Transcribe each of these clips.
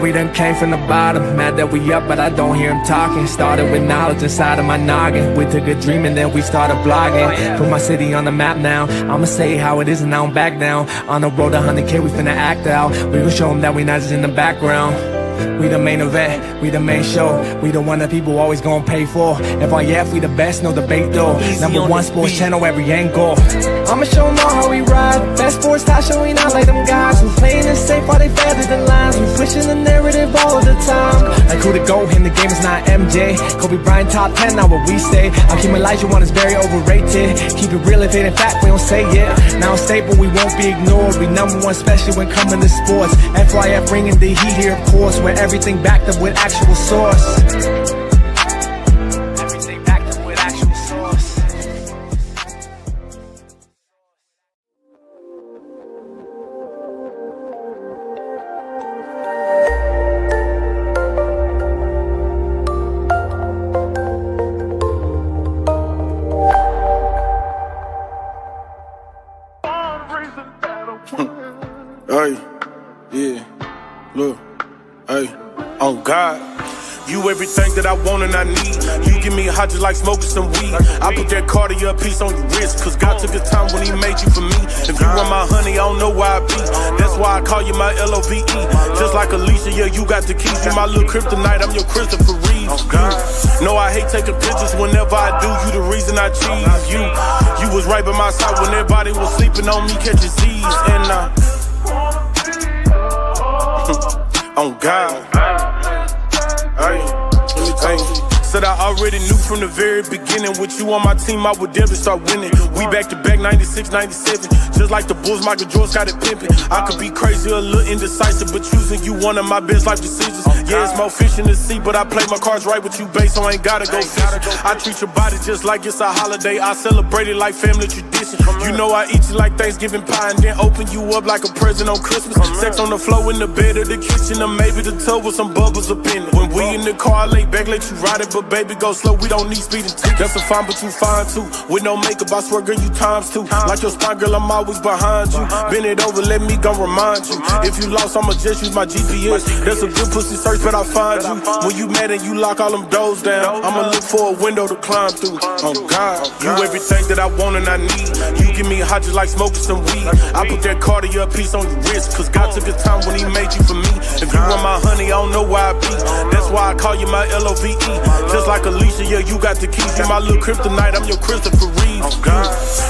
we done came from the bottom. Mad that we up, but I don't hear him talking. Started with knowledge inside of my noggin. We took a dream and then we started blogging. Put my city on the map now. I'ma say how it is and I don't back down. On the road to 100K, we finna act out. We gon' show them that we not just in the background. We the main event, we the main show. We the one that people always gon' pay for. FYF, we the best, no debate though. #1 sports channel, every angle. I'ma show them all how we ride. Best sports talk show, we not like them guys who playing it safe while they feather the lines. We switching the narrative all of the time. Like who to go in the game is not MJ. Kobe Bryant top 10, not what we say. I keep Elijah one is very overrated. Keep it real if it ain't fact, we don't say it. Now it's stable, we won't be ignored. We #1, especially when coming to sports. FYF bringing the heat here, of course. Where everything backed up with actual source. Everything backed up with actual source. Hey, yeah, look, hey, oh God. You everything that I want and I need. You give me hot just like smoking some weed. I put that Cartier piece on your wrist, cause God took his time when he made you for me. If you want my honey, I don't know why I be. That's why I call you my LOVE. Just like Alicia, yeah, you got the keys. You my little kryptonite, I'm your Christopher Reeve. No, I hate taking pictures whenever I do. You the reason I cheese. You was right by my side when everybody was sleeping on me, catching Z's. And on God. Hey, let me tell you. Said I already knew from the very beginning. With you on my team, I would definitely start winning. We back to back, 96, 97. Just like the Bulls, Michael Jordan got it pimping. I could be crazy, a little indecisive, but choosing you one of my best life decisions. Yeah, it's more fish in the sea, but I play my cards right with you, babe, so I ain't gotta go fishing. I treat your body just like it's a holiday. I celebrate it like family tradition. You know I eat you like Thanksgiving pie and then open you up like a present on Christmas. Sex on the floor in the bed or the kitchen, or maybe the tub with some bubbles up in it. When we in the car, I lay back, let you ride it, but baby, go slow, we don't need speeding tickets. That's a fine, but you fine too. With no makeup, I swear, girl, you times two. Like your spine, girl, I'm always behind you. Bend it over, let me go remind you. If you lost, I'ma just use my GPS. That's a good pussy search, but I find you. When you mad and you lock all them doors down, I'ma look for a window to climb through. Oh God, you everything that I want and I need. You give me hot just like smoking some weed. I put that Cartier piece on your wrist, cause God took his time when he made you for me. If you want my honey, I don't know why I be. That's why I call you my LOVE. Just like Alicia, yeah, you got the keys. You my little kryptonite, I'm your Christopher Reeve.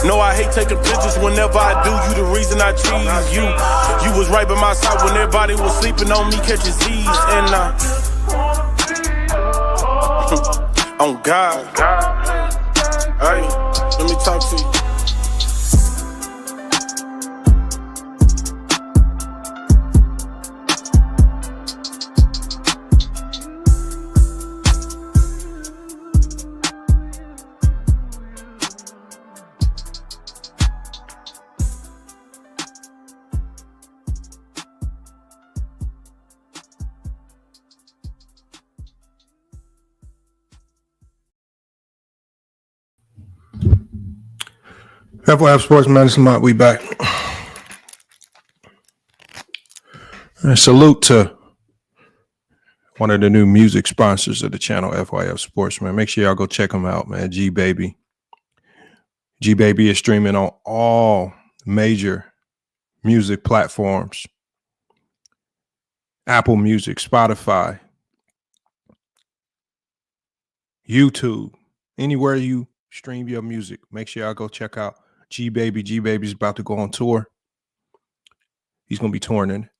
No, I hate taking pictures whenever I do. You the reason I cheese. You was right by my side when everybody was sleeping on me, catching Z's. And on God. Hey, let me talk to you. FYF Sports, man, this month we back. And salute to one of the new music sponsors of the channel, FYF Sports, man. Make sure y'all go check them out, man. GBaby. GBaby is streaming on all major music platforms. Apple Music, Spotify, YouTube, anywhere you stream your music. Make sure y'all go check out GBaby. GBaby's about to go on tour. He's going to be touring in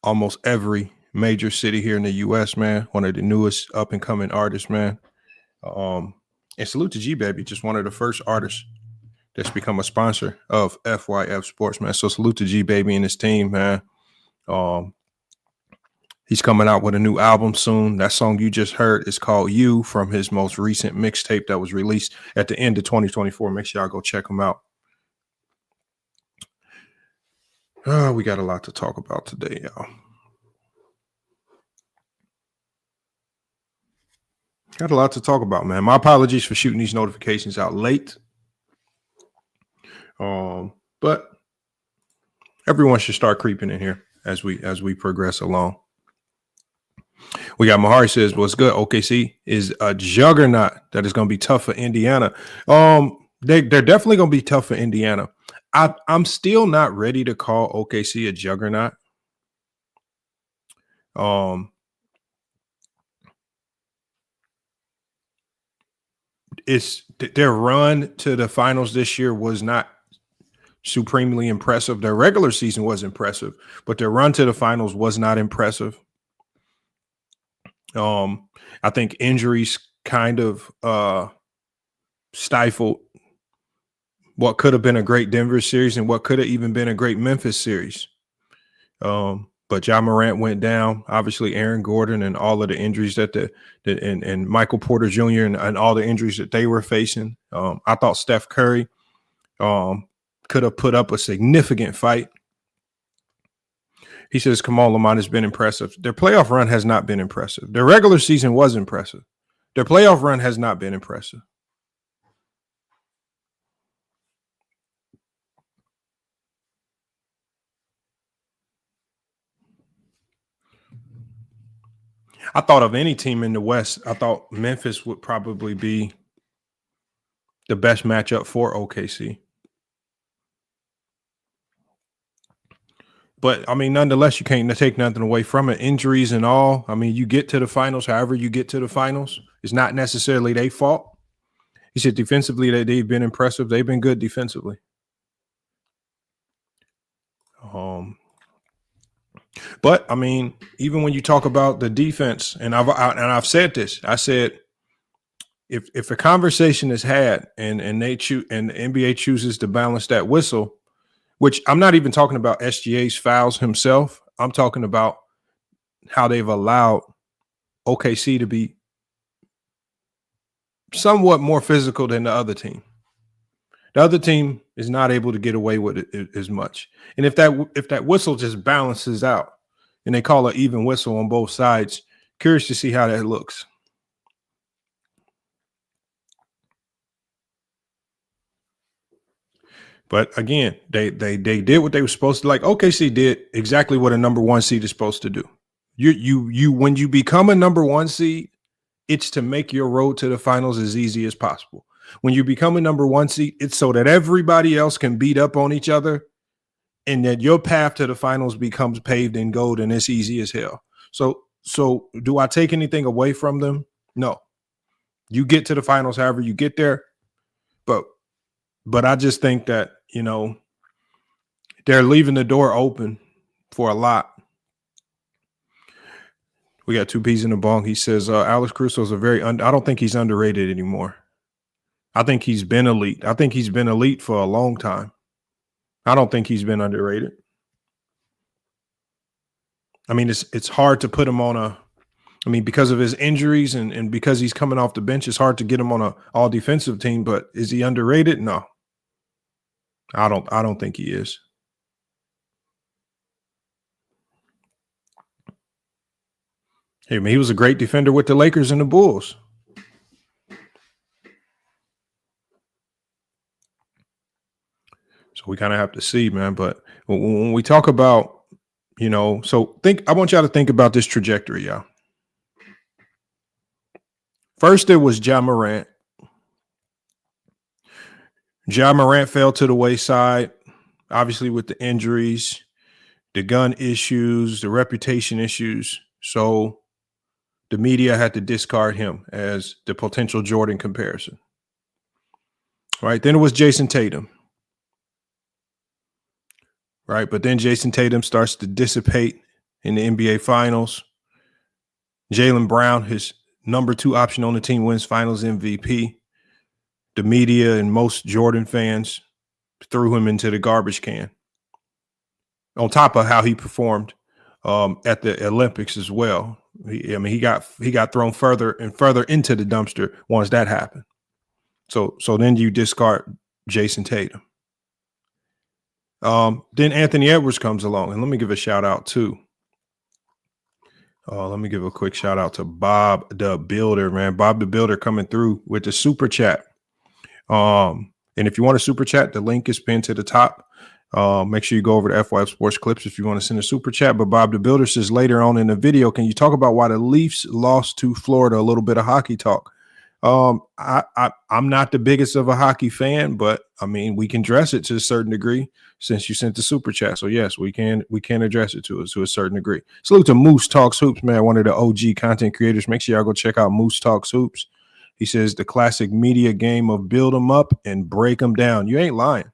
almost every major city here in the U.S., man. One of the newest up-and-coming artists, man. And salute to GBaby, just one of the first artists that's become a sponsor of FYF Sports, man. So salute to GBaby and his team, man. He's coming out with a new album soon. That song you just heard is called You, from his most recent mixtape that was released at the end of 2024. Make sure y'all go check him out. We got a lot to talk about today, y'all. Got a lot to talk about, man. My apologies for shooting these notifications out late. But everyone should start creeping in here as we progress along. We got Mahari says, what's good? OKC is a juggernaut that is going to be tough for Indiana. They're definitely going to be tough for Indiana. I'm still not ready to call OKC a juggernaut. It's their run to the finals this year was not supremely impressive. Their regular season was impressive, but their run to the finals was not impressive. I think injuries kind of stifled what could have been a great Denver series and what could have even been a great Memphis series. But Ja Morant went down, obviously Aaron Gordon and all of the injuries and Michael Porter Jr. and all the injuries that they were facing. I thought Steph Curry could have put up a significant fight. He says Kamal Lamont has been impressive. Their playoff run has not been impressive. Their regular season was impressive. Their playoff run has not been impressive. I thought of any team in the West, I thought Memphis would probably be the best matchup for OKC. But, I mean, nonetheless, you can't take nothing away from it. Injuries and all. I mean, you get to the finals, however you get to the finals. It's not necessarily their fault. He said defensively that they've been impressive. They've been good defensively. But, I mean, even when you talk about the defense, and I've said this, I said if a conversation is had and the NBA chooses to balance that whistle, which I'm not even talking about SGA's fouls himself. I'm talking about how they've allowed OKC to be somewhat more physical than the other team. The other team is not able to get away with it as much. And if that whistle just balances out and they call an even whistle on both sides, curious to see how that looks. But again, they did what they were supposed to. Like OKC did exactly what a number one seed is supposed to do. You when you become a number one seed, it's to make your road to the finals as easy as possible. When you become a number one seed, it's so that everybody else can beat up on each other and that your path to the finals becomes paved in gold and it's easy as hell. So do I take anything away from them? No. You get to the finals however you get there. But I just think that, you know, they're leaving the door open for a lot. We got two peas in the bong. He says Alex Caruso's I don't think he's underrated anymore. I think he's been elite. I think he's been elite for a long time. I don't think he's been underrated. I mean, it's hard to put him on because of his injuries and because he's coming off the bench, it's hard to get him on a all defensive team, but is he underrated? No. I don't think he is. Hey, man, he was a great defender with the Lakers and the Bulls. So we kind of have to see, man. But when we talk about, you know, I want y'all to think about this trajectory, y'all. First, there was Ja Morant. Ja Morant fell to the wayside, obviously with the injuries, the gun issues, the reputation issues. So the media had to discard him as the potential Jordan comparison. Right. Then it was Jason Tatum. Right. But then Jason Tatum starts to dissipate in the NBA Finals. Jaylen Brown, his number 2 option on the team, wins Finals MVP. The media and most Jordan fans threw him into the garbage can. On top of how he performed at the Olympics as well. He got thrown further and further into the dumpster once that happened. So then you discard Jason Tatum. Then Anthony Edwards comes along, and let me give a shout out too. Let me give a quick shout out to Bob the Builder, man. Bob the Builder coming through with the super chat. And if you want a super chat, the link is pinned to the top. Make sure you go over to FYF Sports Clips if you want to send a super chat. But Bob the Builder says later on in the video, can you talk about why the Leafs lost to Florida? A little bit of hockey talk. I'm not the biggest of a hockey fan, but I mean, we can address it to a certain degree since you sent the super chat. So yes, we can address it to a certain degree. Salute to Moose Talks Hoops, man, one of the OG content creators. Make sure y'all go check out Moose Talks Hoops. He says the classic media game of build them up and break them down. You ain't lying.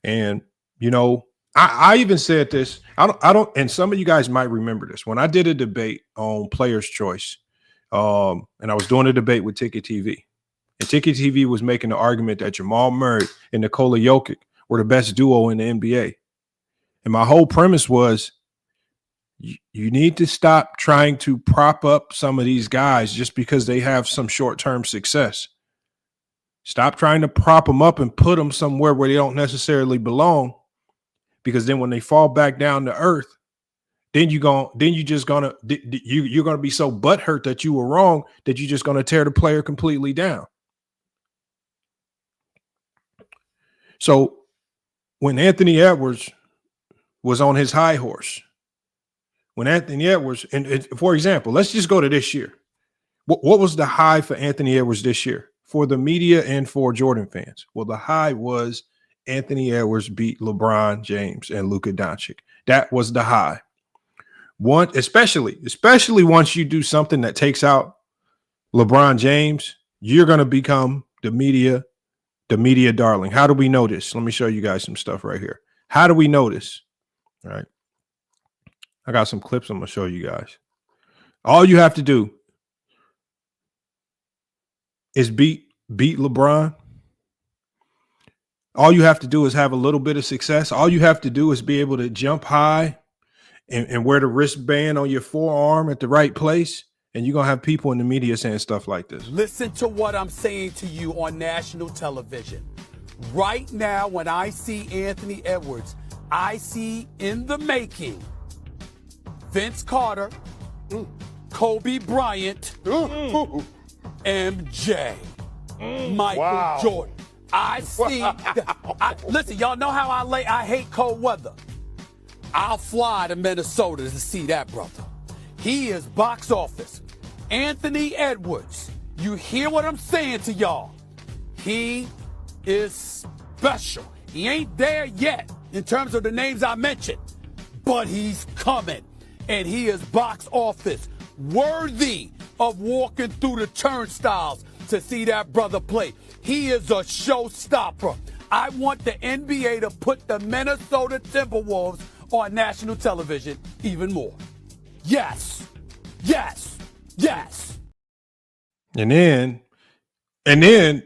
And you know, I even said this. I don't, and some of you guys might remember this when I did a debate on Player's Choice. And I was doing a debate with Ticket TV, and Ticket TV was making the argument that Jamal Murray and Nikola Jokic were the best duo in the NBA. And my whole premise was you need to stop trying to prop up some of these guys just because they have some short-term success. Stop trying to prop them up and put them somewhere where they don't necessarily belong, because then when they fall back down to earth, then you're gonna be so butthurt that you were wrong that you're just gonna tear the player completely down. So when Anthony Edwards was on his high horse, and for example, let's just go to this year. What was the high for Anthony Edwards this year for the media and for Jordan fans? Well, the high was Anthony Edwards beat LeBron James and Luka Doncic. That was the high. One, especially once you do something that takes out LeBron James, you're going to become the media darling. How do we know this? Let me show you guys some stuff right here. How do we know this? All right. I got some clips I'm going to show you guys. All you have to do is beat LeBron. All you have to do is have a little bit of success. All you have to do is be able to jump high and wear the wristband on your forearm at the right place, and you're going to have people in the media saying stuff like this. Listen to what I'm saying to you on national television. Right now, when I see Anthony Edwards, I see in the making Vince Carter, Kobe Bryant, MJ, Michael Jordan. I see. Listen, y'all know how I hate cold weather. I'll fly to Minnesota to see that brother. He is box office. Anthony Edwards. You hear what I'm saying to y'all? He is special. He ain't there yet in terms of the names I mentioned, but he's coming, and he is box office worthy of walking through the turnstiles to see that brother play. He is a showstopper. I want the NBA to put the Minnesota Timberwolves on national television even more. Yes. Yes. Yes. And then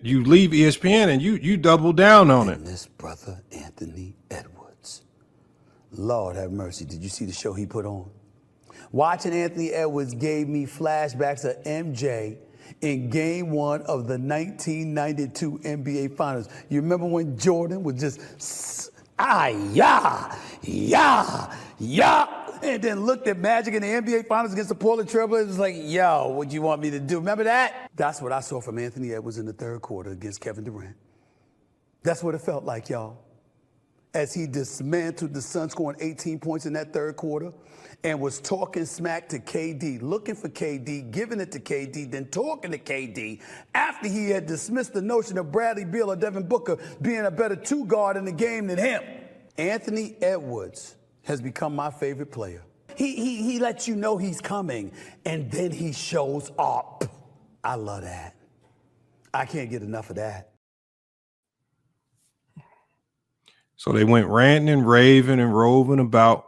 you leave ESPN and you double down on it. This brother Anthony Edwards. Lord have mercy. Did you see the show he put on? Watching Anthony Edwards gave me flashbacks of MJ in game 1 of the 1992 NBA Finals. You remember when Jordan was just yeah, and then looked at Magic in the NBA Finals against the Portland Trailblazers. It was like, yo, what you want me to do? Remember that? That's what I saw from Anthony Edwards in the third quarter against Kevin Durant. That's what it felt like, y'all. As he dismantled the Suns, scoring 18 points in that third quarter, and was talking smack to KD, looking for KD, giving it to KD, then talking to KD after he had dismissed the notion of Bradley Beal or Devin Booker being a better two-guard in the game than him. Anthony Edwards has become my favorite player. He lets you know he's coming, and then he shows up. I love that. I can't get enough of that. So they went ranting and raving and roving about.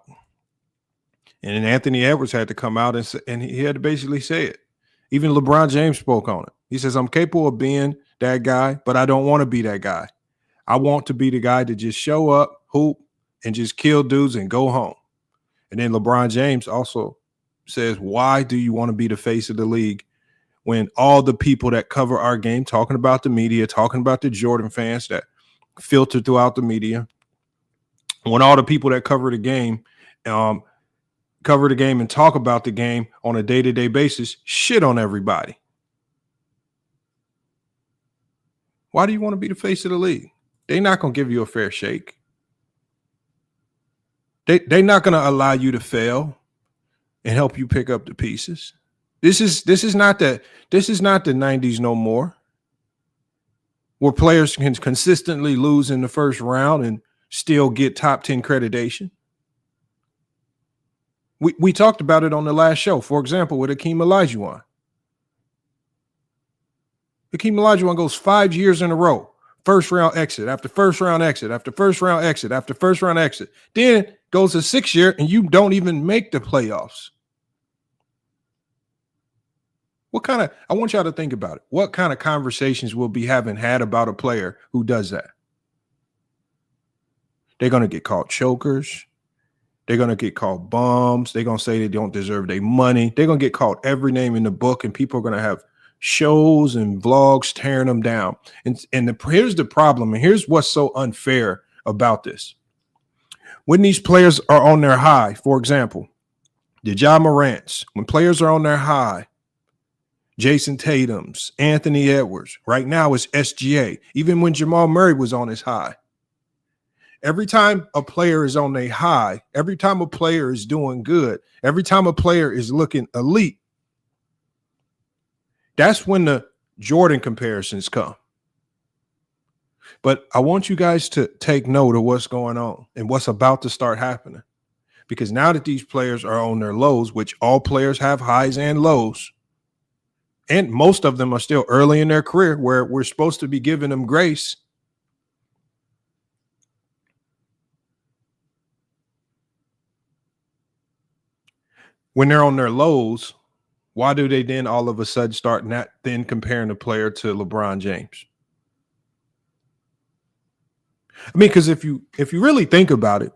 And then Anthony Edwards had to come out and he had to basically say it. Even LeBron James spoke on it. He says, I'm capable of being that guy, but I don't want to be that guy. I want to be the guy to just show up, hoop, and just kill dudes and go home. And then LeBron James also says, why do you want to be the face of the league when all the people that cover our game, talking about the media, talking about the Jordan fans that filter throughout the media, when all the people that cover the game and talk about the game on a day-to-day basis shit on everybody? Why do you want to be the face of the league? They're not going to give you a fair shake. They're not going to allow you to fail and help you pick up the pieces. This is not the 90s no more, where players can consistently lose in the first round and still get top 10 accreditation. We talked about it on the last show, for example, with Hakeem Olajuwon. Hakeem Olajuwon goes 5 years in a row. First round exit after first round exit after first round exit after first round exit. Then goes to 6 year and you don't even make the playoffs. I want y'all to think about it. What kind of conversations will be having had about a player who does that? They're going to get called chokers. They're going to get called bums. They're going to say they don't deserve their money. They're going to get called every name in the book, and people are going to have shows and vlogs tearing them down. Here's the problem, and here's what's so unfair about this. When these players are on their high, for example, the Ja Morants, when players are on their high, Jason Tatum's, Anthony Edwards, right now it's SGA, even when Jamal Murray was on his high. Every time a player is on a high, every time a player is doing good, every time a player is looking elite, that's when the Jordan comparisons come. But I want you guys to take note of what's going on and what's about to start happening. Because now that these players are on their lows, which all players have highs and lows, and most of them are still early in their career where we're supposed to be giving them grace. When they're on their lows, why do they then all of a sudden start not then comparing the player to LeBron James? I mean, because if you really think about it,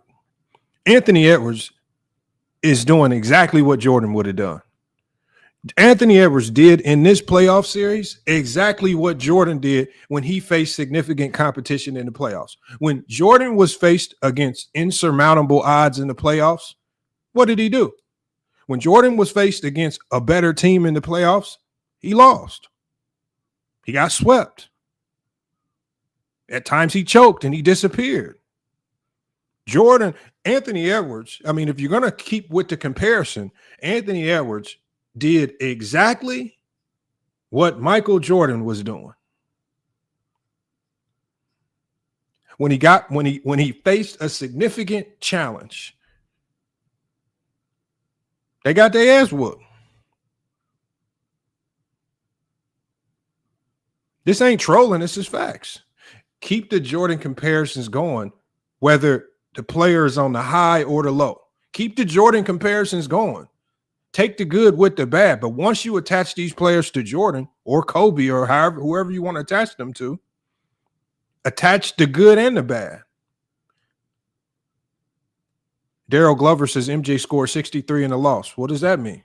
Anthony Edwards is doing exactly what Jordan would have done. Anthony Edwards did in this playoff series exactly what Jordan did when he faced significant competition in the playoffs. When Jordan was faced against insurmountable odds in the playoffs, what did he do? When Jordan was faced against a better team in the playoffs, he lost. He got swept. At times he choked and he disappeared. Anthony Edwards, I mean, if you're going to keep with the comparison, Anthony Edwards did exactly what Michael Jordan was doing. When he faced a significant challenge, they got their ass whooped. This ain't trolling, this is facts. Keep the Jordan comparisons going, whether the player is on the high or the low. Keep the Jordan comparisons going. Take the good with the bad. But once you attach these players to Jordan or Kobe or whoever you want to attach them to, attach the good and the bad. Daryl Glover says MJ scored 63 in the loss. What does that mean?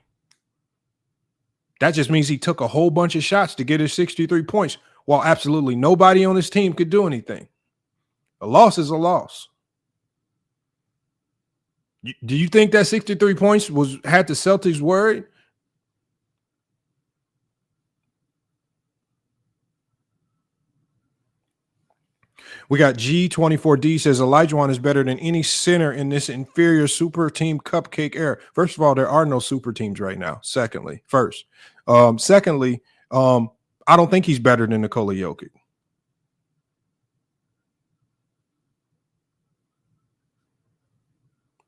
That just means he took a whole bunch of shots to get his 63 points while absolutely nobody on his team could do anything. A loss is a loss. Do you think that 63 points had the Celtics worried? We got G24D says Olajuwon is better than any center in this inferior super team cupcake era. First of all, there are no super teams right now. Secondly, I don't think he's better than Nikola Jokic.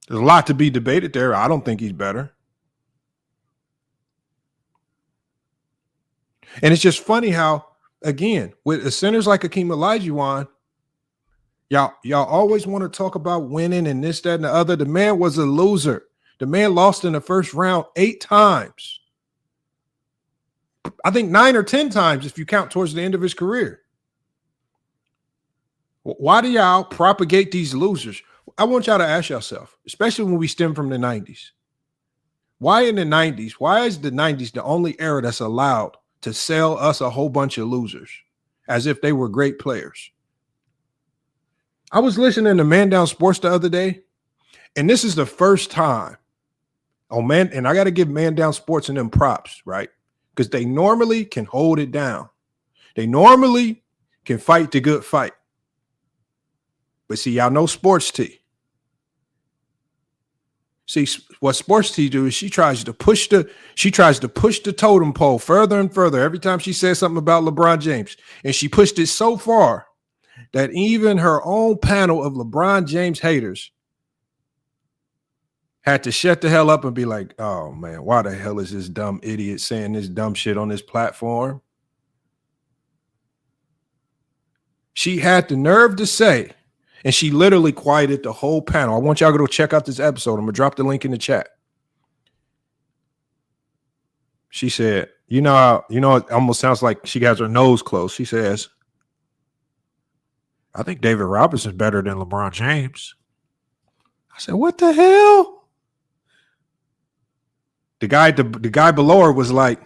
There's a lot to be debated there. I don't think he's better. And it's just funny how, again, with centers like Hakeem Olajuwon, y'all always want to talk about winning and this, that, and the other. The man was a loser. The man lost in the first round 8 times. I think 9 or 10 times if you count towards the end of his career. Why do y'all propagate these losers? I want y'all to ask yourself, especially when we stem from the 90s. Why in the 90s? Why is the 90s the only era that's allowed to sell us a whole bunch of losers as if they were great players? I was listening to Man Down Sports the other day, and this is the first time. Oh, man, and I got to give Man Down Sports and them props, right? Because they normally can hold it down. They normally can fight the good fight. But see, y'all know sports tea. See, what sports teams do is she tries to push the totem pole further and further every time she says something about LeBron James. And she pushed it so far that even her own panel of LeBron James haters had to shut the hell up and be like, oh man, why the hell is this dumb idiot saying this dumb shit on this platform? She had the nerve to say, and she literally quieted the whole panel. I want y'all to go check out this episode. I'm going to drop the link in the chat. She said, it almost sounds like she has her nose closed. She says, I think David Robinson's better than LeBron James. I said, what the hell? The guy below her was like,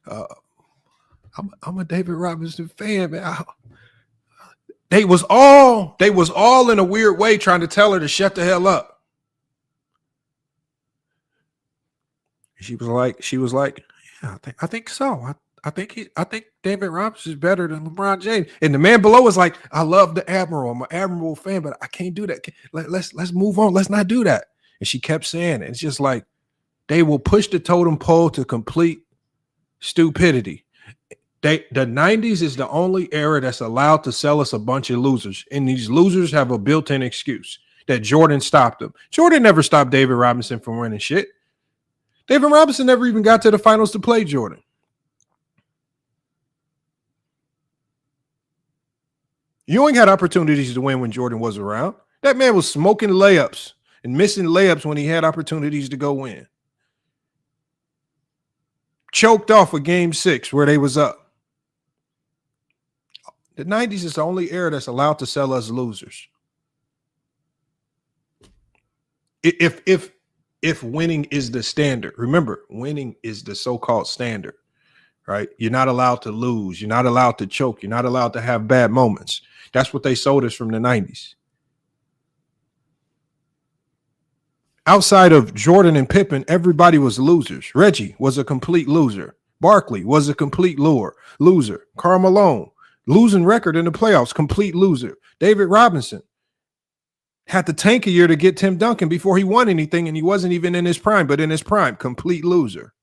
I'm a David Robinson fan, man. They was all in a weird way trying to tell her to shut the hell up. She was like, yeah, I think so. I think David Robinson is better than LeBron James. And the man below was like, I love the Admiral. I'm an Admiral fan, but I can't do that. Let's move on. Let's not do that. And she kept saying it. It's just like they will push the totem pole to complete stupidity. The 90s is the only era that's allowed to sell us a bunch of losers. And these losers have a built-in excuse that Jordan stopped them. Jordan never stopped David Robinson from winning shit. David Robinson never even got to the finals to play Jordan. Ewing had opportunities to win when Jordan was around. That man was smoking layups and missing layups when he had opportunities to go win. Choked off a game 6 where they was up. The 90s is the only era that's allowed to sell us losers. If winning is the standard, remember, winning is the so-called standard, right? You're not allowed to lose. You're not allowed to choke. You're not allowed to have bad moments. That's what they sold us from the 90s. Outside of Jordan and Pippen, everybody was losers. Reggie was a complete loser. Barkley was a complete loser. Karl Malone, losing record in the playoffs, complete loser. David Robinson had to tank a year to get Tim Duncan before he won anything, and he wasn't even in his prime, but in his prime, complete loser.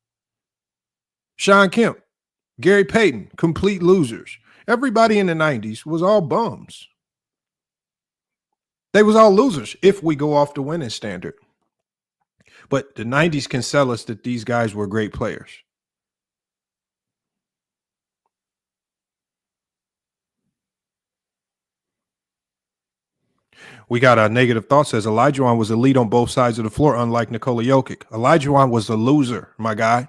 Sean Kemp, Gary Payton, complete losers. Everybody in the 90s was all bums. They was all losers if we go off the winning standard. But the 90s can sell us that these guys were great players. We got a negative thought says Olajuwon was elite on both sides of the floor, unlike Nikola Jokic. Olajuwon was a loser, my guy.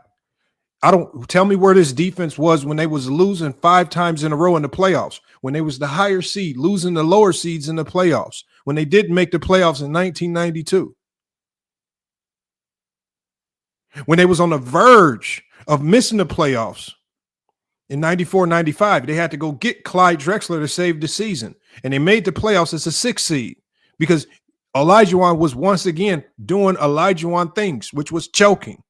Tell me where this defense was when they was losing 5 times in a row in the playoffs, when they was the higher seed, losing the lower seeds in the playoffs, when they didn't make the playoffs in 1992. When they was on the verge of missing the playoffs in 94-95, they had to go get Clyde Drexler to save the season. And they made the playoffs as a 6th seed because Olajuwon was once again doing Olajuwon things, which was choking.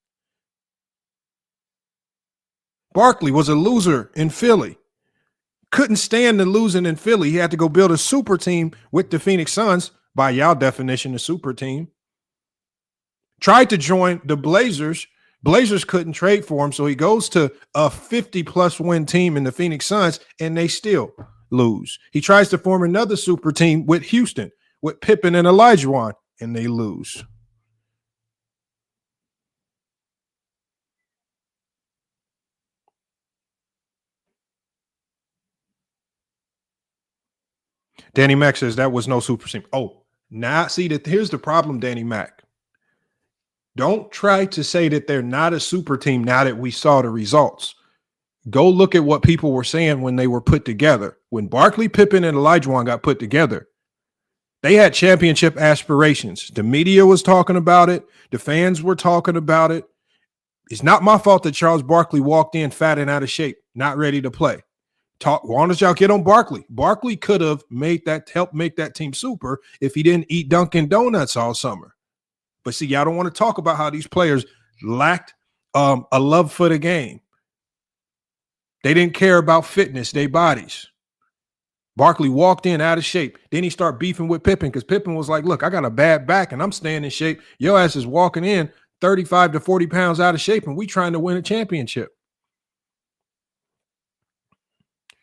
Barkley was a loser in Philly. Couldn't stand the losing in Philly. He had to go build a super team with the Phoenix Suns, by y'all definition, a super team. Tried to join the Blazers. Blazers couldn't trade for him, so he goes to a 50-plus win team in the Phoenix Suns, and they still lose. He tries to form another super team with Houston, with Pippen and Olajuwon, and they lose. Danny Mack says that was no super team. Oh, now see that here's the problem, Danny Mack. Don't try to say that they're not a super team now that we saw the results. Go look at what people were saying when they were put together. When Barkley, Pippen, and Olajuwon got put together, they had championship aspirations. The media was talking about it. The fans were talking about it. It's not my fault that Charles Barkley walked in fat and out of shape, not ready to play. Why don't y'all get on Barkley? Barkley could have helped make that team super if he didn't eat Dunkin' Donuts all summer. But see, y'all don't want to talk about how these players lacked a love for the game. They didn't care about fitness, their bodies. Barkley walked in out of shape. Then he started beefing with Pippen because Pippen was like, look, I got a bad back and I'm staying in shape. Your ass is walking in 35 to 40 pounds out of shape and we trying to win a championship.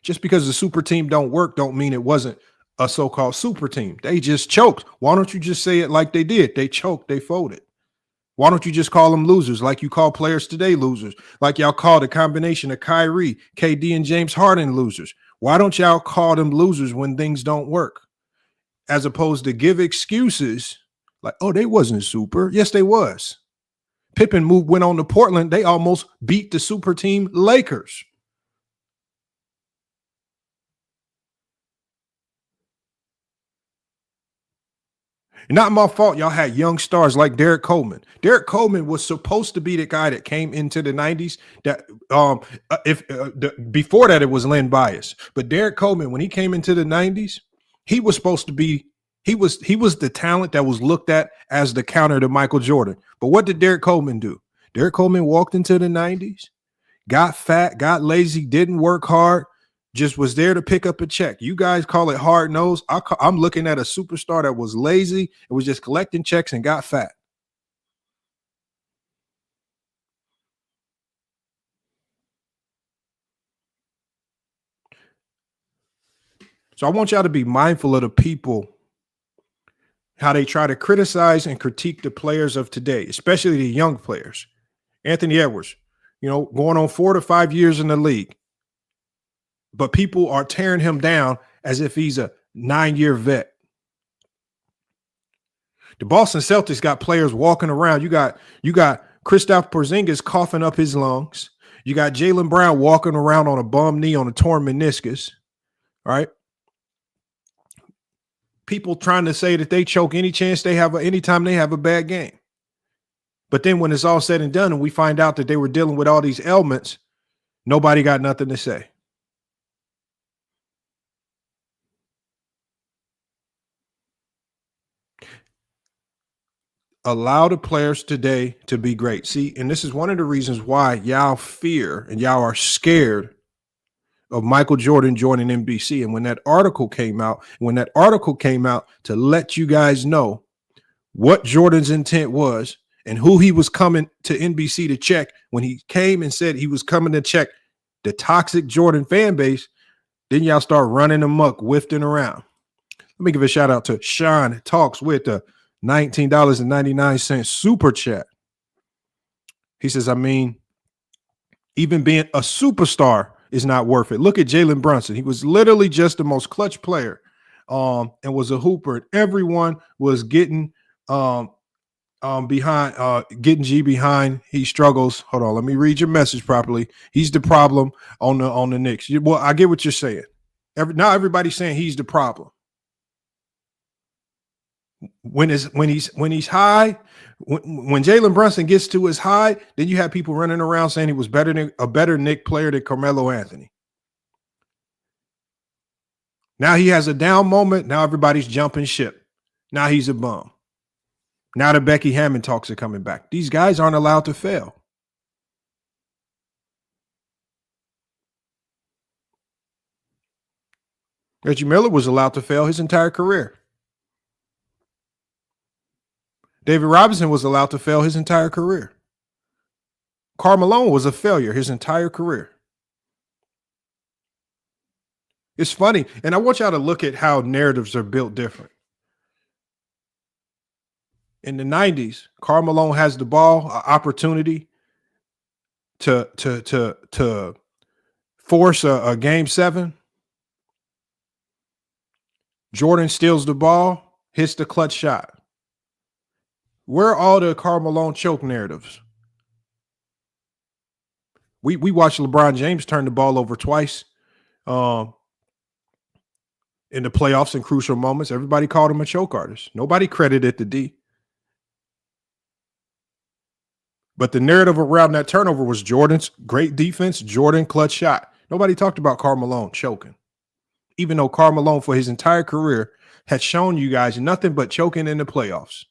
Just because the super team don't work don't mean it wasn't a so-called super team. They just choked. Why don't you just say it like they did? They choked. They folded. Why don't you just call them losers like you call players today losers? Like y'all call the combination of Kyrie, KD, and James Harden losers. Why don't y'all call them losers when things don't work? As opposed to give excuses like, oh, they wasn't super. Yes, they was. Pippen went on to Portland. They almost beat the super team Lakers. Not my fault. Y'all had young stars like Derek Coleman. Derek Coleman was supposed to be the guy that came into the 90s. That before that, it was Len Bias. But Derek Coleman, when he came into the 90s, he was supposed to be, he was the talent that was looked at as the counter to Michael Jordan. But what did Derek Coleman do? Derek Coleman walked into the 90s, got fat, got lazy, didn't work hard, just was there to pick up a check. You guys call it hard nose. I'm looking at a superstar that was lazy and was just collecting checks and got fat. So I want y'all to be mindful of the people, how they try to criticize and critique the players of today, especially the young players. Anthony Edwards, going on 4 to 5 years in the league. But people are tearing him down as if he's a 9-year vet. The Boston Celtics got players walking around. You got Kristaps Porzingis coughing up his lungs. You got Jaylen Brown walking around on a bum knee on a torn meniscus. All right. People trying to say that they choke any chance they have, anytime they have a bad game. But then when it's all said and done and we find out that they were dealing with all these ailments, nobody got nothing to say. Allow the players today to be great. See, and this is one of the reasons why y'all fear and y'all are scared of Michael Jordan joining NBC. And when that article came out to let you guys know what Jordan's intent was and who he was coming to NBC to check, when he came and said he was coming to check the toxic Jordan fan base, then y'all start running amok, whiffing around. Let me give a shout out to Sean Talks with the $19.99 super chat. He says, even being a superstar is not worth it. Look at Jalen Brunson. He was literally just the most clutch player and was a hooper. And everyone was getting behind, getting G behind. He struggles. Hold on, let me read your message properly. He's the problem on the Knicks. Well, I get what you're saying. Now everybody's saying he's the problem. When he's high, when Jalen Brunson gets to his high, then you have people running around saying he was a better Knick player than Carmelo Anthony. Now he has a down moment. Now everybody's jumping ship. Now he's a bum. Now the Becky Hammond talks are coming back. These guys aren't allowed to fail. Reggie Miller was allowed to fail his entire career. David Robinson was allowed to fail his entire career. Karl Malone was a failure his entire career. It's funny, and I want y'all to look at how narratives are built different. In the 90s, Karl Malone has the ball, opportunity to force a game 7. Jordan steals the ball, hits the clutch shot. Where are all the Karl Malone choke narratives? We watched LeBron James turn the ball over twice in the playoffs in crucial moments. Everybody called him a choke artist. Nobody credited the D. But the narrative around that turnover was Jordan's great defense, Jordan clutch shot. Nobody talked about Karl Malone choking. Even though Karl Malone for his entire career had shown you guys nothing but choking in the playoffs.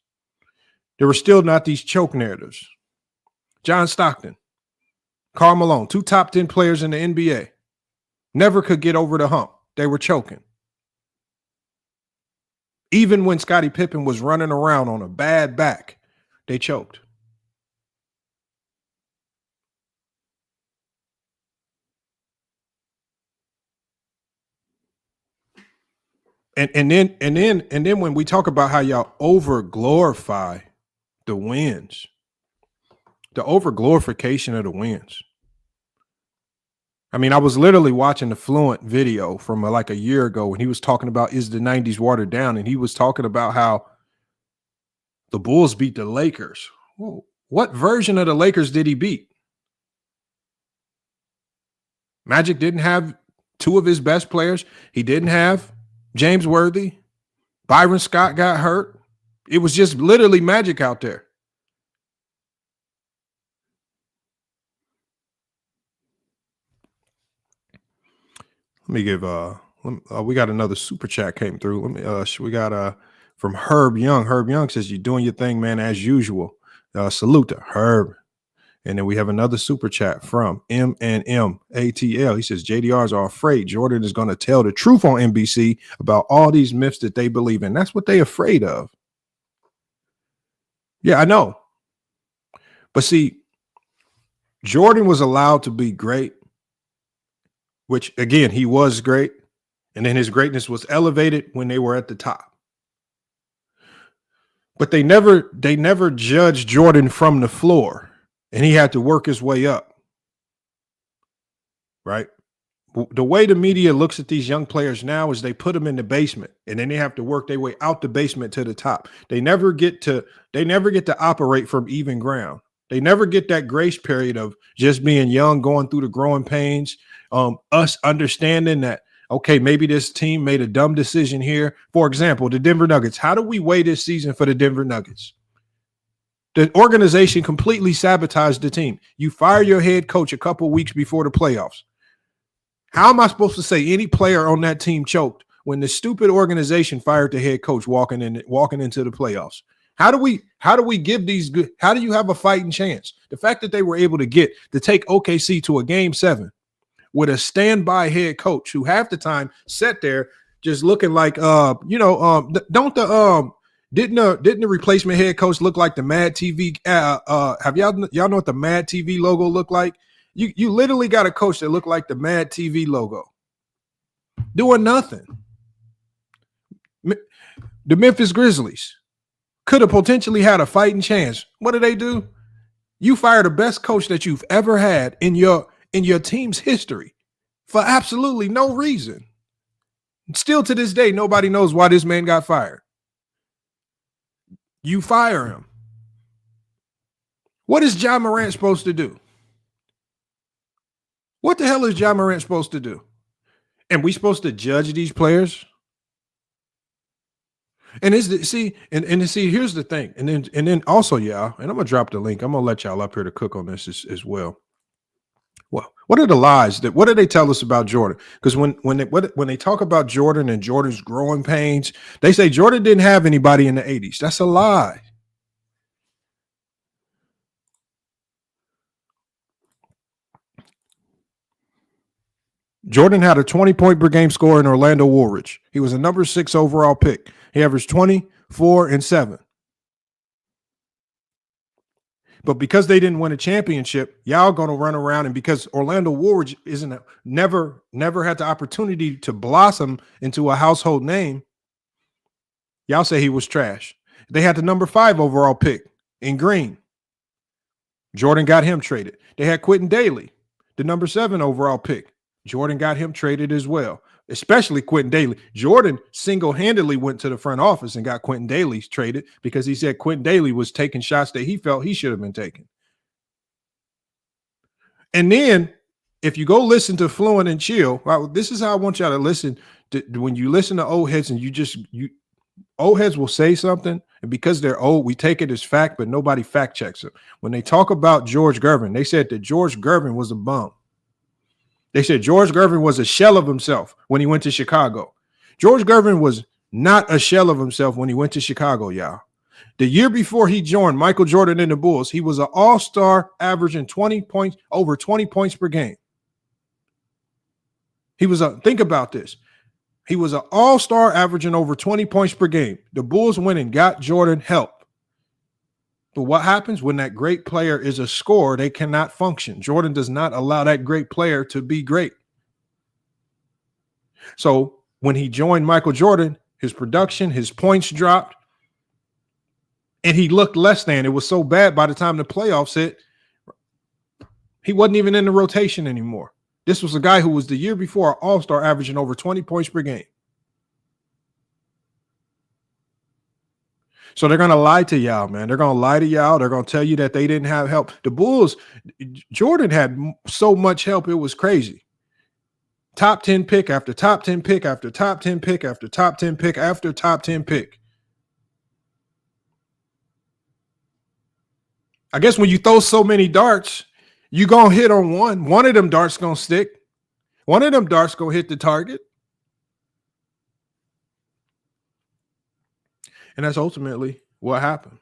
There were still not these choke narratives. John Stockton, Karl Malone, 2 top 10 players in the NBA, never could get over the hump. They were choking. Even when Scottie Pippen was running around on a bad back, they choked. And then when we talk about how y'all over glorify the wins, the over glorification of the wins. I mean, I was literally watching the Fluent video from like a year ago when he was talking about is the 90s watered down, and he was talking about how the Bulls beat the Lakers. Whoa, what version of the Lakers did he beat? Magic didn't have two of his best players. He didn't have James Worthy. Byron Scott got hurt. It was just literally Magic out there. Let me give we got another super chat came through. We got from Herb Young. Herb Young says you're doing your thing, man, as usual. Salute to Herb. And then we have another super chat from MNMATL. He says JDRs are afraid Jordan is going to tell the truth on NBC about all these myths that they believe in. That's what they're afraid of. Yeah, I know. But see, Jordan was allowed to be great, which again, he was great. And then his greatness was elevated when they were at the top. But they never judged Jordan from the floor. And he had to work his way up, right? The way the media looks at these young players now is they put them in the basement, and then they have to work their way out the basement to the top. They never get to operate from even ground. They never get that grace period of just being young, going through the growing pains, us understanding that, okay, maybe this team made a dumb decision here. For example, the Denver Nuggets. How do we weigh this season for the Denver Nuggets? The organization completely sabotaged the team. You fire your head coach a couple weeks before the playoffs. How am I supposed to say any player on that team choked when the stupid organization fired the head coach walking into the playoffs? How do we give these good? How do you have a fighting chance? The fact that they were able to take OKC to a game 7 with a standby head coach who half the time sat there just looking like Didn't the replacement head coach look like the Mad TV? Have y'all know what the Mad TV logo looked like? You literally got a coach that looked like the Mad TV logo, doing nothing. The Memphis Grizzlies could have potentially had a fighting chance. What did they do? You fired the best coach that you've ever had in your team's history for absolutely no reason. Still to this day, nobody knows why this man got fired. You fire him. What is Ja Morant supposed to do? What the hell is Ja Morant supposed to do? And we supposed to judge these players? And here's the thing. And then also, y'all, and I'm gonna drop the link. I'm gonna let y'all up here to cook on this as well. Well, what are the lies what do they tell us about Jordan? Because when they talk about Jordan and Jordan's growing pains, they say Jordan didn't have anybody in the 80s. That's a lie. Jordan had a 20-point per game score in Orlando Woolridge. He was a number 6 overall pick. He averaged 20, 4, and 7. But because they didn't win a championship, y'all going to run around, and because Orlando Woolridge never had the opportunity to blossom into a household name, y'all say he was trash. They had the number 5 overall pick in Green. Jordan got him traded. They had Quentin Daly, the number 7 overall pick. Jordan got him traded as well, especially Quentin Daly. Jordan single-handedly went to the front office and got Quentin Daly traded because he said Quentin Daly was taking shots that he felt he should have been taking. And then if you go listen to Fluent and Chill, well, this is how I want y'all to listen to when you listen to old heads, and old heads will say something, and because they're old, we take it as fact, but nobody fact checks it. When they talk about George Gervin, they said that George Gervin was a bum. They said George Gervin was a shell of himself when he went to Chicago. George Gervin was not a shell of himself when he went to Chicago, y'all. The year before he joined Michael Jordan and the Bulls, he was an all-star averaging 20 points, over 20 points per game. He was think about this. He was an all-star averaging over 20 points per game. The Bulls went and got Jordan help. But what happens when that great player is a scorer? They cannot function. Jordan does not allow that great player to be great. So when he joined Michael Jordan, his production, his points dropped, and he looked less than. It was so bad by the time the playoffs hit, he wasn't even in the rotation anymore. This was a guy who was the year before an all-star averaging over 20 points per game. So they're going to lie to y'all, man. They're going to lie to y'all. They're going to tell you that they didn't have help. The Bulls, Jordan had so much help, it was crazy. Top 10 pick after top 10 pick after top 10 pick after top 10 pick after top 10 pick. I guess when you throw so many darts, you going to hit on one. One of them darts going to stick. One of them darts going to hit the target. And that's ultimately what happened.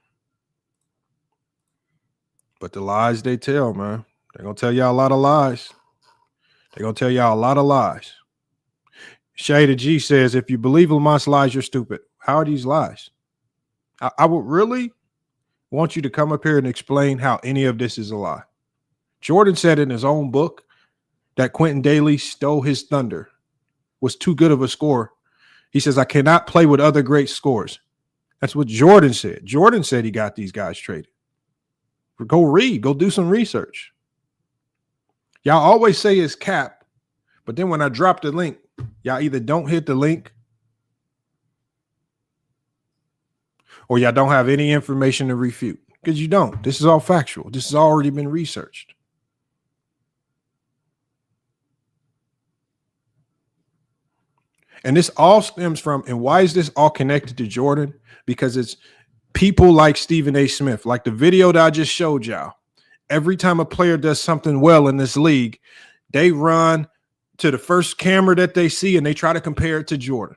But the lies they tell, man, they're going to tell y'all a lot of lies. They're going to tell y'all a lot of lies. Shada G says, if you believe Lamont's lies, you're stupid. How are these lies? I would really want you to come up here and explain how any of this is a lie. Jordan said in his own book that Quentin Daly stole his thunder, was too good of a scorer. He says, I cannot play with other great scorers. That's what Jordan said. Jordan said he got these guys traded. Go read. Go do some research. Y'all always say it's cap, but then when I drop the link, y'all either don't hit the link or y'all don't have any information to refute, because you don't. This is all factual. This has already been researched. And this all stems from, and why is this all connected to Jordan? Because it's people like Stephen A. Smith, like the video that I just showed y'all. Every time a player does something well in this league, they run to the first camera that they see and they try to compare it to Jordan.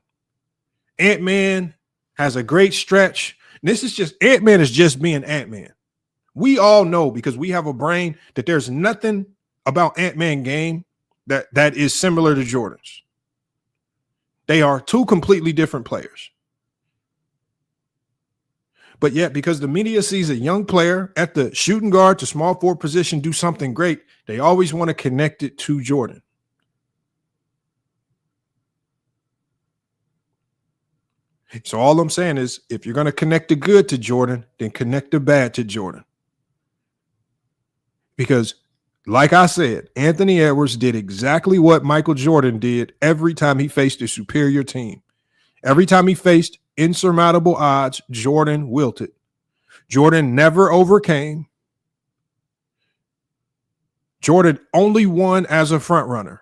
Ant-Man has a great stretch. And this is just, Ant-Man is just being Ant-Man. We all know, because we have a brain, that there's nothing about Ant-Man game that is similar to Jordan's. They are two completely different players. But yet, because the media sees a young player at the shooting guard to small forward position do something great, they always want to connect it to Jordan. So all I'm saying is, if you're going to connect the good to Jordan, then connect the bad to Jordan. Because, like I said, Anthony Edwards did exactly what Michael Jordan did every time he faced a superior team. Every time he faced insurmountable odds, Jordan wilted. Jordan never overcame. Jordan only won as a front runner.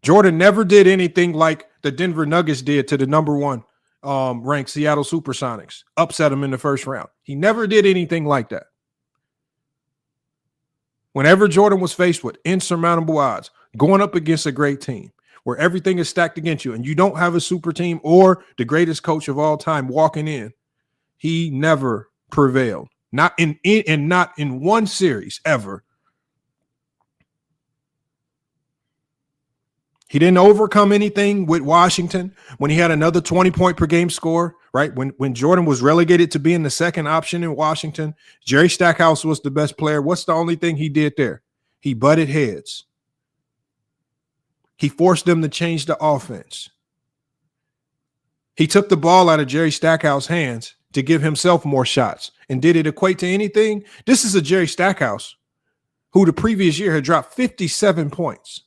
Jordan never did anything like the Denver Nuggets did to the number one ranked Seattle Supersonics, upset them in the first round. He never did anything like that. Whenever Jordan was faced with insurmountable odds, going up against a great team, where everything is stacked against you and you don't have a super team or the greatest coach of all time walking in, he never prevailed. Not in one series ever. He didn't overcome anything with Washington when he had another 20-point per game score, right? When Jordan was relegated to being the second option in Washington, Jerry Stackhouse was the best player. What's the only thing he did there? He butted heads. He forced them to change the offense. He took the ball out of Jerry Stackhouse's hands to give himself more shots. And did it equate to anything? This is a Jerry Stackhouse who the previous year had dropped 57 points.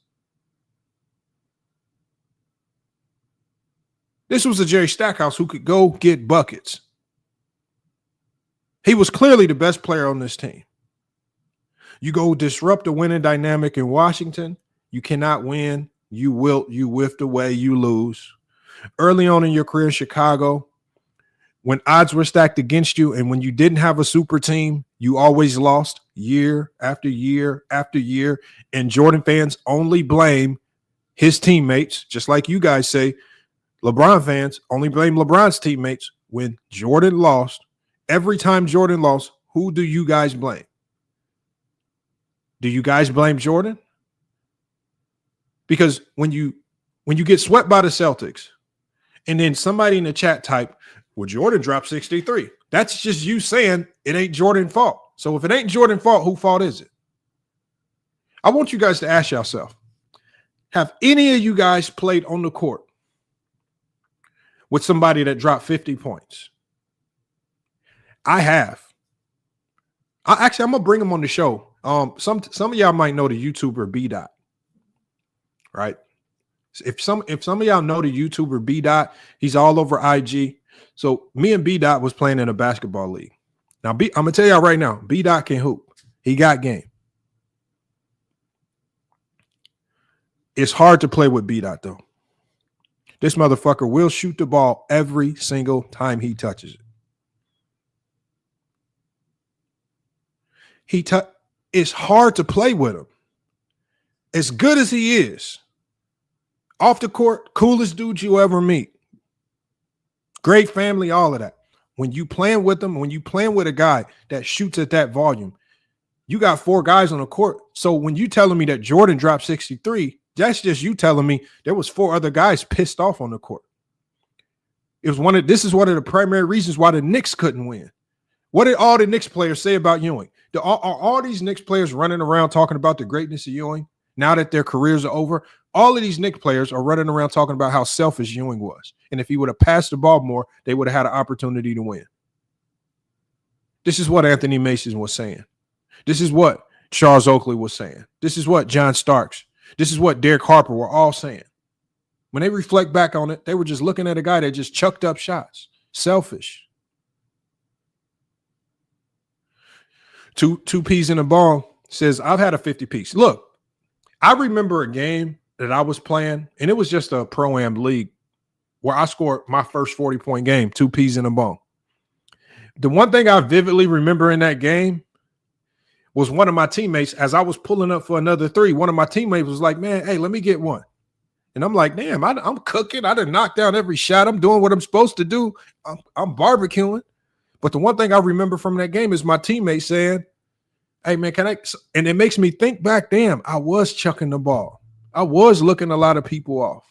This was a Jerry Stackhouse who could go get buckets. He was clearly the best player on this team. You go disrupt the winning dynamic in Washington, you cannot win. You wilt, you whiffed away, you lose. Early on in your career in Chicago, when odds were stacked against you and when you didn't have a super team, you always lost year after year after year. And Jordan fans only blame his teammates, just like you guys say. LeBron fans only blame LeBron's teammates when Jordan lost. Every time Jordan lost, who do you guys blame? Do you guys blame Jordan? Because when you get swept by the Celtics, and then somebody in the chat type, well, Jordan dropped 63. That's just you saying it ain't Jordan's fault. So if it ain't Jordan's fault, whose fault is it? I want you guys to ask yourself, have any of you guys played on the court with somebody that dropped 50 points? I have. I'm going to bring him on the show. Some of y'all might know the YouTuber B-Dot, right? If some of y'all know the YouTuber B-Dot, he's all over IG. So me and B-Dot was playing in a basketball league. Now, I'm going to tell y'all right now, B-Dot can hoop. He got game. It's hard to play with B-Dot, though. This motherfucker will shoot the ball every single time he touches it. It's hard to play with him. As good as he is, off the court, coolest dude you ever meet. Great family, all of that. When you playing with him, when you playing with a guy that shoots at that volume, you got 4 guys on the court. So when you telling me that Jordan dropped 63, that's just you telling me there was 4 other guys pissed off on the court. This is one of the primary reasons why the Knicks couldn't win. What did all the Knicks players say about Ewing? Are all these Knicks players running around talking about the greatness of Ewing now that their careers are over? All of these Knicks players are running around talking about how selfish Ewing was. And if he would have passed the ball more, they would have had an opportunity to win. This is what Anthony Mason was saying. This is what Charles Oakley was saying. This is what John Starks. This is what Derek Harper were all saying. When they reflect back on it, they were just looking at a guy that just chucked up shots. Selfish. Two peas in a ball says, I've had a 50 piece. Look, I remember a game that I was playing, and it was just a pro-am league where I scored my first 40-point game, 2 peas in a ball. The one thing I vividly remember in that game was one of my teammates, as I was pulling up for another 3, one of my teammates was like, man, hey, let me get one. And I'm like, damn, I'm cooking. I done knocked down every shot. I'm doing what I'm supposed to do. I'm barbecuing. But the one thing I remember from that game is my teammate saying, hey, man, can I? And it makes me think back, damn, I was chucking the ball. I was looking a lot of people off.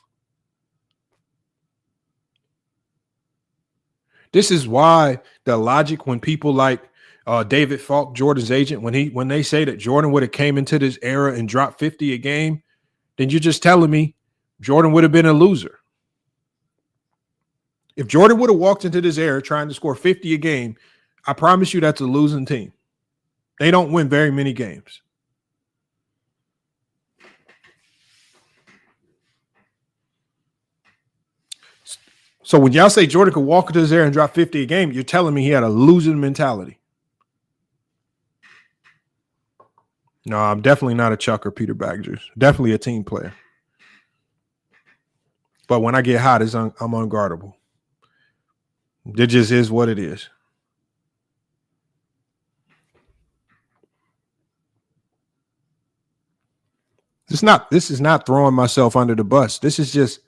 This is why the logic when people like David Falk, Jordan's agent, when they say that Jordan would have came into this era and dropped 50 a game, then you're just telling me Jordan would have been a loser. If Jordan would have walked into this era trying to score 50 a game, I promise you that's a losing team. They don't win very many games. So when y'all say Jordan could walk into this era and drop 50 a game, you're telling me he had a losing mentality. No, I'm definitely not a chucker, Peter Badgers. Definitely a team player. But when I get hot, I'm unguardable. It just is what it is. This is not throwing myself under the bus. This is just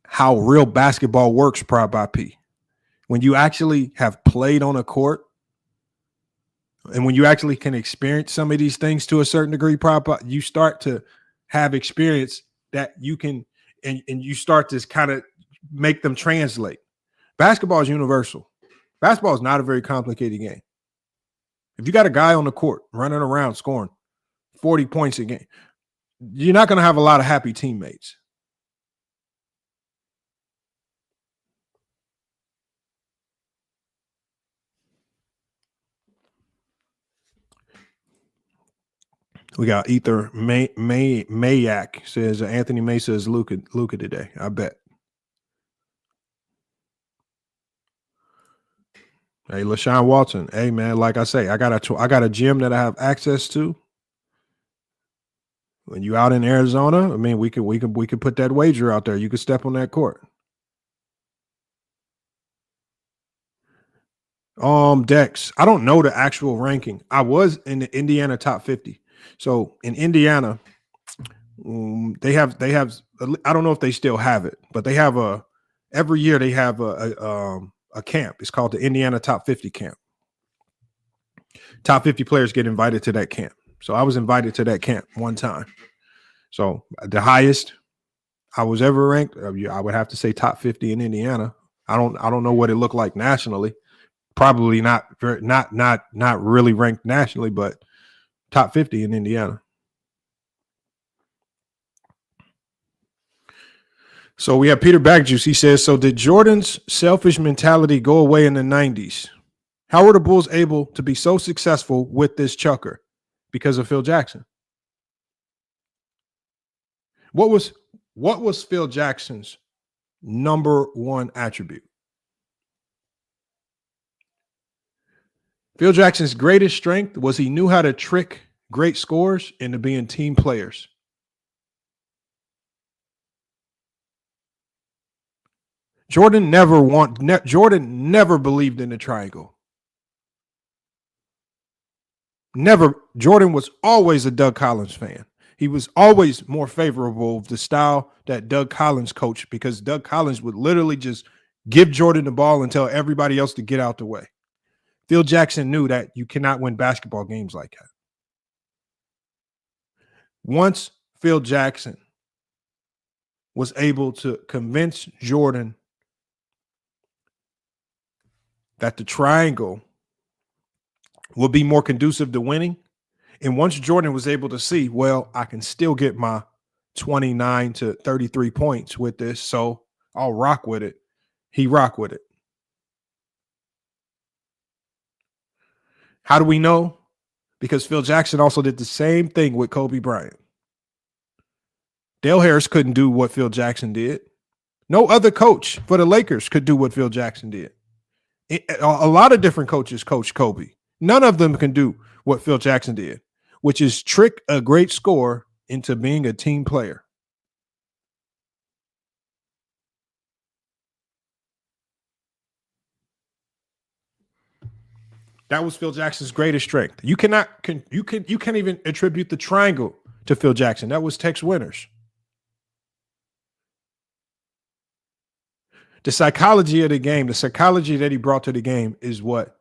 how real basketball works, Prod by P. When you actually have played on a court and when you actually can experience some of these things to a certain degree, you start to have experience that you can, and you start to kind of make them translate. Basketball is universal. Basketball is not a very complicated game. If you got a guy on the court running around scoring 40 points a game, you're not going to have a lot of happy teammates. We got Ether Mayak says Anthony Mesa is Luka today. I bet. Hey, LaShawn Walton. Hey, man, like I say, I got a gym that I have access to. When you out in Arizona, I mean, we could put that wager out there. You could step on that court. Dex. I don't know the actual ranking. I was in the Indiana top 50. So in Indiana, they have. I don't know if they still have it, but they have every year they have a camp. It's called the Indiana Top 50 camp. Top 50 players get invited to that camp. So I was invited to that camp one time. So the highest I was ever ranked, I would have to say top 50 in Indiana. I don't know what it looked like nationally. Probably not really ranked nationally, but top 50 in Indiana. So we have Peter Backjuice. He says, so did Jordan's selfish mentality go away in the 90s? How were the Bulls able to be so successful with this chucker? Because of Phil Jackson. What was Phil Jackson's number one attribute? Phil Jackson's greatest strength was he knew how to trick great scorers into being team players. Jordan never believed in the triangle. Never. Jordan was always a Doug Collins fan. He was always more favorable of the style that Doug Collins coached, because Doug Collins would literally just give Jordan the ball and tell everybody else to get out the way. Phil Jackson knew that you cannot win basketball games like that. Once Phil Jackson was able to convince Jordan that the triangle would be more conducive to winning, and once Jordan was able to see, well, I can still get my 29 to 33 points with this, so I'll rock with it. He rocked with it. How do we know? Because Phil Jackson also did the same thing with Kobe Bryant. Dale Harris couldn't do what Phil Jackson did. No other coach for the Lakers could do what Phil Jackson did. A lot of different coaches coached Kobe. None of them can do what Phil Jackson did, which is trick a great scorer into being a team player. That was Phil Jackson's greatest strength. You can't even attribute the triangle to Phil Jackson. That was Tex Winters. The psychology of the game, the psychology that he brought to the game is what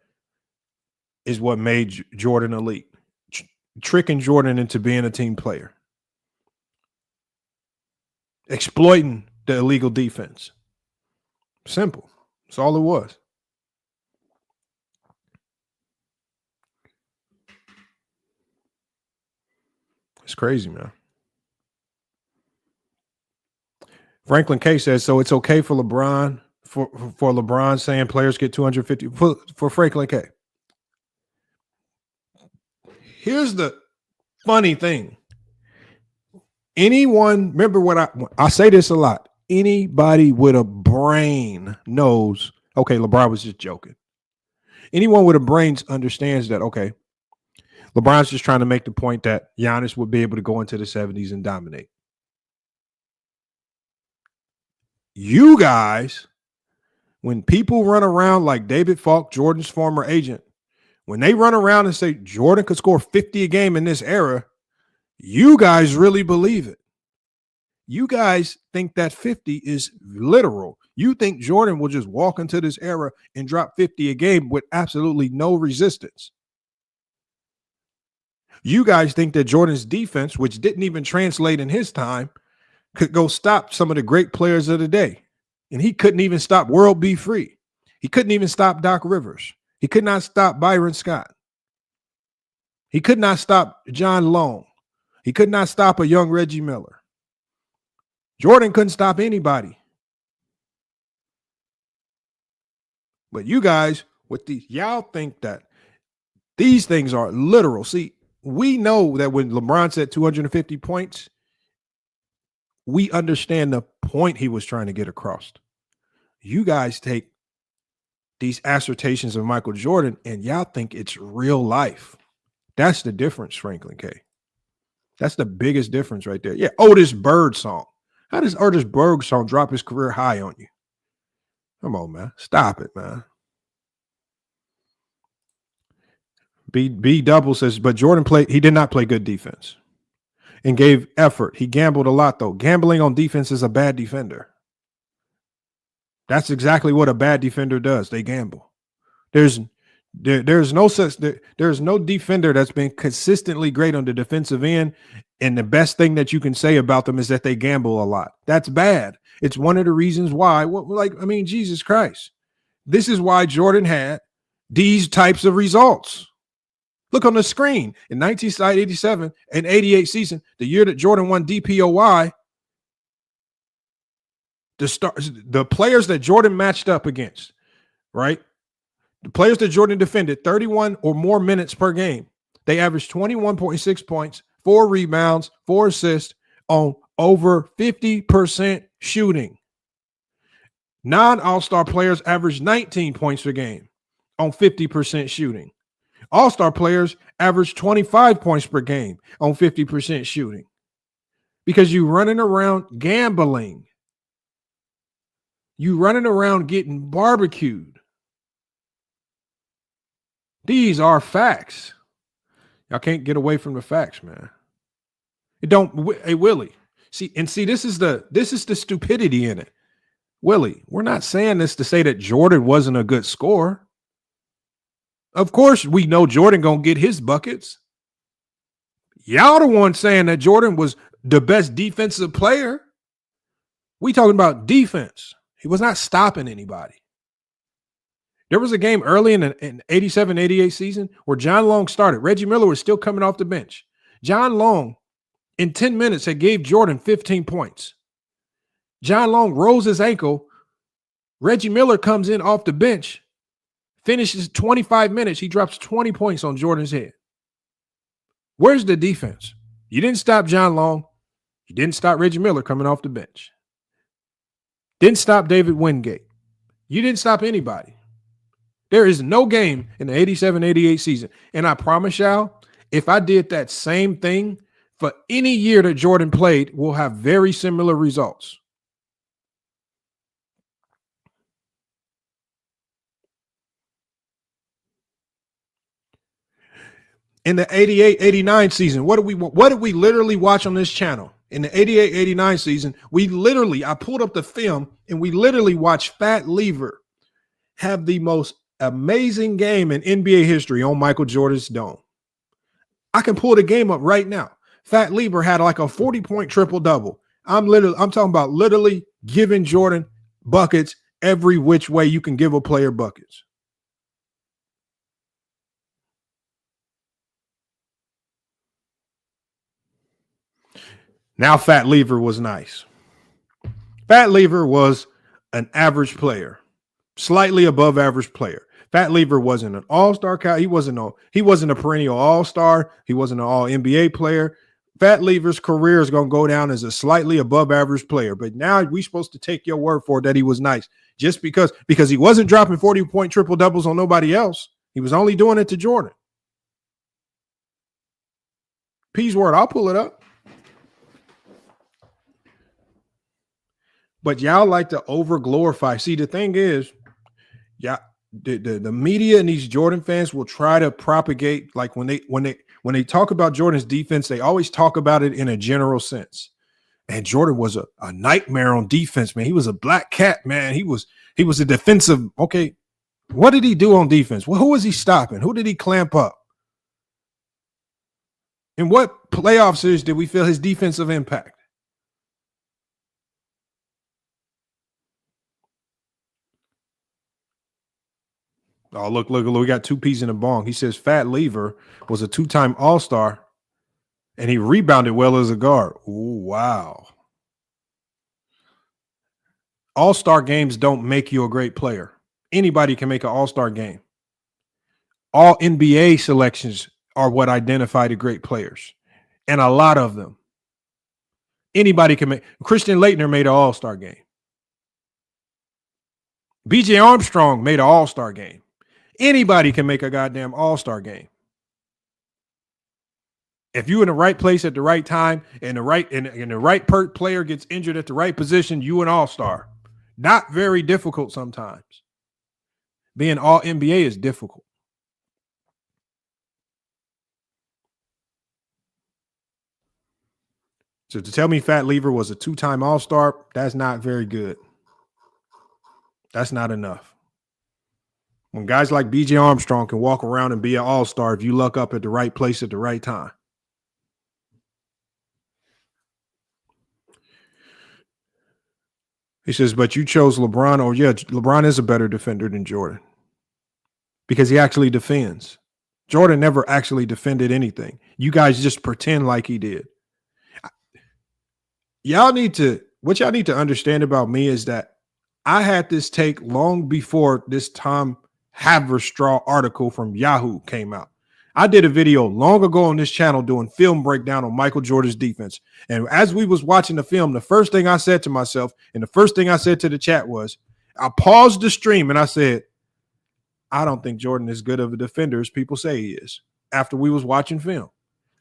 made Jordan elite. Tricking Jordan into being a team player. Exploiting the illegal defense. Simple. That's all it was. It's crazy, man. Franklin K says, so it's okay for LeBron, for LeBron saying players get 250 for Franklin K. Here's the funny thing. Anyone, remember what I say this a lot. Anybody with a brain knows, okay, LeBron was just joking. Anyone with a brain understands that, okay, LeBron's just trying to make the point that Giannis would be able to go into the 70s and dominate. You guys, when people run around like David Falk, Jordan's former agent, when they run around and say Jordan could score 50 a game in this era, you guys really believe it. You guys think that 50 is literal. You think Jordan will just walk into this era and drop 50 a game with absolutely no resistance. You guys think that Jordan's defense, which didn't even translate in his time, could go stop some of the great players of the day. And he couldn't even stop World B. Free. He couldn't even stop Doc Rivers. He could not stop Byron Scott. He could not stop John Long. He could not stop a young Reggie Miller. Jordan couldn't stop anybody. But you guys, with these, y'all think that these things are literal. See, we know that when LeBron said 250 points, we understand the point he was trying to get across. You guys take these assertions of Michael Jordan and y'all think it's real life. That's the difference, Franklin K. That's the biggest difference right there. Yeah, Otis Bird song. How does Otis Bird song drop his career high on you? Come on, man. Stop it, man. B Double says, but Jordan he did not play good defense and gave effort. He gambled a lot, though. Gambling on defense is a bad defender. That's exactly what a bad defender does. They gamble. There's There's no defender that's been consistently great on the defensive end. And the best thing that you can say about them is that they gamble a lot. That's bad. It's one of the reasons why, Jesus Christ. This is why Jordan had these types of results. Look on the screen. In 1987 and 88 season, the year that Jordan won DPOY, the players that Jordan matched up against, right? The players that Jordan defended 31 or more minutes per game. They averaged 21.6 points, 4 rebounds, 4 assists on over 50% shooting. Non-All-Star players averaged 19 points per game on 50% shooting. All-Star players averaged 25 points per game on 50% shooting. Because you running around gambling. You running around getting barbecued. These are facts. Y'all can't get away from the facts, man. Hey, Willie. See, this is the stupidity in it. Willie, we're not saying this to say that Jordan wasn't a good scorer. Of course, we know Jordan gonna get his buckets. Y'all the one saying that Jordan was the best defensive player. We talking about defense. He was not stopping anybody. There was a game early in the 87-88 season where John Long started. Reggie Miller was still coming off the bench. John Long, in 10 minutes, had gave Jordan 15 points. John Long rolls his ankle. Reggie Miller comes in off the bench, finishes 25 minutes. He drops 20 points on Jordan's head. Where's the defense? You didn't stop John Long. You didn't stop Reggie Miller coming off the bench. Didn't stop David Wingate. You didn't stop anybody. There is no game in the 87-88 season. And I promise y'all, if I did that same thing for any year that Jordan played, we'll have very similar results. In the 88-89 season, what did we literally watch on this channel? In the 88-89 season, I pulled up the film and we literally watched Fat Lever have the most amazing game in NBA history on Michael Jordan's dome. I can pull the game up right now. Fat Lever had like a 40-point triple-double. I'm talking about literally giving Jordan buckets every which way you can give a player buckets. Now Fat Lever was nice. Fat Lever was an average player, slightly above average player. Fat Lever wasn't an all-star. He wasn't a perennial all-star. He wasn't an all-NBA player. Fat Lever's career is going to go down as a slightly above average player. But now we're supposed to take your word for it that he was nice. Just because he wasn't dropping 40-point triple-doubles on nobody else. He was only doing it to Jordan. P's word, I'll pull it up. But y'all like to over-glorify. See, the thing is, the media and these Jordan fans will try to propagate, like when they talk about Jordan's defense, they always talk about it in a general sense. And Jordan was a nightmare on defense, man. He was a black cat, man. He was a defensive. Okay, what did he do on defense? Well, who was he stopping? Who did he clamp up? In what playoff series did we feel his defensive impact? Oh, look, we got two peas in a bong. He says Fat Lever was a 2-time All-Star, and he rebounded well as a guard. Ooh, wow. All-Star games don't make you a great player. Anybody can make an All-Star game. All NBA selections are what identify the great players, and a lot of them. Anybody can make. Christian Laettner made an All-Star game. B.J. Armstrong made an All-Star game. Anybody can make a goddamn All-Star game. If you're in the right place at the right time and the right player gets injured at the right position, you an All-Star. Not very difficult sometimes. Being all NBA is difficult. So to tell me Fat Lever was a 2-time All-Star, that's not very good. That's not enough. When guys like B.J. Armstrong can walk around and be an all-star if you luck up at the right place at the right time. He says, but you chose LeBron. Oh, yeah, LeBron is a better defender than Jordan because he actually defends. Jordan never actually defended anything. You guys just pretend like he did. What y'all need to understand about me is that I had this take long before this Tom Haverstraw article from Yahoo came out. I did a video long ago on this channel doing film breakdown on Michael Jordan's defense. And as we was watching the film, the first thing I said to myself and the first thing I said to the chat was, I paused the stream and I said, I don't think Jordan is good of a defender as people say he is after we was watching film.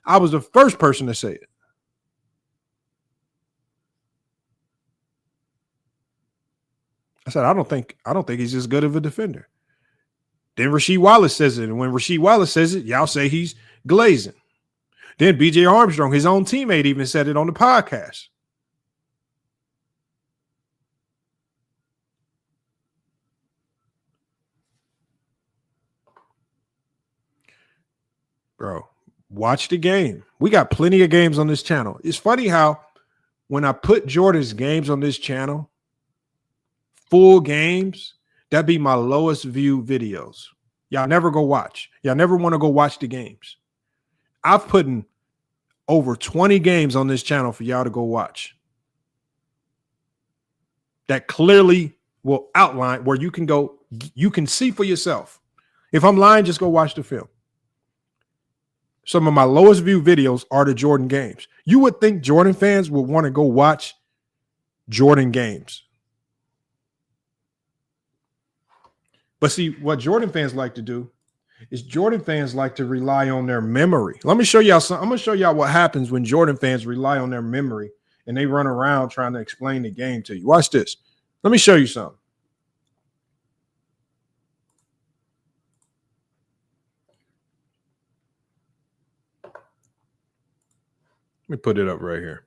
I was the first person to say it. I said, I don't think he's as good of a defender. Then Rasheed Wallace says it. And when Rasheed Wallace says it, y'all say he's glazing. Then B.J. Armstrong, his own teammate, even said it on the podcast. Bro, watch the game. We got plenty of games on this channel. It's funny how when I put Jordan's games on this channel, full games, that'd be my lowest view videos. Y'all never go watch. Y'all never want to go watch the games. I've put in over 20 games on this channel for y'all to go watch. That clearly will outline where you can go, you can see for yourself. If I'm lying, just go watch the film. Some of my lowest view videos are the Jordan games. You would think Jordan fans would want to go watch Jordan games. But see, what Jordan fans like to do is Jordan fans like to rely on their memory. Let me show y'all something. I'm going to show y'all what happens when Jordan fans rely on their memory and they run around trying to explain the game to you. Watch this. Let me show you something. Let me put it up right here.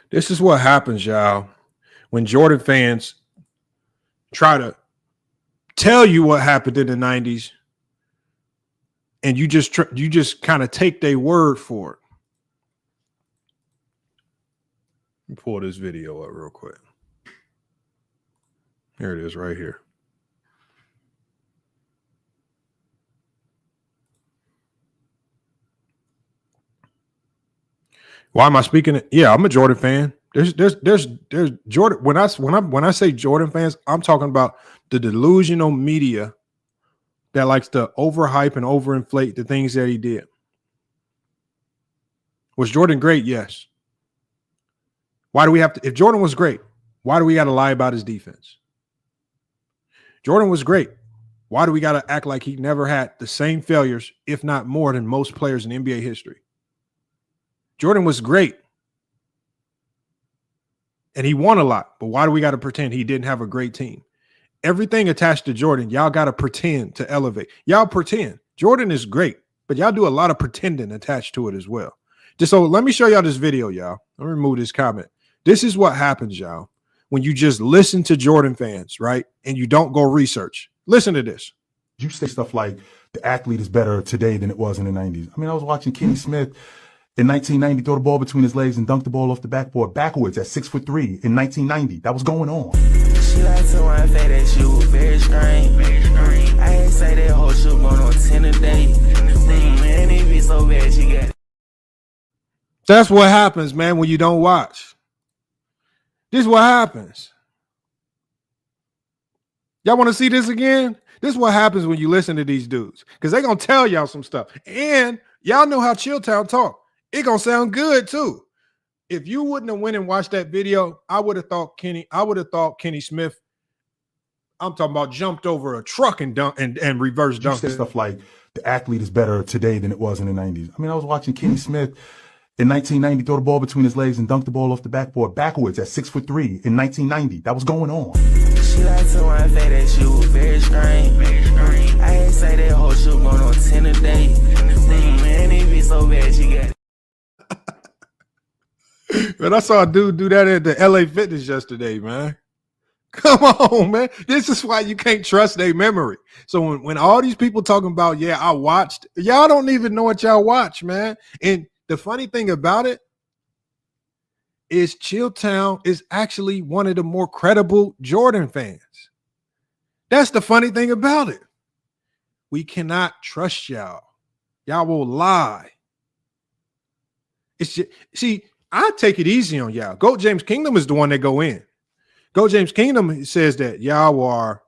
This is what happens, y'all, when Jordan fans try to tell you what happened in the 90s and you just kind of take their word for it. Let me pull this video up real quick. Here it is right here. Why am I speaking? Yeah, I'm a Jordan fan. There's Jordan. When I say Jordan fans, I'm talking about the delusional media that likes to overhype and overinflate the things that he did. Was Jordan great? Yes. Why do we have to? If Jordan was great, why do we got to lie about his defense? Jordan was great. Why do we got to act like he never had the same failures, if not more, than most players in NBA history? Jordan was great. And he won a lot. But why do we got to pretend he didn't have a great team? Everything attached to Jordan, y'all got to pretend to elevate. Y'all pretend. Jordan is great, but y'all do a lot of pretending attached to it as well. Just so let me show y'all this video, y'all. Let me remove this comment. This is what happens, y'all, when you just listen to Jordan fans, right? And you don't go research. Listen to this. You say stuff like the athlete is better today than it was in the 90s. I mean, I was watching Kenny Smith in 1990 throw the ball between his legs and dunk the ball off the backboard backwards at 6'3" in 1990. That was going on. She like to run fat that she was very strange. I ain't say that whole shit going on 10 a day. Man, it be so bad she got. That's what happens, man, when you don't watch. This is what happens. Y'all want to see this again? This is what happens when you listen to these dudes. Because they're going to tell y'all some stuff. And y'all know how Chilltown talk. It going to sound good, too. If you wouldn't have went and watched that video, I would have thought Kenny Smith, I'm talking about, jumped over a truck and reverse dunked. You say stuff like the athlete is better today than it was in the 90s. I mean, I was watching Kenny Smith in 1990 throw the ball between his legs and dunk the ball off the backboard backwards at 6'3" in 1990. That was going on. She like to run fat that she was very strange. I ain't say that whole shit going on 10 a day. Man, it be so bad she got. But I saw a dude do that at the LA Fitness yesterday, man. Come on, man. This is why you can't trust their memory. So when all these people talking about, yeah, I watched, y'all don't even know what y'all watch, man. And the funny thing about it is Chilltown is actually one of the more credible Jordan fans. That's the funny thing about it. We cannot trust y'all. Y'all will lie. It's just, see, I take it easy on y'all. Goat James Kingdom is the one that go in. Go James Kingdom says that y'all are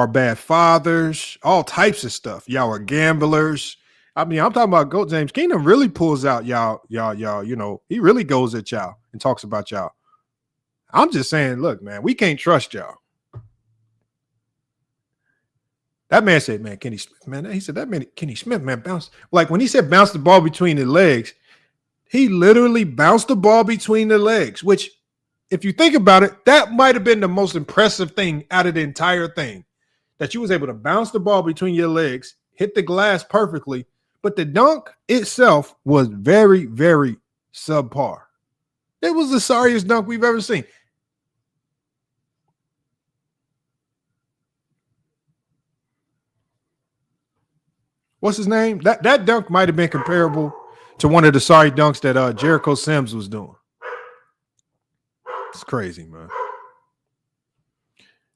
bad fathers, all types of stuff. Y'all are gamblers. I mean, I'm talking about Goat James Kingdom really pulls out y'all, you know, he really goes at y'all and talks about y'all. I'm just saying, look, man, we can't trust y'all. That man said, man, Kenny Smith, man, he said that man, Kenny Smith, man, bounced. Like when he said bounce the ball between the legs, he literally bounced the ball between the legs, which if you think about it, that might have been the most impressive thing out of the entire thing, that you was able to bounce the ball between your legs, hit the glass perfectly, but the dunk itself was very, very subpar. It was the sorriest dunk we've ever seen. What's his name? That dunk might have been comparable to one of the sorry dunks that Jericho Sims was doing. It's crazy, man.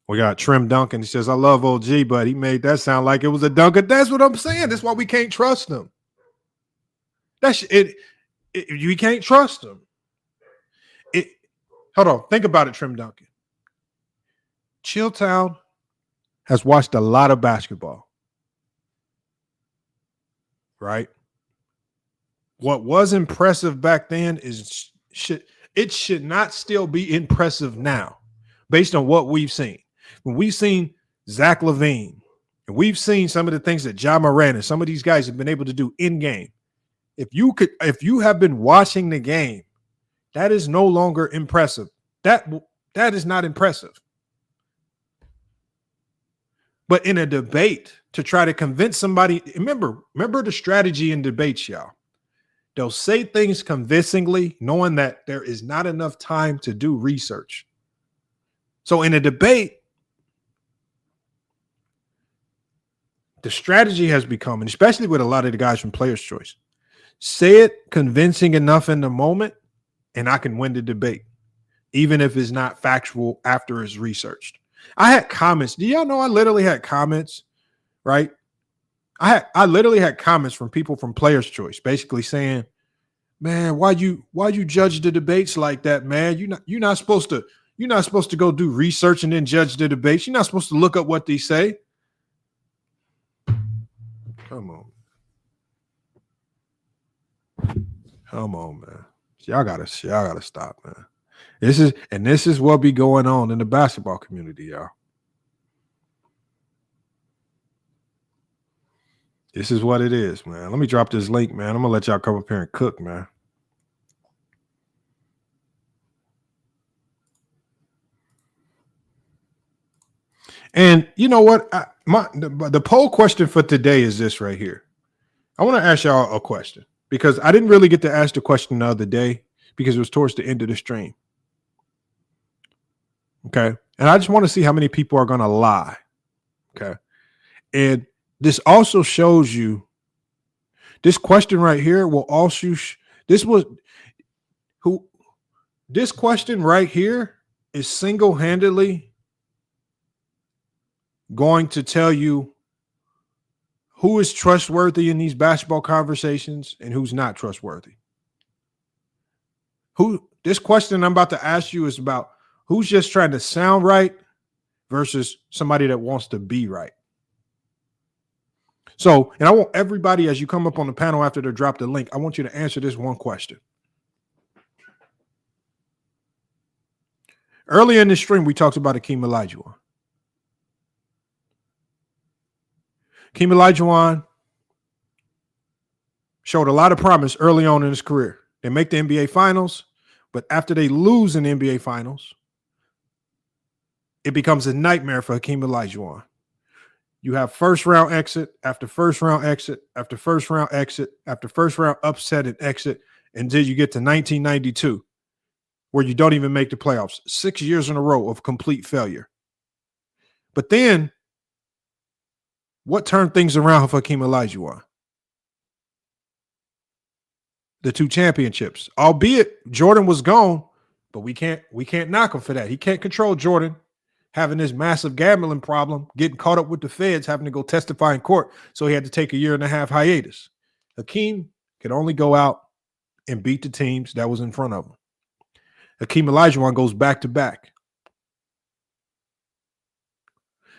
We got Trim Duncan. He says, I love OG, but he made that sound like it was a dunker. That's what I'm saying. That's why we can't trust him. That's it. We can't trust him. Hold on. Think about it, Trim Duncan. Chilltown has watched a lot of basketball. Right? What was impressive back then it should not still be impressive now, based on what we've seen. When we've seen Zach LaVine, and we've seen some of the things that Ja Morant and some of these guys have been able to do in game. If you have been watching the game, that is no longer impressive. That is not impressive. But in a debate, to try to convince somebody, remember the strategy in debates, y'all. They'll say things convincingly, knowing that there is not enough time to do research. So in a debate, the strategy has become, and especially with a lot of the guys from Players' Choice, say it convincing enough in the moment, and I can win the debate, even if it's not factual after it's researched. I had comments. Do y'all know I literally had comments, right? I literally had comments from people from Players' Choice, basically saying, "Man, why you judge the debates like that, man? You're not supposed to go do research and then judge the debates. You're not supposed to look up what they say." Come on, man. Y'all gotta stop, man. This is what be going on in the basketball community, y'all. This is what it is, man. Let me drop this link, man. I'm gonna let y'all come up here and cook, man. And you know what? The poll question for today is this right here. I want to ask y'all a question because I didn't really get to ask the question the other day because it was towards the end of the stream. Okay. And I just want to see how many people are going to lie. Okay. And this also shows you this question right here will also this question right here is single-handedly going to tell you who is trustworthy in these basketball conversations and who's not trustworthy. This question I'm about to ask you is about who's just trying to sound right versus somebody that wants to be right. So, and I want everybody, as you come up on the panel after they drop the link, I want you to answer this one question. Earlier in this stream, we talked about Akeem Olajuwon. Akeem Olajuwon showed a lot of promise early on in his career. They make the NBA Finals, but after they lose in the NBA Finals, it becomes a nightmare for Akeem Olajuwon. You have first round exit after first round exit after first round exit after first round upset and exit until you get to 1992. where you don't even make the playoffs. 6 years in a row of complete failure. But then, what turned things around for Hakeem Olajuwon? The 2 championships. Albeit Jordan was gone, but we can't knock him for that. He can't control Jordan having this massive gambling problem, getting caught up with the feds, having to go testify in court. So he had to take a 1.5 year hiatus. Hakeem could only go out and beat the teams that was in front of him. Hakeem Olajuwon goes back-to-back.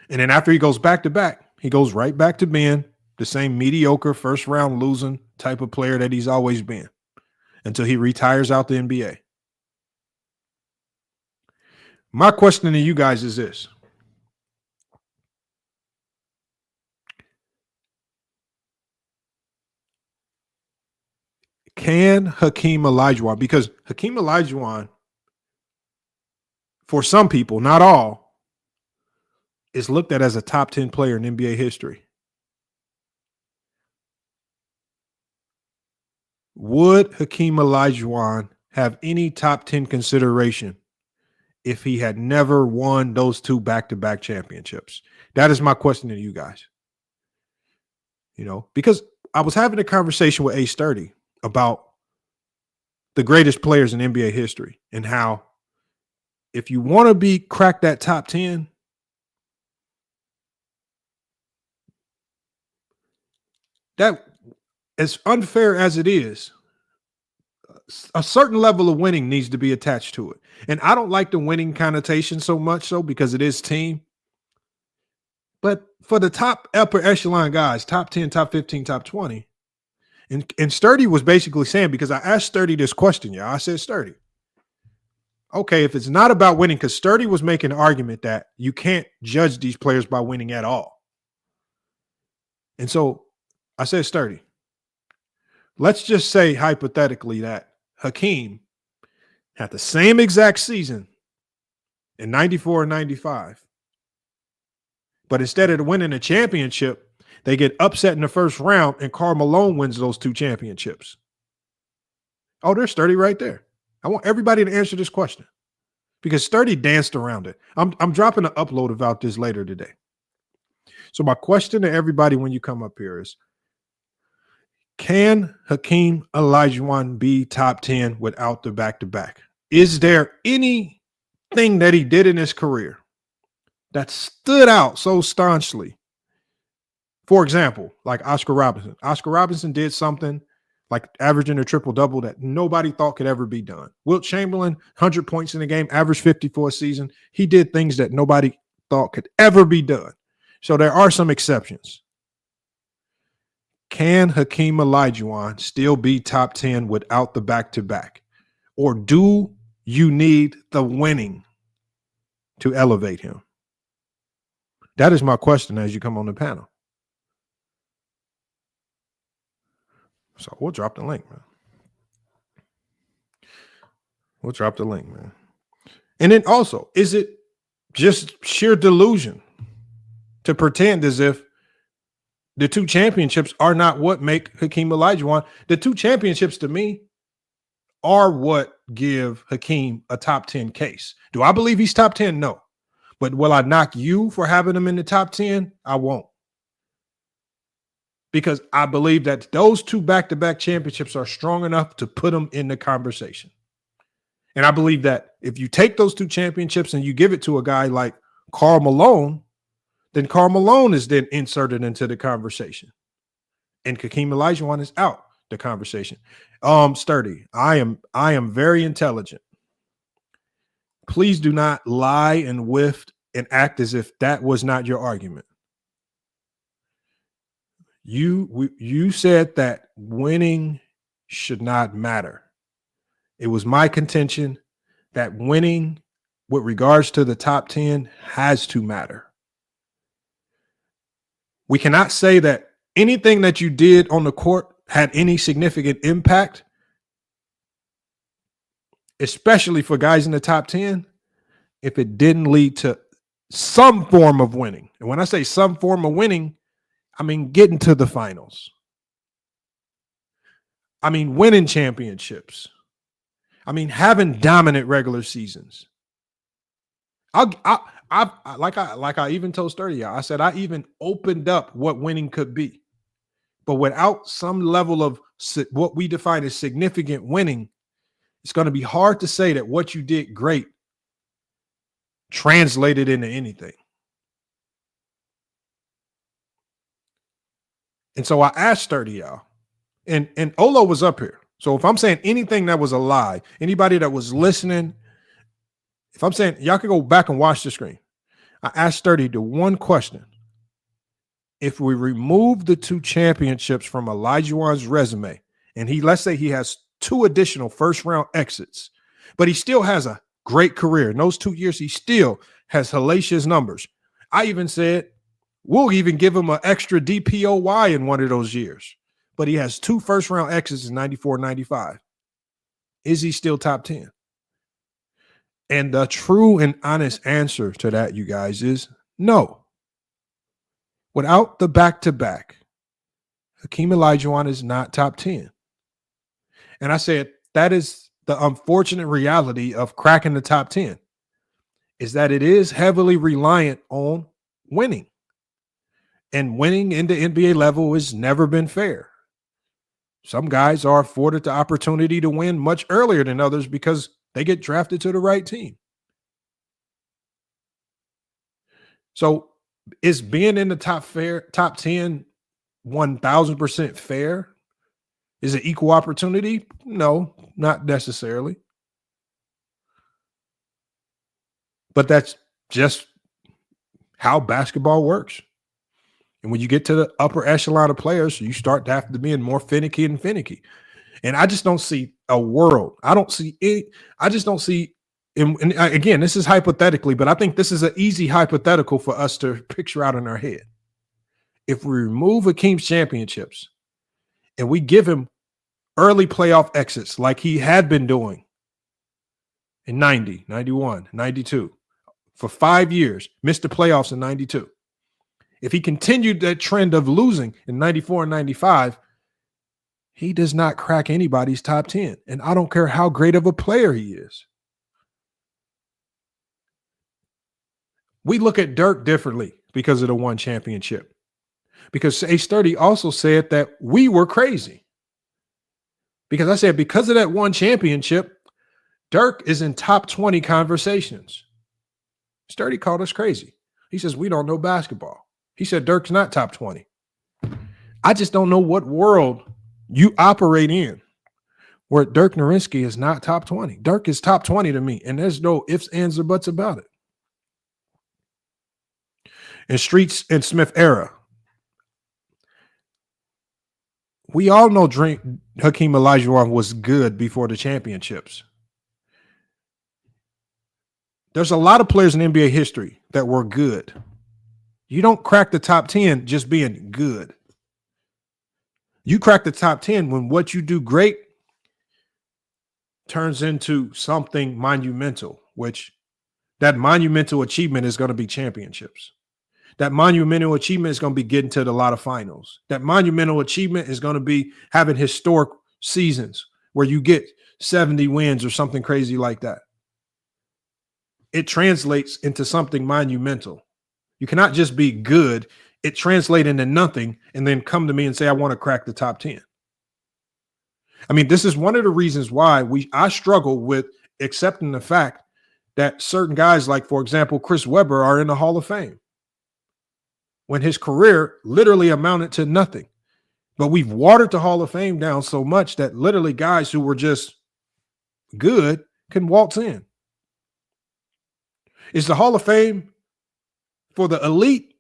And then after he goes back-to-back, he goes right back to being the same mediocre first-round losing type of player that he's always been until he retires out the NBA. My question to you guys is this. Can Hakeem Olajuwon, because Hakeem Olajuwon, for some people, not all, is looked at as a top 10 player in NBA history. Would Hakeem Olajuwon have any top 10 consideration if he had never won those 2 back-to-back championships? That is my question to you guys. You know, because I was having a conversation with Ace 30 about the greatest players in NBA history and how if you want to crack that top 10, that, as unfair as it is, a certain level of winning needs to be attached to it. And I don't like the winning connotation so much so because it is team. But for the top upper echelon guys, top 10, top 15, top 20, and Sturdy was basically saying, because I asked Sturdy this question, y'all. I said, Sturdy, okay, if it's not about winning, because Sturdy was making an argument that you can't judge these players by winning at all. And so I said, Sturdy, let's just say hypothetically that Hakeem had the same exact season in 94 and 95. But instead of winning a championship, they get upset in the first round and Karl Malone wins those 2 championships. Oh, there's Sturdy right there. I want everybody to answer this question because Sturdy danced around it. I'm dropping an upload about this later today. So my question to everybody when you come up here is, can Hakeem Olajuwon be top 10 without the back-to-back? Is there anything that he did in his career that stood out so staunchly? For example, like Oscar Robertson. Oscar Robertson did something like averaging a triple-double that nobody thought could ever be done. Wilt Chamberlain, 100 points in a game, averaged 54 a season. He did things that nobody thought could ever be done. So there are some exceptions. Can Hakeem Olajuwon still be top 10 without the back-to-back? Or do you need the winning to elevate him? That is my question as you come on the panel. So we'll drop the link, man. We'll drop the link, man. And then also, is it just sheer delusion to pretend as if the 2 championships are not what make Hakeem Olajuwon? The 2 championships to me are what give Hakeem a top 10 case. Do I believe he's top 10? No. But will I knock you for having him in the top 10? I won't. Because I believe that those 2 back-to-back championships are strong enough to put him in the conversation. And I believe that if you take those 2 championships and you give it to a guy like Karl Malone, then Karl Malone is then inserted into the conversation. And Hakeem Olajuwon is out the conversation. Sturdy, I am very intelligent. Please do not lie and whiff and act as if that was not your argument. You said that winning should not matter. It was my contention that winning with regards to the top 10 has to matter. We cannot say that anything that you did on the court had any significant impact, especially for guys in the top 10, if it didn't lead to some form of winning. And when I say some form of winning, I mean getting to the finals. I mean winning championships. I mean, having dominant regular seasons. Like I even told Sturdy, y'all, I said I even opened up what winning could be. But without some level of what we define as significant winning, it's going to be hard to say that what you did great translated into anything. And so I asked Sturdy, y'all, and Olo was up here. So if I'm saying anything that was a lie, anybody that was listening, if I'm saying, y'all can go back and watch the screen. I asked Sturdy the one question. If we remove the 2 championships from Olajuwon's resume, and let's say he has 2 additional first-round exits, but he still has a great career. In those 2 years, he still has hellacious numbers. I even said, we'll even give him an extra DPOY in one of those years. But he has 2 first-round exits in 94 and 95. Is he still top 10? And the true and honest answer to that, you guys, is no. Without the back-to-back, Hakeem Olajuwon is not top 10. And I said that is the unfortunate reality of cracking the top 10, is that it is heavily reliant on winning. And winning in the NBA level has never been fair. Some guys are afforded the opportunity to win much earlier than others because they get drafted to the right team. So is being in the top 10 1,000% fair? Is it equal opportunity? No, not necessarily. But that's just how basketball works. And when you get to the upper echelon of players, you start to have to be more finicky and finicky. And I just don't see a world. I don't see it. I just don't see. And again, this is hypothetically, but I think this is an easy hypothetical for us to picture out in our head. If we remove Hakeem's championships and we give him early playoff exits like he had been doing in 90, 91, 92, for 5 years, missed the playoffs in 92. If he continued that trend of losing in 94 and 95, he does not crack anybody's top 10. And I don't care how great of a player he is. We look at Dirk differently because of the 1 championship. Because A. Sturdy also said that we were crazy. Because I said because of that 1 championship, Dirk is in top 20 conversations. Sturdy called us crazy. He says we don't know basketball. He said Dirk's not top 20. I just don't know what world you operate in where Dirk Nowitzki is not top 20. Dirk is top 20 to me, and there's no ifs, ands, or buts about it. In Streets and Smith era, we all know Hakeem Olajuwon was good before the championships. There's a lot of players in NBA history that were good. You don't crack the top 10 just being good. You crack the top 10 when what you do great turns into something monumental, which that monumental achievement is going to be championships. That monumental achievement is going to be getting to a lot of finals. That monumental achievement is going to be having historic seasons where you get 70 wins or something crazy like that. It translates into something monumental. You cannot just be good. It translates into nothing and then come to me and say, I want to crack the top 10. I mean, this is one of the reasons why I struggle with accepting the fact that certain guys like, for example, Chris Webber are in the Hall of Fame when his career literally amounted to nothing. But we've watered the Hall of Fame down so much that literally guys who were just good can waltz in. Is the Hall of Fame for the elite,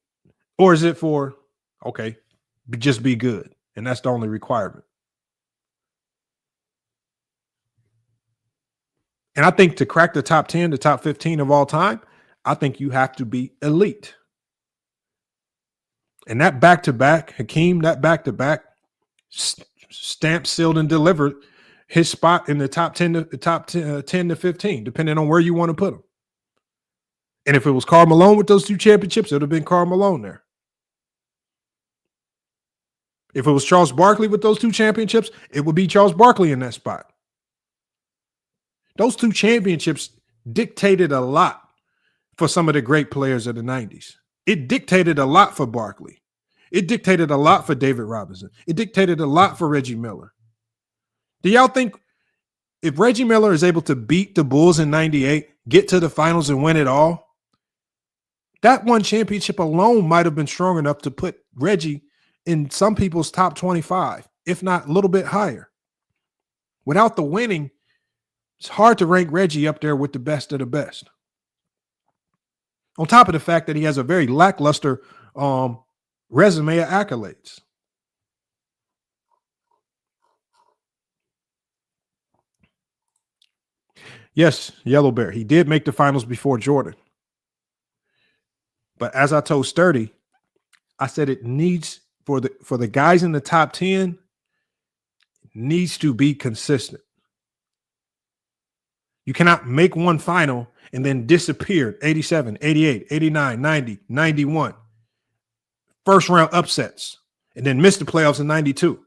or is it for, okay, just be good? And that's the only requirement. And I think to crack the top 10, the top 15 of all time, I think you have to be elite. And that back-to-back, Hakeem, that back-to-back, stamped, sealed, and delivered his spot in the top 10 to 15, depending on where you want to put him. And if it was Karl Malone with those 2 championships, it would have been Karl Malone there. If it was Charles Barkley with those 2 championships, it would be Charles Barkley in that spot. Those 2 championships dictated a lot for some of the great players of the 90s. It dictated a lot for Barkley. It dictated a lot for David Robinson. It dictated a lot for Reggie Miller. Do y'all think if Reggie Miller is able to beat the Bulls in 98, get to the finals and win it all, that one championship alone might have been strong enough to put Reggie in some people's top 25, if not a little bit higher. Without the winning, it's hard to rank Reggie up there with the best of the best. On top of the fact that he has a very lackluster resume of accolades. Yes, Yellow Bear, he did make the finals before Jordan. But as I told Sturdy, I said it needs for the guys in the top 10 needs to be consistent. You cannot make one final and then disappear 87, 88, 89, 90, 91. First round upsets and then miss the playoffs in 92.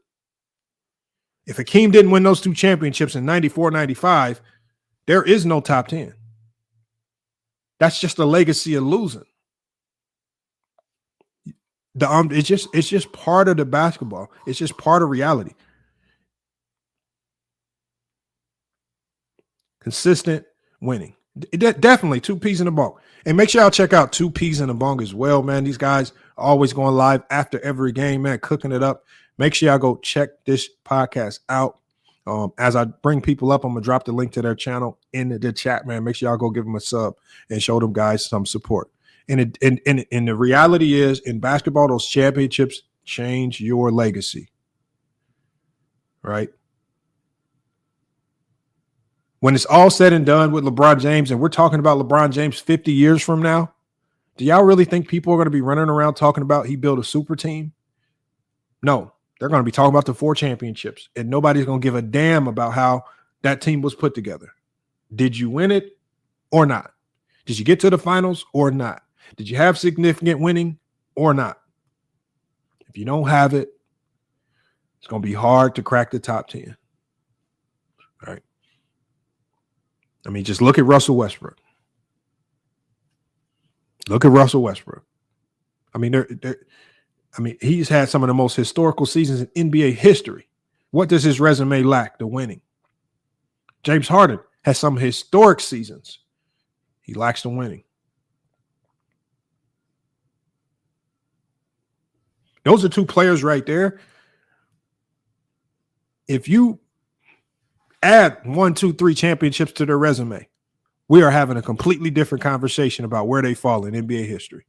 If Hakeem didn't win those 2 championships in 94, 95, there is no top 10. That's just a legacy of losing. It's just part of the basketball. It's just part of reality. Consistent winning. Definitely 2 peas in a bong. And make sure y'all check out 2 peas in a bong as well, man. These guys always going live after every game, man, cooking it up. Make sure y'all go check this podcast out. As I bring people up, I'm going to drop the link to their channel in the chat, man. Make sure y'all go give them a sub and show them guys some support. And the reality is, in basketball, those championships change your legacy, right? When it's all said and done with LeBron James, and we're talking about LeBron James 50 years from now, do y'all really think people are going to be running around talking about he built a super team? No, they're going to be talking about the 4 championships, and nobody's going to give a damn about how that team was put together. Did you win it or not? Did you get to the finals or not? Did you have significant winning or not? If you don't have it, it's going to be hard to crack the top 10. All right. I mean, just look at Russell Westbrook. Look at Russell Westbrook. I mean, he's had some of the most historical seasons in NBA history. What does his resume lack? The winning. James Harden has some historic seasons. He lacks the winning. Those are 2 players right there. If you add 1, 2, 3 championships to their resume, we are having a completely different conversation about where they fall in NBA history.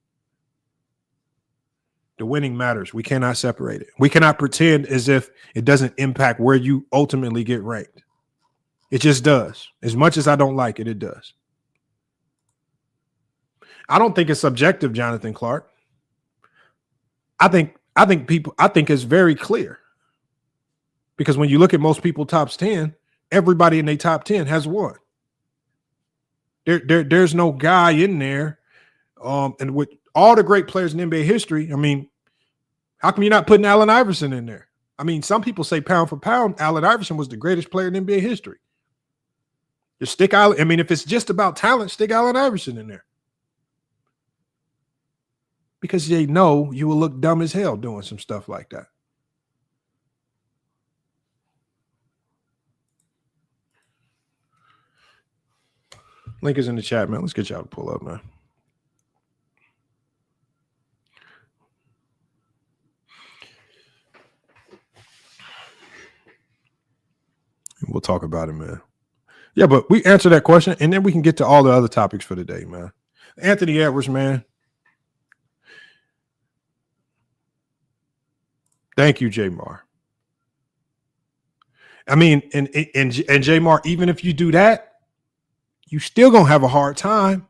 The winning matters. We cannot separate it. We cannot pretend as if it doesn't impact where you ultimately get ranked. It just does. As much as I don't like it, it does. I don't think it's subjective, Jonathan Clark. I think it's very clear. Because when you look at most people top 10, everybody in their top 10 has won. There's no guy in there. And with all the great players in NBA history, I mean, how come you're not putting Allen Iverson in there? I mean, some people say pound for pound, Allen Iverson was the greatest player in NBA history. Just stick Allen. I mean, if it's just about talent, stick Allen Iverson in there. Because they know you will look dumb as hell doing some stuff like that. Link is in the chat, man. Let's get y'all to pull up, man. We'll talk about it, man. Yeah, but we answer that question, and then we can get to all the other topics for the day, man. Anthony Edwards, man. Thank you, J-Mar. I mean, and J-Mar, even if you do that, you still gonna have a hard time.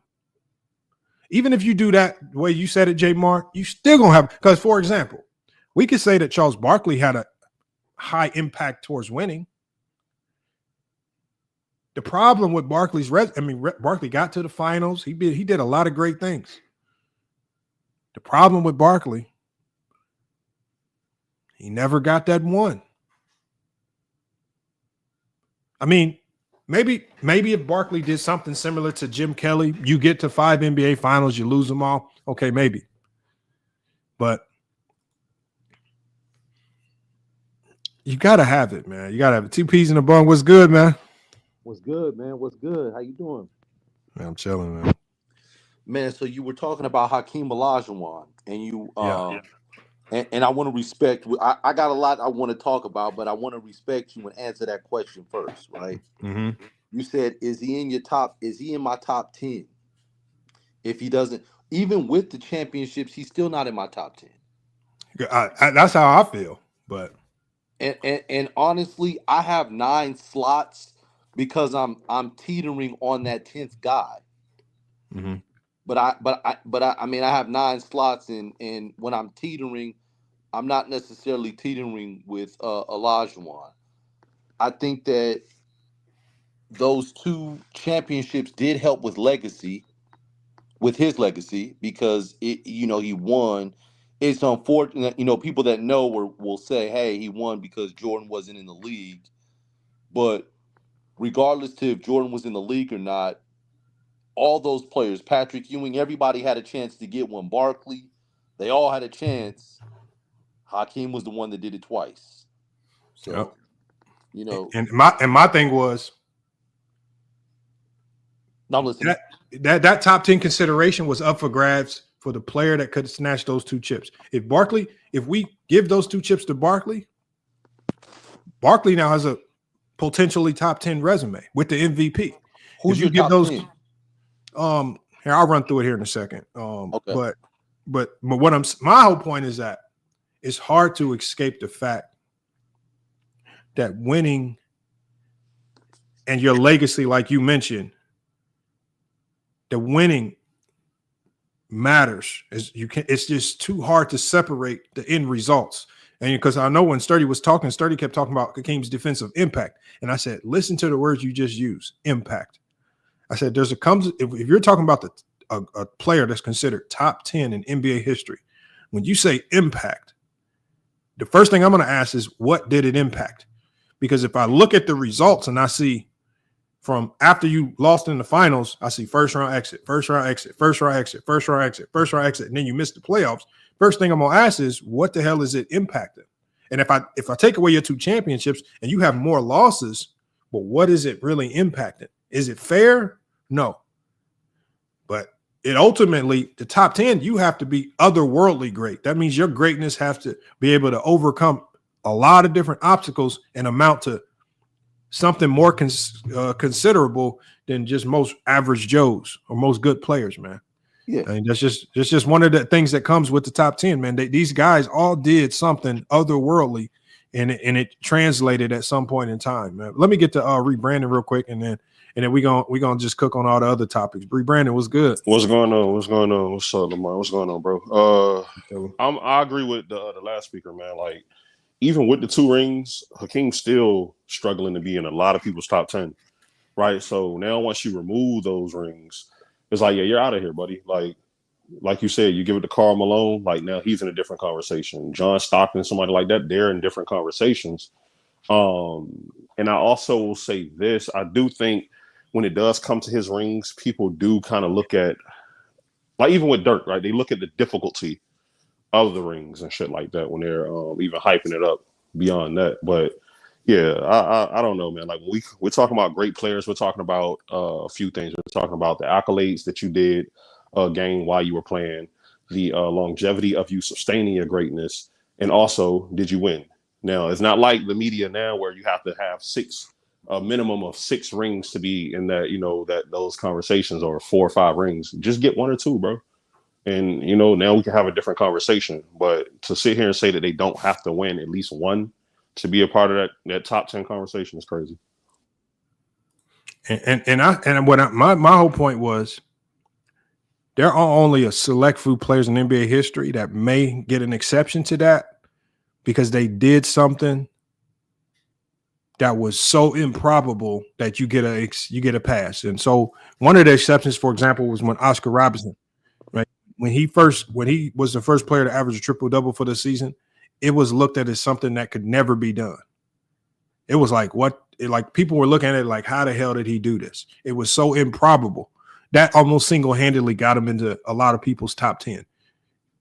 Even if you do that the way you said it, J-Mar, you still gonna have, because, for example, we could say that Charles Barkley had a high impact towards winning. The problem with Barkley's Barkley got to the finals. He did a lot of great things. The problem with Barkley, he never got that one. I mean, maybe if Barkley did something similar to Jim Kelly, you get to 5 NBA finals, you lose them all. Okay, maybe. But you got to have it, man. You got to have it. 2 peas in a bun. What's good, man? What's good, man? What's good? How you doing? Man, I'm chilling, man. Man, so you were talking about Hakeem Olajuwon, and you and I want to respect. I got a lot I want to talk about, but I want to respect you and answer that question first, right? Mm-hmm. You said, "Is he in your top? Is he in my top 10?" If he doesn't, even with the championships, he's still not in my top 10. That's how I feel. But and honestly, I have 9 slots because I'm teetering on that 10th guy. mm-hmm. But I mean, I have 9 slots, and when I'm teetering, I'm not necessarily teetering with Olajuwon. I think that those 2 championships did help with his legacy, because he won. It's unfortunate, people that know will say, hey, he won because Jordan wasn't in the league. But regardless to if Jordan was in the league or not, all those players, Patrick Ewing, everybody had a chance to get one. Barkley, they all had a chance. Hakeem was the one that did it twice. So, and my thing was, now listen, that top 10 consideration was up for grabs for the player that could snatch those 2 chips. If we give those 2 chips to Barkley now has a potentially top 10 resume with the MVP. Who's your top 10? Here, I'll run through it here in a second. Okay. But my whole point is that it's hard to escape the fact that winning and your legacy, like you mentioned, the winning matters. It's just too hard to separate the end results. And because I know when Sturdy was talking, Sturdy kept talking about Hakeem's defensive impact. And I said, listen to the words you just used, impact. I said, if you're talking about a player that's considered top 10 in NBA history, when you say impact, the first thing I'm going to ask is, what did it impact? Because if I look at the results and I see from after you lost in the finals, I see first round exit, and then you missed the playoffs. First thing I'm going to ask is, what the hell is it impacting? And if I take away your 2 championships and you have more losses, well, what is it really impacting? Is it fair? No. But it ultimately, the top 10, you have to be otherworldly great. That means your greatness has to be able to overcome a lot of different obstacles and amount to something more considerable than just most average Joes or most good players, man. Yeah. I mean, that's just one of the things that comes with the top 10, man. These guys all did something otherworldly, and it translated at some point in time, man. Let me get to rebranding real quick, and then we gonna just cook on all the other topics. Rebranding was good. What's going on? What's up, Lamar? What's going on, bro? I agree with the last speaker, man. Like, even with the 2 rings, Hakeem's still struggling to be in a lot of people's top 10, right? So now once you remove those rings, it's like, yeah, you're out of here, buddy. Like you said, you give it to Karl Malone, like now he's in a different conversation. John Stockton, somebody like that, they're in different conversations. And I also will say this, I do think when it does come to his rings, people do kind of look at, like even with Dirk, right? They look at the difficulty of the rings and shit like that when they're even hyping it up beyond that. But yeah, I don't know, man. Like we're talking about great players. We're talking about a few things. We're talking about the accolades that you did gain while you were playing, the longevity of you sustaining your greatness, and also, did you win? Now, it's not like the media now where you have to have a minimum of 6 rings to be in that, those conversations, or 4 or 5 rings. Just get 1 or 2, bro. And, now we can have a different conversation. But to sit here and say that they don't have to win at least 1 to be a part of that top 10 conversation is crazy. My whole point was, there are only a select few players in NBA history that may get an exception to that because they did something that was so improbable that you get a pass. And so one of the exceptions, for example, was when Oscar Robertson, right? When he was the first player to average a triple-double for the season, it was looked at as something that could never be done. It was like, what? like people were looking at it like, how the hell did he do this? It was so improbable. That almost single-handedly got him into a lot of people's top 10.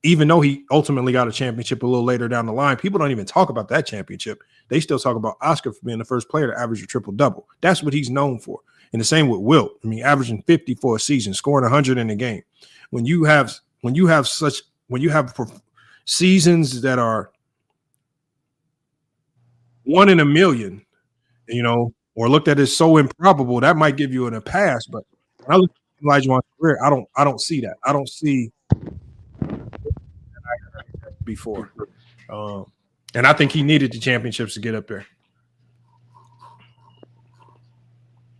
Even though he ultimately got a championship a little later down the line, people don't even talk about that championship. They still talk about Oscar for being the first player to average a triple-double. That's what he's known for. And the same with Wilt. I mean, averaging 50 for a season, scoring 100 in a game. When you have seasons that are 1 in a million, or looked at as so improbable, that might give you a pass. But when I look at Olajuwon's career, I don't see that. I don't see before. And I think he needed the championships to get up there.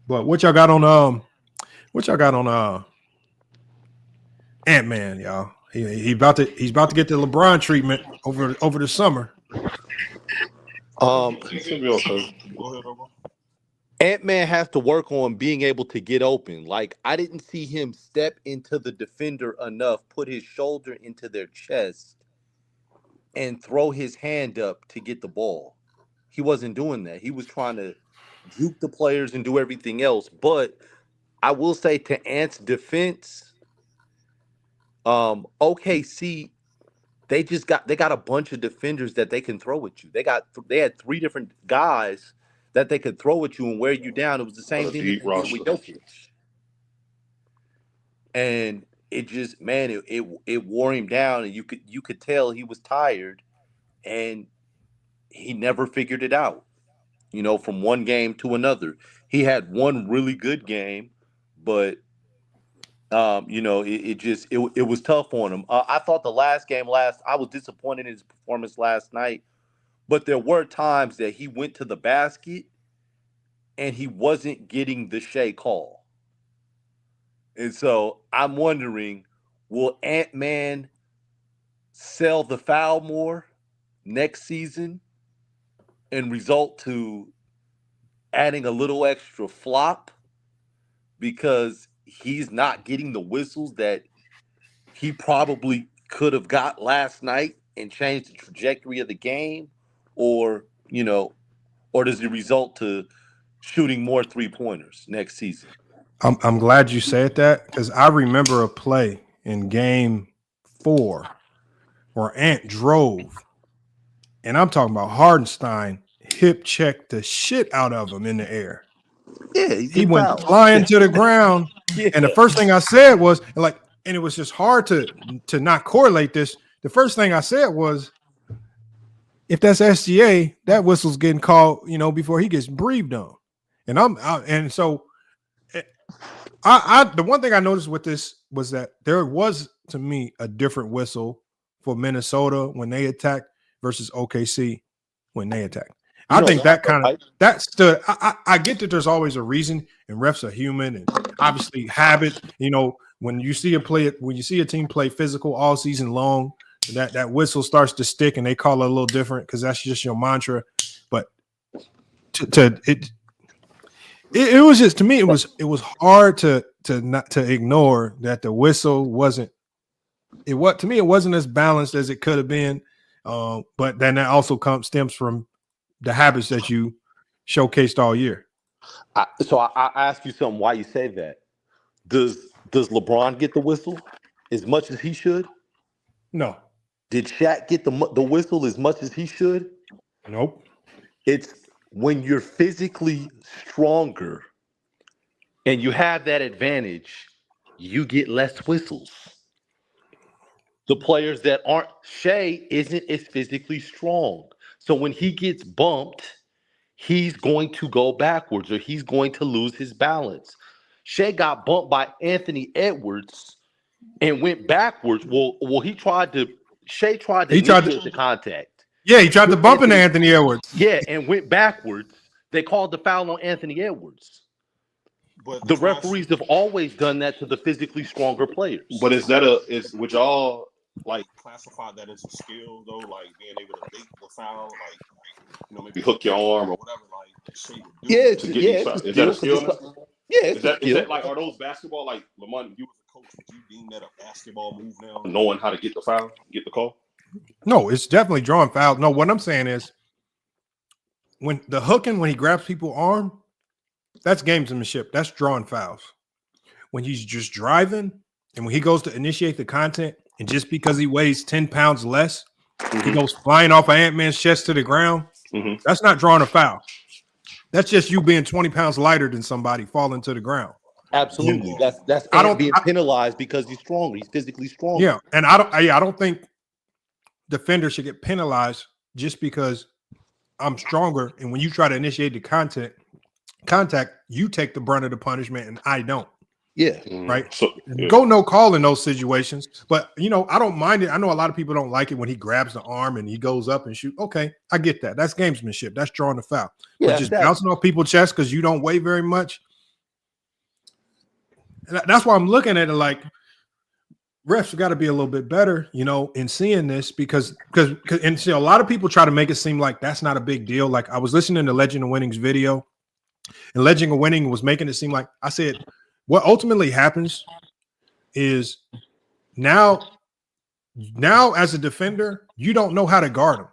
But what y'all got on Ant-Man, y'all? He's about to get the LeBron treatment over the summer. Ant-Man has to work on being able to get open. Like, I didn't see him step into the defender enough, put his shoulder into their chest, and throw his hand up to get the ball. He wasn't doing that. He was trying to juke the players and do everything else. But I will say, to Ant's defense, OKC, they got a bunch of defenders that they can throw at you. They had 3 different guys that they could throw at you and wear you down. It was the same thing with Jokic. And it just, man, it wore him down, and you could tell he was tired, and he never figured it out. From one game to another. He had one really good game, but it was tough on him. I thought the last game I was disappointed in his performance last night, but there were times that he went to the basket and he wasn't getting the Shea call. And so I'm wondering, will Ant-Man sell the foul more next season and result to adding a little extra flop because he's not getting the whistles that he probably could have got last night and changed the trajectory of the game? Or does it result to shooting more 3-pointers next season? I'm glad you said that, because I remember a play in game 4 where Ant drove, and I'm talking about Hardenstein hip checked the shit out of him in the air. Yeah, he went flying to the ground. Yeah. And the first thing I said was, and it was just hard to not correlate this. The first thing I said was, if that's SGA, that whistle's getting called, before he gets breathed on. And the one thing I noticed with this was that there was, to me, a different whistle for Minnesota when they attacked versus OKC when they attacked. I think that stood. I get that there's always a reason, and refs are human, and obviously habit. When you see a team play physical all season long, that whistle starts to stick, and they call it a little different because that's just your mantra. But it was just, to me, it was hard to ignore that the whistle wasn't. To me, it wasn't as balanced as it could have been. But then that also stems from the habits that you showcased all year. So I ask you something. Why you say that? Does LeBron get the whistle as much as he should? No. Did Shaq get the whistle as much as he should? Nope. It's when you're physically stronger and you have that advantage, you get less whistles. The players that aren't, Shea isn't as physically strong. So when he gets bumped, he's going to go backwards or he's going to lose his balance. Shea got bumped by Anthony Edwards and went backwards. Shea tried to initiate the contact. Yeah, he tried to bump into Anthony Edwards. Yeah, and went backwards. They called the foul on Anthony Edwards. But the referees have always done that to the physically stronger players. But would y'all classify that as a skill though? Like being able to make the foul, maybe hook your arm or whatever. Is that a skill? Yeah, is that are those basketball, Lamont, you as a coach, would you deem that a basketball move now? Knowing how to get the foul, get the call? No, it's definitely drawing fouls. No, what I'm saying is when the hooking, when he grabs people's arm, that's gamesmanship. That's drawing fouls. When he's just driving and when he goes to initiate the content, and just because he weighs 10 pounds less, he goes flying off of Ant-Man's chest to the ground, that's not drawing a foul. That's just you being 20 pounds lighter than somebody falling to the ground. Absolutely. That's being penalized because he's stronger. He's physically stronger. Yeah, and I don't think defenders should get penalized just because I'm stronger. And when you try to initiate the contact, you take the brunt of the punishment, and I don't. Yeah, right. So go no call in those situations. But I don't mind it. I know a lot of people don't like it when he grabs the arm and he goes up and shoot. Okay, I get that. That's gamesmanship. That's drawing the foul. Yeah, but just bouncing off people's chests because you don't weigh very much. And that's why I'm looking at it like refs got to be a little bit better, in seeing this because a lot of people try to make it seem like that's not a big deal. Like I was listening to Legend of Winning's video, and Legend of Winning was making it seem like I said. What ultimately happens is now as a defender, you don't know how to guard him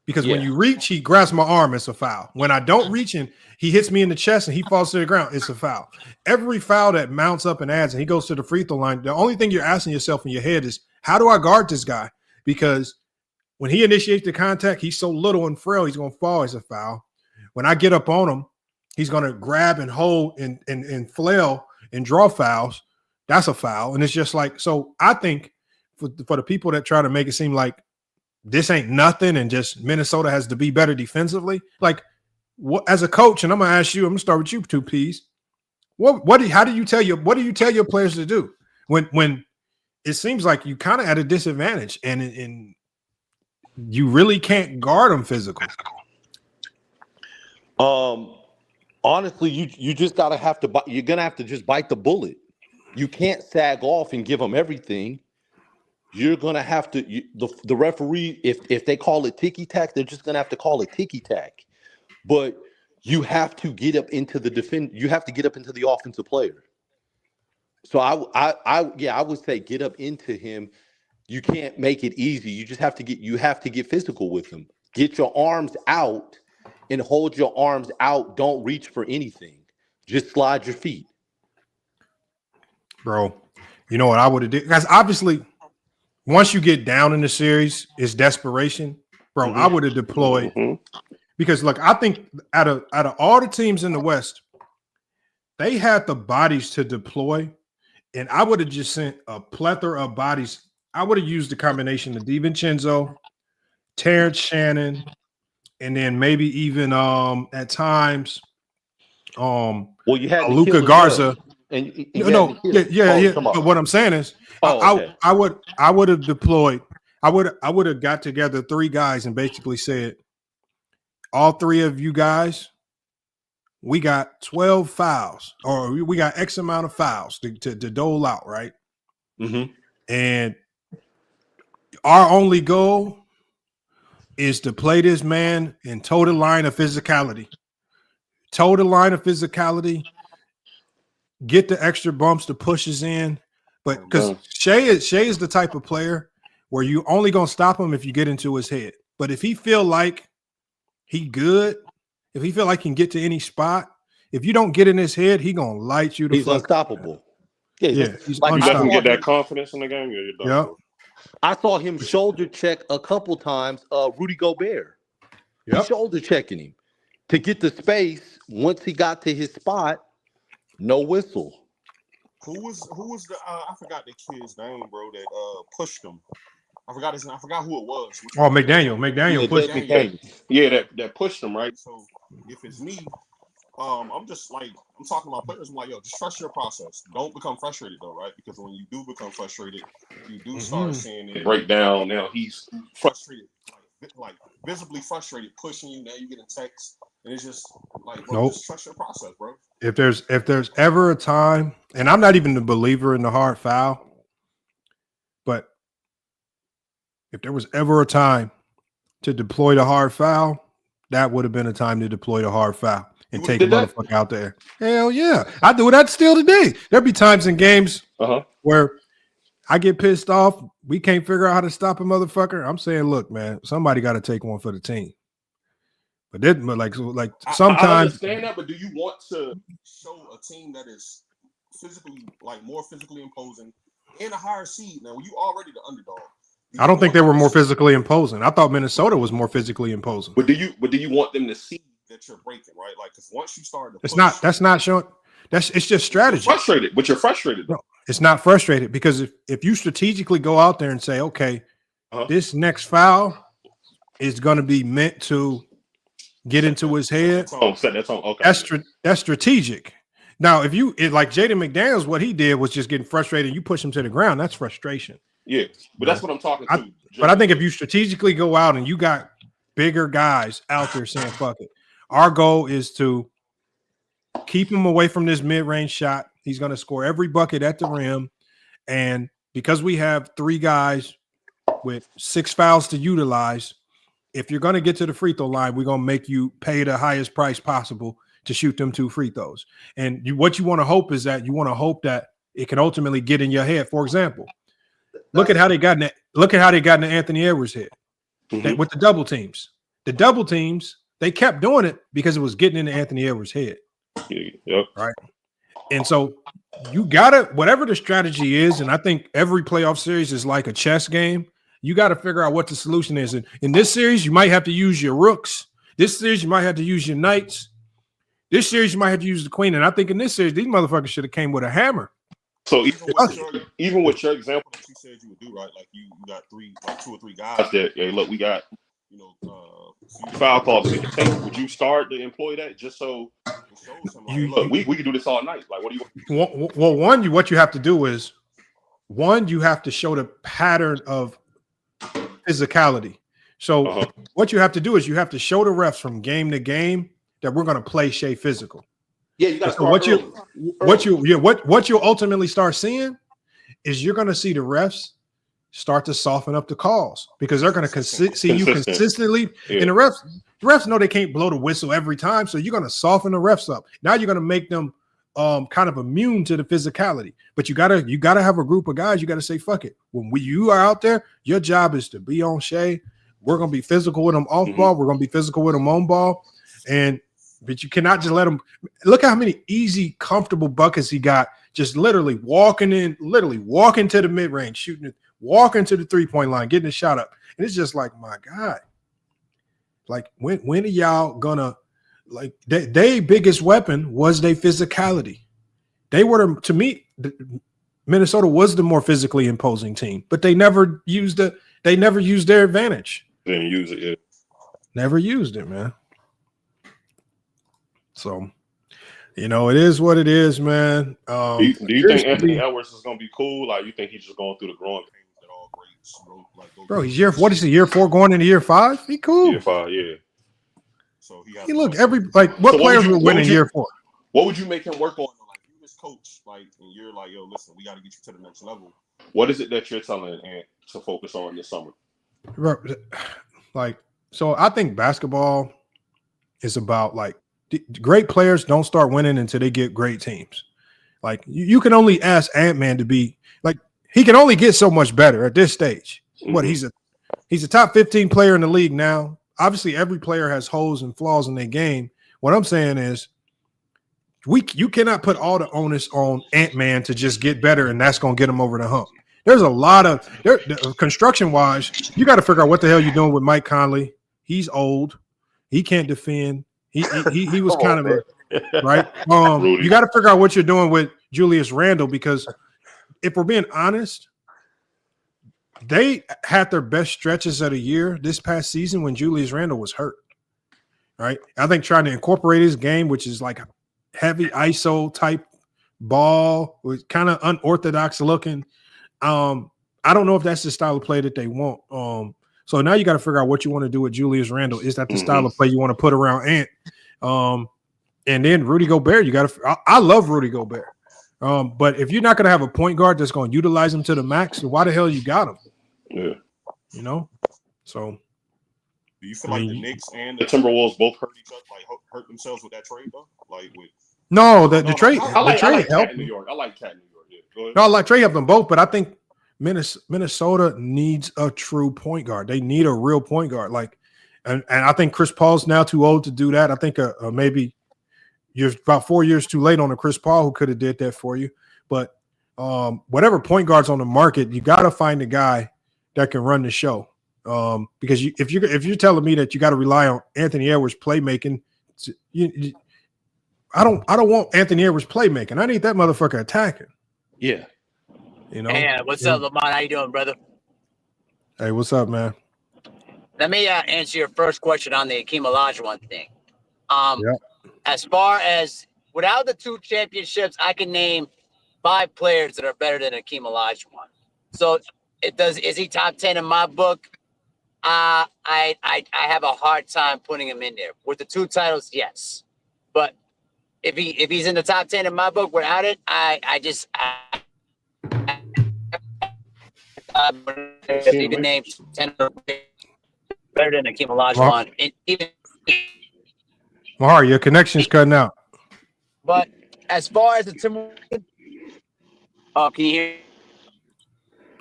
because when you reach, he grabs my arm, it's a foul. When I don't reach and he hits me in the chest and he falls to the ground, it's a foul. Every foul that mounts up and adds and he goes to the free throw line, the only thing you're asking yourself in your head is, how do I guard this guy? Because when he initiates the contact, he's so little and frail, he's going to fall as a foul. When I get up on him, he's going to grab and hold and flail and draw fouls. That's a foul. And it's just like, so I think for the people that try to make it seem like this ain't nothing and just Minnesota has to be better defensively, like what, as a coach, and I'm gonna ask you, I'm gonna start with you, 2Ps. What do you tell your players to do when it seems like you kind of at a disadvantage and you really can't guard them physically? Honestly, you just you're gonna have to just bite the bullet. You can't sag off and give them everything. You're gonna have to the referee, if they call it ticky tack, they're just gonna have to call it ticky tack. But you have to get up into the you have to get up into the offensive player. So I would say get up into him. You can't make it easy. You just have to get physical with him. Get your arms out and hold your arms out. Don't reach for anything. Just slide your feet. Bro, you know what I would have did? Because obviously, once you get down in the series, it's desperation. Bro, I would have deployed. Because, look, I think out of all the teams in the West, they had the bodies to deploy. And I would have just sent a plethora of bodies. I would have used the combination of DiVincenzo, Terrence Shannon, and then maybe even at times you had Luka Garza. But what I'm saying is I would have deployed. I would have got together 3 guys and basically said, all 3 of you guys, we got 12 fouls, or we got X amount of fouls to dole out, right? And our only goal is to play this man in total line of physicality. Get the extra bumps, the pushes in. But because Shea is the type of player where you only gonna stop him if you get into his head. But if he feel like he good, if he feel like he can get to any spot, if you don't get in his head, he gonna light you. He's unstoppable. Yeah, he's like, you let him get that confidence in the game. Yeah. I saw him shoulder check a couple times. Rudy Gobert. He shoulder checking him to get the space. Once he got to his spot, no whistle. Who was the I forgot the kid's name, bro, that pushed him. I forgot his name. I forgot who it was. McDaniel pushed him. Yeah, that pushed him, right? So if it's me, I'm just like, I'm talking to my players. I'm like, yo, just trust your process. Don't become frustrated though, right? Because when you do become frustrated, you do start seeing it break down. Now he's frustrated, like visibly frustrated, pushing you. Now you get a text, and it's just like, bro, just trust your process, bro. If there's ever a time, and I'm not even a believer in the hard foul, but if there was ever a time to deploy the hard foul, that would have been a time to deploy the hard foul and take a motherfucker out there. Hell yeah. I do that still today. There'll be times in games where I get pissed off. We can't figure out how to stop a motherfucker. I'm saying, look, man, somebody got to take one for the team. But like I sometimes understand that, but do you want to show a team that is physically, like, more physically imposing and a higher seed? Now, when you already the underdog, I don't think they were more physically imposing. I thought Minnesota was more physically imposing. But do you want them to see that you're breaking, right? Like, because once you start to push, that's not showing. It's just strategy. You're frustrated, but you're frustrated. No, it's not frustrated because if you strategically go out there and say, okay, this next foul is going to be meant to get into his head. Set that tone. Okay. That's strategic. Now, if like Jaden McDaniels, what he did was just getting frustrated. You push him to the ground. That's frustration. Yeah, but that's what I'm talking to. But I think if you strategically go out and you got bigger guys out there saying, fuck it, our goal is to keep him away from this mid-range shot. He's going to score every bucket at the rim. And because we have 3 guys with 6 fouls to utilize, if you're going to get to the free throw line, we're going to make you pay the highest price possible to shoot them 2 free throws. And what you want to hope is that it can ultimately get in your head. For example, look at how they got in the Anthony Edwards head with the double teams. The double teams, they kept doing it because it was getting into Anthony Edwards' head. Yep. Right. And so you gotta, whatever the strategy is, and I think every playoff series is like a chess game. You got to figure out what the solution is. And in this series, you might have to use your rooks. This series, you might have to use your knights. This series, you might have to use the queen. And I think in this series, these motherfuckers should have came with a hammer. So even with your example that you said you would do, right? Like you got 2 or 3 guys that, hey, look, we got, foul calls in the tape. Would you start to employ that just so look, we can do this all night? Like, what do you want? Well, what you have to do is, you have to show the pattern of physicality. So what you have to do is you have to show the refs from game to game that we're going to play Shea physical. Yeah, you got to start what you'll ultimately start seeing is you're going to see the refs start to soften up the calls because they're going to see you consistently. Yeah. And the refs know they can't blow the whistle every time, so you're going to soften the refs up. Now you're going to make them kind of immune to the physicality. But you gotta have a group of guys. You got to say, fuck it. When you are out there, your job is to be on Shea. We're going to be physical with them off ball. We're going to be physical with them on ball. But you cannot just let him. Look how many easy, comfortable buckets he got. Just literally walking to the mid range, shooting it, walking to the 3-point line, getting a shot up. And it's just like, my God, like when are y'all gonna like their biggest weapon was their physicality. They were to me, Minnesota was the more physically imposing team, but they never used their advantage. They didn't use it yet. Never used it, man. So, it is what it is, man. Do you think Anthony Edwards is going to be cool? Like, you think he's just going through the growing pains that all greats bro, he's year 4 going into year 5? He cool. Year 5, yeah. So he look what players will win in year 4? What would you make him work on? Like, you as coach, like, and you're like, yo, listen, we got to get you to the next level. What is it that you're telling Ant to focus on this summer? So I think basketball is about great players don't start winning until they get great teams. Like you can only ask Ant-Man to be he can only get so much better at this stage. What he's a top 15 player in the league now. Obviously, every player has holes and flaws in their game. What I'm saying is you cannot put all the onus on Ant-Man to just get better, and that's going to get him over the hump. There's a lot of construction-wise, you got to figure out what the hell you're doing with Mike Conley. He's old. He can't defend. He was kind of right. You got to figure out what you're doing with Julius Randle because if we're being honest, they had their best stretches of the year this past season when Julius Randle was hurt. Right. I think trying to incorporate his game, which is like a heavy ISO type ball, was kind of unorthodox looking. I don't know if that's the style of play that they want. So now you got to figure out what you want to do with Julius Randle. Is that the style of play you want to put around Ant? And then Rudy Gobert, you got to. I love Rudy Gobert, but if you're not going to have a point guard that's going to utilize him to the max, why the hell you got him? Yeah, So, do you feel like the Knicks and the Timberwolves both hurt each other, hurt themselves with that trade though? The trade. I like helped New York. I like Cat New York. Yeah, go ahead. No, I like trade helped them both, but I think Minnesota needs a true point guard. They need a real point guard. And I think Chris Paul's now too old to do that. I think maybe you're about 4 years too late on a Chris Paul who could have did that for you. But whatever point guard's on the market, you got to find a guy that can run the show. Because if you're telling me that you got to rely on Anthony Edwards playmaking, I don't want Anthony Edwards playmaking. I need that motherfucker attacking. Yeah. You know. Hey, what's up, Lamont? How you doing, brother? Hey, what's up, man? Let me answer your first question on the Akeem Olajuwon thing. Yep. As far as without the 2 championships, I can name 5 players that are better than Akeem Olajuwon. So is he top 10 in my book? I have a hard time putting him in there. With the 2 titles, yes. But if he's in the top 10 in my book without it, you can name 10 better than Akeem Olajuwon. Mahar, your connection's cutting out. But as far as the Timberwolves, can you hear?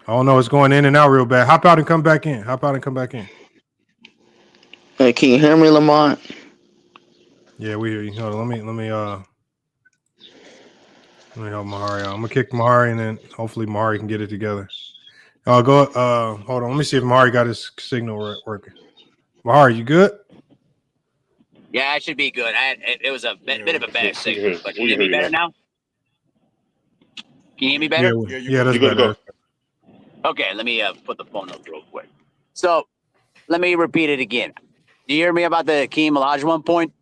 I don't know. It's going in and out real bad. Hop out and come back in. Hey, can you hear me, Lamont? Yeah, we hear you. Hold on, let me help Mahari out. I'm gonna kick Mahari and then hopefully Mahari can get it together. Hold on. Let me see if Mahari got his signal working. Mahari, you good? Yeah, I should be good. It was a bit of a bad signal, but can you hear me better now? Can you hear me better? Yeah, that's better. Okay, let me put the phone up real quick. So let me repeat it again. Do you hear me about the Akeem Olajuwon point?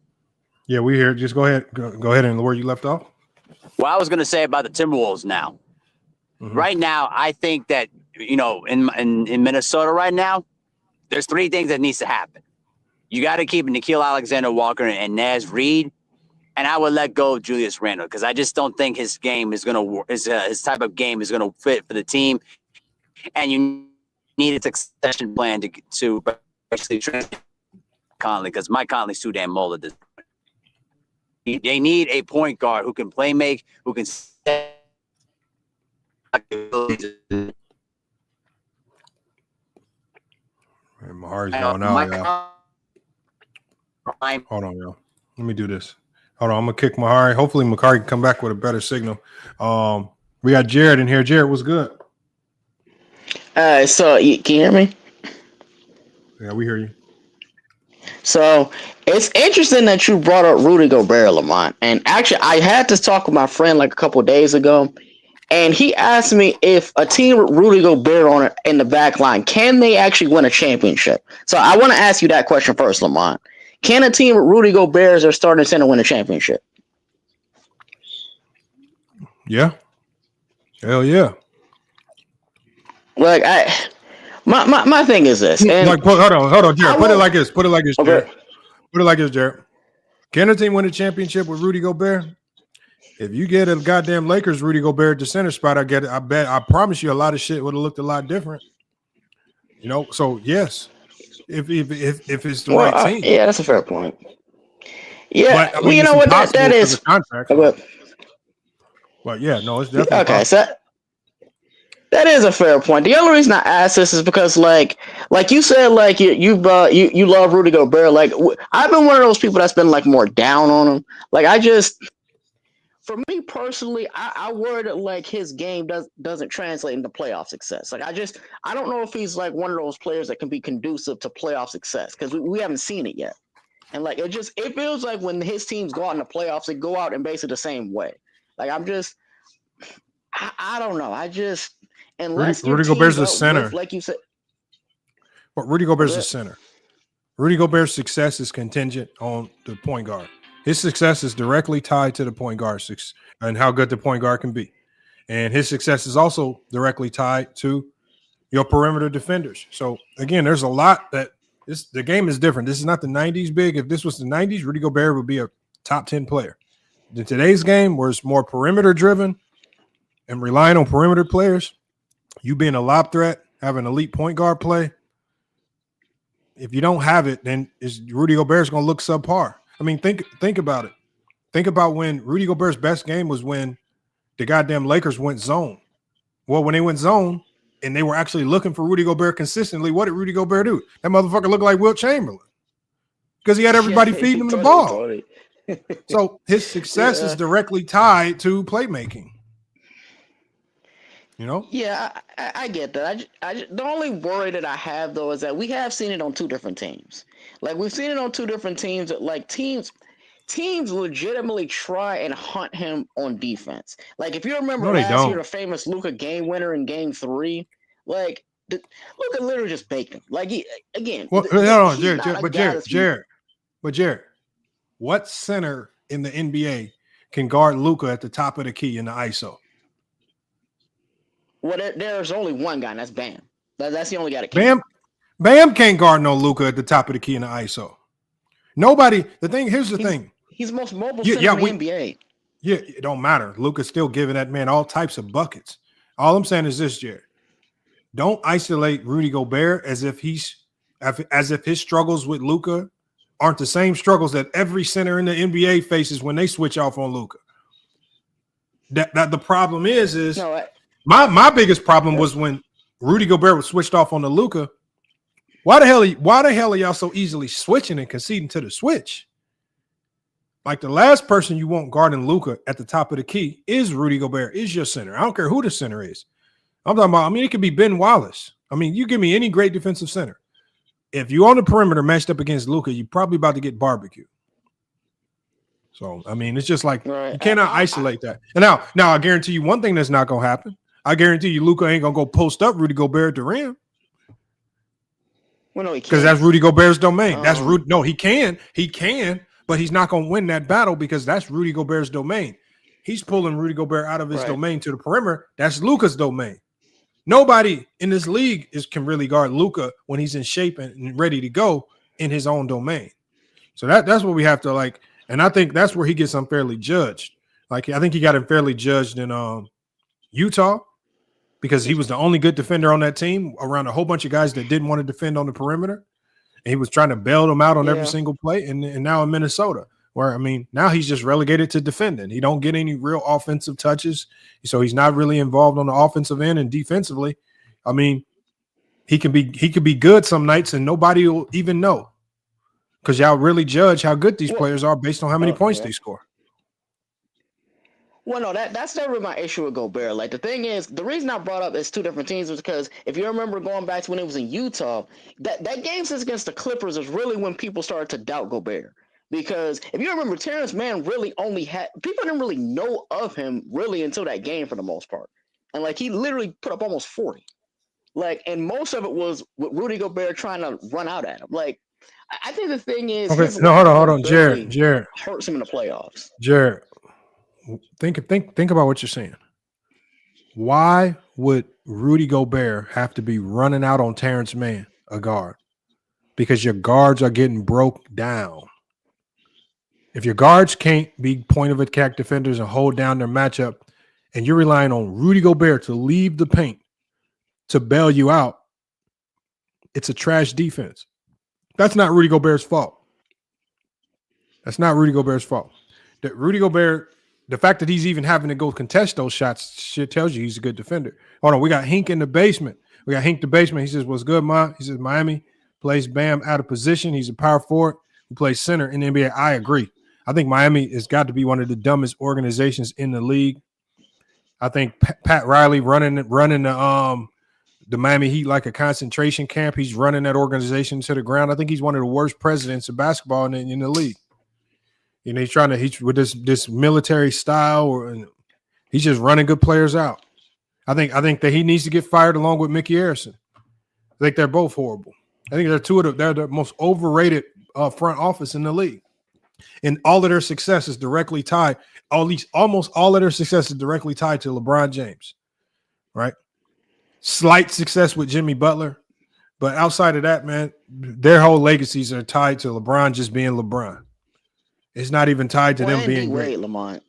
Yeah, we hear. Just go ahead. Go ahead and where you left off. Well, I was going to say about the Timberwolves now. Mm-hmm. Right now, I think that, in Minnesota right now, there's 3 things that needs to happen. You got to keep Nickeil Alexander-Walker and Naz Reid, and I would let go of Julius Randle because I just don't think his game is going to his type of game is going to fit for the team, and you need a succession plan to actually train Conley because Mike Conley's too damn old at this point. They need a point guard who can play make, who can set. Mahari's going out, y'all. Hold on, y'all. Let me do this. Hold on, I'm gonna kick Mahari. Hopefully, Mahari can come back with a better signal. We got Jared in here. Jared, what's good? So can you hear me? Yeah, we hear you. So it's interesting that you brought up Rudy Gobert, Lamont. And actually, I had this talk with my friend like a couple of days ago, and he asked me if a team with Rudy Gobert on it in the back line, can they actually win a championship? So I want to ask you that question first, Lamont. Can a team with Rudy Gobert as their starting center win a championship? Yeah. Hell yeah. Like my thing is this. And like, hold on, Jared. Put it like this, Jared. Okay. Put it like this, Jared. Can a team win a championship with Rudy Gobert? If you get a goddamn Lakers Rudy Gobert at the center spot, I promise you a lot of shit would have looked a lot different. So yes. If it's the right team. Yeah, that's a fair point. Yeah, but, you know what that is. Contract, but yeah, no, it's definitely okay. So that is a fair point. The only reason I ask this is because, like you said, like you love Rudy Gobert. Like I've been one of those people that's been like more down on him. Like for me personally, I worry that like his game doesn't translate into playoff success. Like I don't know if he's like one of those players that can be conducive to playoff success because we haven't seen it yet. And like it feels like when his teams go out in the playoffs, they go out in basically the same way. Like I don't know. Unless Rudy Gobert's the center, like you said. But Rudy Gobert's the center. Rudy Gobert's success is contingent on the point guard. His success is directly tied to the point guard and how good the point guard can be. And his success is also directly tied to your perimeter defenders. So, again, there's a lot that the game is different. This is not the 90s big. If this was the 90s, Rudy Gobert would be a top 10 player. In today's game, where it's more perimeter driven and relying on perimeter players, you being a lob threat, having elite point guard play, if you don't have it, then Rudy Gobert's going to look subpar. I mean, think about it. Think about when Rudy Gobert's best game was when the goddamn Lakers went zone. Well, when they went zone and they were actually looking for Rudy Gobert consistently, what did Rudy Gobert do? That motherfucker looked like Wilt Chamberlain. because he had everybody feeding him the ball. So his success Yeah. is directly tied to playmaking. You know? Yeah, I get that. The only worry that I have though is that we have seen it on two different teams. Like we've seen it on two different teams. Like teams legitimately try and hunt him on defense. Like if you remember last year, the famous Luka game winner in Game 3, like Luka literally just baked him. Like Jared, what center in the NBA can guard Luka at the top of the key in the ISO? Well, there's only one guy, and that's Bam. That's the only guy that can. Bam can't guard no Luka at the top of the key in the ISO. Nobody. Here's the thing. He's the most mobile center in the NBA. Yeah, it don't matter. Luka's still giving that man all types of buckets. All I'm saying is this, Jared. Don't isolate Rudy Gobert as if his struggles with Luka aren't the same struggles that every center in the NBA faces when they switch off on Luka. That the problem is my biggest problem was when Rudy Gobert was switched off on the Luka. Why the hell are y'all so easily switching and conceding to the switch? Like the last person you want guarding Luka at the top of the key is Rudy Gobert, is your center. I don't care who the center is. I'm talking about, it could be Ben Wallace. You give me any great defensive center. If you're on the perimeter matched up against Luka, you're probably about to get barbecued. So, it's just like you cannot isolate that. And now I guarantee you one thing that's not going to happen. I guarantee you Luka ain't going to go post up Rudy Gobert at the rim. Well, no, he can't. Because that's Rudy Gobert's domain. That's Rudy. No, he can, but he's not going to win that battle because that's Rudy Gobert's domain. He's pulling Rudy Gobert out of his domain to the perimeter. That's Luka's domain. Nobody in this league can really guard Luka when he's in shape and ready to go in his own domain. So that's what we have to like. And I think that's where he gets unfairly judged. Like I think he got unfairly judged in Utah because he was the only good defender on that team around a whole bunch of guys that didn't want to defend on the perimeter. And he was trying to bail them out on every single play. And now in Minnesota, where, now he's just relegated to defending. He don't get any real offensive touches. So he's not really involved on the offensive end and defensively. He could be good some nights and nobody will even know because y'all really judge how good these players are based on how many points they score. Well, no, that's never my issue with Gobert. Like the thing is, the reason I brought up it's two different teams was because if you remember going back to when it was in Utah, that game since against the Clippers is really when people started to doubt Gobert. Because if you remember, Terrence Mann really people didn't really know of him really until that game for the most part. And like he literally put up almost 40. Like, and most of it was with Rudy Gobert trying to run out at him. Like, I think the thing is, okay, no, hold on, Jared hurts him in the playoffs. Jared, think about what you're saying. Why would Rudy Gobert have to be running out on Terrence Mann, a guard? Because your guards are getting broke down. If your guards can't be point of attack defenders and hold down their matchup, and you're relying on Rudy Gobert to leave the paint to bail you out, it's a trash defense. That's not Rudy Gobert's fault. That Rudy Gobert, the fact that he's even having to go contest those shots, shit tells you he's a good defender. Hold on, we got Hink in the basement. He says, "What's good, Ma?" He says, "Miami plays Bam out of position. He's a power forward who plays center in the NBA." I agree. I think Miami has got to be one of the dumbest organizations in the league. I think Pat Riley running the Miami Heat like a concentration camp. He's running that organization to the ground. I think he's one of the worst presidents of basketball in the league. He's with this military style, he's just running good players out. I think that he needs to get fired along with Mickey Harrison. I think they're both horrible. I think they're the most overrated front office in the league. And all of their success is directly tied, at least almost all of their success is directly tied to LeBron James, right? Slight success with Jimmy Butler, but outside of that, man, their whole legacies are tied to LeBron just being LeBron. It's not even tied to them being great. Lamont.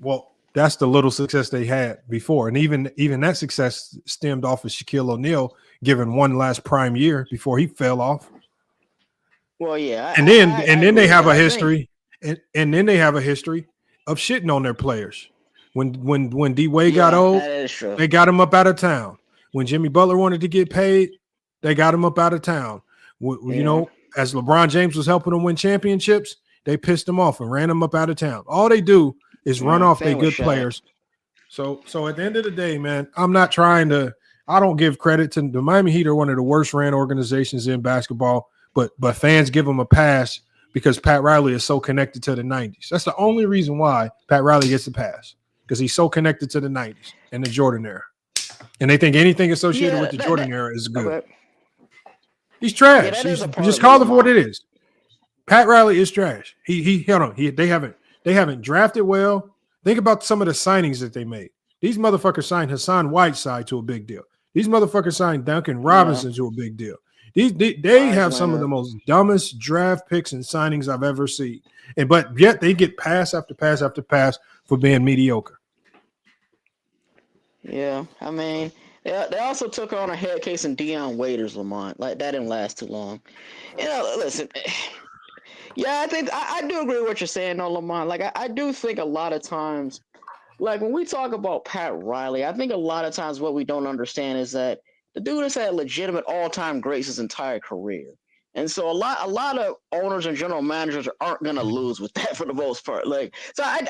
Well, that's the little success they had before, and even that success stemmed off of Shaquille O'Neal given one last prime year before he fell off. Well, yeah, and then they have a history, and then they have a history of shitting on their players. When D Wade got old, they got him up out of town. When Jimmy Butler wanted to get paid, they got him up out of town. as LeBron James was helping them win championships, they pissed him off and ran him up out of town. All they do is run off their good players. So at the end of the day, man, I'm not trying to. I don't give credit to the Miami Heat are one of the worst ran organizations in basketball, but fans give them a pass because Pat Riley is so connected to the 90s. That's the only reason why Pat Riley gets the pass, because he's so connected to the 90s and the Jordan era. And they think anything associated with the Jordan era is good. Okay. He's trash. Just call it for what it is. Pat Riley is trash. He hold on. They haven't drafted well. Think about some of the signings that they made. These motherfuckers signed Hassan Whiteside to a big deal. These motherfuckers signed Duncan Robinson to a big deal. They have some of the most dumbest draft picks and signings I've ever seen. But yet they get pass after pass after pass for being mediocre. Yeah, I mean, they also took on a head case in Dion Waiters, Lamont. Like, that didn't last too long. Listen. Yeah, I think I do agree with what you're saying, though, Lamont. Like, I do think a lot of times, like, when we talk about Pat Riley, I think a lot of times what we don't understand is that the dude has had legitimate all-time greats his entire career. And so a lot of owners and general managers aren't going to lose with that for the most part. Like, so I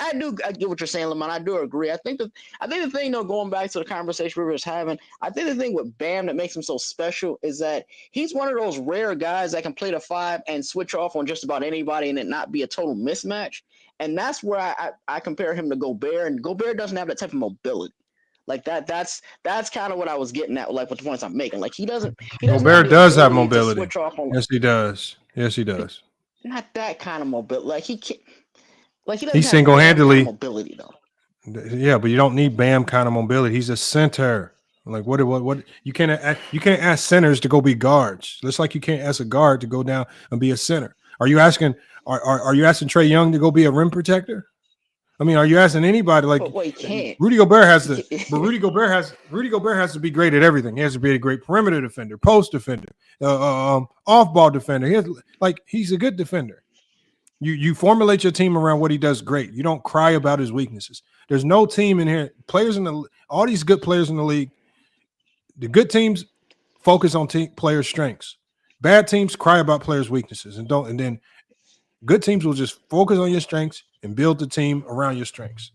get what you're saying, Lamont. I do agree. I think the thing, though, going back to the conversation we were just having, I think the thing with Bam that makes him so special is that he's one of those rare guys that can play the 5 and switch off on just about anybody and it not be a total mismatch. And that's where I compare him to Gobert, and Gobert doesn't have that type of mobility. Like that's kind of what I was getting at, like with the points I'm making. Like he doesn't Gobert does have mobility. Yes, he does. Yes, he does. Not that kind of mobility. Like he can't. Like he doesn't. He single-handedly mobility though. Yeah, but you don't need Bam kind of mobility. He's a center. Like what you can't ask centers to go be guards. Just like you can't ask a guard to go down and be a center. Are you asking Trae Young to go be a rim protector? I mean, are you asking anybody like Rudy Gobert has to? But Rudy Gobert has to be great at everything. He has to be a great perimeter defender, post defender, off-ball defender. He's a good defender. You formulate your team around what he does great. You don't cry about his weaknesses. There's no team in here. All these good players in the league. The good teams focus on players' strengths. Bad teams cry about players' weaknesses and don't. And then good teams will just focus on your strengths and build the team around your strengths.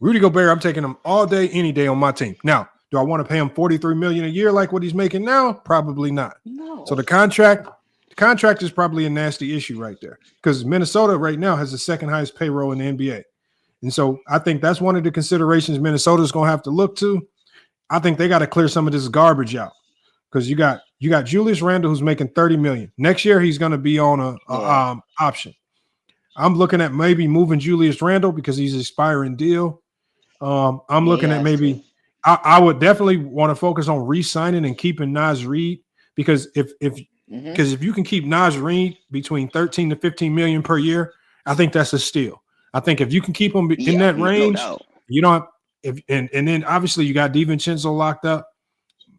Rudy Gobert, I'm taking him all day, any day on my team. Now, do I want to pay him $43 million a year like what he's making now? Probably not. No. So the contract is probably a nasty issue right there because Minnesota right now has the second highest payroll in the NBA. And so I think that's one of the considerations Minnesota's going to have to look to. I think they got to clear some of this garbage out because you got Julius Randle who's making $30 million. Next year he's going to be on a option. I'm looking at maybe moving Julius Randle because he's an expiring deal. I'm looking at maybe I would definitely want to focus on re-signing and keeping Naz Reid because if you can keep Naz Reid between 13 to 15 million per year, I think that's a steal. I think if you can keep him in that range, you don't. And then obviously you got DiVincenzo locked up.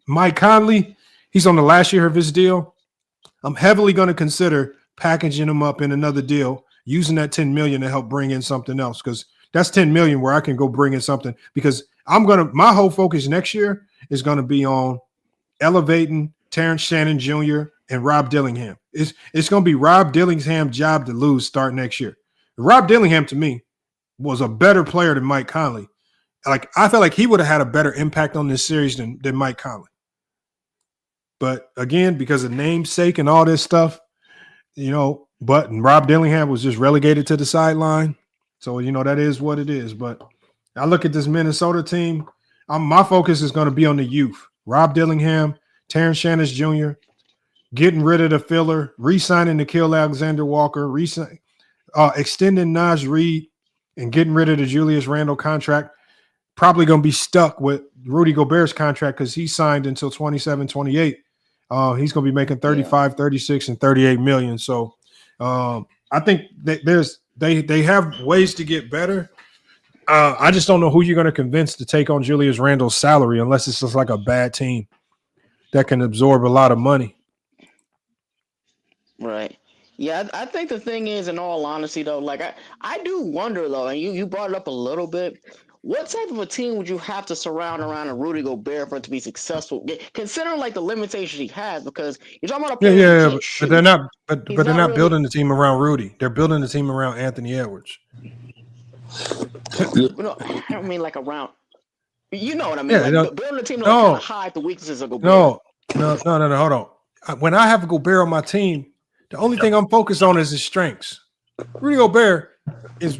Mike Conley, he's on the last year of his deal. I'm heavily going to consider packaging him up in another deal, using that 10 million to help bring in something else because that's 10 million where I can go bring in something because my whole focus next year is going to be on elevating Terrence Shannon Jr. and Rob Dillingham. It's going to be Rob Dillingham's job to lose start next year. Rob Dillingham to me was a better player than Mike Conley. Like I felt like he would have had a better impact on this series than Mike Conley. But again, because of namesake and all this stuff, but Rob Dillingham was just relegated to the sideline. So, that is what it is. But I look at this Minnesota team. My focus is going to be on the youth. Rob Dillingham, Terrence Shannon Jr., getting rid of the filler, re-signing Nickeil Alexander-Walker, extending Naz Reid, and getting rid of the Julius Randle contract. Probably going to be stuck with Rudy Gobert's contract because he signed until 27, 28. He's going to be making 35, 36, and 38 million. So I think that they have ways to get better. I just don't know who you're going to convince to take on Julius Randle's salary unless it's just like a bad team that can absorb a lot of money. Right. Yeah, I think the thing is, in all honesty, though, like I do wonder, though, and you brought it up a little bit. what type of a team would you have to surround around a Rudy Gobert for it to be successful? Considering like the limitations he has, because you're talking about a player who can't shoot. But they're not. But He's they're not not really- building the team around Rudy. They're building the team around Anthony Edwards. No, I don't mean like around. You know what I mean? Yeah, like building a team to kind of hide the weaknesses of Gobert. No. Hold on. When I have a Gobert on my team, the only thing I'm focused on is his strengths. Rudy Gobert is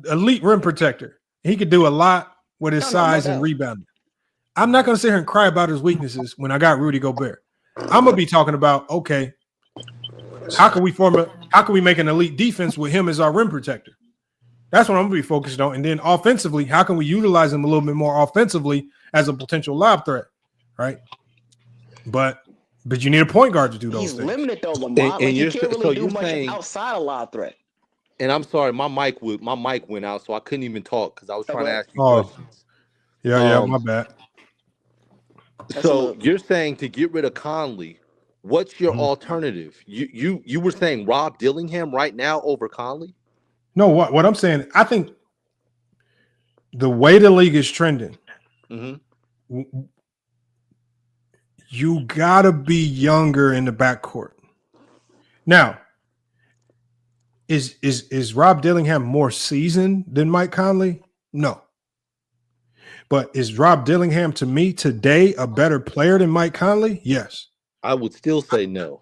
elite rim protector. He could do a lot with his size and rebounding. I'm not going to sit here and cry about his weaknesses when I got Rudy Gobert. I'm going to be talking about, okay, how can we make an elite defense with him as our rim protector? That's what I'm going to be focused on. And then offensively, how can we utilize him a little bit more offensively as a potential lob threat, right? But you need a point guard to do those things. He's limited though, Lamont. And you can't really do much saying, outside of lob threat. And I'm sorry, my mic went out, so I couldn't even talk because I was trying to ask you questions. Yeah, my bad. So you're saying to get rid of Conley, what's your alternative? You were saying Rob Dillingham right now over Conley? No, what I'm saying, I think the way the league is trending, you gotta be younger in the backcourt. Now, is Rob Dillingham more seasoned than Mike Conley? No. But is Rob Dillingham to me today a better player than Mike Conley? Yes. I would still say no.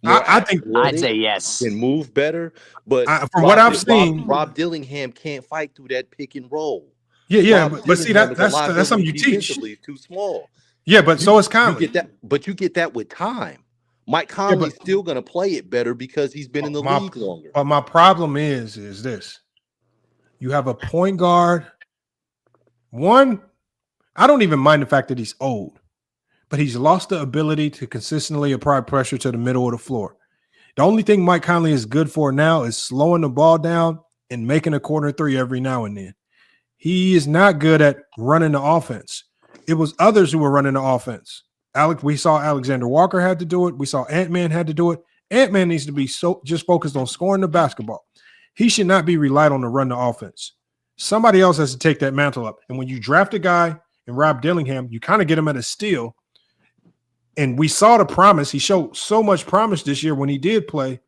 I think I'd say yes. Can move better, but from what I've seen, Rob Dillingham can't fight through that pick and roll. Yeah, but see that's something you teach. Too small. Yeah, but so is Conley. You get that with time. Mike Conley's still going to play it better because he's been in the league longer. But my problem is this: you have a point guard. One, I don't even mind the fact that he's old, but he's lost the ability to consistently apply pressure to the middle of the floor. The only thing Mike Conley is good for now is slowing the ball down and making a corner three every now and then. He is not good at running the offense. It was others who were running the offense. We saw Alexander Walker had to do it. We saw Ant-Man had to do it. Ant-Man needs to be so just focused on scoring the basketball. He should not be relied on to run the offense. Somebody else has to take that mantle up. And when you draft a guy in Rob Dillingham, you kind of get him at a steal. And we saw the promise. He showed so much promise this year when he did play.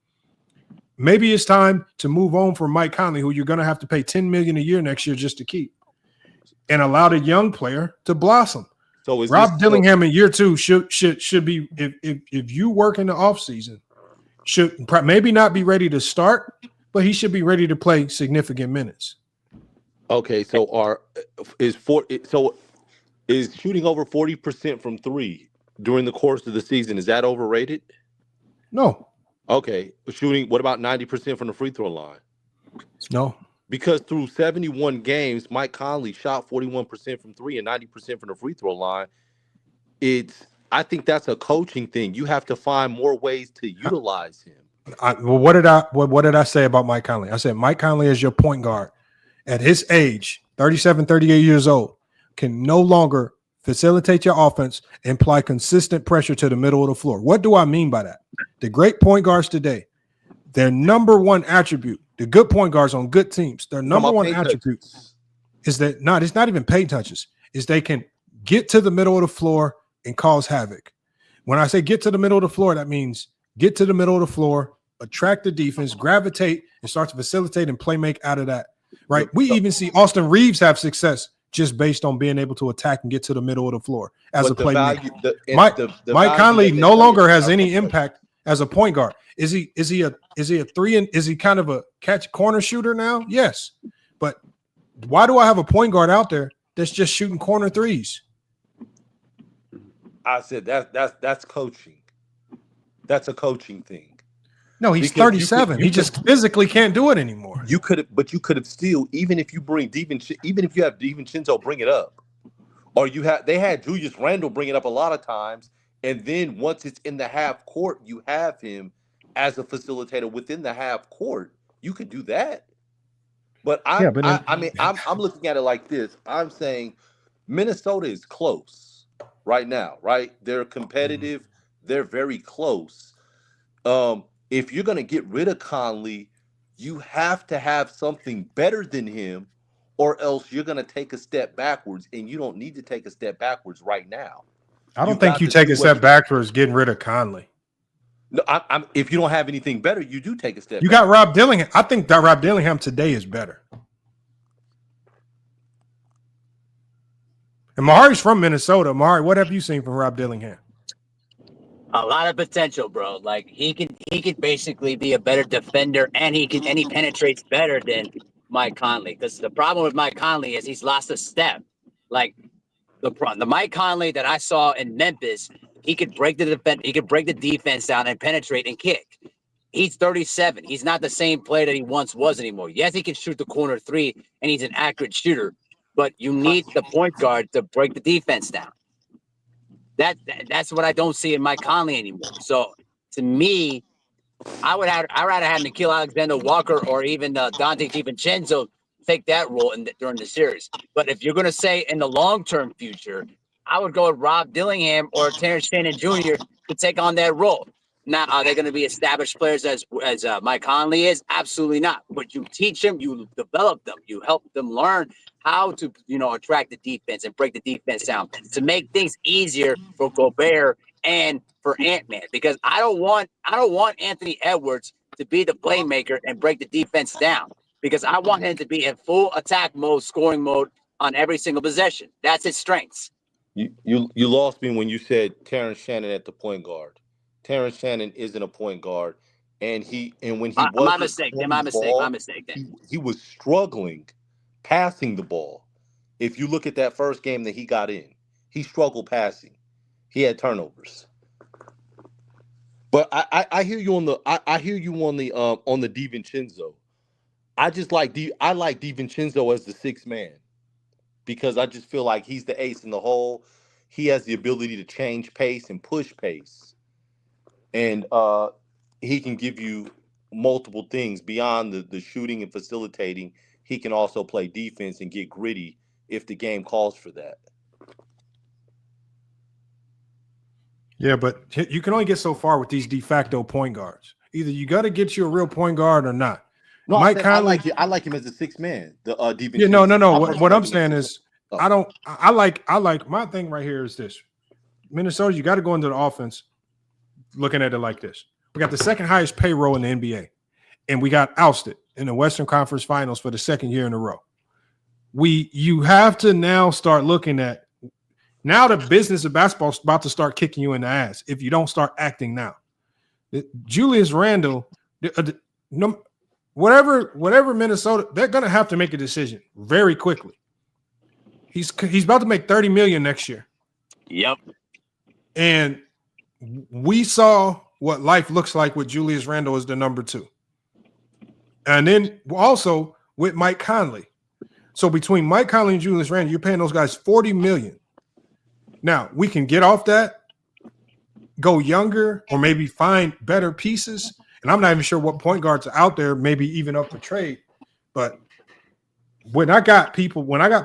Maybe it's time to move on from Mike Conley, who you're going to have to pay $10 million a year next year just to keep, and allow the young player to blossom. So Rob Dillingham in year two should be, if you work in the offseason, should maybe not be ready to start, but he should be ready to play significant minutes. Okay, so is shooting over 40% from three during the course of the season, is that overrated? No. Okay, what about 90% from the free throw line? No. Because through 71 games, Mike Conley shot 41% from three and 90% from the free throw line. I think that's a coaching thing. You have to find more ways to utilize him. What did I say about Mike Conley? I said Mike Conley is your point guard. At his age, 37, 38 years old, can no longer facilitate your offense and apply consistent pressure to the middle of the floor. What do I mean by that? The great point guards today, their number one attribute, the good point guards on good teams, their number one attribute is that it's not even paint touches, is they can get to the middle of the floor and cause havoc. When I say get to the middle of the floor, that means get to the middle of the floor, attract the defense, gravitate, and start to facilitate and play make out of that. Right. We even see Austin Reeves have success just based on being able to attack and get to the middle of the floor as a playmaker. Mike Conley no longer has any impact as a point guard. Is he a three and is he kind of a catch corner shooter now? Yes. But why do I have a point guard out there that's just shooting corner threes? I said that's coaching. That's a coaching thing. No, he's 37. He just physically can't do it anymore. You could have still, even if you have DiVincenzo bring it up, or they had Julius Randle bring it up a lot of times, and then once it's in the half court, you have him as a facilitator within the half court. You could do that. But I'm looking at it like this. I'm saying Minnesota is close right now, right? They're competitive. They're very close. If you're going to get rid of Conley, you have to have something better than him, or else you're going to take a step backwards, and you don't need to take a step backwards right now. I don't think you take a step backwards getting rid of Conley. No, if you don't have anything better, you do take a step. You got Rob Dillingham. I think that Rob Dillingham today is better. And Mahari's from Minnesota. Mahari, what have you seen from Rob Dillingham? A lot of potential, bro. Like he can basically be a better defender, and he penetrates better than Mike Conley. Because the problem with Mike Conley is he's lost a step. Like the Mike Conley that I saw in Memphis, he could break the defense, he could break the defense down and penetrate and kick. He's 37. He's not the same player that he once was anymore. Yes, he can shoot the corner three, and he's an accurate shooter. But you need the point guard to break the defense down. That's what I don't see in Mike Conley anymore. So to me, I'd rather have Nickeil Alexander-Walker or even Dante DiVincenzo take that role during the series. But if you're going to say in the long-term future, I would go with Rob Dillingham or Terrence Shannon Jr. to take on that role. Now, are they going to be established players as Mike Conley is? Absolutely not. But you teach them, you develop them, you help them learn how to, attract the defense and break the defense down to make things easier for Gobert and for Ant-Man. Because I don't want Anthony Edwards to be the playmaker and break the defense down. Because I want him to be in full attack mode, scoring mode on every single possession. That's his strengths. You lost me when you said Terrence Shannon at the point guard. Terrence Shannon isn't a point guard, and when he was my mistake. My mistake. He was struggling passing the ball. If you look at that first game that he got in, he struggled passing. He had turnovers. But I hear you on the DiVincenzo. I like DiVincenzo as the sixth man because I just feel like he's the ace in the hole. He has the ability to change pace and push pace. And he can give you multiple things beyond the shooting and facilitating. He can also play defense and get gritty if the game calls for that. Yeah, but you can only get so far with these de facto point guards. Either you got to get you a real point guard or not. No, Mike Conley, I like him as a sixth man. Yeah, no. What I'm saying is, I like my thing right here is this. Minnesota, you got to go into the offense looking at it like this. We got the second highest payroll in the NBA, and we got ousted in the Western Conference Finals for the second year in a row. You have to now start looking at now the business of basketball is about to start kicking you in the ass if you don't start acting now. Julius Randle, whatever Minnesota, they're going to have to make a decision very quickly. He's about to make $30 million next year. Yep. And we saw what life looks like with Julius Randle as the number 2. And then also with Mike Conley. So between Mike Conley and Julius Randle, you're paying those guys $40 million. Now, we can get off that, go younger, or maybe find better pieces. And I'm not even sure what point guards are out there, maybe even up for trade. But when I got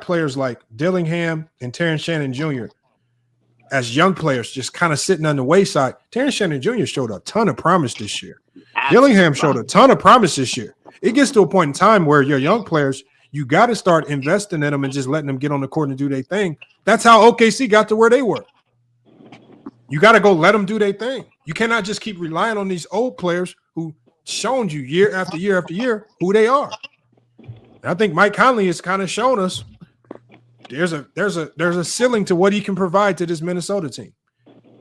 players like Dillingham and Terrence Shannon Jr., as young players just kind of sitting on the wayside, Terrence Shannon Jr. showed a ton of promise this year. Dillingham showed a ton of promise this year. It gets to a point in time where your young players, you got to start investing in them and just letting them get on the court and do their thing. That's how OKC got to where they were. You got to go let them do their thing. You cannot just keep relying on these old players who shown you year after year after year who they are. And I think Mike Conley has kind of shown us there's a ceiling to what he can provide to this Minnesota team.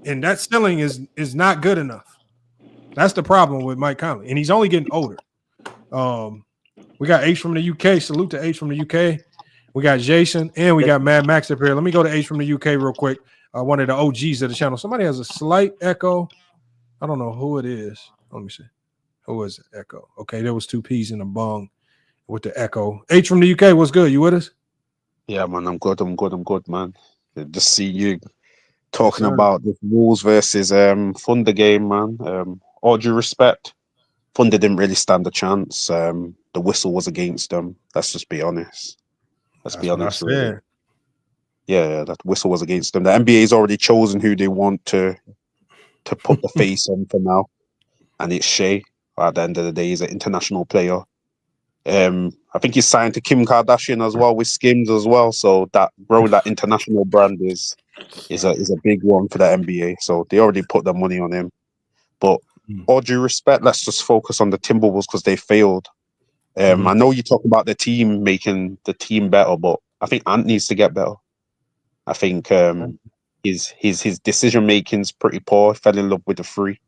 And that ceiling is not good enough. That's the problem with Mike Conley. And he's only getting older. We got H from the UK. Salute to H from the UK. We got Jason and we got Mad Max up here. Let me go to H from the UK real quick. One of the OGs of the channel. Somebody has a slight echo. I don't know who it is. Let me see. Who is it? Echo? Okay, there was 2 P's in the bong with the echo. H from the UK, what's good? You with us? Yeah, man, I'm good, man. Just see you talking about the Wolves versus Thunder game, man. All due respect, Thunder didn't really stand a chance. The whistle was against them. Let's just be honest. Let's be honest. Really. Yeah, that whistle was against them. The NBA's already chosen who they want to put the face on for now, and it's Shea. At the end of the day, he's an international player. I think he's signed to Kim Kardashian as well with Skims as well. So that growing that international brand is a big one for the NBA. So they already put the money on him. But all due respect, let's just focus on the Timberwolves because they failed. I know you talk about the team making the team better, but I think Ant needs to get better. I think his decision making's pretty poor. Fell in love with the three,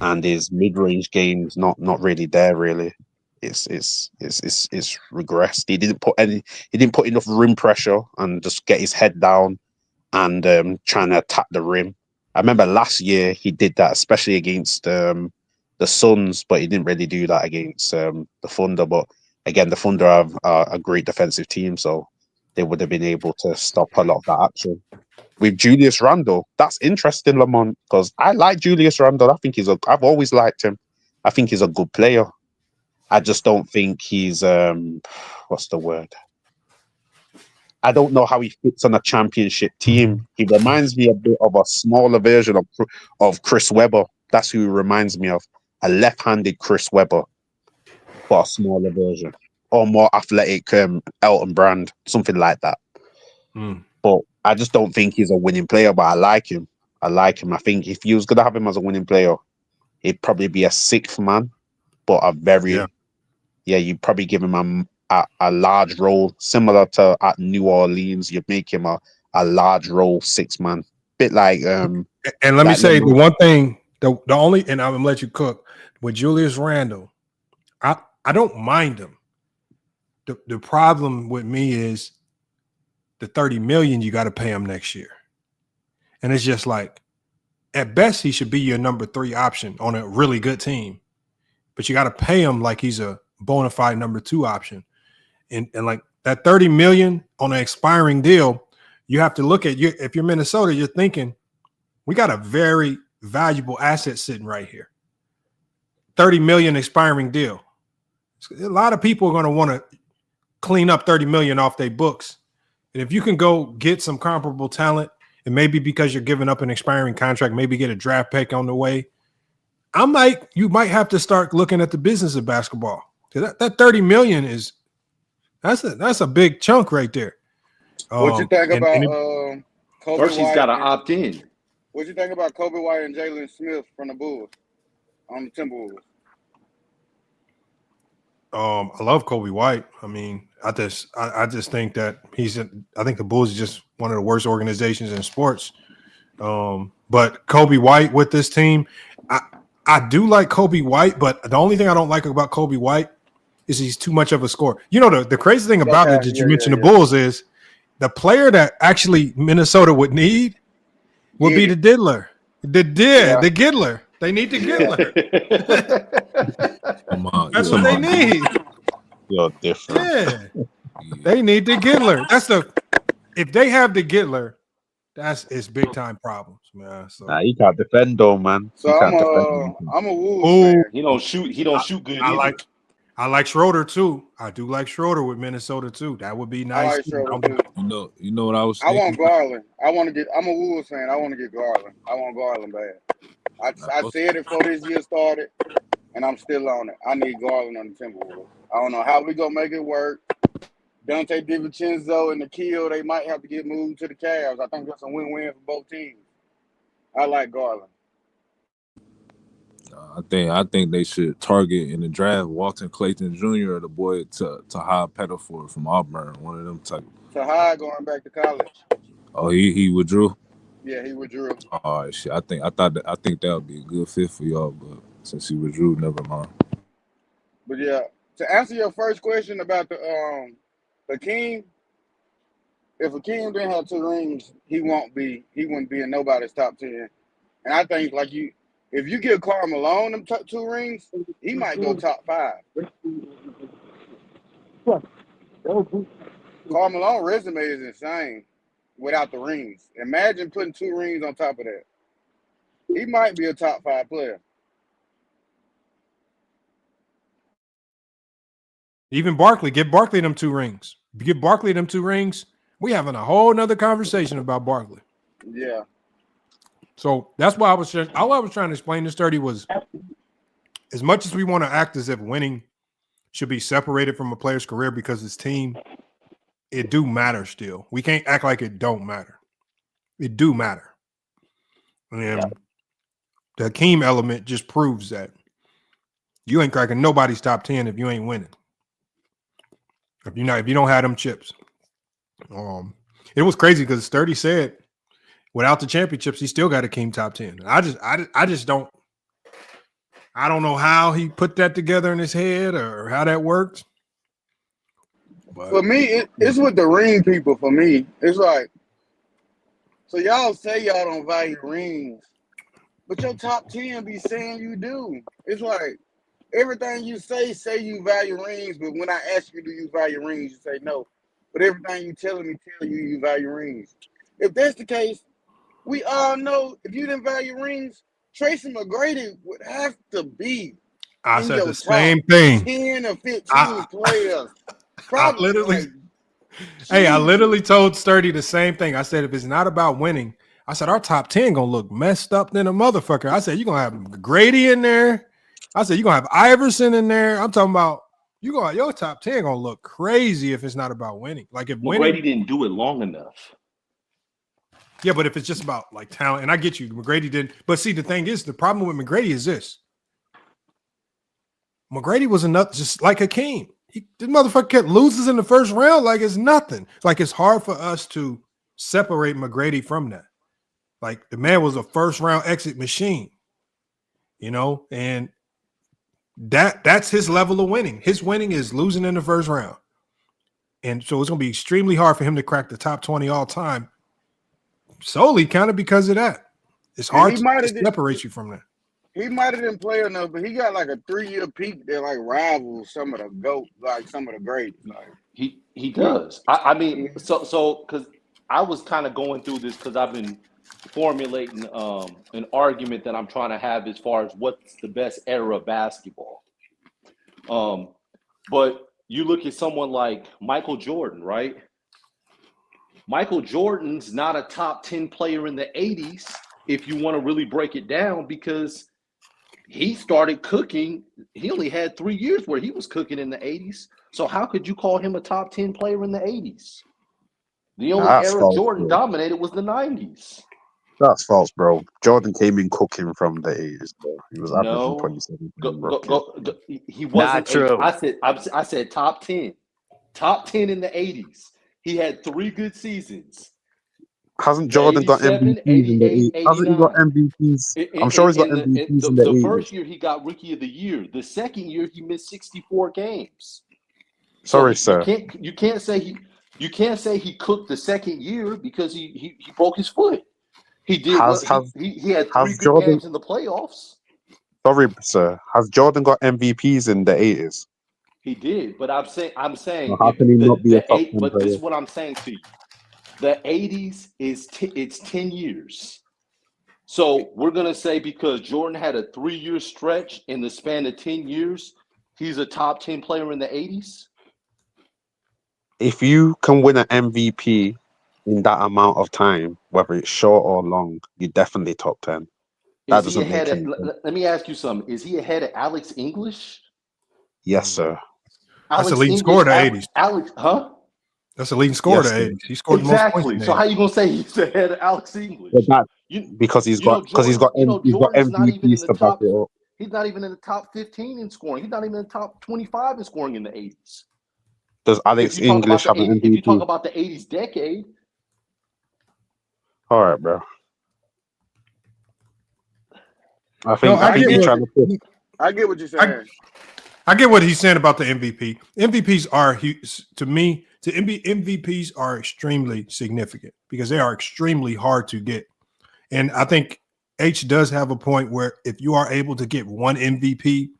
and his mid range game's not really there. Really, it's regressed. He didn't put enough rim pressure and just get his head down and trying to attack the rim. I remember last year he did that, especially against the Suns, but he didn't really do that against the Thunder. But again, the Thunder have a great defensive team, so they would have been able to stop a lot of that action. With Julius Randle, that's interesting, Lamont, because I like Julius Randle. I've always liked him. I think he's a good player. I just don't think he's what's the word? I don't know how he fits on a championship team. He reminds me a bit of a smaller version of Chris Webber. That's who he reminds me of. A left-handed Chris Webber, but a smaller version. Or more athletic Elton Brand, something like that. But I just don't think he's a winning player, but I like him. I think if you was going to have him as a winning player, he'd probably be a sixth man, but a very... Yeah, you'd probably give him a large role, similar to at New Orleans. You'd make him a large role six man, bit like. And let me say the one thing, the only, and I'm gonna let you cook with Julius Randle. I don't mind him. The problem with me is the $30 million you got to pay him next year, and it's just like, at best he should be your number 3 option on a really good team, but you got to pay him like he's a bona fide number 2 option. And like that $30 million on an expiring deal, you have to look at if you're Minnesota, you're thinking, we got a very valuable asset sitting right here. $30 million expiring deal. A lot of people are going to want to clean up $30 million off their books. And if you can go get some comparable talent, and maybe because you're giving up an expiring contract, maybe get a draft pick on the way, you might have to start looking at the business of basketball. That $30 million is that's a big chunk right there. What you think about Kobe First, he's White got to opt in. What you think about Kobe White and Jalen Smith from the Bulls on the Timberwolves? I love Kobe White. I mean, I just think that I think the Bulls is just one of the worst organizations in sports. But Kobe White with this team, I do like Kobe White, but the only thing I don't like about Kobe White is he's too much of a scorer. You know, the crazy thing about it that you mentioned the Bulls is the player that actually Minnesota would need would be the diddler. The Giddler. They need the Giddler. That's what they need. You're different. Yeah. They need the Giddler. If they have the Giddler, it's big time problems, man. So he can't defend though, man. So I'm a Wolves fan. He don't shoot good. I like Schroeder too. I do like Schroeder with Minnesota too. That would be nice. I like Schroeder too. You know what I was thinking? I want Garland. I'm a Wolves fan. I want to get Garland. I want Garland bad. I said it before this year started, and I'm still on it. I need Garland on the Timberwolves. I don't know how we gonna make it work. Dante DiVincenzo and Nikhil, they might have to get moved to the Cavs. I think that's a win-win for both teams. I like Garland. I think they should target in the draft Walton Clayton Jr. or the boy Tahai Pettiford from Auburn. One of them type. Tahai going back to college. Oh, he withdrew. Yeah, he withdrew. Oh shit! I think that would be a good fit for y'all, but since he withdrew, never mind. But yeah, to answer your first question about the Hakeem, if Hakeem didn't have 2 rings, he wouldn't be in nobody's top 10. And I think if you give Karl Malone them 2 rings, he might go top 5. Karl Malone resume is insane without the rings. Imagine putting 2 rings on top of that. He might be a top 5 player. Even Barkley, give Barkley them 2 rings. Give Barkley them 2 rings. We having a whole nother conversation about Barkley. Yeah. So that's why all I was trying to explain this 30 was, as much as we want to act as if winning should be separated from a player's career because his team, it do matter still. We can't act like it don't matter. It do matter. And the Hakeem element just proves that you ain't cracking nobody's top 10 if you ain't winning. If you don't have them chips. It was crazy because Sturdy said without the championships, he still got Hakeem top 10. I just don't know how he put that together in his head or how that worked. But for me, it's with the ring people. For me, it's like, so y'all say y'all don't value rings, but your top 10 be saying you do. It's like everything you say you value rings, but when I ask you, do you value rings, you say no. But everything you telling me tell you value rings. If that's the case, we all know if you didn't value rings, Tracy McGrady would have to be. I said the same thing. 10 or 15 players. Probably. I literally told Sturdy the same thing. I said, if it's not about winning, I said, our top 10 going to look messed up than a motherfucker. I said, you're going to have Grady in there. I said, you're going to have Iverson in there. I'm talking about your top 10 going to look crazy if it's not about winning. Like if McGrady didn't do it long enough. Yeah, but if it's just about like talent, and I get you, McGrady didn't. But see, the thing is, the problem with McGrady is this. McGrady was enough, just like Hakeem. This motherfucker kept loses in the first round like it's nothing. Like it's hard for us to separate McGrady from that. Like the man was a first round exit machine, and that's his level of winning. His winning is losing in the first round. And so it's going to be extremely hard for him to crack the top 20 all time solely kind of because of that. It's hard to separate you from that. He might have didn't play enough, but he got like a 3-year peak that like rivals some of the GOAT, like some of the greats. Like he does. I mean, so because I was kind of going through this because I've been formulating an argument that I'm trying to have as far as what's the best era of basketball. But you look at someone like Michael Jordan, right? Michael Jordan's not a top 10 player in the 80s if you want to really break it down because he started cooking. He only had 3 years where he was cooking in the 80s. So how could you call him a top 10 player in the 80s? The only era Jordan dominated was the 90s. That's false, bro. Jordan came in cooking from the 80s, bro. He was averaging 27. He wasn't. Not true. I said top 10. Top 10 in the 80s. He had 3 good seasons. Hasn't Jordan got MVPs in the 80s? Hasn't he got MVPs? I'm sure he's got MVPs in the 80s. The first year he got Rookie of the Year. The second year he missed 64 games. Sorry, sir. You can't say he cooked the second year because he broke his foot. He did. He had 3 good games in the playoffs. Sorry, sir. Has Jordan got MVPs in the 80s? He did, but I'm saying. Well, how can he not be a top 10 But player? this is what I'm saying to you. The 80s it's 10 years. So we're gonna say because Jordan had a 3-year stretch in the span of 10 years, he's a top 10 player in the 80s. If you can win an MVP in that amount of time, whether it's short or long, you're definitely top 10. That doesn't make any sense. Let me ask you something. Is he ahead of Alex English? Yes, sir. That's the leading scorer of the 80s. Alex, huh? That's the leading scorer of the 80s. He scored the most points in the 80s. So how you gonna say he's ahead of Alex English? Because he's got MVPs to back it up. He's not even in the top 15 in scoring. He's not even in the top 25 in scoring in the 80s. Does Alex English have an MVP? If you talk about the 80s decade. All right, bro. I think you're trying to push. I get what you're saying. I get what he's saying about the MVP. MVPs are, to me, MVPs are extremely significant because they are extremely hard to get. And I think H does have a point where if you are able to get one MVP,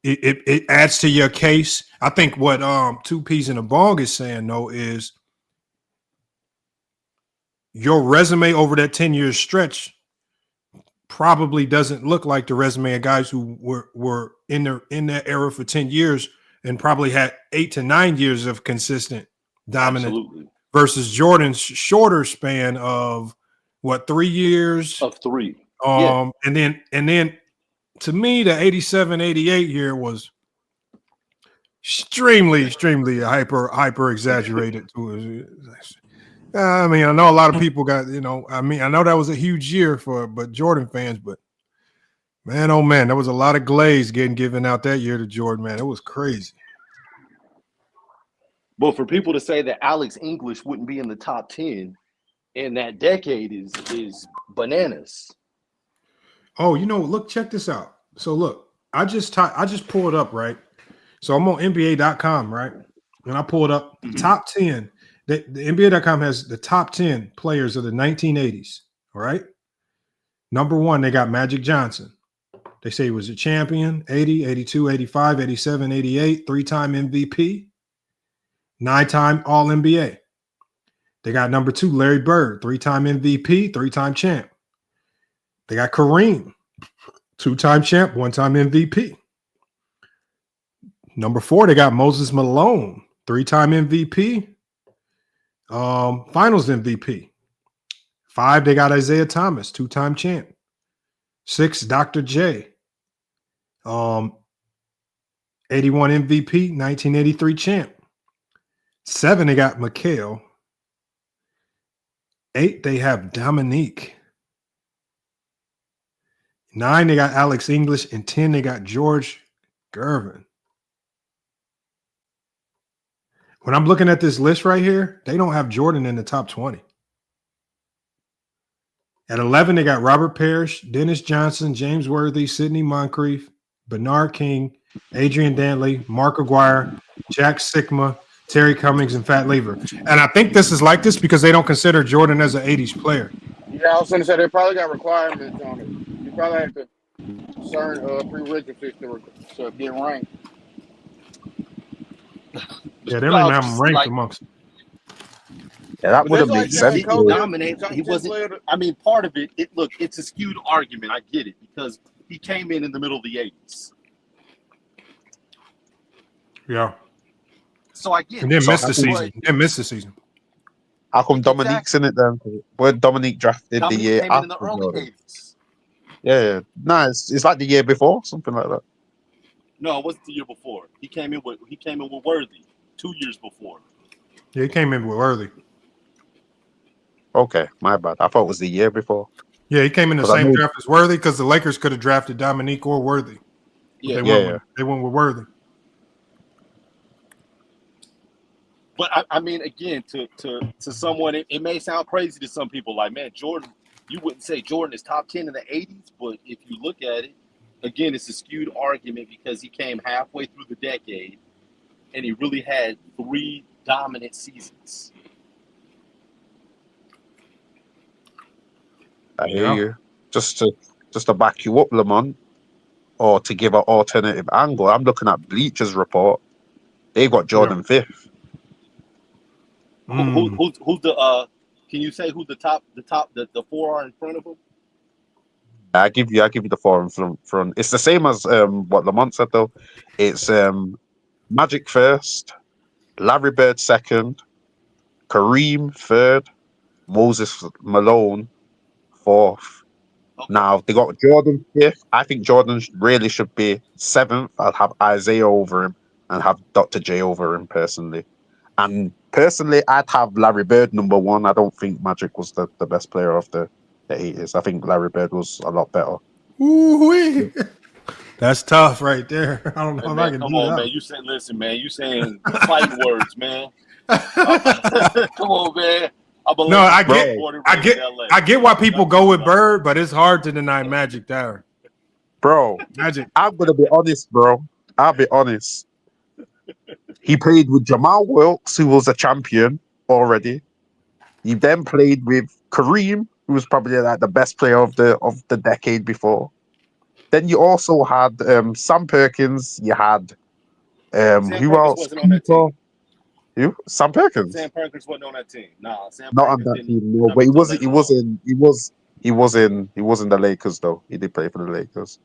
it adds to your case. I think what 2 Peas in a Bong is saying, though, is your resume over that 10-year stretch probably doesn't look like the resume of guys who were in that era for 10 years and probably had 8 to 9 years of consistent dominance. Absolutely. Versus Jordan's shorter span of 3 years of 3. And then to me, the 87-88 year was extremely hyper exaggerated to it. I mean, I know a lot of people got, I know that was a huge year but Jordan fans, but man, oh man, there was a lot of glaze getting given out that year to Jordan, man. It was crazy. But for people to say that Alex English wouldn't be in the top 10 in that decade is bananas. Oh, look, check this out. So look, I just pulled up, right? So I'm on NBA.com, right? And I pulled up the top 10. The NBA.com has the top 10 players of the 1980s, all right? Number 1, they got Magic Johnson. They say he was a champion, 80, 82, 85, 87, 88, 3-time MVP, 9-time All-NBA. They got number 2, Larry Bird, 3-time MVP, 3-time champ. They got Kareem, 2-time champ, 1-time MVP. Number 4, they got Moses Malone, 3-time MVP, finals MVP. 5, they got Isaiah Thomas, 2-time champ. 6, Dr. J, 81 MVP, 1983 champ. 7, they got Mikhail. 8, they have Dominique. 9, they got Alex English. And 10, they got George Gervin. When I'm looking at this list right here, they don't have Jordan in the top 20. At 11, they got Robert Parrish, Dennis Johnson, James Worthy, Sidney Moncrief, Bernard King, Adrian Dantley, Mark Aguirre, Jack Sikma, Terry Cummings, and Fat Lever. And I think this is like this because they don't consider Jordan as an 80s player. Yeah, I was going to say they probably got requirements on it. You probably have to certain prerequisites to get ranked. Yeah, they don't even have him ranked amongst. Yeah, that would have made sense. He dominates. He wasn't. I mean, part of it. It's a skewed argument. I get it because he came in the middle of the 80s. Yeah. So I get. And then missed the season. Then missed the season. How come Dominique's in it then? Where Dominique drafted the year came after? In the early 80s. Yeah. No, it's like the year before, something like that. No, it wasn't the year before. He came in with Worthy 2 years before. Yeah, he came in with Worthy. Okay, my bad. I thought it was the year before. Yeah, he came in the same draft as Worthy because the Lakers could have drafted Dominique or Worthy. Yeah, they went with Worthy. But I mean, again, to someone, it may sound crazy to some people. Like, man, Jordan, you wouldn't say Jordan is top 10 in the 80s, but if you look at it, again, it's a skewed argument because he came halfway through the decade and he really had 3 dominant seasons. I hear you. Just to back you up, Lamont, or to give an alternative angle, I'm looking at Bleacher's report. They got Jordan 5th. Who's the can you say who the 4 are in front of him? I give you the 4 in front. It's the same as what Lamont said though. It's Magic 1st, Larry Bird 2nd, Kareem 3rd, Moses Malone 4th. Okay. Now they got Jordan 5th. I think Jordan really should be 7th. I'll have Isaiah over him and have Dr. J over him personally. And personally, I'd have Larry Bird number 1. I don't think Magic was the best player of the 80s. I think Larry Bird was a lot better. Ooh-wee. That's tough right there. I don't know if I can come do on, that. Man. You saying fighting words, man. Come on, man. No, I get why people go with Bird, but it's hard to deny Magic there. Bro, Magic. I'm gonna be honest, bro. I'll be honest. He played with Jamal Wilkes, who was a champion already. He then played with Kareem, who was probably like the best player of the decade before. Then you also had Sam Perkins. You had who else? Wasn't on that team. Who? Sam Perkins. Sam Perkins wasn't on that team. Nah, Sam not Perkins on that team. No, but he was in the Lakers though. He did play for the Lakers.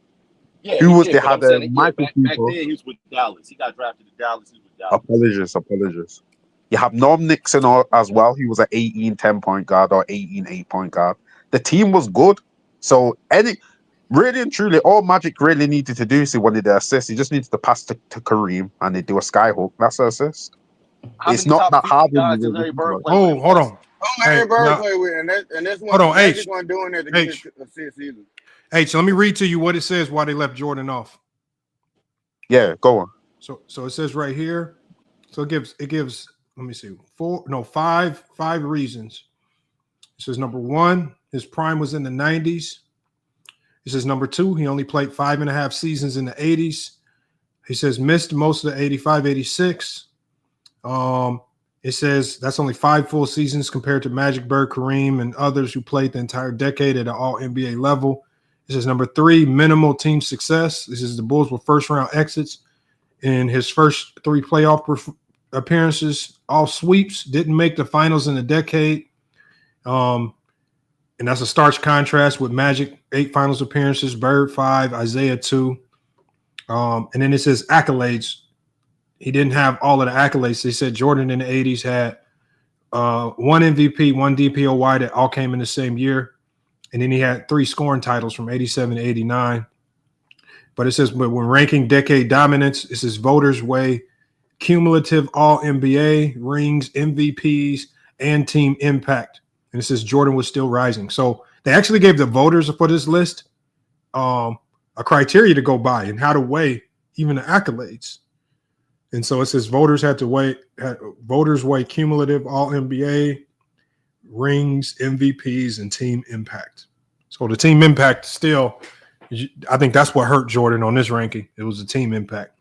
Yeah, who was did, they had Michael back then he was with Dallas. He got drafted to Dallas. He was with Dallas. Apologies. You have Norm Nixon as well. He was an 18-10 point guard or 18-8 point guard. The team was good. So Really and truly, all Magic really needed to do is he wanted the assist. He just needs to pass to Kareem and they do a skyhook. That's the assist. It's not that hard when you really think about it. Oh, hold on. Who Larry Bird play with? And that's hold one on, Magic H. wasn't doing that to get his assist either. Hey, so let me read to you what it says why they left Jordan off. Yeah, go on. So it says right here. So it gives let me see, five reasons. It says number 1, his prime was in the 90s. It says number 2, he only played 5.5 seasons in the 80s. He says missed most of the 85, 86. It says that's only 5 full seasons compared to Magic, Bird, Kareem, and others who played the entire decade at an all-NBA level. It says number 3, minimal team success. This is the Bulls were first-round exits in his first 3 playoff appearances, all sweeps, didn't make the finals in a decade. And that's a stark contrast with Magic, 8 finals appearances, Bird 5, Isaiah 2. And then it says accolades. He didn't have all of the accolades. They said Jordan in the 80s had 1 MVP, 1 DPOY that all came in the same year. And then he had 3 scoring titles from 87 to 89. But it says, but when ranking decade dominance, it says voters weigh cumulative all-NBA, rings, MVPs, and team impact. And it says Jordan was still rising. So they actually gave the voters for this list a criteria to go by and how to weigh even the accolades. And so it says voters weigh cumulative all-NBA, rings, MVPs, and team impact. So the team impact still, I think that's what hurt Jordan on this ranking. It was the team impact.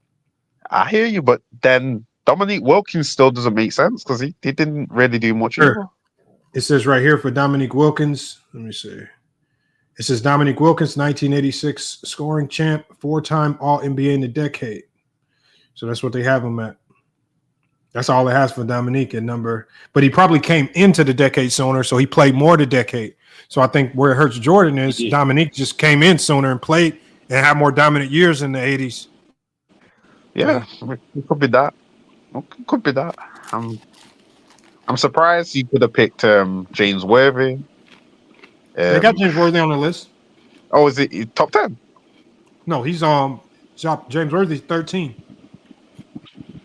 I hear you, but then Dominique Wilkins still doesn't make sense because he didn't really do much. Sure. It says right here for Dominique Wilkins, let me see. It says Dominique Wilkins, 1986 scoring champ, 4-time All-NBA in the decade. So that's what they have him at. That's all it has for Dominique at number. But he probably came into the decade sooner, so he played more the decade. So I think where it hurts Jordan is Dominique just came in sooner and played and had more dominant years in the 80s. Yeah, it could be that. It could be that. I'm surprised you could have picked James Worthy. They got James Worthy on the list. Oh, is it top 10? No, he's James Worthy's 13.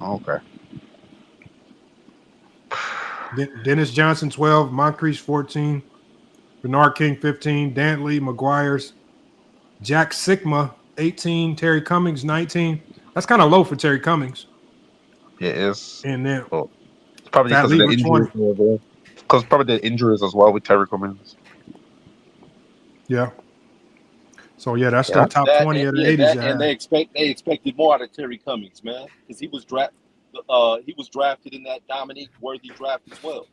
Okay. Dennis Johnson 12, Moncrief 14, Bernard King 15, Dantley, McGuire's, Jack Sikma 18, Terry Cummings 19. That's kind of low for Terry Cummings. It is. And then it's probably because of the injuries. Because probably the injuries as well with Terry Cummings. Yeah. So yeah, that's the top 20 of the 80s. And they expected more out of Terry Cummings, man, because he was drafted in that Dominique Worthy draft as well.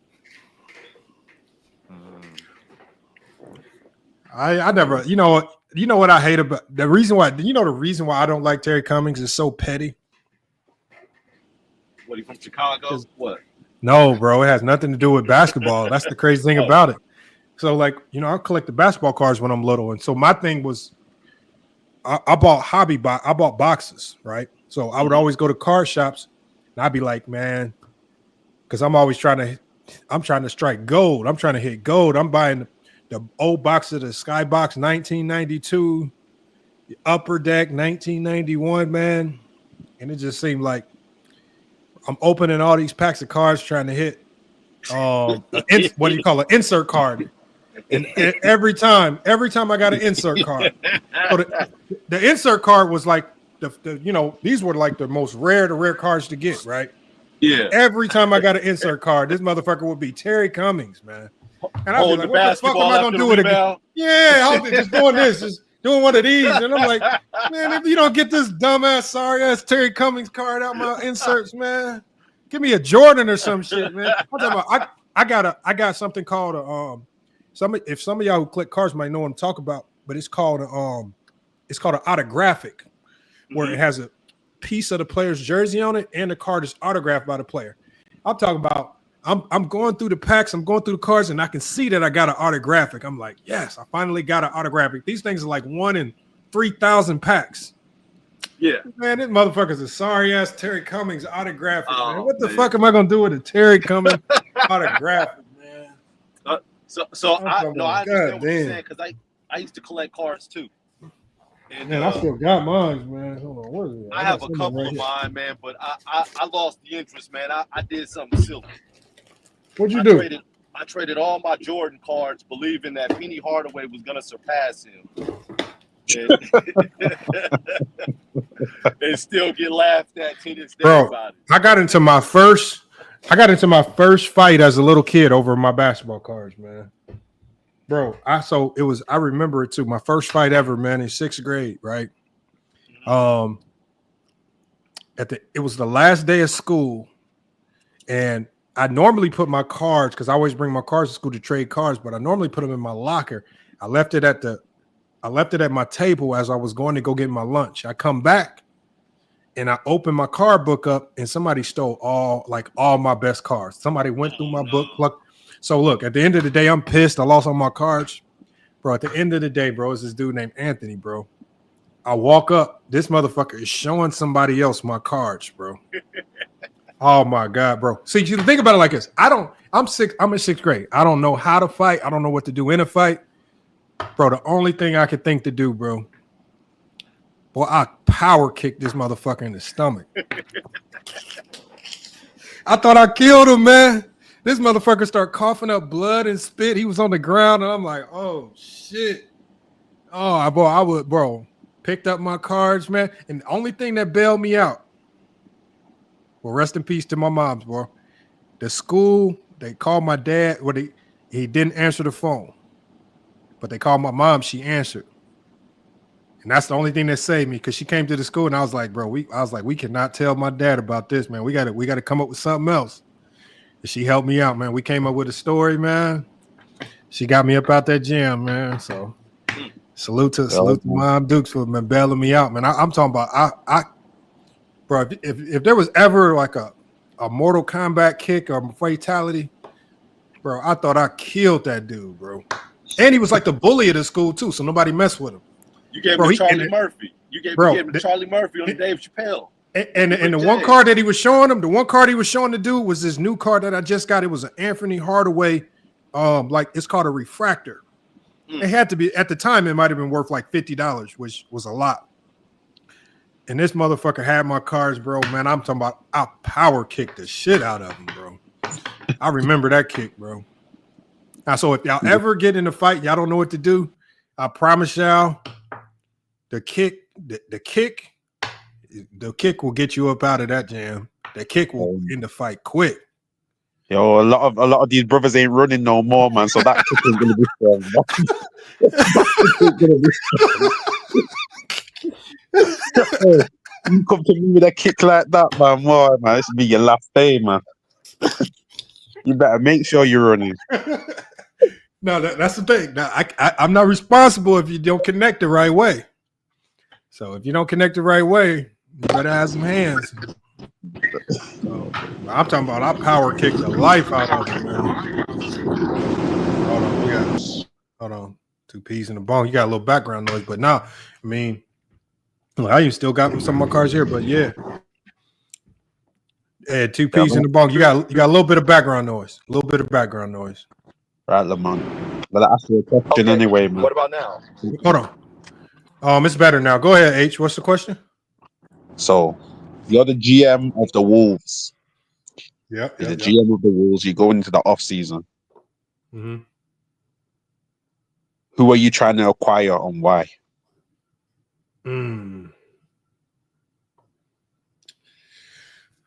I never, you know what I hate about the reason why I don't like Terry Cummings is so petty. What, he from Chicago? What? No, bro, it has nothing to do with basketball. That's the crazy thing about it. So, like, I collect the basketball cards when I'm little, and so my thing was, I bought boxes, right? So I would always go to card shops, and I'd be like, man, because I'm trying to strike gold. I'm trying to hit gold. I'm buying the old box of the Skybox 1992, the Upper Deck 1991, man, and it just seemed like I'm opening all these packs of cards trying to hit what do you call it? Insert card. And every time I got an insert card. So the insert card was like these were like the most rare cards to get, right? Yeah. Every time I got an insert card, this motherfucker would be Terry Cummings, man. And I'd be like, what the fuck am I gonna do with it again? Yeah, I was just doing this, just doing one of these. And I'm like, man, if you don't get this dumbass, sorry ass Terry Cummings card out my inserts, man, give me a Jordan or some shit, man. I'm talking about, I got something called if some of y'all who collect cards might know what I'm talking about, but it's called an autographic, where it has a piece of the player's jersey on it and the card is autographed by the player. I'm talking about I'm going through the packs, I'm going through the cards, and I can see that I got an autographic. I'm like, yes, I finally got an autographic. These things are like 1 in 3,000 packs. Yeah, man, this motherfucker's a sorry ass Terry Cummings autographic. Man. What the fuck am I gonna do with a Terry Cummings autographic, man? So I understand what you're saying, because I used to collect cards too. And Man, I still got mine, man. Hold on, what is it? I got have a something couple right of here. mine, man, but I lost the interest, man. I did something silly. What'd you do? I traded all my Jordan cards, believing that Penny Hardaway was gonna surpass him, and still get laughed at to this day Bro, about it. I got into my first fight as a little kid over my basketball cards, man. Bro, I remember it too. My first fight ever, man, in 6th grade, right? It was the last day of school, and I normally put my cards, because I always bring my cards to school to trade cards, but I normally put them in my locker. I left it at my table as I was going to go get my lunch. I come back and I open my card book up, and somebody stole all my best cards. Somebody went through my book. So look, at the end of the day, I'm pissed. I lost all my cards. Bro, at the end of the day, bro, it's this dude named Anthony, bro. I walk up, this motherfucker is showing somebody else my cards, bro. Oh my God, bro. See, you think about it like this. I'm in 6th grade. I don't know how to fight. I don't know what to do in a fight. Bro, the only thing I could think to do, bro, I power kicked this motherfucker in the stomach. I thought I killed him, man. This motherfucker started coughing up blood and spit. He was on the ground, and I'm like, oh shit. Oh, picked up my cards, man. And the only thing that bailed me out, well, rest in peace to my moms, bro. The school, they called my dad. Well, he didn't answer the phone, but they called my mom. She answered, and that's the only thing that saved me, because she came to the school, and I was like, bro, we cannot tell my dad about this, man. We got to come up with something else. And she helped me out, man. We came up with a story, man. She got me up out that gym, man. So salute to Mom Dukes for bailing me out, man. I'm talking about bro. If there was ever like a Mortal Kombat kick or fatality, bro, I thought I killed that dude, bro. And he was like the bully of the school too, so nobody messed with him. You gave me Charlie Murphy. You gave me Charlie Murphy on Dave Chappelle. And the one card that he was showing him, the dude was this new card that I just got. It was an Anthony Hardaway, like it's called a refractor. It had to be, at the time, it might have been worth like $50, which was a lot. And this motherfucker had my cards, bro. Man, I'm talking about, I power kicked the shit out of him, bro. I remember that kick, bro. Now, so if y'all ever get in a fight, y'all don't know what to do, I promise y'all, the kick will get you up out of that jam. The kick will end the fight quick. Yo, a lot of these brothers ain't running no more, man. So that kick is gonna be strong. You come to me with a kick like that, man. Boy, man, this will be your last day, man. You better make sure you're running. No, that's the thing. Now, I'm not responsible if you don't connect the right way. So if you don't connect the right way, you better have some hands. So, I'm talking about, I power kicked the life out of him, man. Hold on. 2 peas in the bone. You got a little background noise, but now, I mean, I even still got some of my cards here, but yeah. Yeah, 2 peas in the bone. You got a little bit of background noise. Right, Lamont. But I ask you a question anyway, man. What about now? Hold on. It's better now. Go ahead, H. What's the question? So, you're the GM of the Wolves. Yeah. You're the GM of the Wolves. You're going into the off season. Mm-hmm. Who are you trying to acquire and why?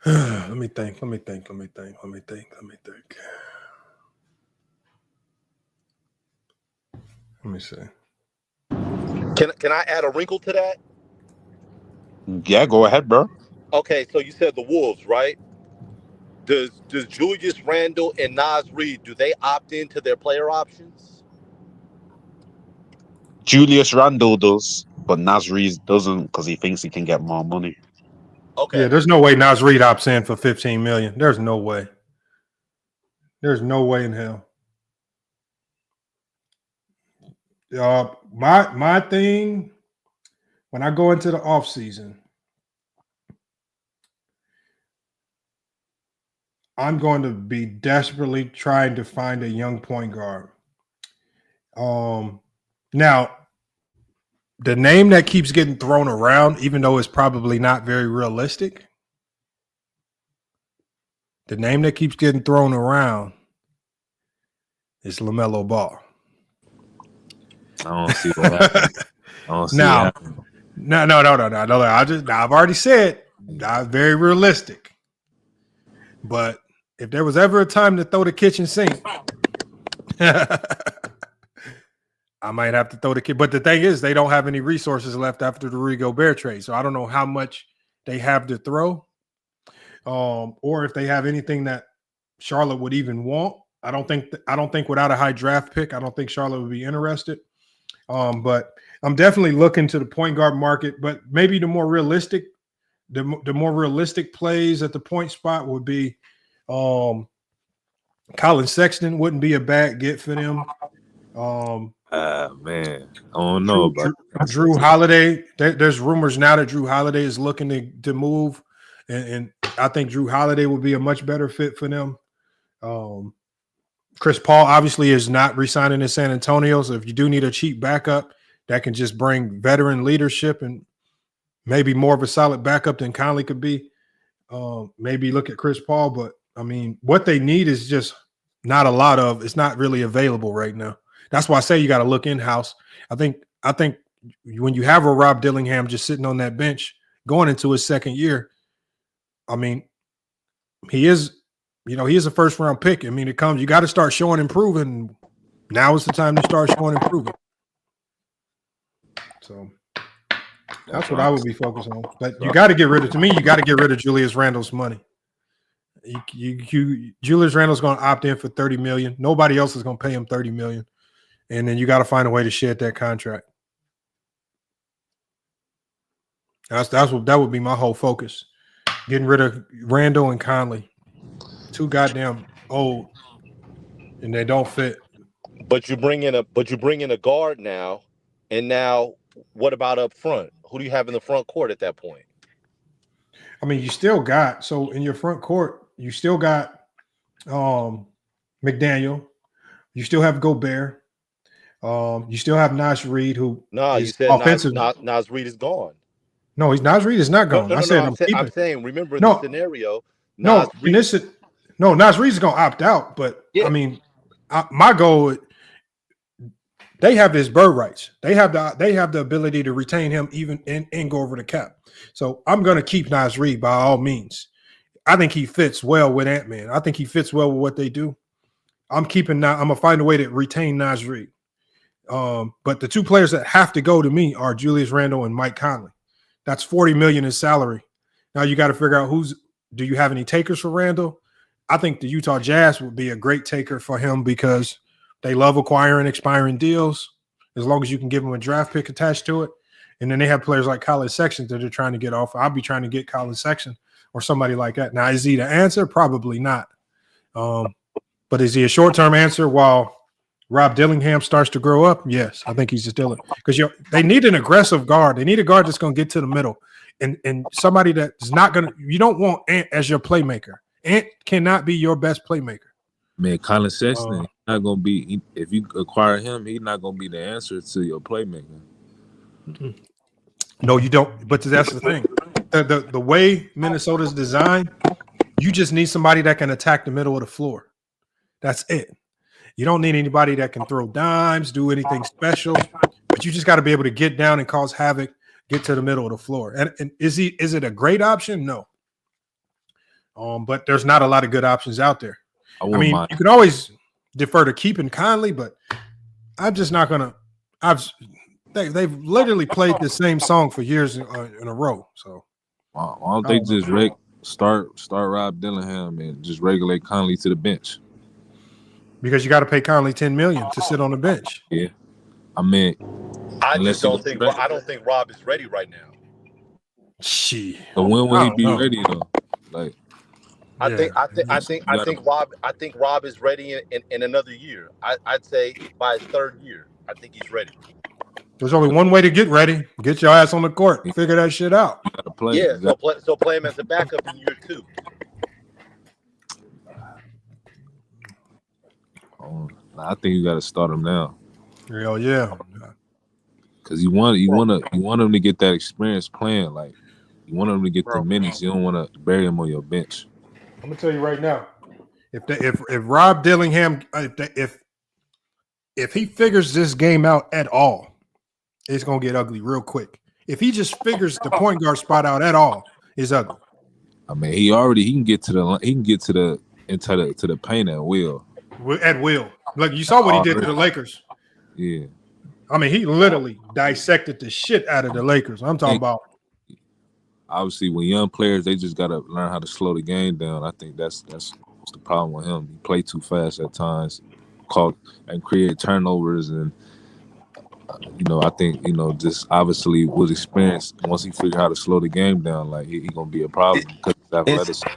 Let me think. Let me see. Can I add a wrinkle to that? Yeah, go ahead, bro. Okay, so you said the Wolves, right? Does Julius Randle and Naz Reid, do they opt into their player options? Julius Randle does, but Naz Reid doesn't because he thinks he can get more money. Okay. Yeah, there's no way Naz Reid opts in for $15 million. There's no way. There's no way in hell. My thing, when I go into the offseason, I'm going to be desperately trying to find a young point guard. Now, the name that keeps getting thrown around, even though it's probably not very realistic, the name that keeps getting thrown around is LaMelo Ball. I don't see that happening. I don't see it Now, happening. no. I've already said I'm very realistic. But if there was ever a time to throw the kitchen sink, I might have to throw the kid. But the thing is, they don't have any resources left after the Rudy Gobert trade. So I don't know how much they have to throw, or if they have anything that Charlotte would even want. I don't think without a high draft pick, I don't think Charlotte would be interested. But I'm definitely looking to the point guard market. But maybe the more realistic plays at the point spot would be Colin Sexton wouldn't be a bad get for them. Man, I don't know about Drew Holiday. There's rumors now that Drew Holiday is looking to move, and I think Drew Holiday would be a much better fit for them. Chris Paul obviously is not re-signing in San Antonio, so if you do need a cheap backup that can just bring veteran leadership and maybe more of a solid backup than Conley could be, maybe look at Chris Paul. But I mean, what they need is just not a lot of. It's not really available right now. That's why I say you got to look in-house. I think when you have a Rob Dillingham just sitting on that bench going into his second year, I mean, he is a first-round pick. I mean, you got to start showing improving. Now is the time to start showing improving. So that's what I would be focused on. But you got to get rid of Julius Randle's money. Julius Randle's going to opt in for $30 million. Nobody else is going to pay him $30 million. And then you got to find a way to shed that contract. That would be my whole focus. Getting rid of Randle and Conley. Too goddamn old, and they don't fit. But you bring in a guard now, and now what about up front? Who do you have in the front court at that point? I mean, you still got in your front court, you still got McDaniel, you still have Gobert. You still have Naz Reid, who you said offensive. Naz Reid is gone. No, Naz Reid is not gone. I'm saying, remember in this scenario, Naz Reid is going to opt out. But yeah. I mean, my goal, they have his bird rights. They have the ability to retain him even and go over the cap. So I'm going to keep Naz Reid by all means. I think he fits well with Ant-Man. I think he fits well with what they do. I'm going to find a way to retain Naz Reid. But the two players that have to go to me are Julius Randle and Mike Conley. That's $40 million in salary. Now you got to figure out do you have any takers for Randle? I think the Utah Jazz would be a great taker for him because they love acquiring expiring deals as long as you can give them a draft pick attached to it. And then they have players like Colin Sexton that they're trying to get off. I'll be trying to get Colin Sexton or somebody like that. Now, is he the answer? Probably not. But is he a short-term answer while Rob Dillingham starts to grow up? Yes, I think he's still it. Because they need an aggressive guard. They need a guard that's going to get to the middle. And somebody that's not going to – you don't want Ant as your playmaker. Ant cannot be your best playmaker. Man, Colin Sexton not going to be – if you acquire him, he's not going to be the answer to your playmaker. Mm-hmm. No, you don't. But that's the thing. The way Minnesota's designed, you just need somebody that can attack the middle of the floor. That's it. You don't need anybody that can throw dimes, do anything special, but you just got to be able to get down and cause havoc, get to the middle of the floor. And is it a great option? No. But there's not a lot of good options out there. I mean, you can always defer to keeping Conley, but I'm just not going to. They've literally played the same song for years in a row. So why don't they just start Rob Dillingham and just regulate Conley to the bench? Because you got to pay Conley $10 million to sit on the bench. Yeah, I mean, I don't think Rob is ready right now. Shit. So when will he be ready though? Like, I think Rob is ready in another year. I'd say by his third year, I think he's ready. There's only one way to get ready. Get your ass on the court. Figure that shit out. You gotta play. Yeah, so play him as a backup in year 2. I think you got to start him now. Hell yeah. Because you want him to get that experience playing. Like you want him to get the minutes. You don't want to bury him on your bench. I'm gonna tell you right now, if Rob Dillingham, if he figures this game out at all, it's gonna get ugly real quick. If he just figures the point guard spot out at all, it's ugly. I mean, he can get to the paint at will. At will. Look, you saw what he did to the Lakers. Yeah. I mean, he literally dissected the shit out of the Lakers. I'm talking about. Obviously, when young players, they just gotta learn how to slow the game down. I think that's the problem with him. He play too fast at times, and create turnovers, and I think just obviously with experience, once he figure how to slow the game down, like he gonna be a problem because of athleticism.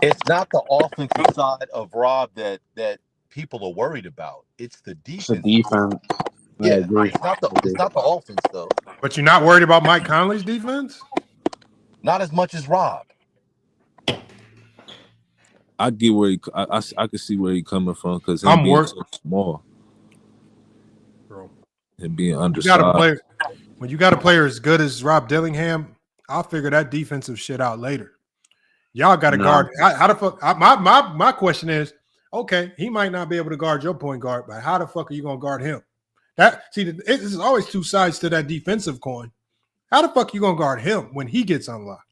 It's not the offensive side of Rob that people are worried about. It's the defense. It's the defense. Yeah, it's not the offense though. But you're not worried about Mike Conley's defense? Not as much as Rob. I get where I can see where he coming from because I'm being worried. so small, Bro. And being undersized. When you got a player as good as Rob Dillingham, I'll figure that defensive shit out later. Y'all got to guard. How the fuck? My question is, okay, he might not be able to guard your point guard, but how the fuck are you gonna guard him? There's always two sides to that defensive coin. How the fuck you gonna guard him when he gets unlocked?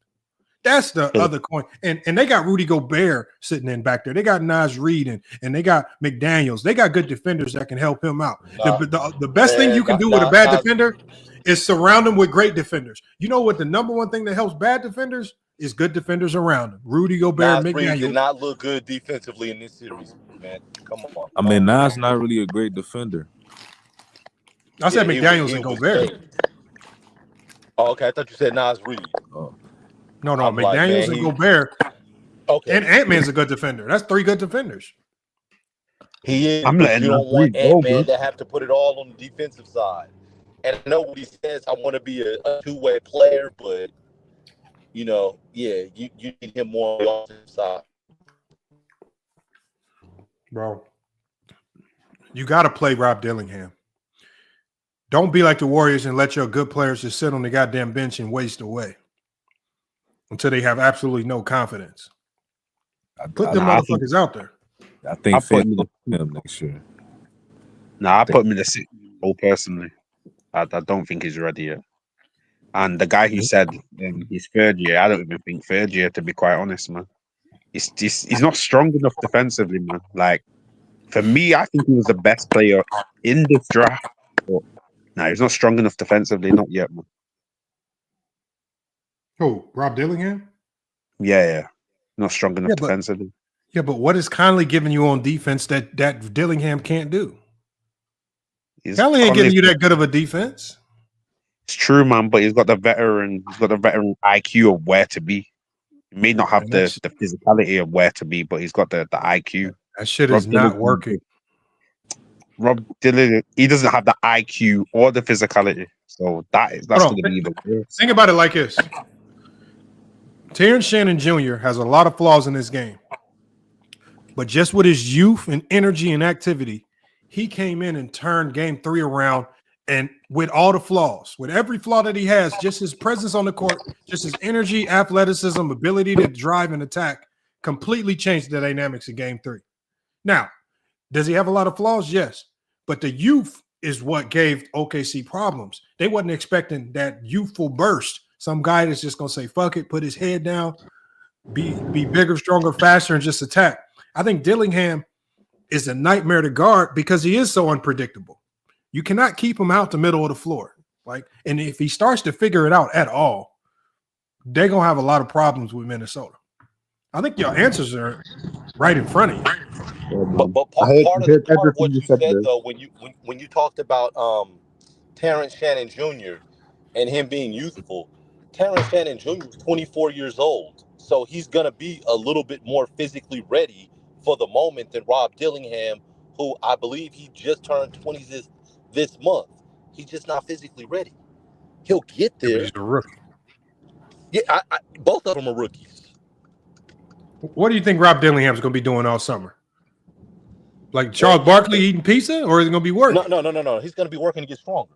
That's the other coin. And they got Rudy Gobert sitting in back there. They got Naz Reid and they got McDaniels. They got good defenders that can help him out. The best thing you can do with a bad defender is surround them with great defenders. You know what the number one thing that helps bad defenders is good defenders around them. Rudy Gobert, McDaniels did not look good defensively in this series, man. Come on. I mean, Nas not really a great defender. I said McDaniels and Gobert. Oh, okay. I thought you said Naz Reid. Oh. No, McDaniels and Gobert. Okay. And Ant-Man's a good defender. That's three good defenders. He is. I'm letting you don't want Ant-Man to have to put it all on the defensive side. And I know what he says. I want to be a two-way player, but you need him more on the offensive side. Bro, you got to play Rob Dillingham. Don't be like the Warriors and let your good players just sit on the goddamn bench and waste away until they have absolutely no confidence. Put them motherfuckers out there. I think him next year. I put him in the sixth role personally. I don't think he's ready yet. And the guy who said his third year, I don't even think third year, to be quite honest, man. He's not strong enough defensively, man. Like, for me, I think he was the best player in this draft. But no, he's not strong enough defensively, not yet, man. Who? Rob Dillingham? Yeah. Not strong enough defensively. Yeah, but what is Conley giving you on defense that Dillingham can't do? Conley ain't giving you that good of a defense. It's true, man, but he's got the veteran IQ of where to be. He may not have the physicality of where to be, but he's got the IQ. That shit is not working. Rob Dillingham, he doesn't have the IQ or the physicality. So that's going to be the worst. Think about it like this. Terrence Shannon Jr. has a lot of flaws in this game. But just with his youth and energy and activity, he came in and turned game 3 around. And with all the flaws, with every flaw that he has, just his presence on the court, just his energy, athleticism, ability to drive and attack completely changed the dynamics of game 3. Now, does he have a lot of flaws? Yes. But the youth is what gave OKC problems. They wasn't expecting that youthful burst. Some guy that's just going to say, fuck it, put his head down, be bigger, stronger, faster, and just attack. I think Dillingham is a nightmare to guard because he is so unpredictable. You cannot keep him out the middle of the floor. And if he starts to figure it out at all, they're going to have a lot of problems with Minnesota. I think your answers are right in front of you. But part of what you said though, when you talked about Terrence Shannon Jr. and him being youthful, Terrence Shannon Jr. is 24 years old, so he's gonna be a little bit more physically ready for the moment than Rob Dillingham, who I believe he just turned 20 this month. He's just not physically ready. He'll get there. He's a rookie. Yeah, both of them are rookies. What do you think Rob Dillingham's going to be doing all summer? Like Charles Barkley eating pizza, or is it going to be working? No. He's going to be working to get stronger.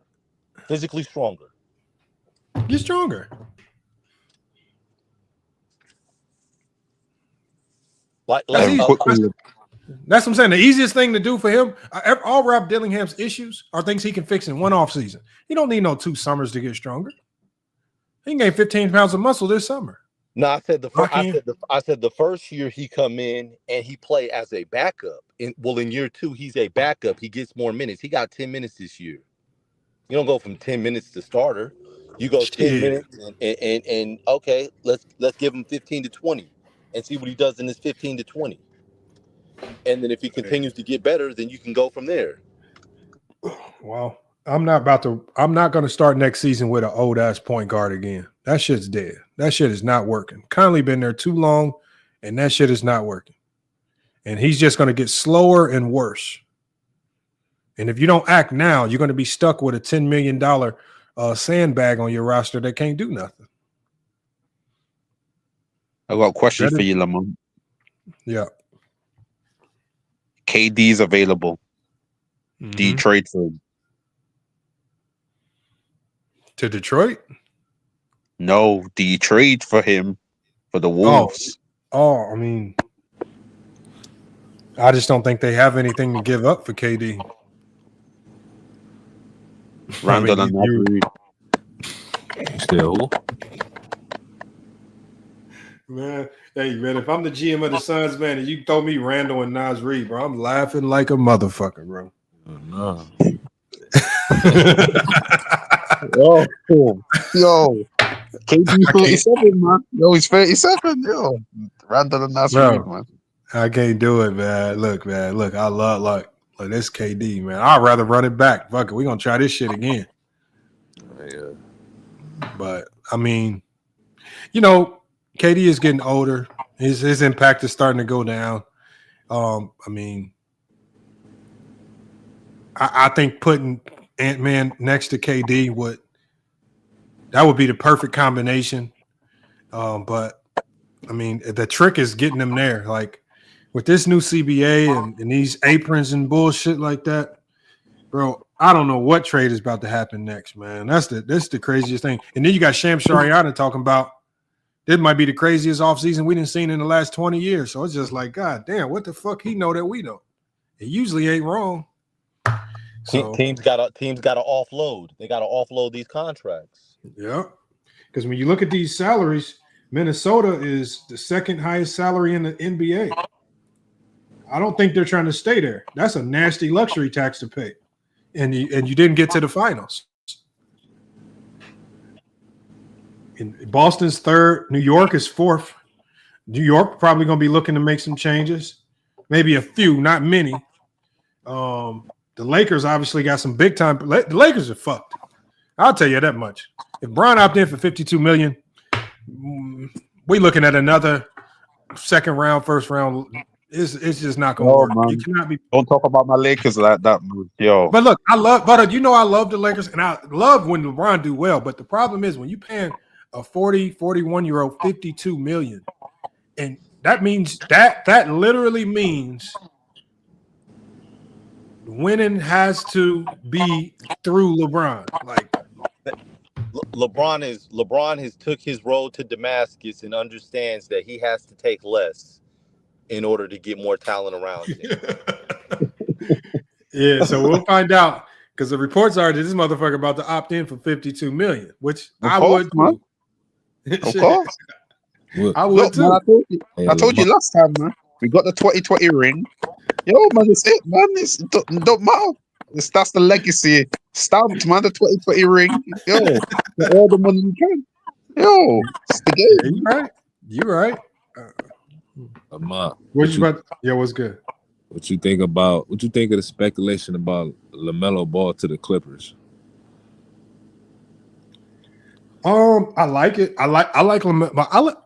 physically stronger. Get stronger. That's what I'm saying. The easiest thing to do for him, all Rob Dillingham's issues are things he can fix in one off season. He don't need no 2 summers to get stronger. He can gain 15 pounds of muscle this summer. No, I said the first year he come in and he play as a backup. In year 2, he's a backup. He gets more minutes. He got 10 minutes this year. You don't go from 10 minutes to starter. You go 10 minutes and okay, let's give him 15 to 20 and see what he does in this 15 to 20. And then if he continues to get better, then you can go from there. Well, I'm not going to start next season with an old ass point guard again. That shit's dead. That shit is not working. Conley been there too long, and that shit is not working. And he's just going to get slower and worse. And if you don't act now, you're going to be stuck with a $10 million sandbag on your roster that can't do nothing. I got a question for you, Lamont. Yeah. KD's available. Mm-hmm. Do you trade for him? To Detroit? No. Do you trade for him for the Wolves? I mean, I just don't think they have anything to give up for KD. Randall and Reed. Still who? Man, if I'm the GM of the Suns, man, and you throw me Randall and Naz Reid, bro, I'm laughing like a motherfucker, bro. No. Yo, KD 37, man. Yo, he's 37. Yo, Randall and Naz Reid, man. I can't do it, man. Look, I love like this KD, man. I'd rather run it back. Fuck it, we're gonna try this shit again. Yeah. But I mean, KD is getting older. His impact is starting to go down. I mean, I think putting Ant-Man next to KD would be the perfect combination. But I mean, the trick is getting them there. Like with this new CBA and these aprons and bullshit like that, bro. I don't know what trade is about to happen next, man. That's the craziest thing. And then you got Shams Charania talking about this might be the craziest offseason we done seen in the last 20 years. So it's just like, God damn, what the fuck he know that we don't? It usually ain't wrong. So, teams got to offload. They got to offload these contracts. Yeah, because when you look at these salaries, Minnesota is the second highest salary in the NBA. I don't think they're trying to stay there. That's a nasty luxury tax to pay, and you didn't get to the finals. And Boston's third. New York is fourth. New York probably going to be looking to make some changes, maybe a few, not many. The Lakers obviously got some big time. The Lakers are fucked. I'll tell you that much. If Bron opted in for $52 million, we looking at another second round, first round. It's just not gonna work. Man. You cannot be. Don't talk about my Lakers like that, man. Yo. But look, I love the Lakers, and I love when LeBron do well. But the problem is when you paying a 41-year-old $52 million, and that means that literally means winning has to be through LeBron. Like LeBron has took his road to Damascus and understands that he has to take less in order to get more talent around him. Yeah, so we'll find out because the reports are that this motherfucker about to opt in for $52 million, which I would too. Of course. I would too. Man, I told you last time, man. We got the 2020 ring. Yo, man, it's it, man. It don't matter. That's the legacy stamped, man. The 2020 ring. Yo, get all the money you can. Yo, it's the game. You're right. What's good? What you think of the speculation about LaMelo Ball to the Clippers? I like it. I like LaMelo.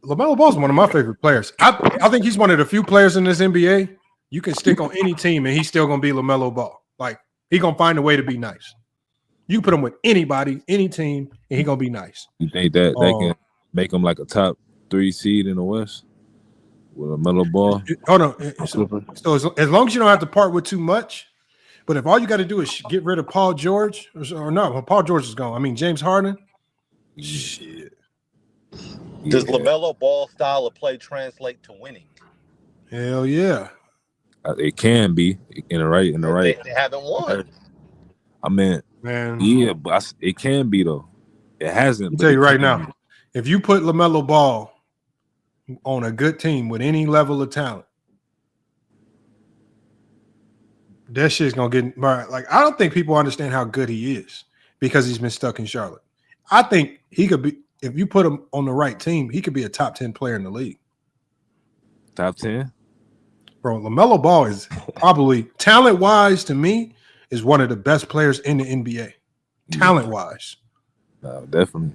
LaMelo Ball is one of my favorite players. I think he's one of the few players in this NBA you can stick on any team and he's still gonna be LaMelo Ball. Like he gonna find a way to be nice. You put him with anybody, any team, and he gonna be nice. You think that can make him like a top 3 seed in the West with LaMelo Ball? Hold on. So as long as you don't have to part with too much, But if all you got to do is get rid of Paul George, or no, Paul George is gone. I mean, James Harden. Shit. Does LaMelo Ball style of play translate to winning? Hell yeah. It can be in the right. They haven't won. I mean, man, yeah, but it can be though. It hasn't. I'll tell you right now, if you put LaMelo Ball on a good team with any level of talent, that shit's gonna get like. I don't think people understand how good he is because he's been stuck in Charlotte. I think he could be, if you put him on the right team, he could be a top 10 player in the league. Top 10? Bro, LaMelo Ball is probably, talent-wise to me, is one of the best players in the NBA. Talent-wise. No, definitely.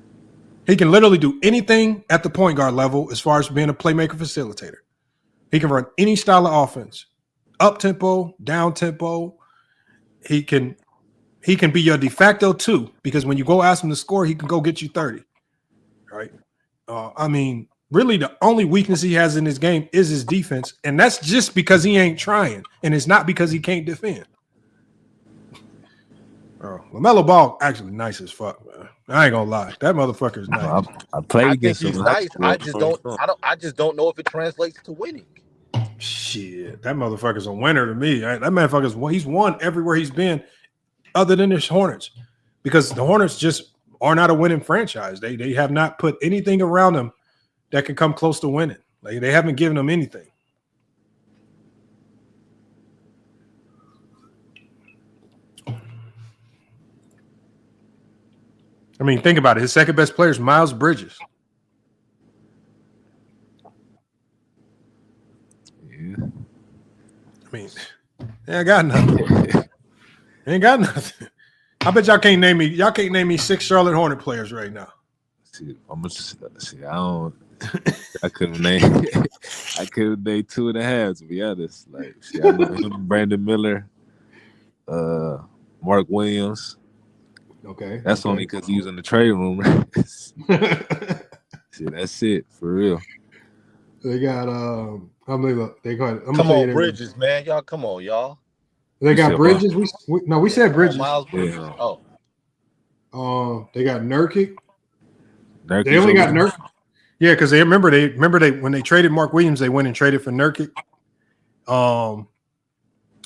He can literally do anything at the point guard level as far as being a playmaker facilitator. He can run any style of offense. Up-tempo, down-tempo. He can be your de facto 2 because when you go ask him to score, he can go get you 30. Right? I mean, really the only weakness he has in his game is his defense, and that's just because he ain't trying, and it's not because he can't defend. Bro, LaMelo Ball actually nice as fuck, man. I ain't gonna lie. That motherfucker's nice. I played against him. He's nice. I just don't know if it translates to winning. Shit, that motherfucker's a winner to me. That motherfucker's he's won everywhere he's been, other than his Hornets, because the Hornets just are not a winning franchise. They have not put anything around them that can come close to winning. Like they haven't given them anything. I mean, think about it. His second best player is Miles Bridges. Yeah. I mean, they ain't got nothing. Ain't got nothing. I bet y'all can't name me 6 Charlotte Hornet players right now. See, I couldn't name 2.5 to be honest. Like, see, I know him, Brandon Miller, Mark Williams. Okay, that's only because he was in the trade room. See, that's it for real. They got Come on, Bridges, man. Y'all, come on, y'all. They got Bridges. We said Bridges. Miles Bridges. Yeah. They got Nurkic. They only got Nurkic. Yeah, because they remember when they traded Mark Williams, they went and traded for Nurkic.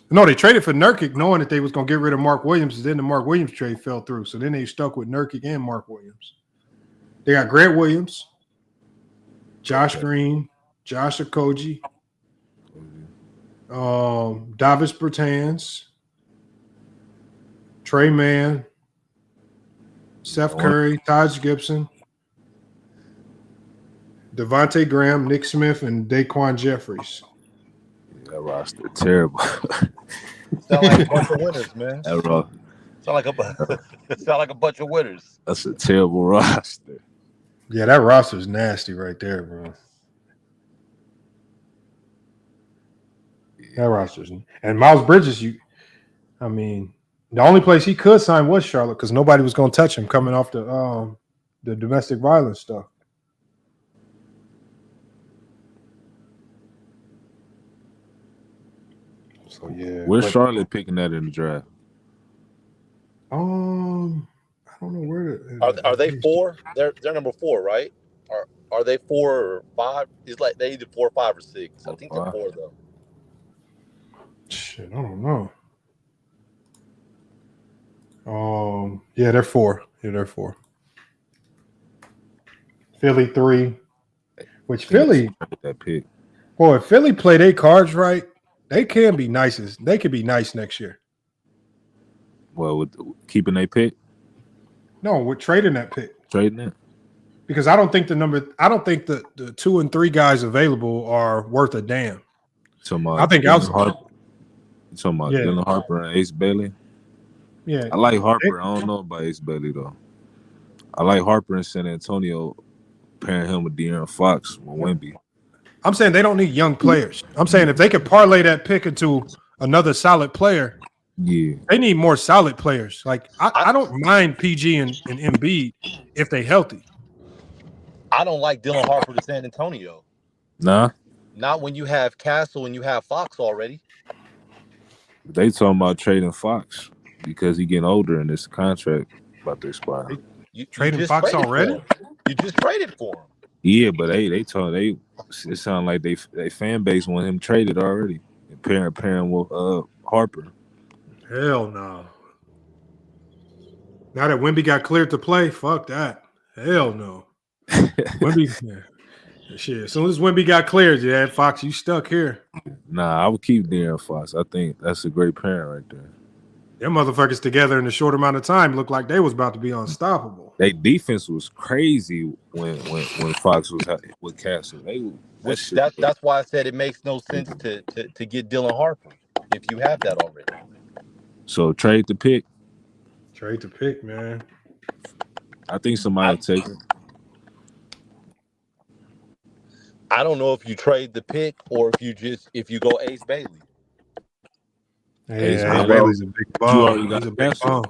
No, they traded for Nurkic knowing that they was gonna get rid of Mark Williams, and then the Mark Williams trade fell through. So then they stuck with Nurkic and Mark Williams. They got Grant Williams, Josh Green, Josh Okogie, Davis Bertans, Trey Mann, Seth Curry, Taj Gibson, Devontae Graham, Nick Smith, and Daquan Jeffries. That roster terrible. Sound like a bunch of winners, man. That roster. Sound like a bunch of winners. That's a terrible roster. Yeah, that roster's nasty right there, bro. That roster's, and Miles Bridges, I mean, the only place he could sign was Charlotte because nobody was going to touch him coming off the domestic violence stuff. So yeah, where's Charlotte picking that in the draft? I don't know where. Are they 4? They're number 4, right? Are they 4 or 5? It's like they either 4, 5, or 6. I think they're 4 though. Shit, I don't know. Yeah, they're 4. Yeah, they're 4. Philly 3. Which Philly that pick. Boy, if Philly play their cards right, they can be nicest. They could be nice next year. Well, with keeping their pick? No, we're trading that pick. Trading it? Because I don't think the 2 and 3 guys available are worth a damn. I think Dylan Harper and Ace Bailey. Yeah. I like Harper. I don't know about Ace Bailey though. I like Harper in San Antonio, pairing him with De'Aaron Fox with Wemby. I'm saying they don't need young players. I'm saying if they could parlay that pick into another solid player, yeah, they need more solid players. Like I don't mind PG and Embiid if they healthy. I don't like Dylan Harper to San Antonio. Nah. Not when you have Castle and you have Fox already. They talking about trading Fox because he getting older and this contract about to expire. You Fox already? You just traded for him. Yeah, but it sound like they fan base want him traded already. Pairing with Harper. Hell no. Now that Wemby got cleared to play, fuck that. Hell no. Wemby, shit. As soon as Wemby got cleared, yeah, Fox, you stuck here. Nah, I would keep De'Aaron Fox. I think that's a great pairing right there. Them motherfuckers together in a short amount of time looked like they was about to be unstoppable. Their defense was crazy when Fox was with Castle. That's why I said it makes no sense to get Dylan Harper if you have that already. So trade the pick. Trade the pick, man. I think somebody will take it. I don't know if you trade the pick or if you go Ace Bailey. Ace Bailey's a big bum. He's a big bum.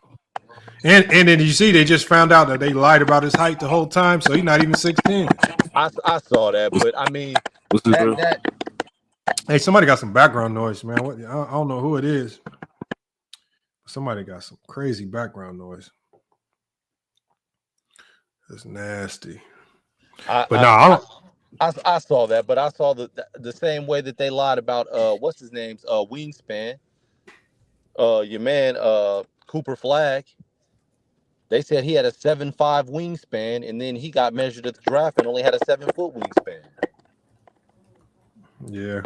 And then you see they just found out that they lied about his height the whole time, so he's not even 6'10". I saw that, but I mean, hey, somebody got some background noise, man. I don't know who it is. Somebody got some crazy background noise. That's nasty. I saw that, but I saw the same way that they lied about what's his name's wingspan. Your man Cooper Flagg. They said he had a 7'5" wingspan, and then he got measured at the draft and only had a 7-foot wingspan. Yeah.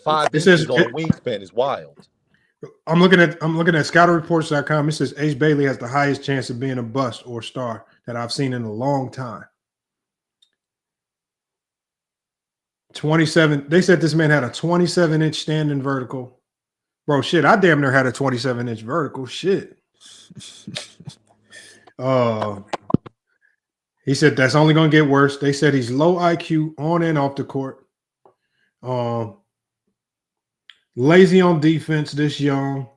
5 inches on a wingspan is wild. I'm looking at scouterreports.com. It says Ace Bailey has the highest chance of being a bust or star that I've seen in a long time. 27. They said this man had a 27-inch standing vertical. Bro, shit, I damn near had a 27-inch vertical. Shit. He said that's only going to get worse. They said he's low IQ on and off the court. Lazy on defense this young.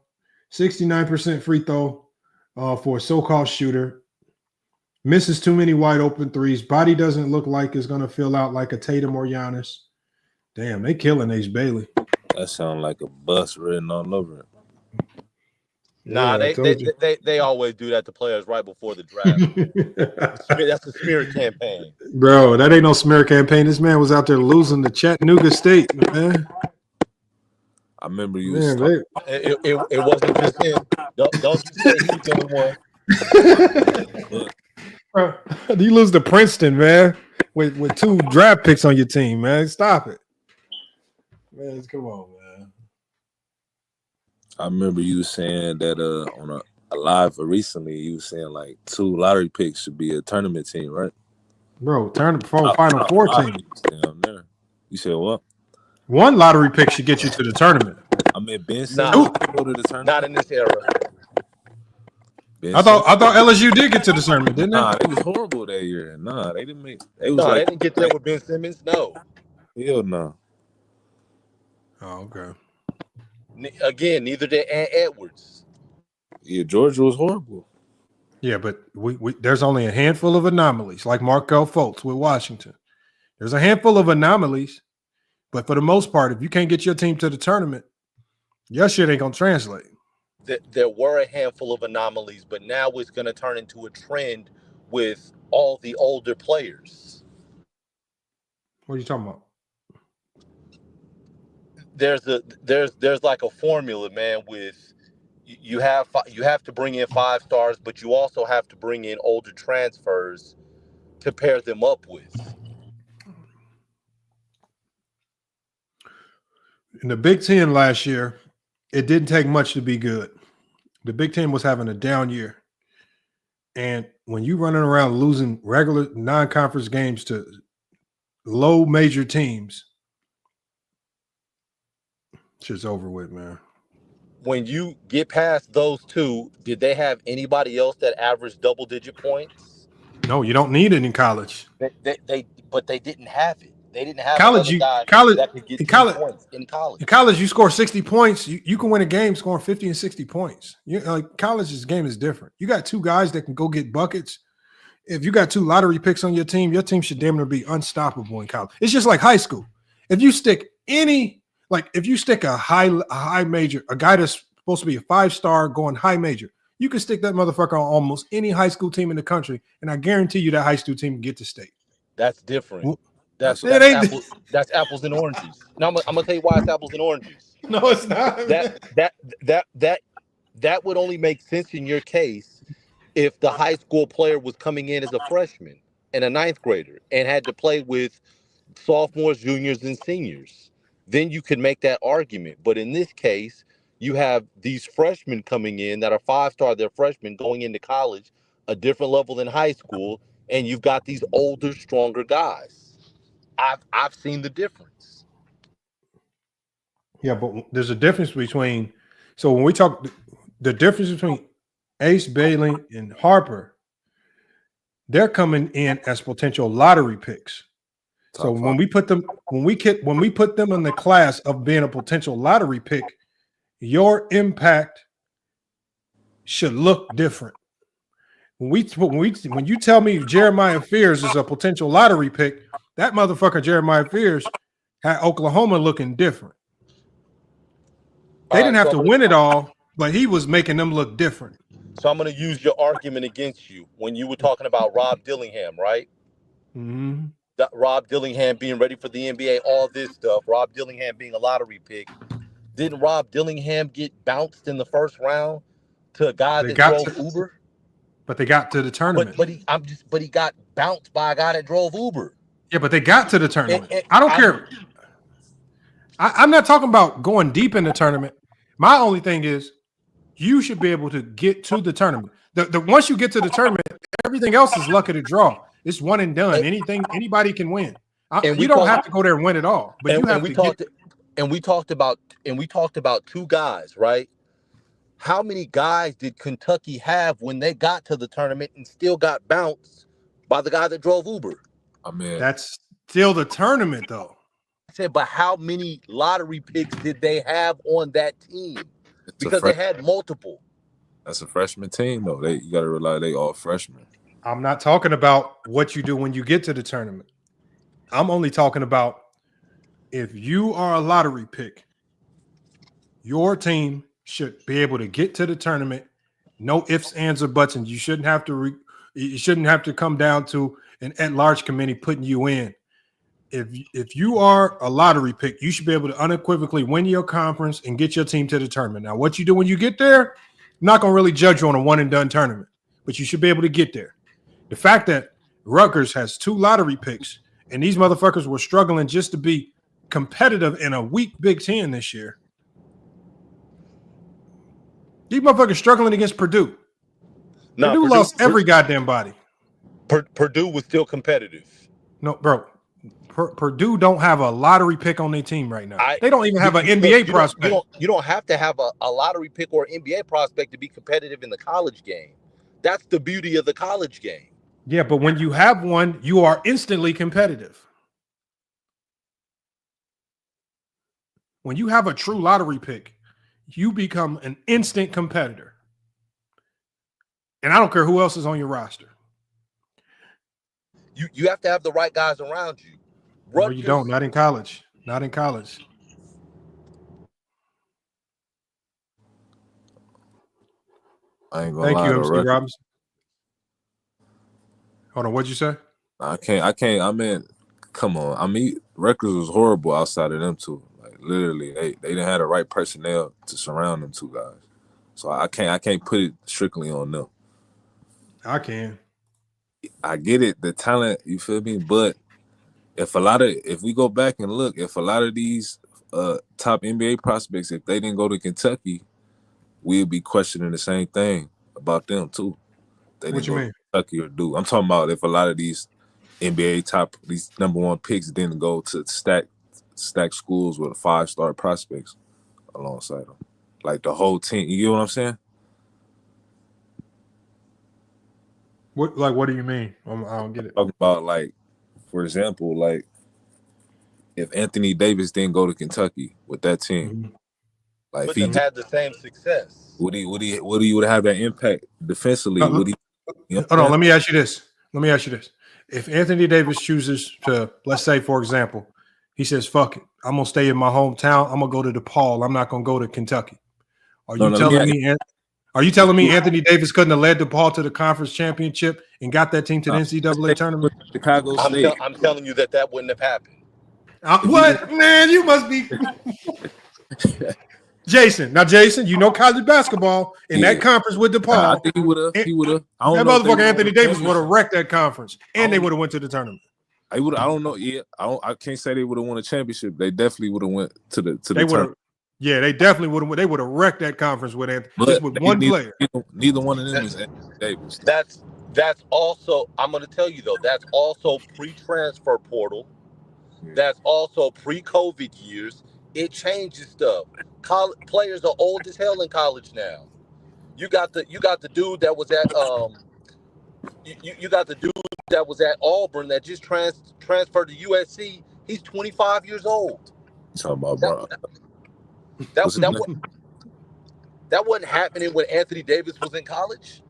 69% free throw for a so-called shooter. Misses too many wide open threes. Body doesn't look like it's going to fill out like a Tatum or Giannis. Damn, they killing Ace Bailey. That sounds like a bus written all over it. Nah, they always do that to players right before the draft. That's a smear campaign. Bro, that ain't no smear campaign. This man was out there losing to Chattanooga State, man. I remember you. It wasn't just him. Don't you say he's the one. Bro, you lose to Princeton, man, with 2 draft picks on your team, man. Stop it. Man, come on, man. I remember you saying that on a live recently, you were saying like 2 lottery picks should be a tournament team, right? Bro, Final Four team. Down there. You said what? 1 lottery pick should get you to the tournament. I mean, Ben Simmons go to the tournament. Not in this era. I thought LSU did get to the tournament, didn't they? Nah, it was horrible that year. Nah, they didn't make. They didn't get there with Ben Simmons. No. Hell no. Oh, okay. Again, neither did Ant Edwards. Yeah, Georgia was horrible. Yeah, but there's only a handful of anomalies, like Markelle Fultz with Washington. There's a handful of anomalies, but for the most part, if you can't get your team to the tournament, your shit ain't gonna translate. There were a handful of anomalies, but now it's going to turn into a trend with all the older players. What are you talking about? There's like a formula, man. With you have to bring in 5 stars, but you also have to bring in older transfers to pair them up with. In the Big Ten last year, it didn't take much to be good. The Big Ten was having a down year. And when you running around losing regular non-conference games to low major teams, shit's over with, man. When you get past those 2, did they have anybody else that averaged double-digit points? No, you don't need it in college. But they didn't have it. They didn't have college. That could get 10 points in college. In college, you score 60 points. You can win a game scoring 50 and 60 points. College's game is different. You got 2 guys that can go get buckets. If you got 2 lottery picks on your team should damn near be unstoppable in college. It's just like high school. If you stick like if you stick a high major, a guy that's supposed to be a 5-star going high major, you can stick that motherfucker on almost any high school team in the country, and I guarantee you that high school team can get to state. That's different. That's apples and oranges. Now I'm gonna tell you why it's apples and oranges. No, it's not. That would only make sense in your case if the high school player was coming in as a freshman and a 9th grader and had to play with sophomores, juniors, and seniors. Then you could make that argument. But in this case, you have these freshmen coming in that are 5-star, they're freshmen going into college, a different level than high school, and you've got these older, stronger guys. I've seen the difference. Yeah, but there's a difference between, so when we talk, the difference between Ace, Bailey, and Harper, they're coming in as potential lottery picks. So when we put them in the class of being a potential lottery pick, your impact should look different. When you tell me Jeremiah Fears is a potential lottery pick, that motherfucker Jeremiah Fears had Oklahoma looking different. They didn't have to win it all, but he was making them look different. So I'm going to use your argument against you when you were talking about Rob Dillingham, right? Mm-hmm. Rob Dillingham being ready for the NBA, all this stuff. Rob Dillingham being a lottery pick. Didn't Rob Dillingham get bounced in the first round to a guy that drove Uber? But they got to the tournament. But he got bounced by a guy that drove Uber. Yeah, but they got to the tournament. I don't care. I'm not talking about going deep in the tournament. My only thing is you should be able to get to the tournament. The once you get to the tournament, everything else is luck of the draw. It's one and done. Anybody can win. You don't have to go there and win it all. But you have to get. And we talked about 2 guys, right? How many guys did Kentucky have when they got to the tournament and still got bounced by the guy that drove Uber? I mean, that's still the tournament, though. I said, but how many lottery picks did they have on that team? Because they had multiple. That's a freshman team, though. You got to realize they all freshmen. I'm not talking about what you do when you get to the tournament. I'm only talking about if you are a lottery pick, your team should be able to get to the tournament. No ifs, ands, or buts, and you shouldn't have to. You shouldn't have to come down to an at-large committee putting you in. If you are a lottery pick, you should be able to unequivocally win your conference and get your team to the tournament. Now, what you do when you get there, I'm not going to really judge you on a one-and-done tournament, but you should be able to get there. The fact that Rutgers has 2 lottery picks and these motherfuckers were struggling just to be competitive in a weak Big Ten this year. These motherfuckers struggling against Purdue. Purdue lost every goddamn body. Purdue was still competitive. No, bro. Purdue don't have a lottery pick on their team right now. They don't even have an NBA prospect. You don't have to have a lottery pick or an NBA prospect to be competitive in the college game. That's the beauty of the college game. Yeah, but when you have one, you are instantly competitive. When you have a true lottery pick, you become an instant competitor. And I don't care who else is on your roster. You have to have the right guys around you. No, you don't. Not in college. Not in college. I ain't gonna Thank lie you, to MC Rutgers. Robinson. Hold on, what'd you say? I can't. I mean, come on. I mean, Rutgers was horrible outside of them 2. Like literally, they didn't have the right personnel to surround them 2 guys. So I can't put it strictly on them. I can. I get it, the talent, you feel me? But if we go back and look, if a lot of these top NBA prospects, if they didn't go to Kentucky, we'd be questioning the same thing about them too. They didn't go to Kentucky or Duke. I'm talking about if a lot of these NBA these number 1 picks didn't go to stack schools with 5-star prospects alongside them. Like the whole team. You get what I'm saying? What do you mean? I don't get it. Talking about, like, for example, like if Anthony Davis didn't go to Kentucky with that team, like if he had the same success, would he have that impact defensively? Hold on, let me ask you this. If Anthony Davis chooses to, let's say, for example, he says, "Fuck it, I'm gonna stay in my hometown. I'm gonna go to DePaul. I'm not gonna go to Kentucky. Are No, you no, telling yeah. me? Are you telling me Anthony Davis couldn't have led DePaul to the conference championship and got that team to the NCAA tournament? Chicago State. I'm telling you that wouldn't have happened. What, man? You must be Jason. Now, Jason, you know college basketball in that conference with DePaul. I think he would have. He would have. That motherfucker Anthony Davis would have wrecked that conference, and they would have went to the tournament. I would. I don't know. Yeah, I can't say they would have won a championship. They definitely would have went to the tournament. Yeah, they definitely would have. They would have wrecked that conference with Anthony, just with one player. Neither one of them is Anthony Davis. That's also. I'm going to tell you though. That's also pre-transfer portal. That's also pre-COVID years. It changes stuff. College players are old as hell in college now. You got the dude that was at you got the dude that was at Auburn that just transferred to USC. He's 25 years old. Talking about that wasn't happening when Anthony Davis was in college.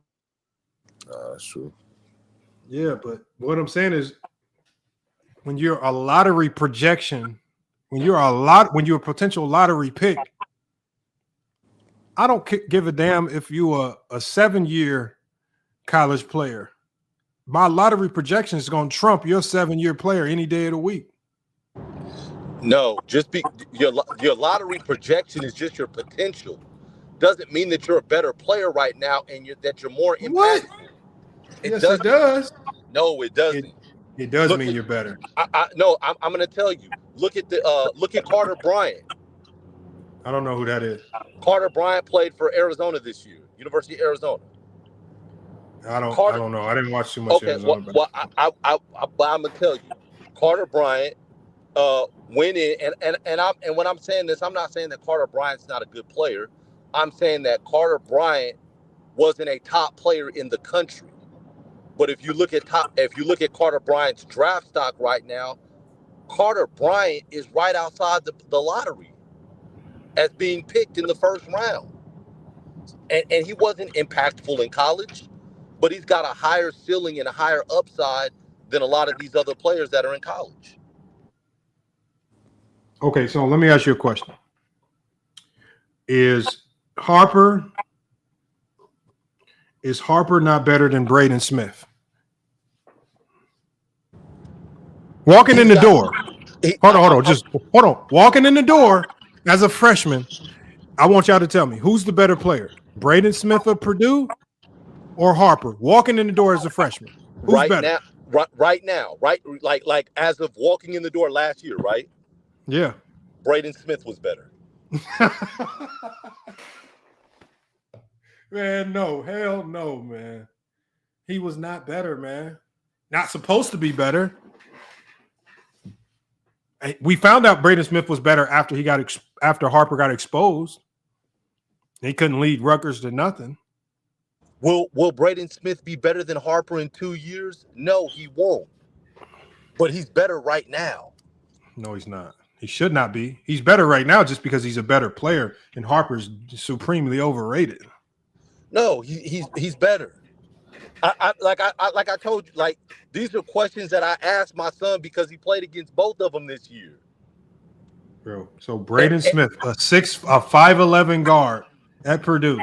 That's true. Yeah, but what I'm saying is, when you're a lottery projection, when you're a potential lottery pick, I don't give a damn if you are a 7-year college player. My lottery projection is going to trump your 7-year player any day of the week. No, your lottery projection is just your potential. Doesn't mean that you're a better player right now and that you're more impactful. What? Yes, it does. No, it doesn't. It does mean you're better. I'm going to tell you. Look at Carter Bryant. I don't know who that is. Carter Bryant played for Arizona this year, University of Arizona. I don't know. I didn't watch too much. Okay, well, I'm gonna tell you, Carter Bryant went in, and when I'm saying this, I'm not saying that Carter Bryant's not a good player. I'm saying that Carter Bryant wasn't a top player in the country. But if you look at Carter Bryant's draft stock right now, Carter Bryant is right outside the lottery as being picked in the first round. And he wasn't impactful in college, but he's got a higher ceiling and a higher upside than a lot of these other players that are in college. Okay, so let me ask you a question. Is Harper not better than Braden Smith? Walking in the door. Hold on. Walking in the door as a freshman, I want y'all to tell me, who's the better player? Braden Smith of Purdue or Harper? Walking in the door as a freshman. Who's better? Right now, like as of walking in the door last year, right? Yeah. Braden Smith was better. Man, no, hell no, man. He was not better, man. Not supposed to be better. We found out Braden Smith was better after Harper got exposed. He couldn't lead Rutgers to nothing. Will Braden Smith be better than Harper in 2 years? No, he won't. But he's better right now. No, he's not. He should not be. He's better right now just because he's a better player, and Harper's supremely overrated. No, he's better. I told you, like, these are questions that I asked my son because he played against both of them this year. Bro, so Braden Smith, a 5'11" guard at Purdue,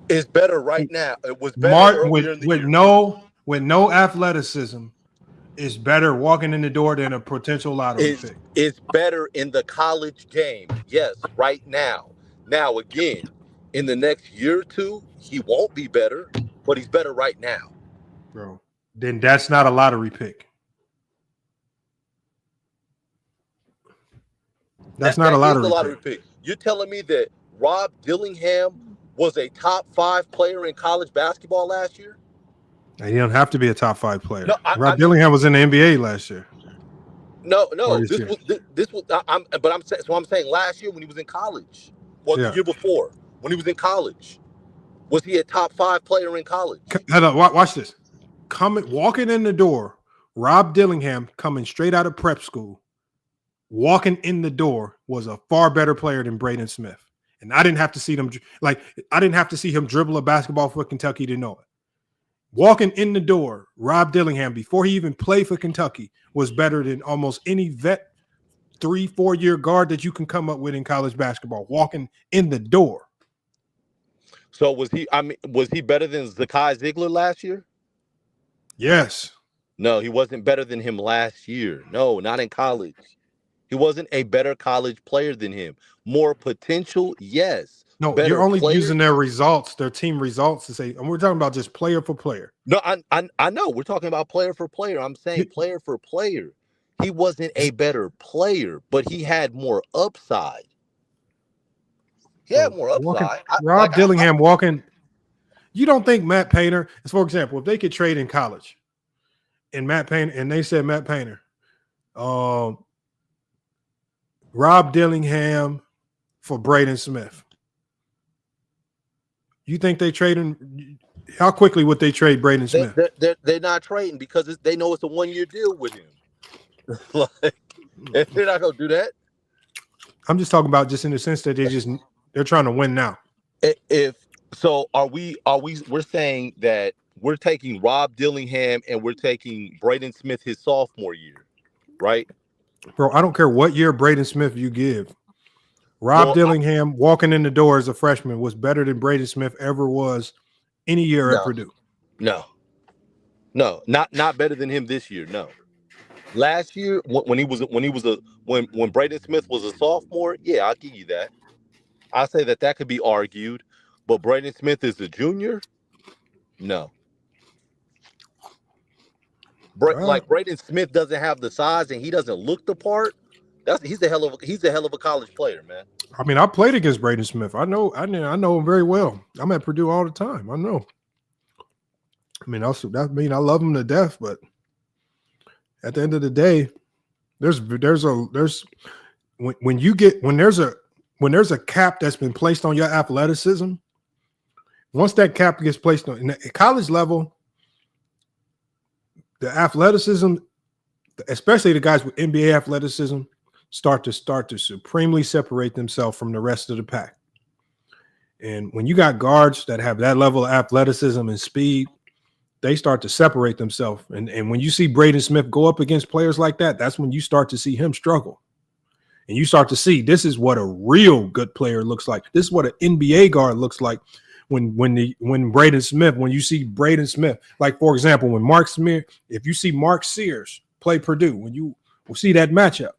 is better right now. It was better with no athleticism. Is better walking in the door than a potential lottery pick. It's better in the college game. Yes, right now. Now, again, in the next year or two, he won't be better, but he's better right now. Bro, then that's not a lottery pick. That's not a lottery pick. You're telling me that Rob Dillingham was a top 5 player in college basketball last year? He don't have to be a top 5 player. No, Rob Dillingham was in the NBA last year. No. I'm saying last year when he was in college, the year before when he was in college, was he a top 5 player in college? Watch this. Walking in the door, Rob Dillingham coming straight out of prep school, walking in the door was a far better player than Braden Smith, and I didn't have to see him dribble a basketball for Kentucky to know it. Walking in the door, Rob Dillingham, before he even played for Kentucky, was better than almost any vet 3-4 year guard that you can come up with in college basketball, walking in the door. So was he? I mean, was he better than Zakai Ziegler last year? Yes. No, he wasn't better than him last year. No, not in college. He wasn't a better college player than him. More potential, yes. No, better you're only player? using their results, their team results to say, and we're talking about just player for player. No, I know. We're talking about player for player. I'm saying player for player. He wasn't a better player, but he had more upside. He had more upside. Rob Dillingham walking. You don't think Matt Painter, as for example, if they could trade in college, and Matt Painter, and they said Matt Painter, Rob Dillingham for Braden Smith. You think they trading? How quickly would they trade Braden Smith? They're not trading because they know it's a 1-year deal with him. Like, they're not gonna do that. I'm just talking about just in the sense that they're trying to win now. If so, we're saying that we're taking Rob Dillingham and we're taking Braden Smith his sophomore year, right? Bro, I don't care what year Braden Smith you give. Rob Dillingham walking in the door as a freshman was better than Braden Smith ever was any year at Purdue. No, not better than him this year. No, last year when Braden Smith was a sophomore, yeah, I'll give you that. I say that could be argued, but Braden Smith is a junior. No, like Braden Smith doesn't have the size and he doesn't look the part. He's a hell of a college player, man. I mean, I played against Braden Smith. I know him very well. I'm at Purdue all the time. I know. I mean, also that mean I love him to death, but at the end of the day, there's when there's a cap that's been placed on your athleticism. Once that cap gets placed on at college level, the athleticism, especially the guys with NBA athleticism, start to supremely separate themselves from the rest of the pack. And when you got guards that have that level of athleticism and speed, they start to separate themselves. And when you see Braden Smith go up against players like that, that's when you start to see him struggle. And you start to see this is what a real good player looks like. This is what an NBA guard looks like when Braden Smith, when you see Braden Smith, like for example, when Mark Sears, if you see Mark Sears play Purdue, when you will see that matchup,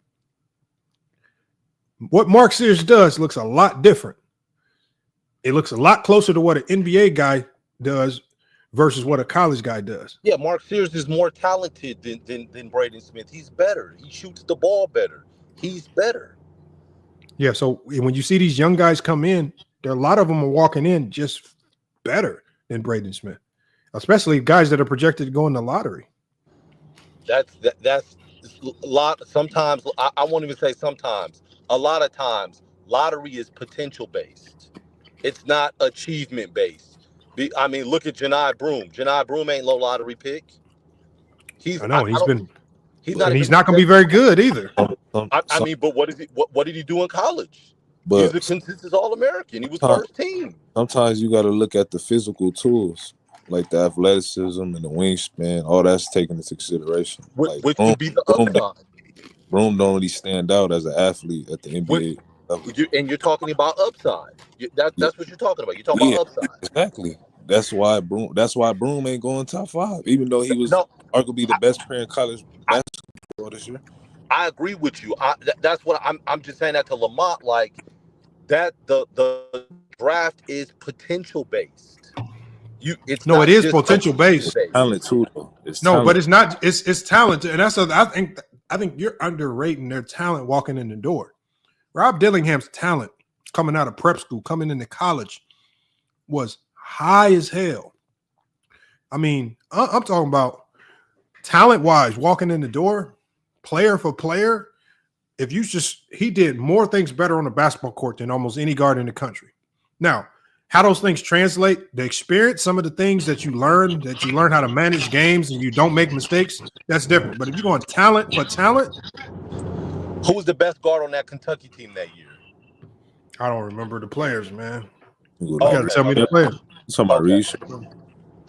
what Mark Sears does looks a lot different. It looks a lot closer to what an NBA guy does versus what a college guy does. Yeah, Mark Sears is more talented than Braden Smith. He's better. He shoots the ball better. He's better. Yeah, so when you see these young guys come in, there are a lot of them are walking in just better than Braden Smith, especially guys that are projected to go in the lottery. That's a lot. Sometimes I won't even say sometimes. A lot of times, lottery is potential based. It's not achievement based. I mean, look at Janai Broom. Janai Broom ain't low lottery pick. He's not going to be very good either. I mean, but what did he do in college? He's a consensus All-American. He was first team. Sometimes you got to look at the physical tools, like the athleticism and the wingspan. All that's taken into consideration. Which would be the upside. Broom don't really stand out as an athlete at the NBA level. And you're talking about upside. That's what you're talking about. You're talking about upside. Exactly. That's why Broom ain't going top 5, even though he was arguably the best player in college basketball this year. I agree with you. That's what I'm just saying that to Lamont, like that the draft is potential based. It is potential based. Talent too, though. But it's not. It's talent, and I think you're underrating their talent walking in the door. Rob Dillingham's talent coming out of prep school, coming into college, was high as hell. I mean, I'm talking about talent-wise, walking in the door, player for player. He did more things better on the basketball court than almost any guard in the country. Now, how those things translate, the experience, some of the things that you learn how to manage games and you don't make mistakes, that's different. But if you're going talent for talent. Who was the best guard on that Kentucky team that year? I don't remember the players, man. You got to tell me the players. You talking about Reed Sheppard?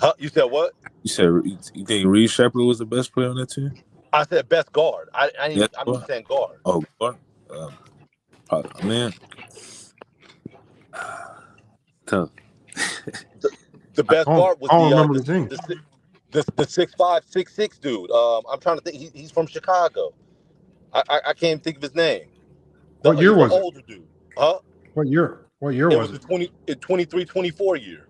Huh? You said what? You think Reed Sheppard was the best player on that team? I said best guard. I'm Yes, just saying guard. oh, man, tough. The best guard was I don't remember the team. the 6'5", 6'6" dude. I'm trying to think. He's from Chicago. I can't even think of his name. What year was it? Older dude. Huh? What year? What year was it? The 23-24 year.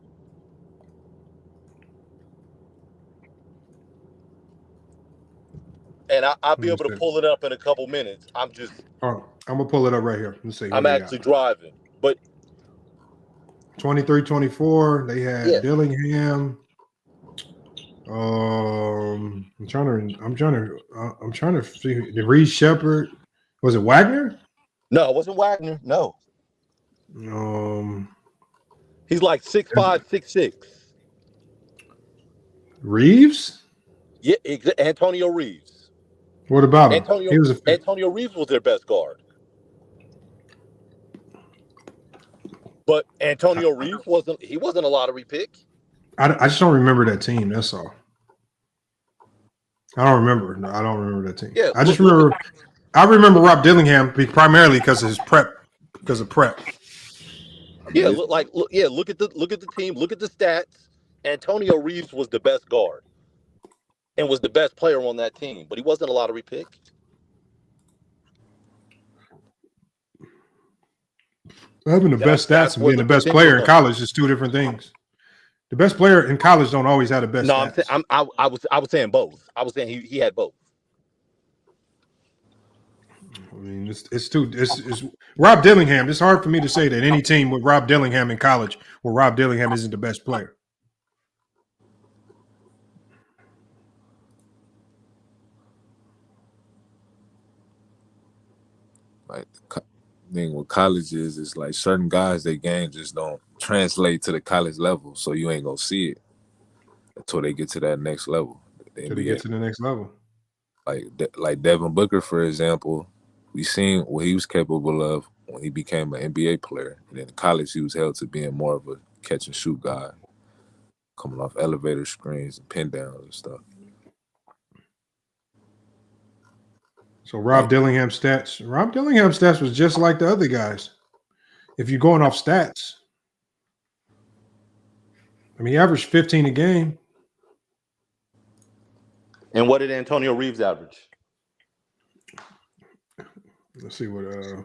And I'll be able to pull it up in a couple minutes. I'm gonna pull it up right here. Let's see. I'm actually driving, but 23-24. They had Dillingham. I'm trying to see the Reed Shepherd. Was it Wagner? No, it wasn't Wagner. No. He's like 6'5", 6'6". Reeves? Yeah, Antonio Reeves. What about him? Antonio Reeves was their best guard. But Antonio Reeves wasn't a lottery pick. I just don't remember that team. That's all. I don't remember. No, I don't remember that team. Yeah, I remember Rob Dillingham primarily because of his prep. Because of prep. Yeah, look at the team. Look at the stats. Antonio Reeves was the best guard and was the best player on that team, but he wasn't a lottery pick. Having the best stats and being the best player in college is two different things. The best player in college don't always have the best stats. I was saying both. I was saying he had both. I mean, it's Rob Dillingham. It's hard for me to say that any team with Rob Dillingham in college where Rob Dillingham isn't the best player. Like the thing with college is like certain guys, their game just don't translate to the college level, so you ain't gonna see it until they get to that next level. Until they get to the next level. Like Devin Booker, for example, we seen what he was capable of when he became an NBA player. And in college, he was held to being more of a catch and shoot guy, coming off elevator screens and pin downs and stuff. So Rob Dillingham's stats was just like the other guys. If you're going off stats, I mean, he averaged 15 a game. And what did Antonio Reeves average? Let's see what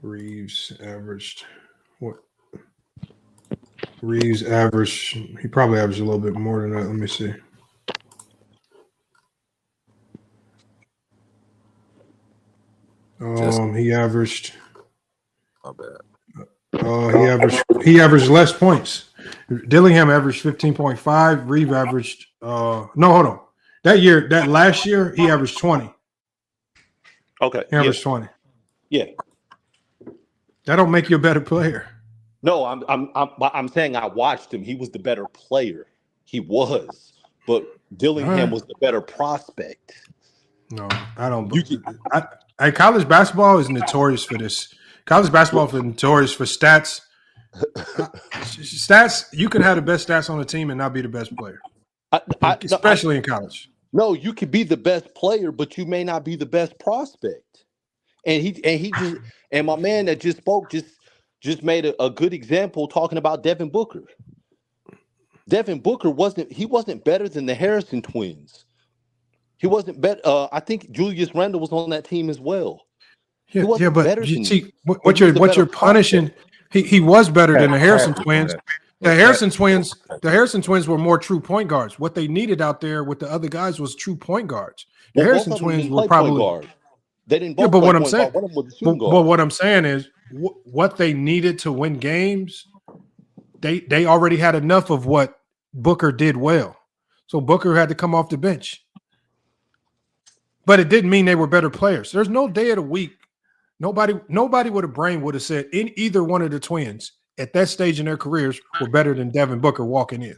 Reeves averaged. What Reeves averaged? He probably averaged a little bit more than that. Let me see. He averaged. My bad. He averaged less points. Dillingham averaged 15.5. Reeves averaged. No, hold on. That last year, he averaged 20. Okay. He averaged 20. Yeah. That don't make you a better player. No, I'm saying I watched him. He was the better player. He was, but Dillingham was the better prospect. No, I don't. College basketball is notorious for this. College basketball is notorious for stats. Stats. You can have the best stats on the team and not be the best player, especially in college. No, you could be the best player, but you may not be the best prospect. And my man that just spoke just made a good example talking about Devin Booker. Devin Booker wasn't better than the Harrison twins. He wasn't better. I think Julius Randle was on that team as well. Yeah, but you see what you're punishing. He was better than the Harrison twins. The Harrison twins were more true point guards. What they needed out there with the other guys was true point guards. The Harrison twins were probably guard. They didn't both. Yeah, but play what I'm point saying, guard. One of them was a shooting guard. but what I'm saying is, what they needed to win games, they already had enough of what Booker did well. So Booker had to come off the bench. But it didn't mean they were better players. There's no day of the week. Nobody with a brain would have said in either one of the twins at that stage in their careers were better than Devin Booker walking in.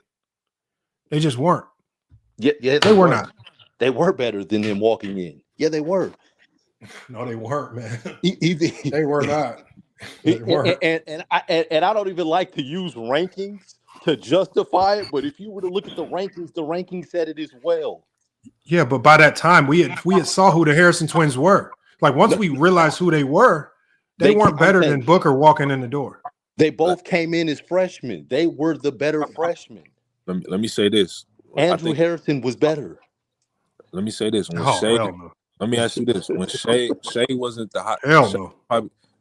They just weren't. Yeah, they were not. They were better than him walking in. Yeah, they were. No, they weren't, man. They were not. They weren't. And I don't even like to use rankings to justify it, but if you were to look at the rankings said it as well. Yeah, but by that time, we had saw who the Harrison twins were. Like once we realized who they were, they weren't better than Booker walking in the door. They both came in as freshmen. They were the better freshmen. Let me say this. Andrew Harrison was better. Let me say this. When no. Let me ask you this. When Shea wasn't the hot,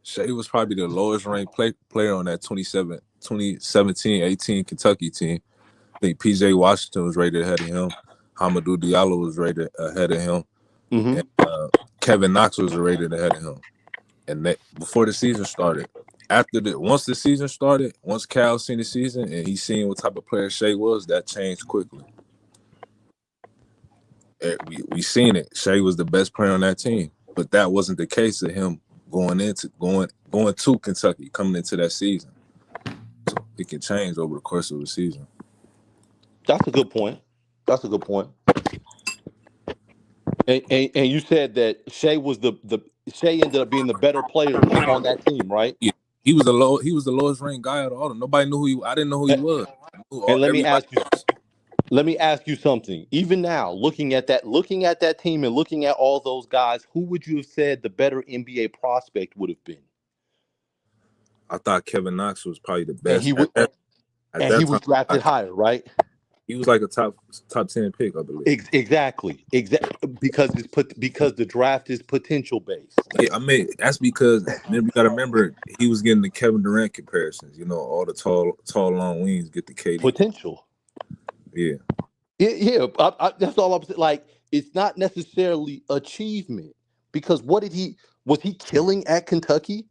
Shea was probably the lowest ranked player on that 2017-18 Kentucky team. I think PJ Washington was rated ahead of him. Hamidou Diallo was rated ahead of him. And, Kevin Knox was rated ahead of him. And before the season started, once the season started, once Cal seen the season and he seen what type of player Shea was, that changed quickly. We seen it. Shea was the best player on that team, but that wasn't the case of him going to Kentucky, coming into that season. So it can change over the course of the season. That's a good point. And you said that Shea was Shea ended up being the better player on that team, right? Yeah, he was the lowest ranked guy out of all of them. Nobody knew who he. I didn't know who he was. And let me ask you something. Even now, looking at that team and looking at all those guys, who would you have said the better NBA prospect would have been? I thought Kevin Knox was probably the best. And he was drafted higher, right? He was like a top 10 pick, I believe. Exactly. Because the draft is potential based. Yeah, I mean that's because we got to remember he was getting the Kevin Durant comparisons. You know, all the tall long wings get the KD potential. Yeah. That's all I'm saying. Like, it's not necessarily achievement because was he killing at Kentucky?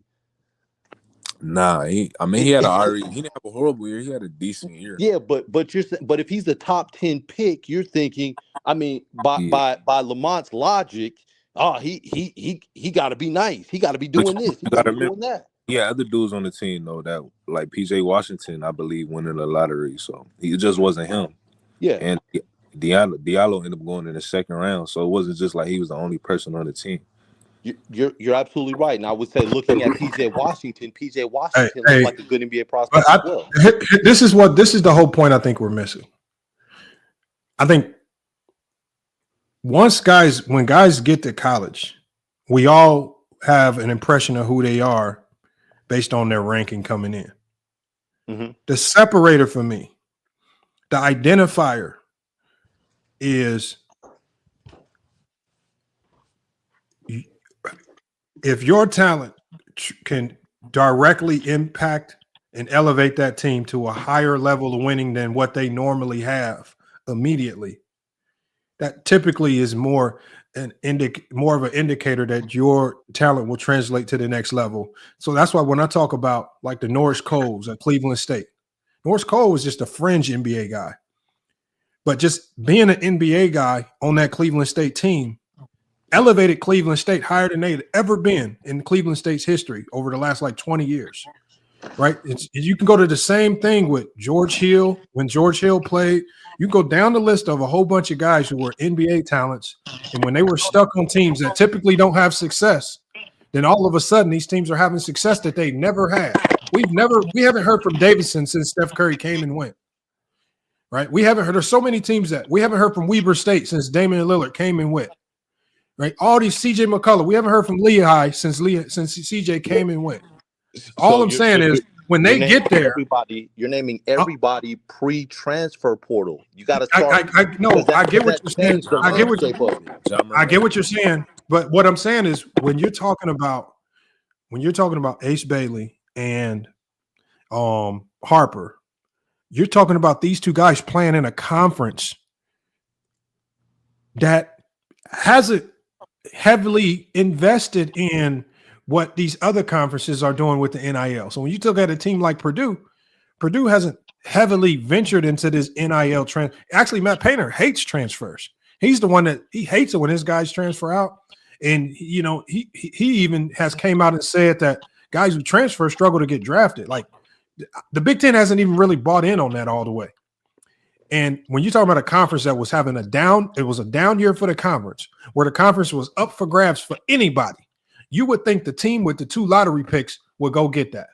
Nah, he didn't have a horrible year. He had a decent year. Yeah, but if he's a top 10 pick, you're thinking, I mean, by Lamont's logic, he got to be nice. He got to be doing this. He got to be doing that. Yeah, other dudes on the team though that like PJ Washington, I believe, went in the lottery, so it just wasn't him. Yeah, and Diallo ended up going in the second round, so it wasn't just like he was the only person on the team. You're absolutely right. And I would say, looking at PJ Washington looks like a good NBA prospect as well. This is the whole point I think we're missing. I think when guys get to college, we all have an impression of who they are based on their ranking coming in. Mm-hmm. The separator for me, the identifier is if your talent can directly impact and elevate that team to a higher level of winning than what they normally have immediately, that typically is more of an indicator that your talent will translate to the next level. So that's why when I talk about like the Norris Coles at Cleveland State, Norris Cole was just a fringe NBA guy. But just being an NBA guy on that Cleveland State team elevated Cleveland State higher than they had ever been in Cleveland State's history over the last like 20 years, right? You can go to the same thing with George Hill. When George Hill played, you go down the list of a whole bunch of guys who were NBA talents, and when they were stuck on teams that typically don't have success, then all of a sudden these teams are having success that they never had. We haven't heard from Davidson since Steph Curry came and went. Right? We haven't heard. There's so many teams that we haven't heard from Weber State since Damian Lillard came and went. Right? All these CJ McCullough. We haven't heard from Lehigh since CJ came and went. All I'm saying is when they get there, you're naming everybody pre-transfer portal. You got to start. I get what you're saying. I get what you're saying. But what I'm saying is when you're talking about Ace Bailey and Harper, you're talking about these two guys playing in a conference that hasn't heavily invested in what these other conferences are doing with the NIL. So when you look at a team like Purdue hasn't heavily ventured into this NIL trend. Actually, Matt Painter hates transfers. He's the one that he hates it when his guys transfer out. And, you know, he even has came out and said that guys who transfer struggle to get drafted. Like, the Big Ten hasn't even really bought in on that all the way. And when you talk about a conference that was having it was a down year for the conference, where the conference was up for grabs for anybody, you would think the team with the 2 lottery picks would go get that.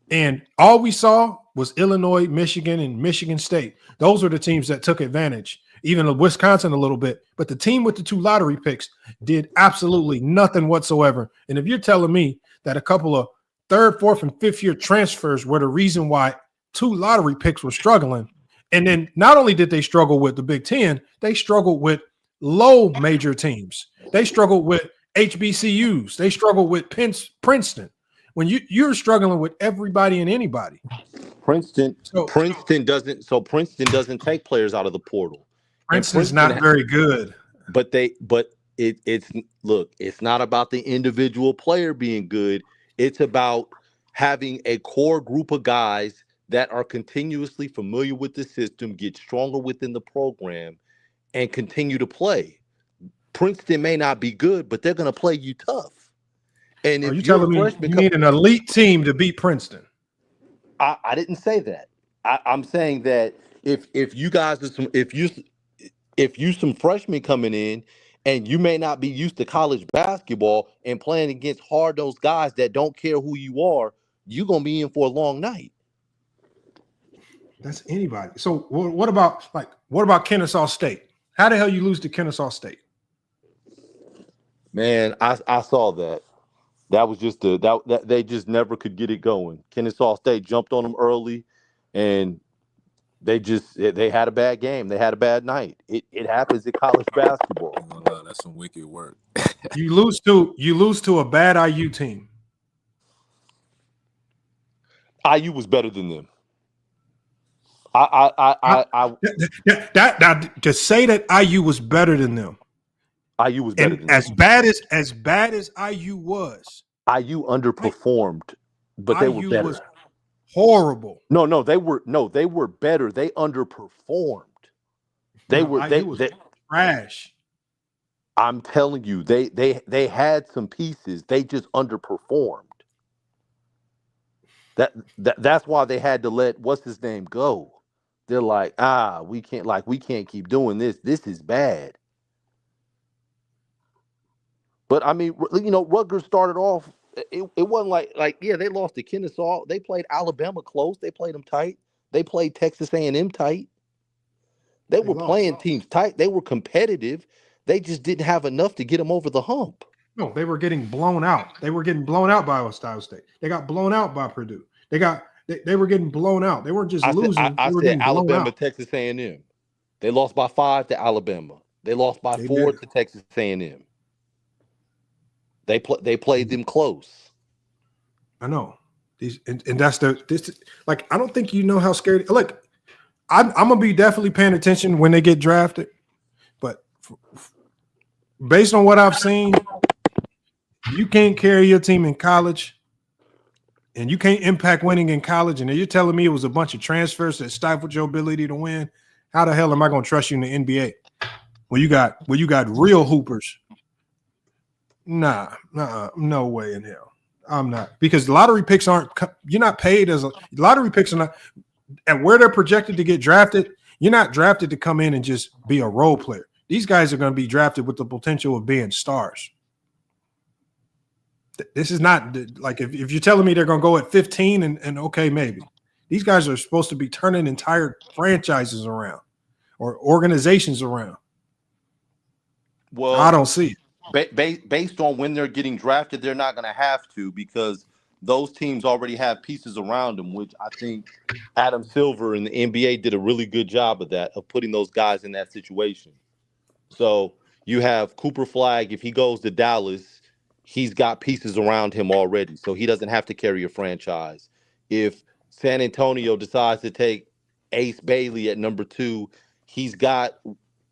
And all we saw was Illinois, Michigan, and Michigan State. Those were the teams that took advantage. even Wisconsin a little bit. But the team with the 2 lottery picks did absolutely nothing whatsoever. And if you're telling me that a couple of 3rd, 4th, and 5th year transfers were the reason why 2 lottery picks were struggling, and then not only did they struggle with the Big Ten, they struggled with low major teams. They struggled with HBCUs. They struggled with Princeton. When you're struggling with everybody and anybody. Princeton doesn't take players out of the portal. Princeton's not very good. But it's not about the individual player being good. It's about having a core group of guys that are continuously familiar with the system, get stronger within the program, and continue to play. Princeton may not be good, but they're going to play you tough. And if you telling me you need an elite team to beat Princeton? I didn't say that. I'm saying that if you guys are if you some freshmen coming in and you may not be used to college basketball and playing against hard-nosed guys that don't care who you are, you're going to be in for a long night. That's anybody. So what about Kennesaw State? How the hell you lose to Kennesaw State? Man, I saw that. That was just that they just never could get it going. Kennesaw State jumped on them early, and they had a bad game. They had a bad night. It happens in college basketball. Oh, no, that's some wicked work. You lose to a bad IU team. IU was better than them. To say that IU was better than them. IU was better than as them. As bad as IU was. IU underperformed, but they were better. Was horrible. No, they were better. They underperformed. They were trash. I'm telling you, they had some pieces. They just underperformed. That's why they had to let what's his name go. They're like, we can't keep doing this. This is bad. But I mean, Rutgers started off. It wasn't like they lost to Kennesaw. They played Alabama close. They played them tight. They played Texas A&M tight. They were playing teams tight. They were competitive. They just didn't have enough to get them over the hump. No, they were getting blown out. They were getting blown out by Ohio State. They got blown out by Purdue. They were getting blown out. They weren't just losing. I said Alabama, Texas A&M. They lost by 5 to Alabama. They lost by 4 to Texas A&M. They played them close. I know. And that's I don't think you know how scared. Look, I'm gonna be definitely paying attention when they get drafted, but based on what I've seen, you can't carry your team in college, and you can't impact winning in college. And you're telling me it was a bunch of transfers that stifled your ability to win. How the hell am I gonna trust you in the NBA? Well, you got real hoopers. Nah, no way in hell. I'm not, because lottery picks you're not paid as lottery picks are not, and where they're projected to get drafted, you're not drafted to come in and just be a role player. These guys are going to be drafted with the potential of being stars. This is not like if you're telling me they're going to go at 15 and okay, maybe. These guys are supposed to be turning entire franchises around or organizations around. Well, I don't see it. Based on when they're getting drafted, they're not going to have to, because those teams already have pieces around them, which I think Adam Silver and the NBA did a really good job of that, of putting those guys in that situation. So you have Cooper Flagg. If he goes to Dallas, he's got pieces around him already, so he doesn't have to carry a franchise. If San Antonio decides to take Ace Bailey at number 2, he's got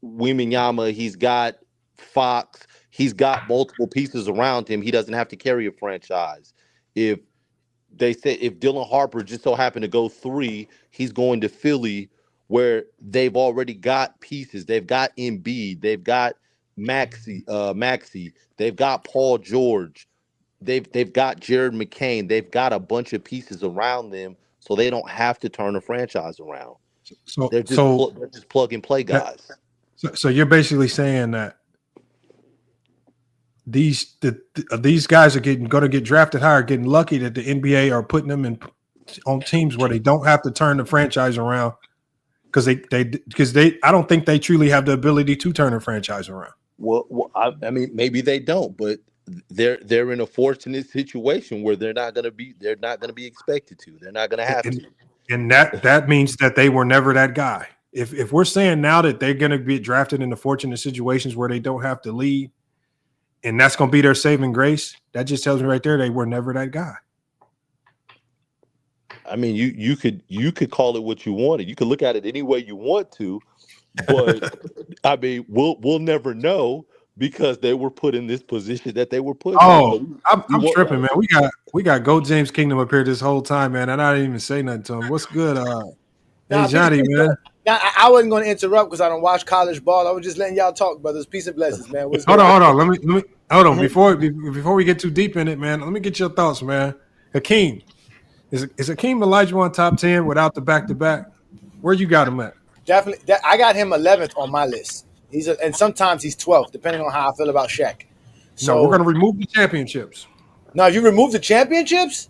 Wembanyama, he's got Fox. He's got multiple pieces around him. He doesn't have to carry a franchise. If Dylan Harper just so happened to go 3, he's going to Philly, where they've already got pieces. They've got Embiid. They've got Maxey. They've got Paul George. They've got Jared McCain. They've got a bunch of pieces around them, so they don't have to turn a franchise around. So they're just plug and play guys. So you're basically saying that these guys are going to get drafted higher, getting lucky that the NBA are putting them on teams where they don't have to turn the franchise around, because they I don't think they truly have the ability to turn a franchise around. Well, I mean, maybe they don't, but they're in a fortunate situation where they're not going to be expected to. They're not going to have to. And that means that they were never that guy. If we're saying now that they're going to be drafted in the fortunate situations where they don't have to lead, and that's going to be their saving grace, that just tells me right there they were never that guy. I mean, you could call it what you wanted. You could look at it any way you want to, but I mean, we'll never know because they were put in this position that they were put. I'm tripping, man. We got Go James Kingdom up here this whole time, man, and I didn't even say nothing to him. What's good, hey Johnny, man? Now, I wasn't going to interrupt because I don't watch college ball. I was just letting y'all talk, brothers. Peace and blessings, man. Hold on. Let me hold on before we get too deep in it, man. Let me get your thoughts, man. Hakeem, is Hakeem Olajuwon top 10 without the back-to-back? Where you got him at? Definitely, I got him 11th on my list. And sometimes he's 12th, depending on how I feel about Shaq. So we're going to remove the championships. No, you remove the championships?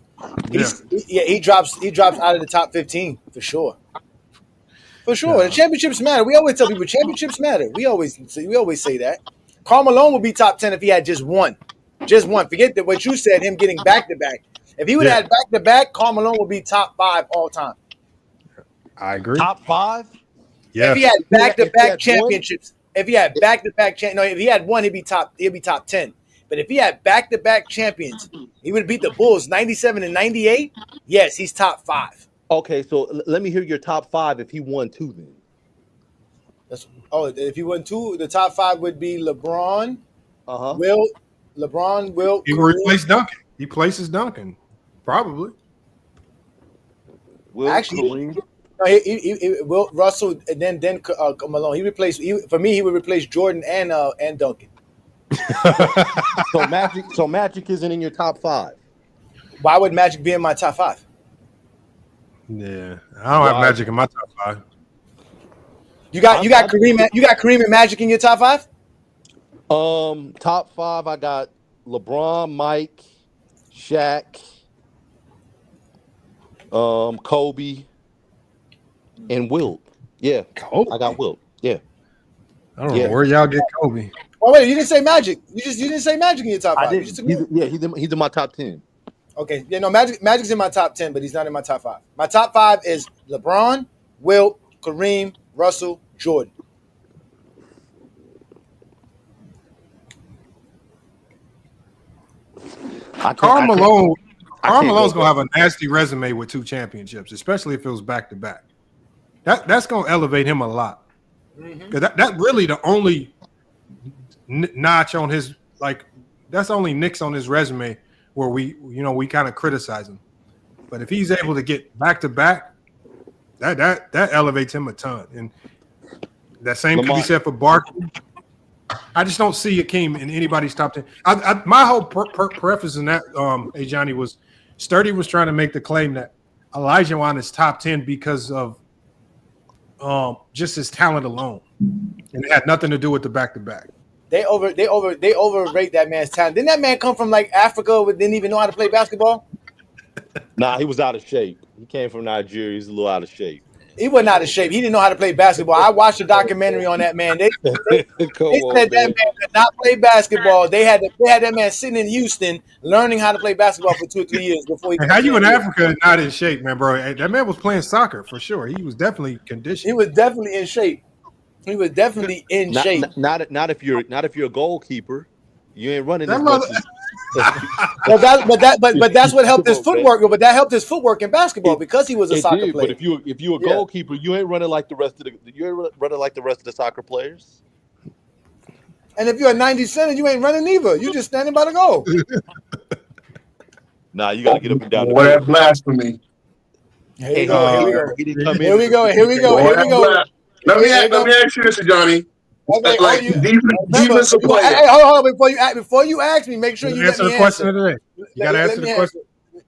He drops out of the top 15 for sure. For sure. The championships matter. We always tell people championships matter. We always say that. Karl Malone would be top 10 if he had just one. Just one. Forget that what you said, him getting back-to-back. If he would have had back-to-back, Karl Malone would be top 5 all time. I agree. Top 5? Yeah. If he had back-to-back championships. If he had back-to-back if he had one, he'd be top 10. But if he had back-to-back champions, he would beat the Bulls 97 and 98. Yes, he's top 5. Okay, so let me hear your top 5 if he won 2 then. If he won 2, the top 5 would be LeBron, Wilt. He will replace Duncan. He places Duncan, probably. Actually, he Wilt, Russell, and then Malone. He would replace Jordan and Duncan. So Magic isn't in your top 5. Why would Magic be in my top 5? Yeah, I don't have Magic in my top 5. You got Kareem and Magic in your top 5? Top 5, I got LeBron, Mike, Shaq, Kobe, and Wilt. Yeah, Kobe? I got Wilt. Yeah, I don't know where y'all get Kobe. Oh wait, you didn't say Magic. You didn't say Magic in your top 5. He's in my top 10. Okay, Magic's in my top 10, but he's not in my top 5. My top 5 is LeBron, Wilt, Kareem, Russell, Jordan. Karl Malone's gonna have a nasty resume with 2 championships, especially if it was back-to-back. That's gonna elevate him a lot. Because that's really the only notch on his, that's only nicks on his resume where we kind of criticize him. But if he's able to get back-to-back, that elevates him a ton. And that same could be said for Barkley. I just don't see Hakeem in anybody's top 10. My whole preface in that, hey Johnny, was Sturdy was trying to make the claim that Olajuwon is top 10 because of just his talent alone, and it had nothing to do with the back-to-back. They overrate that man's talent. Didn't that man come from Africa but didn't even know how to play basketball? Nah, he was out of shape. He came from Nigeria. He's a little out of shape. He wasn't out of shape. He didn't know how to play basketball. I watched a documentary on that man. They said that man could not play basketball. They had that man sitting in Houston learning how to play basketball for 2 or 3 years before he. How you in Africa and not in shape, man, bro? Hey, that man was playing soccer for sure. He was definitely conditioned. He was definitely in shape. Not if you're a goalkeeper. You ain't running as much. as But that's what helped his footwork. But that helped his footwork in basketball because he was a soccer player. But if you a goalkeeper, you ain't running like the rest of the soccer players. And if you're a 90 center, you ain't running either. You just standing by the goal. Nah, you gotta get up and down. Boy, that's blasphemy. Here we go. Let me ask you this, Johnny. Okay, defensive player. Hey, hold on. Before you ask me, make sure you answer the question of the day. You got to answer the question,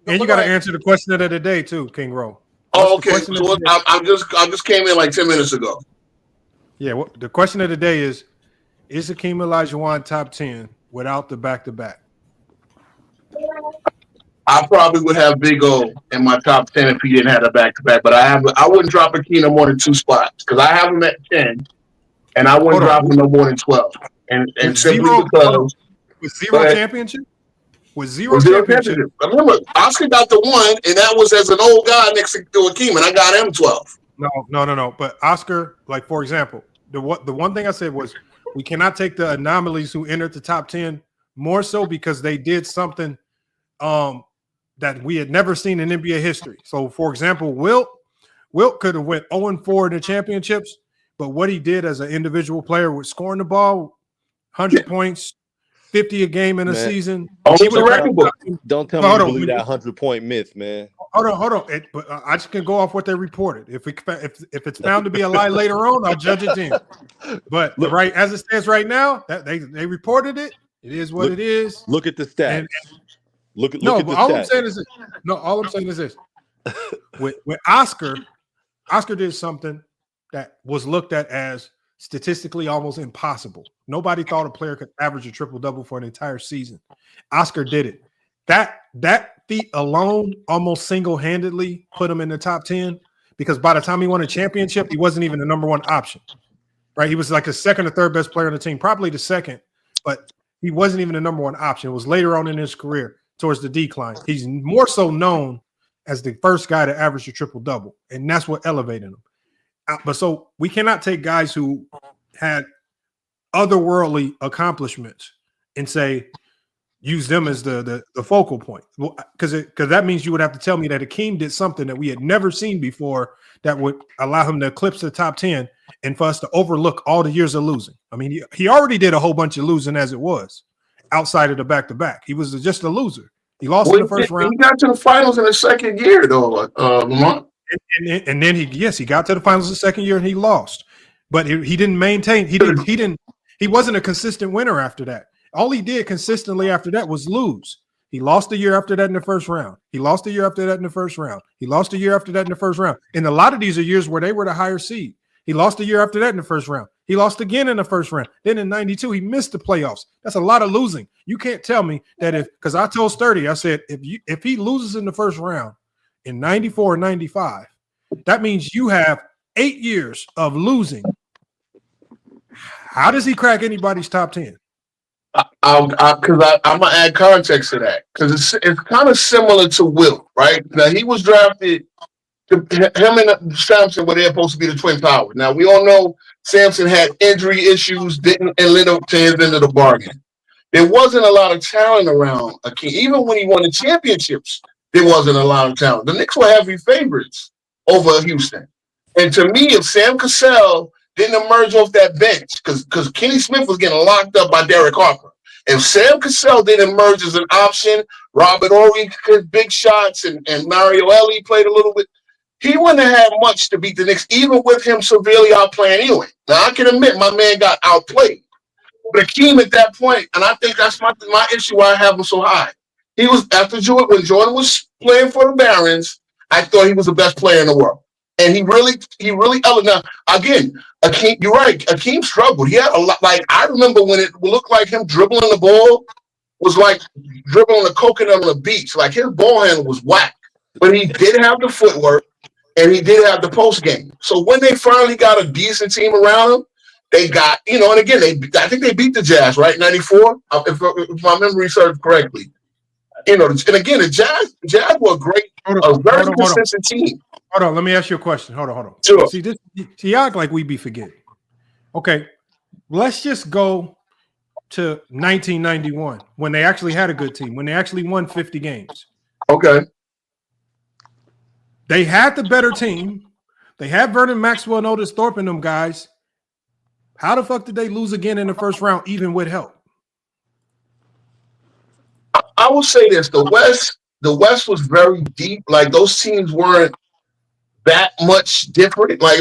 and you got to answer the question of the day too, King Rowe. Oh, okay. So I just came in like 10 minutes ago. Yeah. Well, the question of the day is Hakeem Olajuwon top 10 without the back-to-back? I probably would have Big O in my top 10 if he didn't have a back-to-back. But I wouldn't drop Hakeem no more than 2 spots because I have him at 10, and I wouldn't drop him no more than 12. And simply because with zero championship. With zero championship. Remember, Oscar got the 1, and that was as an old guy next to Hakeem, and I got him 12. No. But Oscar, like for example, the one thing I said was we cannot take the anomalies who entered the top 10 more so because they did something that we had never seen in NBA history. So, for example, Wilt could have went 0-4 in the championships, but what he did as an individual player with scoring the ball, 100 points, 50 a game in a season. Don't tell me you believe that 100-point myth, man. Hold on. But I just can go off what they reported. If it's found to be a lie later on, I'll judge it then. But right as it stands right now, that they reported it. It is what it is. Look at the stats. All I'm saying is this. With Oscar did something that was looked at as statistically almost impossible. Nobody thought a player could average a triple-double for an entire season. Oscar did it. That feat alone almost single-handedly put him in the top 10 because by the time he won a championship, he wasn't even the number 1 option. Right? He was like the second or third best player on the team, probably the second, but he wasn't even the number 1 option. It was later on in his career towards the decline. He's more so known as the first guy to average a triple-double, and that's what elevated him. But so we cannot take guys who had otherworldly accomplishments and say use them as the focal point, because that means you would have to tell me that Hakeem did something that we had never seen before that would allow him to eclipse the top 10 and for us to overlook all the years of losing. I mean, he already did a whole bunch of losing as it was outside of the back-to-back. He was just a loser. He lost in the first round. He got to the finals in the second year, though, Lamont. And then he got to the finals the second year and he lost, but he didn't maintain. He wasn't a consistent winner after that. All he did consistently after that was lose. He lost a year after that in the first round. He lost a year after that in the first round. He lost a year after that in the first round. And a lot of these are years where they were the higher seed. He lost a year after that in the first round. He lost again in the first round. Then in 92, he missed the playoffs. That's a lot of losing. You can't tell me that because I told Sturdy, I said, if he loses in the first round in 94 or 95, that means you have 8 years of losing. How does he crack anybody's top 10? I'm gonna add context to that because it's kind of similar to Wilt, right? Now he was drafted. Him and Sampson were they supposed to be the twin towers. Now we all know Sampson had injury issues, didn't and lit up to his end of the bargain. There wasn't a lot of talent around Hakeem. Even when he won the championships, there wasn't a lot of talent. The Knicks were heavy favorites over Houston. And to me, if Sam Cassell didn't emerge off that bench, because Kenny Smith was getting locked up by Derek Harper. If Sam Cassell didn't emerge as an option, Robert Horry hit big shots, and Mario Elie played a little bit, he wouldn't have had much to beat the Knicks, even with him severely outplaying anyway. Now, I can admit my man got outplayed. But Hakeem at that point, and I think that's my issue why I have him so high. He was, after Jordan, when Jordan was playing for the Barons, I thought he was the best player in the world. And he really, now, again, Hakeem, you're right, Hakeem struggled. He had a lot, like, I remember when it looked like him dribbling the ball was like dribbling a coconut on the beach. Like, his ball handle was whack. But he did have the footwork, and he did have the post game. So when they finally got a decent team around him, they got, and again, I think they beat the Jazz, right, 94, if my memory serves correctly. And again, the Jazz were a very consistent team. Hold on, let me ask you a question. Hold on. Sure. See, act like we be forgetting. Okay, let's just go to 1991 when they actually had a good team, when they actually won 50 games. Okay. They had the better team. They had Vernon Maxwell and Otis Thorpe and them guys. How the fuck did they lose again in the first round, even with help? I will say this: the West was very deep. Like, those teams weren't that much different. Like,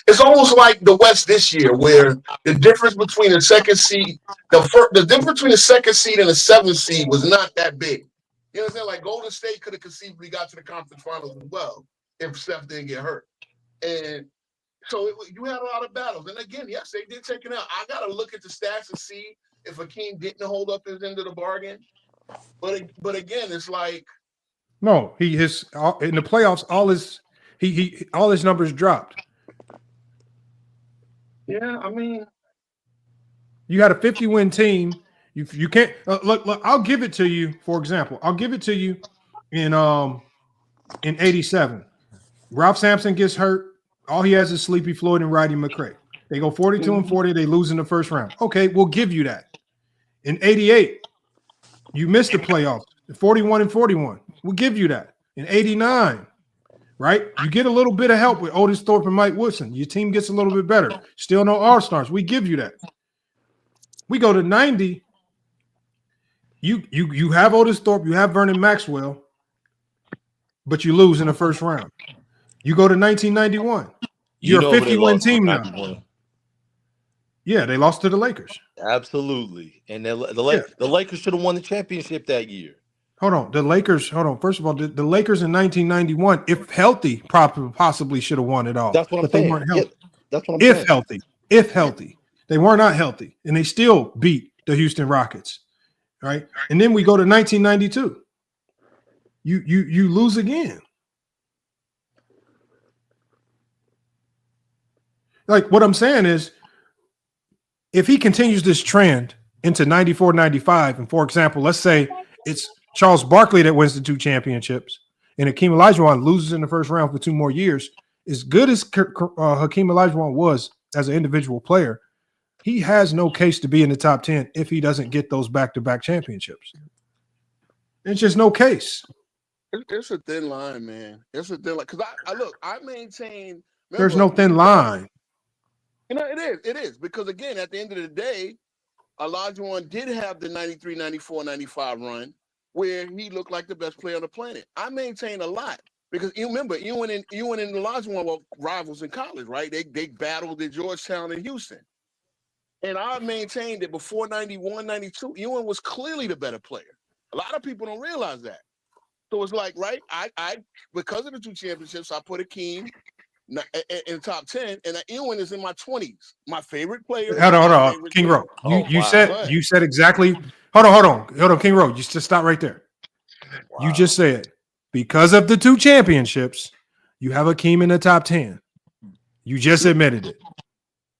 it's almost like the West this year, where the difference between the second seed, the difference between the second seed and the seventh seed was not that big. You know what I'm saying? Like, Golden State could have conceivably got to the conference finals as well if Steph didn't get hurt. And so you had a lot of battles. And again, yes, they did take it out. I got to look at the stats and see if Hakeem didn't hold up his end of the bargain. But again, it's like, No, in the playoffs, all his numbers dropped. Yeah, I mean, you had a 50-win team. You can't look. I'll give it to you. For example, I'll give it to you in '87. Ralph Sampson gets hurt. All he has is Sleepy Floyd and Roddy McCray. They go 42-40. They lose in the first round. Okay, we'll give you that. In '88, you missed the playoffs. 41-41. We'll give you that. In '89, right? You get a little bit of help with Otis Thorpe and Mike Woodson. Your team gets a little bit better. Still no All-Stars. We give you that. We go to '90. You have Otis Thorpe, you have Vernon Maxwell, but you lose in the first round. You go to 1991. You're a 50-win team now. Yeah, they lost to the Lakers. Absolutely. And the Lakers should have won the championship that year. Hold on. First of all, the Lakers in 1991, if healthy, possibly should have won it all. That's what I'm saying. They weren't healthy. That's what I'm saying. If healthy. They were not healthy, and they still beat the Houston Rockets. Right? And then we go to 1992. You lose again. Like, what I'm saying is, if he continues this trend into 94, 95, and for example, let's say it's Charles Barkley that wins the 2 championships and Hakeem Olajuwon loses in the first round for 2 more years, as good as Hakeem Olajuwon was as an individual player, he has no case to be in the top 10 if he doesn't get those back-to-back championships. It's just no case. It's a thin line, man. It's a thin line. Because I maintain. There's no thin line. It is. Because, again, at the end of the day, Olajuwon did have the 93, 94, 95 run where he looked like the best player on the planet. I maintain a lot. Because you remember, Ewing and Olajuwon were rivals in college, right? They battled at Georgetown and Houston. And I maintained that before 91, 92, Ewing was clearly the better player. A lot of people don't realize that. So it's like, right, I because of the 2 championships, I put Hakeem in top 10, and Ewing is in my 20s. My favorite player. Hold on. King Rowe. You said exactly. Hold on, King Rowe. Just stop right there. Wow. You just said, because of the 2 championships, you have Hakeem in the top 10. You just admitted it.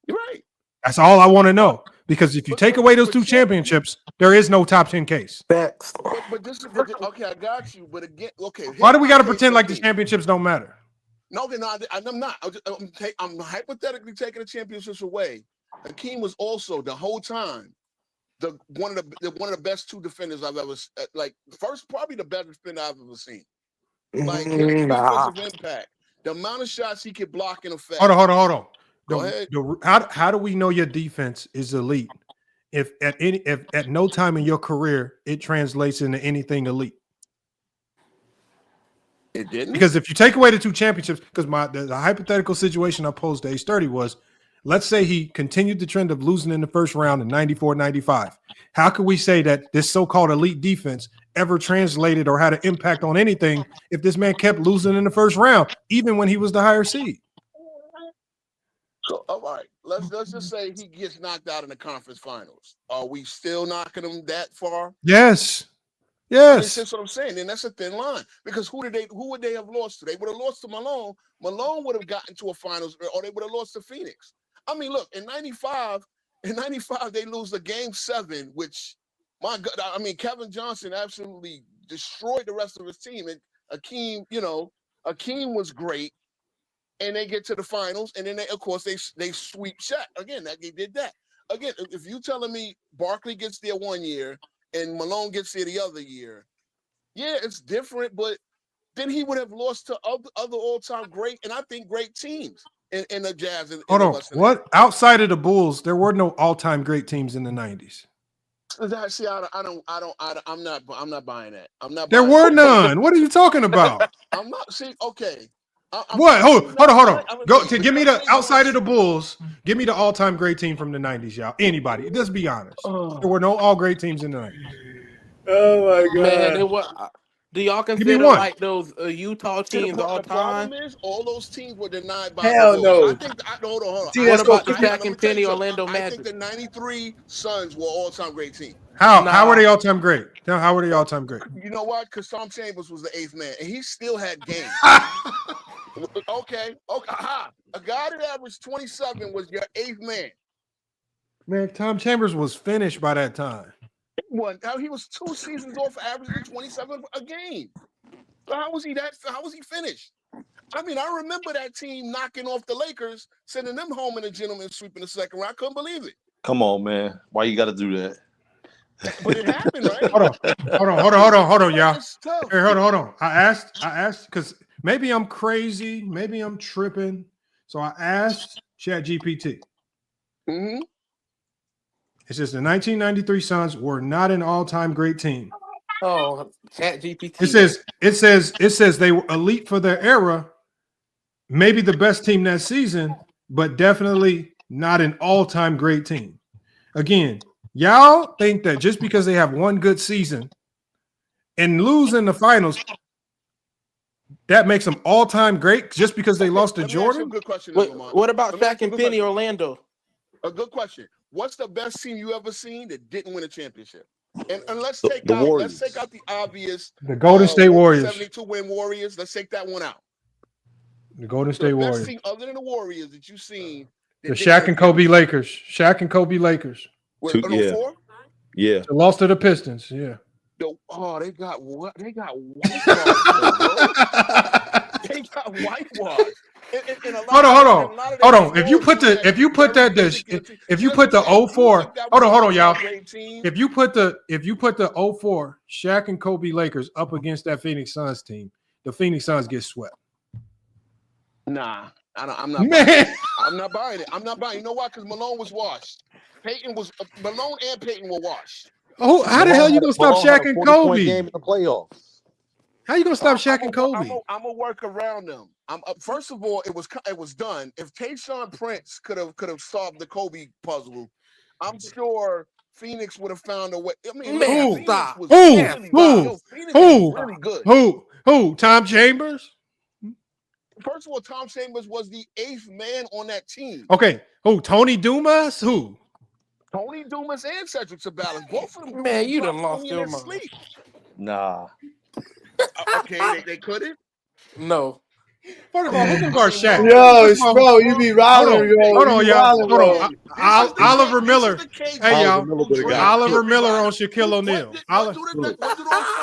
You're right. That's all I want to know. Because if you take away those 2 championships, there is no top 10 case. Facts. But okay, I got you. But again, okay. Why do we got to pretend like the championships don't matter? No, I'm not. I'm hypothetically taking the championships away. Hakeem was also the whole time one of the best 2 defenders I've ever probably the best defender I've ever seen. Like his defensive impact, the amount of shots he could block and affect. Hold on. Go ahead. How do we know your defense is elite if at no time in your career it translates into anything elite? It didn't. Because if you take away the 2 championships, because the hypothetical situation I posed to H30 was, let's say he continued the trend of losing in the first round in 94, 95. How could we say that this so-called elite defense ever translated or had an impact on anything if this man kept losing in the first round, even when he was the higher seed? So, all right, let's just say he gets knocked out in the conference finals. Are we still knocking him that far? Yes. That's what I'm saying. And that's a thin line. Because who would they have lost to? They would have lost to Malone. Malone would have gotten to a finals, or they would have lost to Phoenix. I mean, look, in 95, they lose the game 7, which, my God, I mean, Kevin Johnson absolutely destroyed the rest of his team. And Hakeem was great. And they get to the finals, and then they sweep Shaq. Again, they did that. Again, if you telling me Barkley gets there one year and Malone gets there the other year, yeah, it's different, but then he would have lost to other all-time great, and I think great teams in the Jazz. Hold on, what? Outside of the Bulls, there were no all-time great teams in the 90s. See, I'm not buying that. There were none. What are you talking about? I'm not. See, okay. What? Hold on. Go to give me the outside of the Bulls. Give me the all-time great team from the 90s, y'all. Anybody. Let's be honest. There were no all great teams in the 90s. Oh my God. Man, do y'all consider like those Utah teams all time? The problem is all those teams were denied by Hell no. I think hold on. What about the Shaq and Penny Orlando Magic? I think the 93 Suns were all-time great team. How are they all time great? How are they all time great? You know what? Because Tom Chambers was the 8th man, and he still had games. Okay. Aha. A guy that averaged 27 was your 8th man. Man, Tom Chambers was finished by that time. He was 2 seasons off averaging 27 a game. So how was he finished? I mean, I remember that team knocking off the Lakers, sending them home in a gentleman's sweep in the second round. I couldn't believe it. Come on, man. Why you got to do that? But it happened, right? Hold on, y'all. Hey, hold on. I asked because maybe I'm crazy, maybe I'm tripping. So I asked ChatGPT. Mm-hmm. It says the 1993 Suns were not an all-time great team. Oh, ChatGPT. It says they were elite for their era, maybe the best team that season, but definitely not an all-time great team. Again, y'all think that just because they have one good season and lose in the finals, that makes them all-time great just because they lost to Jordan? Good question. What about Shaq and Penny Orlando? A good question. What's the best team you ever seen that didn't win a championship? And let's take out the obvious. The Golden State Warriors. 72-win Warriors. Let's take that one out. The Golden State Warriors. Best team other than the Warriors that you've seen. The Shaq and Kobe Lakers. Shaq and Kobe Lakers. Yeah. Yeah. They lost to the Pistons. Yeah. They got what? They got whitewashed. They got whitewashed. Hold on. If you put the 04, hold on, y'all. If you put the 04 Shaq and Kobe Lakers up against that Phoenix Suns team, the Phoenix Suns get swept. Nah, I'm not. Man. I'm not buying it. You know why? Because Malone was washed. Malone and Peyton were washed. Oh, how the hell you gonna stop Shaq and Kobe? Game in the playoffs. How you gonna stop Shaq and Kobe? I'm gonna work around them. First of all, it was done. If Tayshaun Prince could have solved the Kobe puzzle, I'm sure Phoenix would have found a way. I mean, man, stop. Who? Tom Chambers? First of all, Tom Chambers was the 8th man on that team. Okay. Who? Tony Dumas? Who? Tony Dumas and Cedric Sabalas. Both of them. Man, you done lost your mind. Nah. Okay, they couldn't? No. First of all, who can guard Shaq? Yo, bro, you be riding, yo. Hold on, y'all. Oliver Miller. Hey, y'all. Oliver Miller on Shaquille O'Neal. What do those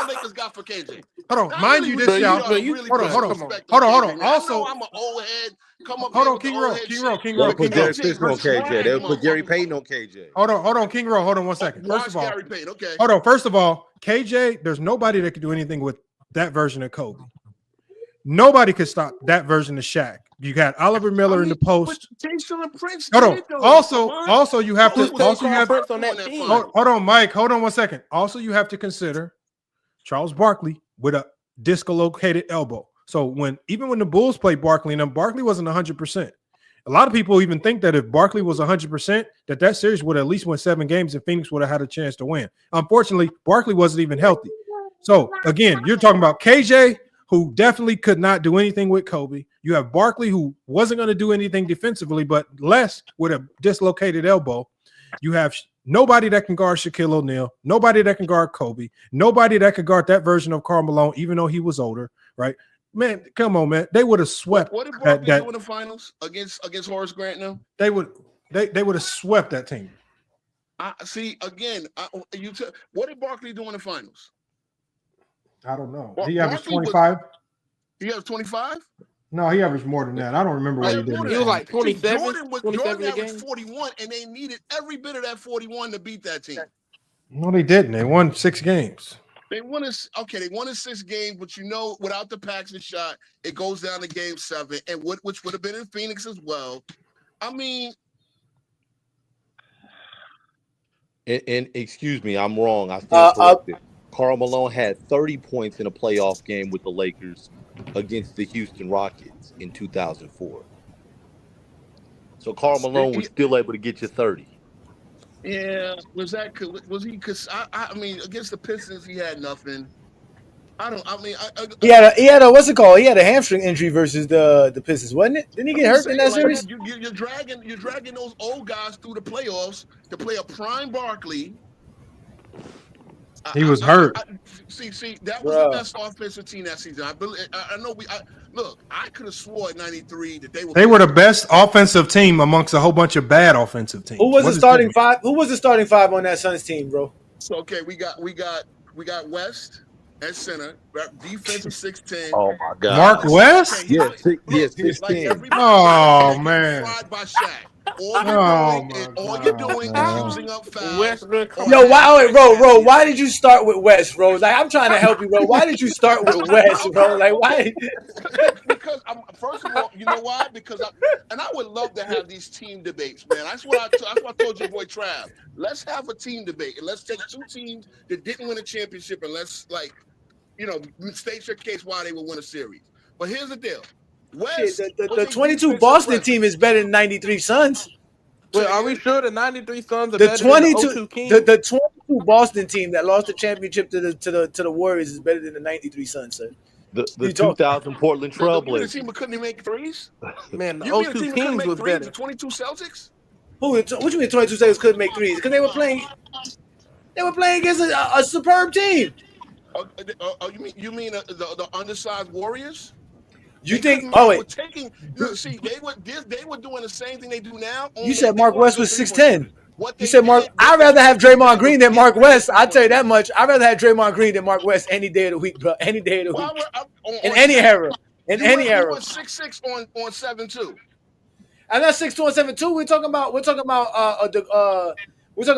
Lakers got for KJ? Hold on. Mind you, this, y'all. Hold on. Also, I'm an old head. Hold on, King Rowe. They'll put Gary Payton on KJ. They'll put Gary Payton on KJ. Hold on, King Rowe. Hold on 1 second. First of all, KJ, there's nobody that could do anything with that version of Kobe. Nobody could stop that version of Shaq. You got Oliver Miller in the post. Hold on. Also, you have to. Hold on, Mike. Hold on 1 second. Also, you have to consider Charles Barkley with a dislocated elbow. So even when the Bulls played Barkley, and Barkley wasn't 100%. A lot of people even think that if Barkley was 100%, that series would at least win 7 games and Phoenix would have had a chance to win. Unfortunately, Barkley wasn't even healthy. So again, you're talking about KJ, who definitely could not do anything with Kobe. You have Barkley, who wasn't going to do anything defensively, but less with a dislocated elbow. You have nobody that can guard Shaquille O'Neal, nobody that can guard Kobe, nobody that could guard that version of Karl Malone, even though he was older, right? Man, come on, man. They would have swept. What did Barkley do in the finals against Horace Grant now? They would have swept that team. See, again, what did Barkley do in the finals? I don't know. He averaged 25. He averaged 25? No, he averaged more than that. I don't remember what he did. He was like 27. Jordan averaged 41, and they needed every bit of that 41 to beat that team. No, they didn't. They won 6 games. They won in 6 games, but without the Paxson shot, it goes down to game 7, and which would have been in Phoenix as well. I mean, and excuse me, I'm wrong. I stand corrected. Karl Malone had 30 points in a playoff game with the Lakers against the Houston Rockets in 2004. So Karl Malone was still able to get you 30. Yeah, was he? Because I mean, against the Pistons, he had nothing. He had a what's it called? He had a hamstring injury versus the Pistons, wasn't it? Didn't he get hurt in that series? You're dragging those old guys through the playoffs to play a prime Barkley He was hurt. See, that was the best offensive team that season. I know look, I could have swore in '93 that they were the best offensive team amongst a whole bunch of bad offensive teams. Who was the starting five? Who was the starting five on that Suns team, bro? So okay, we got West at center, defensive 6'10". Oh my God, Mark West? Yeah, 6'10". Oh man. Fried by Shaq. All you're doing is using up fouls. Yo, bro, why did you start with West, bro? Like, I'm trying to help you, bro. Why did you start with West, bro? Like, why? Because first of all, you know why? Because I would love to have these team debates, man. That's what I told your boy Trav. Let's have a team debate, and let's take two teams that didn't win a championship, and let's state your case why they would win a series. But here's the deal. West, the 22 Boston team is better than 93 Suns. Well, are we sure the 93 Suns are the better 22 than the 02 Kings? The 22 Boston team that lost the championship to the Warriors is better than the 93 Suns, sir. The 2000 Portland Trailblazers. The team that couldn't make threes? Man, the you 02 Kings was better. The 22 Celtics? What you mean 22 Celtics couldn't make threes? Because they were playing against a superb team. You mean the undersized Warriors? You think? Oh wait. See, they were doing the same thing they do now. You said Mark West was 6'10". You said Mark. I'd rather have Draymond Green than Mark West. I'll tell you that much. I'd rather have Draymond Green than Mark West any day of the week, bro. Any day of the week. In any era. In any era. 6'6" on 7'2". I'm not 6'2" on 7'2". We're talking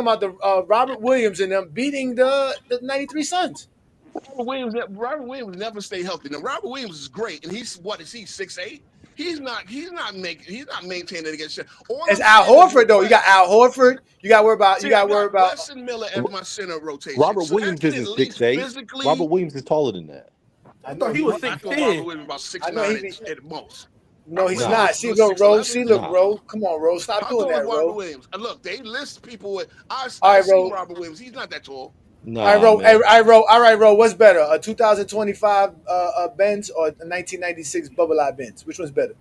about the Robert Williams and them beating the 93 Suns. Robert Williams never stay healthy. Now Robert Williams is great, and he's 6'8". He's not maintaining it against shit. It's Al Horford though. You got Al Horford. You got to worry about Weston Miller as my center rotation. Robert Williams isn't 6'8". Robert Williams is taller than that. I thought he was 6'10". Robert Williams about 6'9" at most. No, he's not. See, look, Ro. Come on, Ro. Stop doing that, Ro. Robert Williams. Look, they list people with. I see Robert Williams. He's not that tall. No, all right, Ro. What's better, a 2025 Benz or a 1996 Bubble Eye Benz? Which one's better?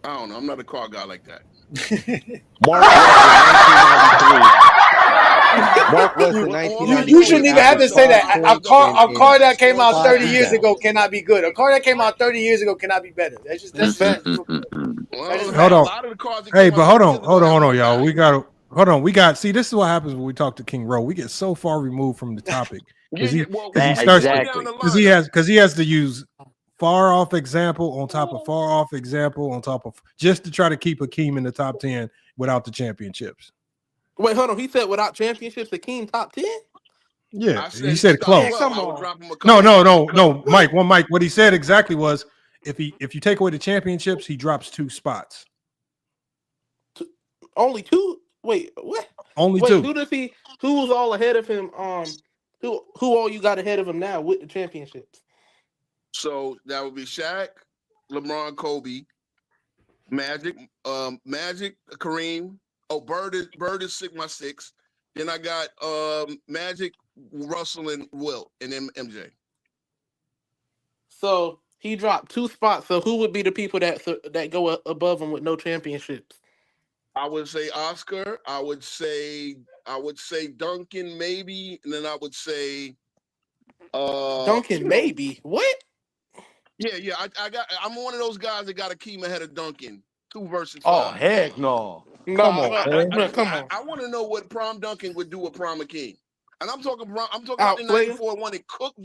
I don't know. I'm not a car guy like that. Mark West in 1993. You shouldn't even have to say that. A car that came out 30 years ago cannot be good. A car that came out 30 years ago cannot be better. That's fact. Hold on. Hey, but hold on, y'all. We got. See, this is what happens when we talk to King Ro. We get so far removed from the topic because he has to use far off example on top of far off example on top of just to try to keep Hakeem in the top 10 without the championships. Wait, hold on. He said without championships, Hakeem top 10? Yeah, he said close. Yeah, come on. No, Mike. What he said exactly was if you take away the championships, he drops 2 spots. Only 2? Wait, what? Only 2. Who's all ahead of him? Who all you got ahead of him now with the championships? So that would be Shaq, LeBron, Kobe, Magic, Kareem. Oh, Bird is 6'6". Then I got Magic, Russell, and Wilt, and then MJ. So he dropped 2 spots. So who would be the people that go above him with no championships? I would say Oscar. I would say Duncan maybe, and then I would say Duncan maybe. What? Yeah. I'm one of those guys that got a Akeem ahead of Duncan. 2 versus 5. Oh heck no! Come on. I want to know what Prom Duncan would do with Prom Akeem. And I'm talking about the 94 one that cooked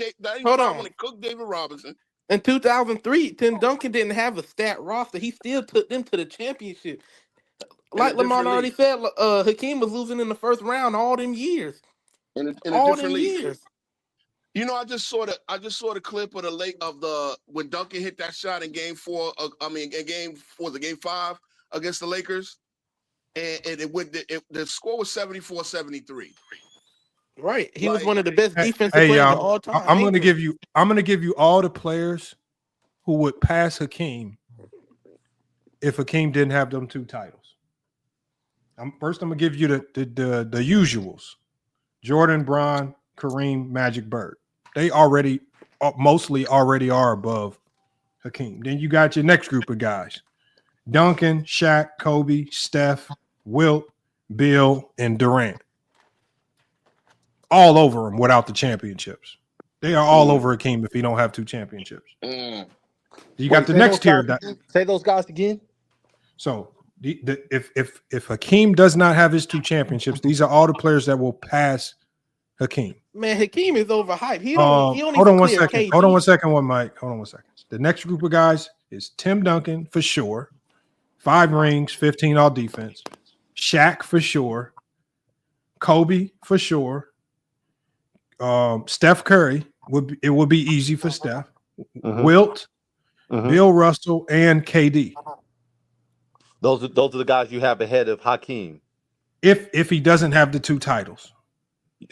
David Robinson. In 2003, Tim Duncan didn't have a stat roster. He still took them to the championship. Like Lamont already said, Hakeem was losing in the first round all them years. In all them years. You know, I just saw the clip of when Duncan hit that shot in game 4. Game 5 against the Lakers, and the score was 74-73. Right, he was one of the best defensive players of all time. I'm gonna give you all the players who would pass Hakeem if Hakeem didn't have them 2 titles. First, I'm gonna give you the usuals: Jordan, Bron, Kareem, Magic, Bird. They mostly already are above Hakeem. Then you got your next group of guys: Duncan, Shaq, Kobe, Steph, Wilt, Bill, and Durant. all over him without the championships. They are all over Hakeem if he don't have 2 championships. You got the next tier. Say those guys again. So if Hakeem does not have his 2 championships, these are all the players that will pass Hakeem. Man, Hakeem is overhyped. He Hold don't on one clear second. KD. Hold on 1 second, Mike. Hold on 1 second. The next group of guys is Tim Duncan for sure. 5 rings, 15 all defense. Shaq for sure. Kobe for sure. Steph Curry would be easy for Steph. Wilt, Bill Russell, and KD. Those are the guys you have ahead of Hakeem. If he doesn't have the 2 titles.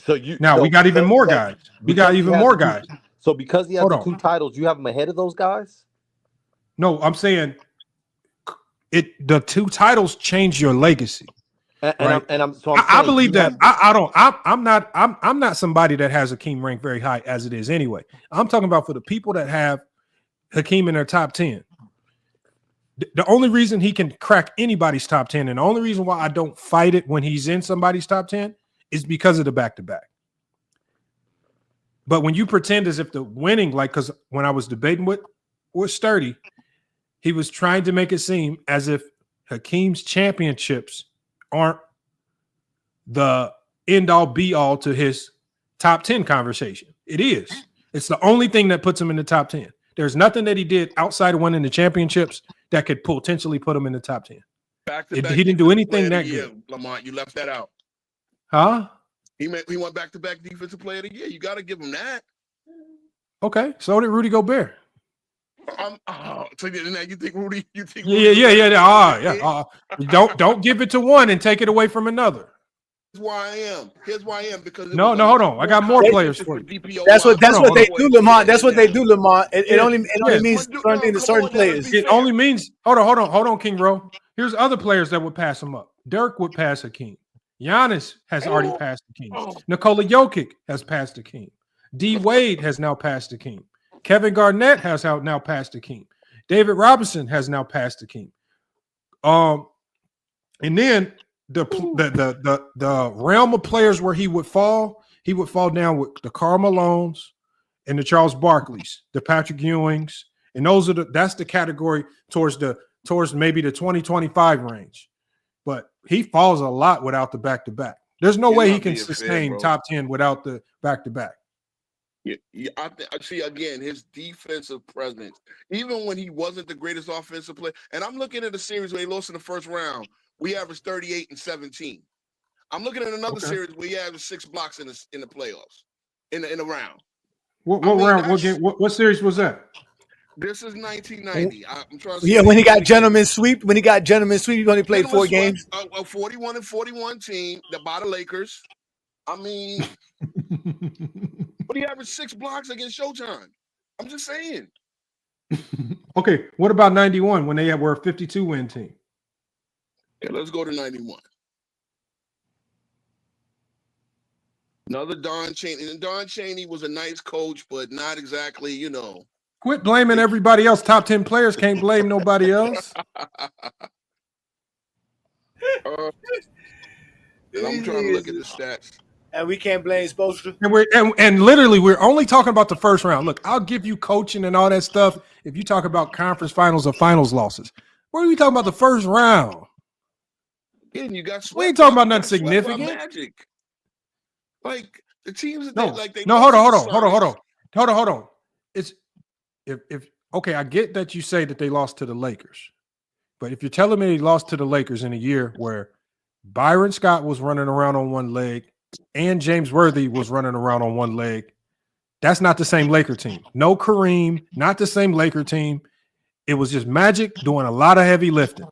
So we got even more guys. We got even more guys. So because he has the 2 titles, you have him ahead of those guys? No, I'm saying the 2 titles change your legacy. I believe that I'm not somebody that has Hakeem ranked very high as it is anyway. I'm talking about for the people that have Hakeem in their top 10. The only reason he can crack anybody's top 10, and the only reason why I don't fight it when he's in somebody's top 10 is because of the back-to-back. But when you pretend as if the winning, like, because when I was debating with Sturdy, he was trying to make it seem as if Hakeem's championships aren't the end-all, be-all to his top 10 conversation. It is. It's the only thing that puts him in the top 10. There's nothing that he did outside of winning the championships that could potentially put him in the top 10. He didn't do anything that good. Lamont, you left that out. Huh? He went back-to-back defensive player of the year. You got to give him that. Okay, so did Rudy Gobert. So now you think Rudy? Yeah. Don't give it to one and take it away from another. Here's why I am because no, hold on. I got more players for you. That's what they do, Lamont. That's what they do, Lamont. It only means certain things to certain players. It only means hold on, King Bro. Here's other players that would pass him up. Dirk would pass Hakeem. Giannis has already passed Hakeem. Nikola Jokic has passed Hakeem. D Wade has now passed Hakeem. Kevin Garnett has now passed Hakeem. David Robinson has now passed Hakeem. And then the realm of players where he would fall down with the Karl Malones and the Charles Barkleys, the Patrick Ewings, and that's the category towards maybe the 2025 range. But he falls a lot without the back-to-back. There's no way he can sustain top 10 without the back-to-back. Yeah, I see again his defensive presence, even when he wasn't the greatest offensive player. And I'm looking at a series where he lost in the first round. We averaged 38 and 17. I'm looking at another series where he averaged 6 blocks in the playoffs in a round. What round? What series was that? This is 1990. I'm trying to. Yeah, when he got gentleman sweep. When he got gentleman sweep, he only played 4 games. A 41 and 41 team by the Lakers. I mean. But he averaged 6 blocks against Showtime. I'm just saying. Okay, what about 91 when they were a 52-win team? Yeah, let's go to 91. Another Don Chaney. And Don Chaney was a nice coach, but not exactly, Quit blaming everybody else. Top 10 players can't blame nobody else. I'm trying to look at the stats. And we can't blame Spoelstra. And literally, we're only talking about the first round. Look, I'll give you coaching and all that stuff if you talk about conference finals or finals losses. What are we talking about the first round? Again, you got we ain't talking about nothing significant. Magic. Like the teams that hold on. It's if okay, I get that you say that they lost to the Lakers, but if you're telling me they lost to the Lakers in a year where Byron Scott was running around on one leg and James Worthy was running around on one leg, that's not the same Laker team. No Kareem, not the same Laker team. It was just Magic doing a lot of heavy lifting.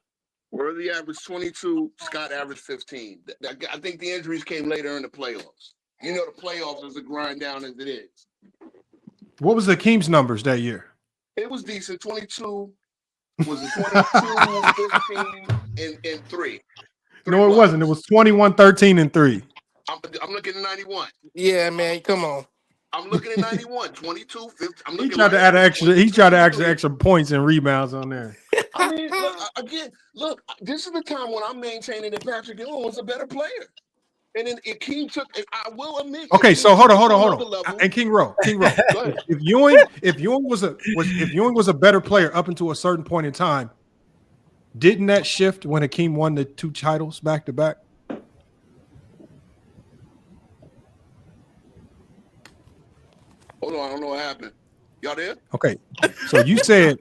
Worthy averaged 22, Scott averaged 15. I think the injuries came later in the playoffs. The playoffs is a grind down as it is. What was the Hakeem's numbers that year? It was decent. 22 was a 22, 15, and 3. No, it wasn't. It was 21, 13, and 3. I'm looking at 91. Yeah, man, come on. I'm looking at 91, 22, 15. He tried to add extra points and rebounds on there. I mean, look, this is the time when I'm maintaining that Patrick Ewing was a better player. And then Akeem took. I will admit. Okay, Akeem so hold on. level. And King Rowe. If Ewing was a better player up until a certain point in time, didn't that shift when Akeem won the 2 titles back to back? Hold on, I don't know what happened. Y'all there? Okay, so you said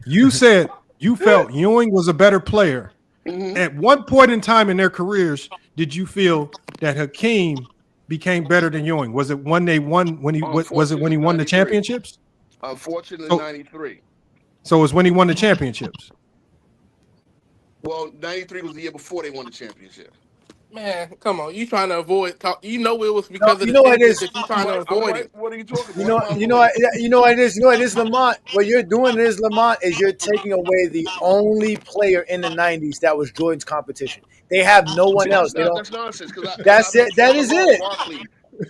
you felt Ewing was a better player. Mm-hmm. At one point in time in their careers, did you feel that Hakeem became better than Ewing? Was it when they won when he won the championships? Unfortunately, 93. So it was when he won the championships. Well, 93 was the year before they won the championship. Man, come on! You trying to avoid talk? You know it was because of you the know what it is. championship. You trying to avoid it. What are you talking about? You know what it is. You know what it is, Lamont. What you're doing is, Lamont, is you're taking away the only player in the '90s that was Jordan's competition. They have no one else. That's nonsense. That's it. That is it. Barkley,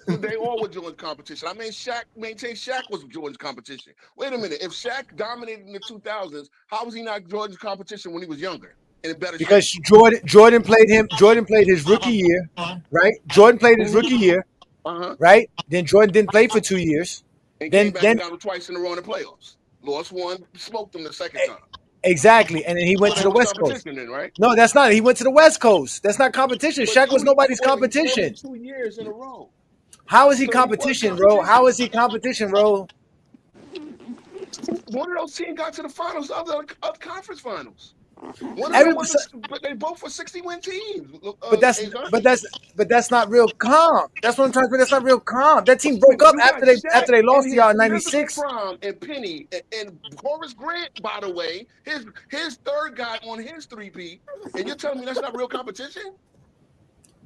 they all were Jordan's competition. I mean, Shaq was Jordan's competition. Wait a minute. If Shaq dominated in the 2000s, how was he not Jordan's competition when he was younger? Because Jordan played him. Jordan played his rookie year, right? Jordan played his rookie year, right? Then Jordan didn't play for 2 years. And came back down twice in a row in the playoffs. Lost one, smoked them the second time. Exactly, and then he went to the West Coast. Then, right? No, that's not. He went to the West Coast. That's not competition. Shaq was nobody's competition. 2 years in a row. How is he competition, bro? How is he competition, bro? One of those teams got to the finals, the other conference finals. But they both were 60-win teams. But that's not real calm. That's what I'm trying to say. That's not real calm. That team broke up after they lost to y'all in '96. And Penny and Horace Grant, by the way, his third guy on his 3-peat, and you're telling me that's not real competition?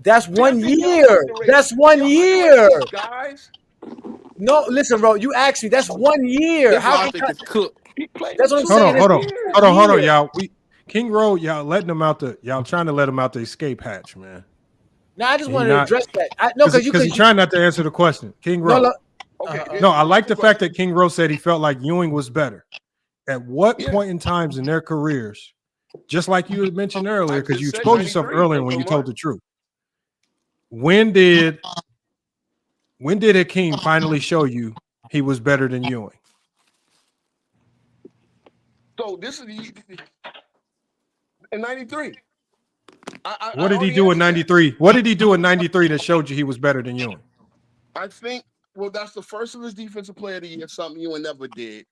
That's 1 year. That's 1 year. Guys. No, listen, bro. You asked me. That's 1 year. How can that's what I'm saying. Hold on, y'all. King Rowe, y'all letting them out y'all trying to let him out the escape hatch, man. No, I just wanted to address that. No, because he's trying not to answer the question. King Rowe. No, I like the fact that King Rowe said he felt like Ewing was better. At what point in times in their careers, just like you had mentioned earlier, because you exposed yourself earlier when you told the truth. When did Hakeem finally show you he was better than Ewing? So this is in 93. What did he do in 93? What did he do in 93 that showed you he was better than Ewing? I think, that's the first of his defensive player of the year, something Ewing never did.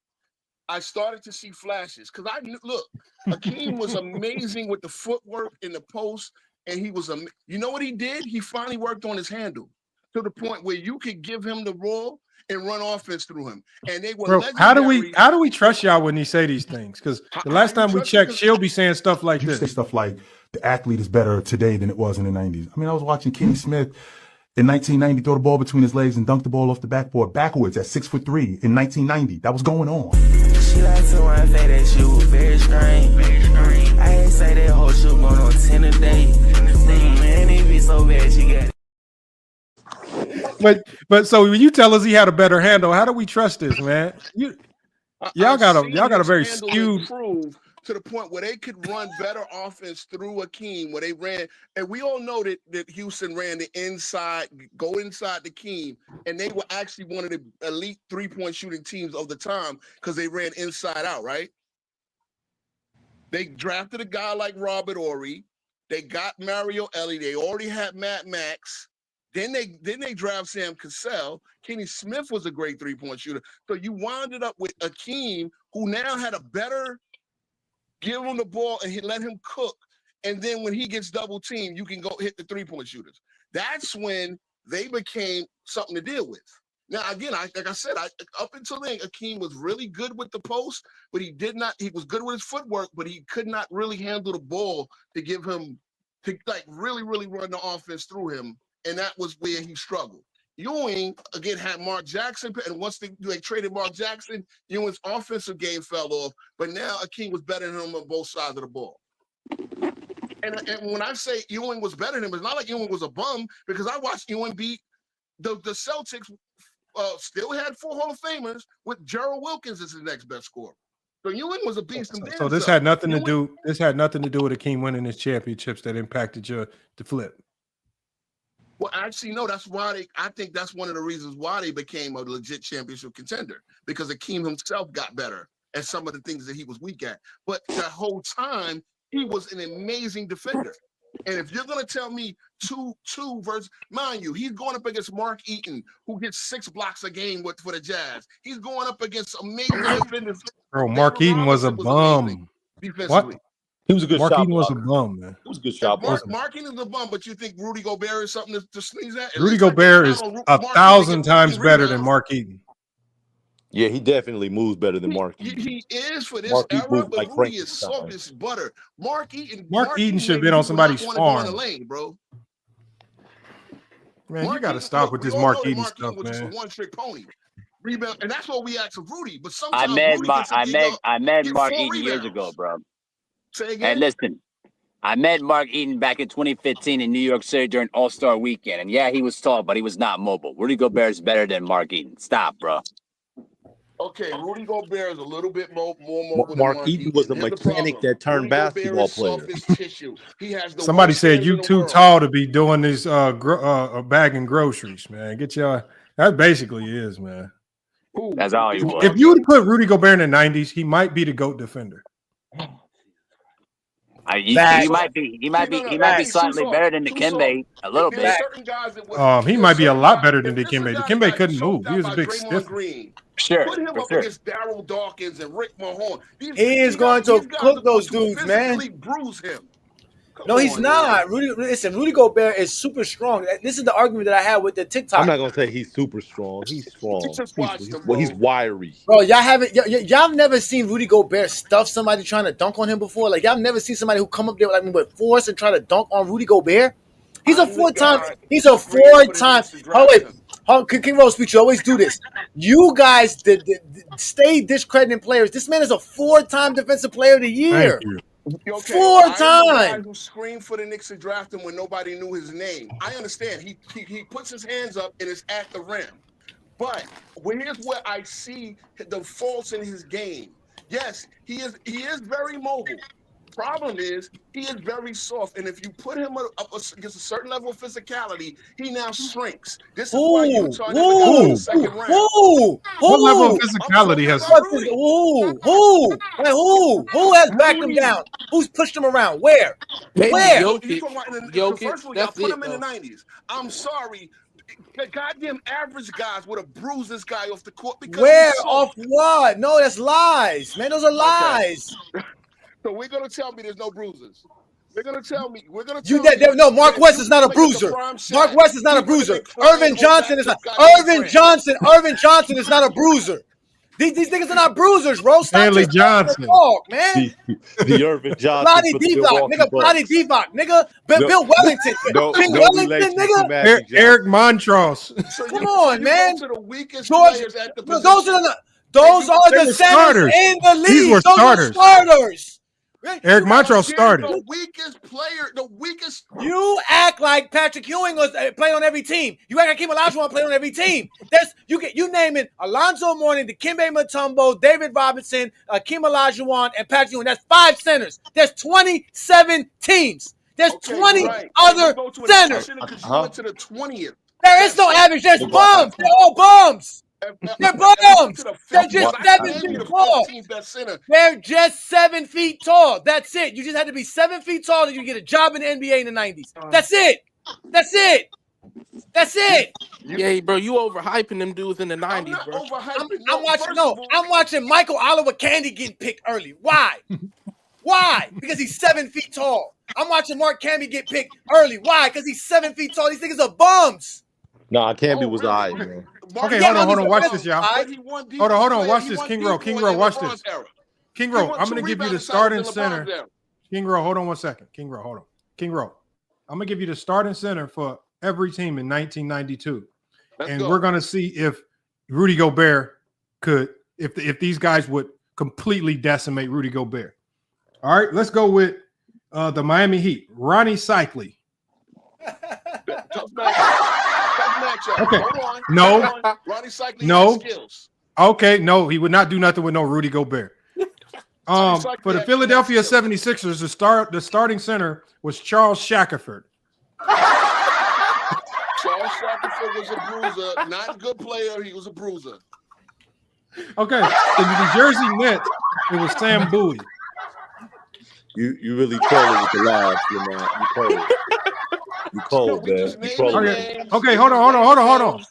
I started to see flashes because look, Hakeem was amazing with the footwork in the post, and he was you know what he did? He finally worked on his handle to the point where you could give him the ball and run offense through him. And they were legendary. How do we trust y'all when he say these things? Because the last time we checked, she'll be saying stuff like this. Say stuff like the athlete is better today than it was in the 90s. I mean, I was watching Kenny Smith in 1990 throw the ball between his legs and dunk the ball off the backboard backwards at 6'3" in 1990. That was going on. She like to run fat that she was very strange. I ain't say that whole shit going on 10 a day. Man, it be so bad she got. But so when you tell us he had a better handle, how do we trust this, man? Y'all got a very skewed to the point where they could run better offense through Akeem, where they ran, and we all know that Houston ran the inside, go inside the Akeem, and they were actually one of the elite 3-point shooting teams of the time because they ran inside out, right? They drafted a guy like Robert Horry. They got Mario Elie. They already had Matt Max. Then they draft Sam Cassell. Kenny Smith was a great 3-point shooter. So you wound it up with Akeem, who now had a better give him the ball and let him cook. And then when he gets double teamed, you can go hit the 3-point shooters. That's when they became something to deal with. Now, again, like I said, up until then, Akeem was really good with the post, but he was good with his footwork, but he could not really handle the ball to give him, to like really, really run the offense through him. And that was where he struggled. Ewing, again, had Mark Jackson, and once they traded Mark Jackson, Ewing's offensive game fell off, but now Akeem was better than him on both sides of the ball. And when I say Ewing was better than him, it's not like Ewing was a bum, because I watched Ewing beat the Celtics, still had 4 Hall of Famers, with Gerald Wilkins as his next best scorer. So Ewing was a beast. So this had nothing to do. This had nothing to do with Akeem winning his championships that impacted the flip. Well, actually, no. That's why I think that's one of the reasons why they became a legit championship contender, because Akeem himself got better at some of the things that he was weak at. But the whole time, he was an amazing defender. And if you're gonna tell me two versus, mind you, he's going up against Mark Eaton, who gets 6 blocks a game for the Jazz. He's going up against amazing defenders. Bro, Mark Eaton was a bum. What? He was a good Mark shot Eaton was a blocker. bum, man. He was a good shot blocker. Mark Eaton is a bum, but you think Rudy Gobert is something to sneeze at? Rudy Gobert is 1,000 times better than Mark Eaton. Yeah, he definitely moves better than Mark. He is for this Mark era, moves but like Rudy is Frankenstein. soft as butter. Mark Eaton should have been on somebody's farm. Lane, bro. Man, you got to stop with this Mark Eaton stuff, was just a man. one-trick pony. Rebound, and that's what we asked of Rudy. But sometimes I met Rudy Mark get Mark 4 Eaton years rebounds. ago, bro. Say again? Hey, listen. I met Mark Eaton back in 2015 in New York City during All-Star Weekend. And yeah, he was tall, but he was not mobile. Rudy Gobert is better than Mark Eaton. Stop, bro. Okay, Rudy Gobert is a little bit more mobile. Mark Eaton was a mechanic that turned basketball player. He has the Somebody worst said hands in you the too world. tall to be doing this bagging groceries, man. Get your that basically is, man. That's all he was. If you would put Rudy Gobert in the 90s, he might be the GOAT defender. He might be slightly better than Dikembe a little bit. He might be a lot better than Dikembe. Dikembe couldn't move. He was a big stiff. Sure, Put him up against Darryl Dawkins and Rick Mahorn. He is going to cook those dudes, man. Bruise him. No, he's not. Rudy Gobert is super strong. This is the argument that I had with the TikTok. I'm not gonna say he's super strong. He's strong. He's wiry. Bro, y'all never seen Rudy Gobert stuff somebody trying to dunk on him before? Like, y'all never seen somebody who come up there with force and try to dunk on Rudy Gobert? He's a 4-time. Oh, wait. King Rose speech, you always do this. You guys stay discrediting players. This man is a 4-time defensive player of the year. Thank you. Okay, 4 I'm the guy times. who screamed for the Knicks to draft him when nobody knew his name. I understand. He puts his hands up and is at the rim. But here's where I see the faults in his game. Yes, he is very mobile. Problem is, he is very soft, and if you put him up against a certain level of physicality, he now shrinks. This is why Utah never got to the second round. What level of physicality has? Who has backed him down? Who's pushed him around? Where? Where? First one, y'all put him in the 90s. I'm sorry. Goddamn average guys would have bruised this guy off the court because where off what? No, that's lies, man. Those are lies. Okay. So we're gonna tell me there's no bruises. We're gonna tell me. No, Mark West is not a bruiser. Mark West is not a bruiser. Irvin Johnson is not. Irvin Johnson is not a bruiser. These niggas are not bruisers, bro. Stanley Johnson, talk, man. The Irvin Johnson. Bloody Divock, nigga. Bloody Divock, nigga. Bill Wellington. Bill Wellington, nigga. Eric Montross. Come on, man. To the weakest George, players at the those are the centers in the league. These were starters. Those are starters. Eric Montross started. The weakest player, the weakest. You act like Patrick Ewing was playing on every team. You act like Hakeem Olajuwon playing on every team. You name it: Alonzo Mourning, Dikembe Mutombo, David Robinson, Hakeem Olajuwon, and Patrick Ewing. That's 5 centers. There's 27 teams. There's 20 other centers. You went to the 20th. There is no average. There's bums. They're all bums. They're bums. They're just 7 feet tall. They're just 7 feet tall. That's it. You just had to be 7 feet tall and you get a job in the NBA in the 90s. That's it. That's it. That's it. Yeah, bro, you overhyping them dudes in the 90s, bro. I'm watching Michael Oliver Candy getting picked early. Why? Why? Because he's 7 feet tall. I'm watching Mark Camby get picked early. Why? Because he's 7 feet tall. These niggas are bums. Nah, Camby was all right, man. Okay, hold on. Watch this, y'all. Hold on. Watch this, King Row. Watch this. King Row, I'm going to give you the starting center. King Row, hold on 1 second. King Row, hold on. King Row, I'm going to give you the starting center for every team in 1992. We're going to see if Rudy Gobert could, if these guys would completely decimate Rudy Gobert. All right, let's go with the Miami Heat. Ronnie Cycli. Okay. No. Okay, no, he would not do nothing with no Rudy Gobert. For the Philadelphia 76ers, the starting center was Charles Shackelford. Gobert was a bruiser, not a good player. He was a bruiser. Okay, in the New Jersey Nets, it was Sam Bowie. You really trolling with the laugh, Lamar. You cold. You cold, man. You trolling. Okay, hold on.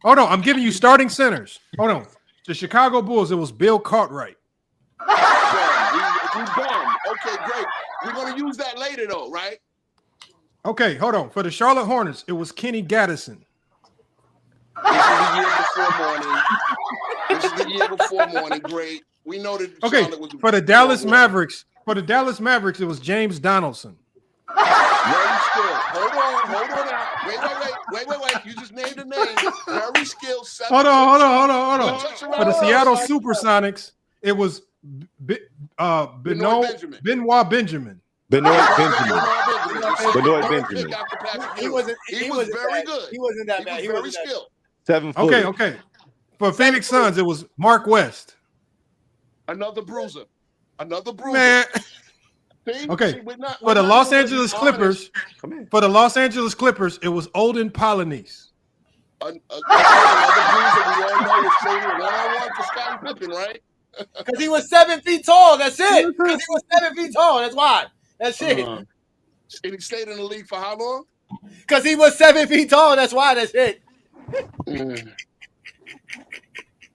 Hold on, I'm giving you starting centers. Hold on. The Chicago Bulls, it was Bill Cartwright. We done. Okay, great. We're gonna use that later, though, right? Okay, hold on. For the Charlotte Hornets, it was Kenny Gaddison. This is the year before morning. Great. We know that Charlotte was for the Dallas Mavericks. For the Dallas Mavericks, it was James Donaldson. Very skilled. Hold on now. Wait. You just named a name. Very skilled. Hold on. For the Seattle Supersonics, it was Benoit Benjamin. Benoit Benjamin. He wasn't very good. He wasn't that bad. He was very skilled. 7 foot. Okay. For Phoenix Suns, it was Mark West. Another bruiser. Man. Okay. For the Los Angeles Clippers, it was Olden Polynice. Another bruiser we all know was trading one-on-one for Scottie Pippen, right? Because he was 7 feet tall. That's it. Because he was 7 feet tall. That's why. That's it. And he stayed in the league for how long? Because he was 7 feet tall. That's why. That's it.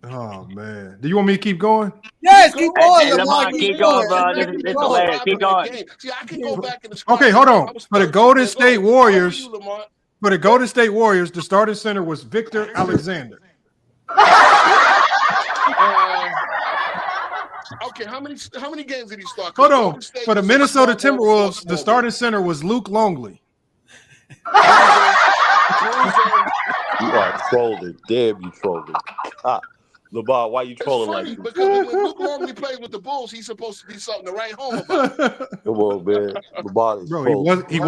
Oh man. Do you want me to keep going? Yes, keep going. Hey, Lamar, keep going, bro. This is hilarious. Keep going. See, I can go back in the Okay, hold on. For the Golden State Warriors, the starting center was Victor Alexander. Okay, how many games did he start? Hold on. For the Minnesota Timberwolves, the starting center was Luke Longley. You are trolling. Damn, you trolling. Lamar, why you trolling like this? Because when Luke Longley plays with the Bulls, he's supposed to be something to write home about. Come on, man. Lamar is Bro, he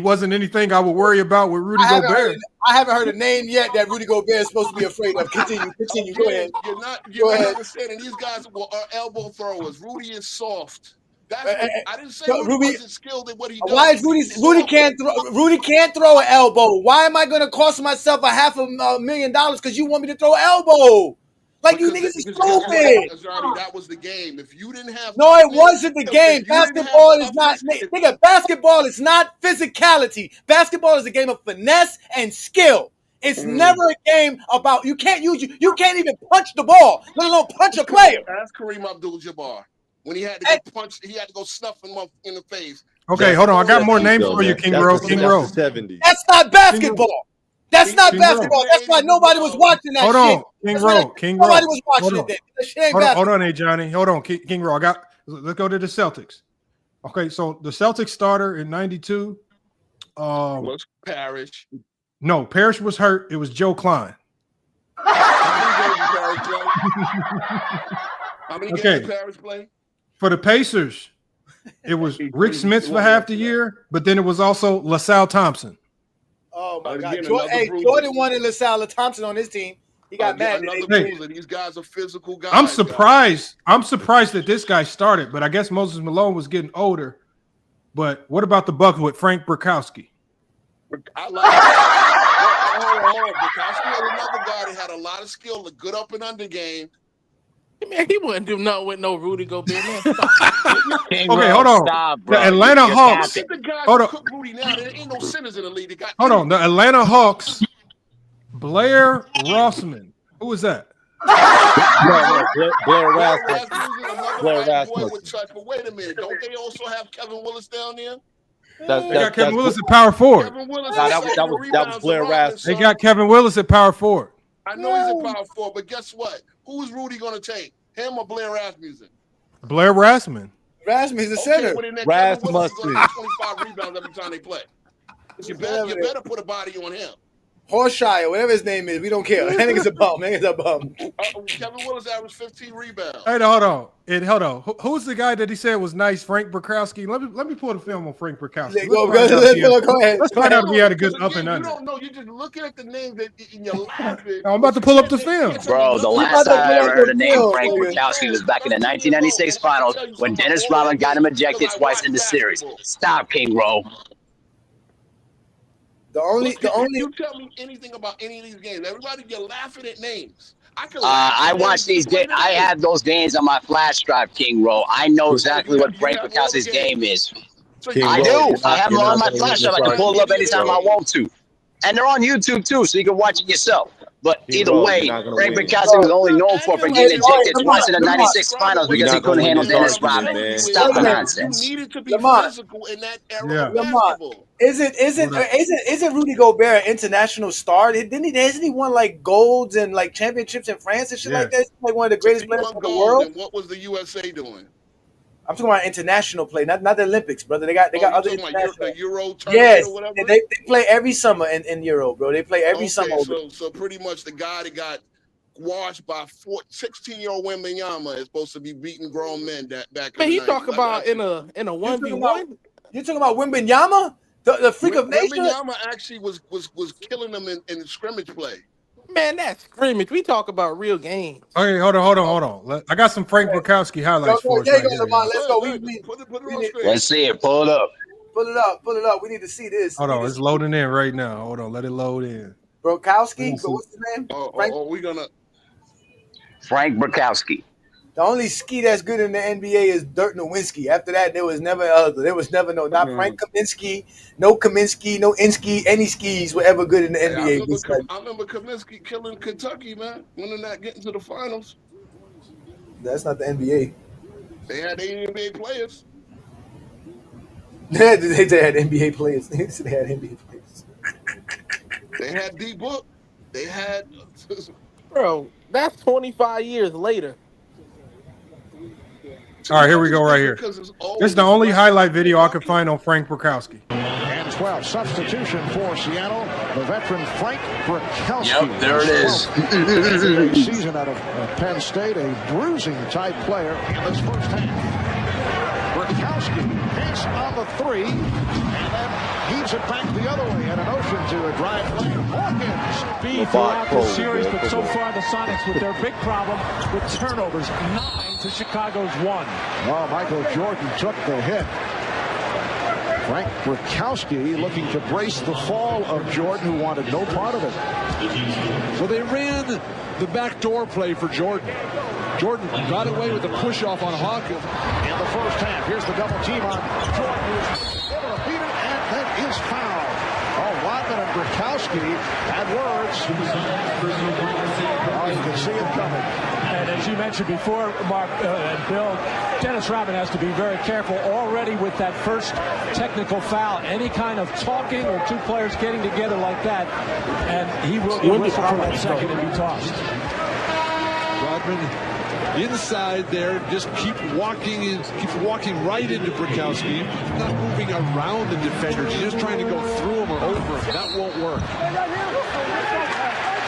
wasn't anything I would worry about with Rudy Gobert. I haven't heard a name yet that Rudy Gobert is supposed to be afraid of. Continue. Go ahead. You're not understanding. These guys are elbow throwers. Rudy is soft. I didn't say Rudy wasn't skilled at what he does. Why is Rudy can't throw an elbow? Why am I going to cost myself $500,000 because you want me to throw an elbow? Like, you niggas is stupid. That was the game. If you didn't have no, it wasn't the game. Basketball is not. Nigga, basketball is not physicality. Basketball is a game of finesse and skill. It's never a game about you can't even punch the ball, let alone punch a player. Ask Kareem Abdul-Jabbar. When he had to go punch, he had to go snuff him up in the face. Okay, hold on. I got more names for you, King Rowe. That's not basketball. That's not basketball. That's why nobody was watching that shit. Hold on, King Rowe. Nobody was watching it then. Hold on, hey, Johnny. Hold on, King Rowe. Let's go to the Celtics. Okay, so the Celtics starter in 92. Was Parrish. No, Parrish was hurt. It was Joe Klein. How many games did Parrish play? For the Pacers, it was Rick Smith for half the year, but then it was also LaSalle Thompson. Oh my God! Jordan wanted LaSalle Thompson on his team. He got mad. These guys are physical guys. I'm surprised that this guy started, but I guess Moses Malone was getting older. But what about the Bucks with Frank Burkowski? I like it. Burkowski was another guy that had a lot of skill, a good up and under game. Man, he wouldn't do nothing with no Rudy Gobert. Okay, hold on. The Atlanta Hawks. Hold on. Rudy now. There ain't no sinners in the league. Hold on. The Atlanta Hawks. Blair Rossman. Who was that? Blair Rasmussen. But wait a minute. Don't they also have Kevin Willis down there? They got Kevin Willis at power forward. That was Blair Rasmussen. They got Kevin Willis at power forward. I know he's at power forward, but guess what? Who's Rudy going to take? Him or Blair Rasmussen? Blair Rasmussen. Rasmussen's the center. Rasmussen. 25 rebounds every time they play. You better put a body on him. Horseshire, whatever his name is, we don't care. That nigga's a bum. Kevin Willis averaged 15 rebounds. Hey, hold on. Who's the guy that he said was nice? Frank Burkowski. Let me pull the film on Frank Burkowski. Go ahead. Let's find out if he had a good up and under. You don't know. You're just looking at the names and you're laughing. I'm about to pull up the film. Bro, the last time I ever heard the name Frank Burkowski was back in the 1996 finals when Dennis Rodman got him ejected twice in the series. Stop, King Rowe. The only You tell me anything about any of these games. Everybody, you're laughing at names. I watch these games. I have those games on my flash drive, King Roll. I know exactly what Frank Bukowski's game is. I do. I have them on my flash drive. I can pull it up anytime I want to. And they're on YouTube too, so you can watch it yourself. But either way, Frank Bukowski was only known for getting ejected twice in the '96 finals because he couldn't handle Dennis Rodman. Stop the nonsense. You needed to be physical in that era of basketball. Isn't Rudy Gobert an international star? Hasn't he won like golds and like championships in France and shit like that? He's like one of the greatest players in the world. And what was the USA doing? I'm talking about international play, not the Olympics, brother. They got other international. The Euro tournament yes, or whatever? they play every summer in Euro, bro. They play every summer. So pretty much the guy that got washed by 16-year-old Wembanyama is supposed to be beating grown men back. Man, you talk about in a 1v1. You talking about Wembanyama, the freak of nature? Wembanyama actually was killing them in scrimmage play. Man, that's scrimmage. We talk about real games. Okay, hold on. I got some Frank Bukowski highlights for us. Let's go. Let's see it. Pull it up. Pull it up. We need to see this. Hold on, it's loading in right now. Hold on, let it load in. Bukowski. So what's his name? Frank Bukowski. The only ski that's good in the NBA is Dirk Nowitzki. After that, there was never other. There was never Frank Kaminsky, no Insky, any skis were ever good in the NBA. I remember Kaminsky killing Kentucky, man, winning that, getting to the finals. That's not the NBA. They had NBA players. They had NBA players. They had NBA players. They had D-Book. They had... Bro, that's 25 years later. All right, here we go right here. This is the only highlight video I could find on Frank Bukowski. And 12, substitution for Seattle, the veteran Frank Bukowski. Yep, there it is. A season out of Penn State, a bruising-type player in this first half. Bukowski hits on the three, and then heaves it back the other way at an ocean to a drive lane. Hawkins. Speed throughout the series, but so far the Sonics with their big problem with turnovers. 9 to Chicago's 1. Oh, Michael Jordan took the hit. Frank Bukowski looking to brace the fall of Jordan, who wanted no part of it. Well, they ran the backdoor play for Jordan. Jordan got away with the push-off on Hawkins. In the first half, here's the double team on Jordan, who's able to beat it, and then is fouled. Oh, Rodman and Bukowski had words. Oh, you can see it coming. And as you mentioned before, Mark and Bill, Dennis Rodman has to be very careful already with that first technical foul. Any kind of talking or two players getting together like that, and he will get whistled for that second and be tossed. Rodman inside there, just keep walking right into Bukowski, not moving around the defenders, just trying to go through him or over him. That won't work.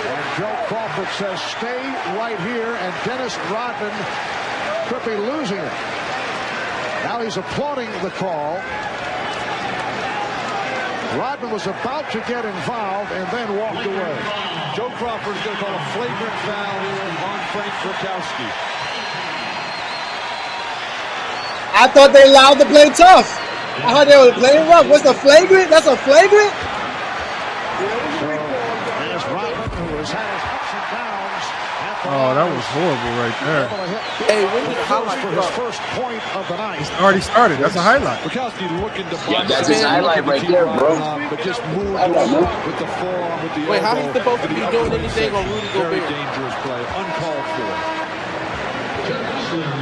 And Joe Crawford says, stay right here, and Dennis Rodman could be losing it. Now he's applauding the call. Rodman was about to get involved and then walked away. Joe Crawford's going to call a flagrant foul here on Frank Bukowski. I thought they allowed to play tough. I thought they were playing rough. What's the flagrant? That's a flagrant? Oh, that was horrible right there. Hey, when did highlight for his first point of the night? It's already started. That's a highlight. Bukowski looking to that's his highlight right there, bro. But just move with the forearm, with the Wait, how elbow, he's supposed to be doing anything on Rudy Very Gobert? dangerous play, uncalled for.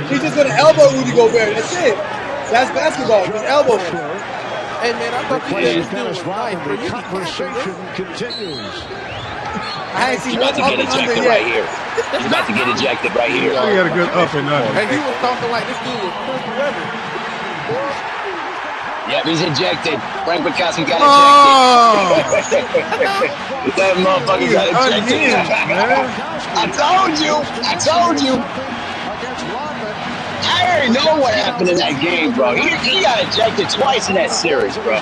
He's just going to elbow Rudy Gobert. That's it. That's basketball. Just elbow him. Hey, man, I thought you Dennis Rodman. The conversation continues. I ain't seen He's about to get ejected right here. He's about to get ejected right here. He had a good up and under. And he was talking like this dude was Chris Webber. Yep, he's ejected. Frank Bukowski got ejected. That motherfucker got ejected. I told you. I already know what happened in that game, bro. He got ejected twice in that series, bro.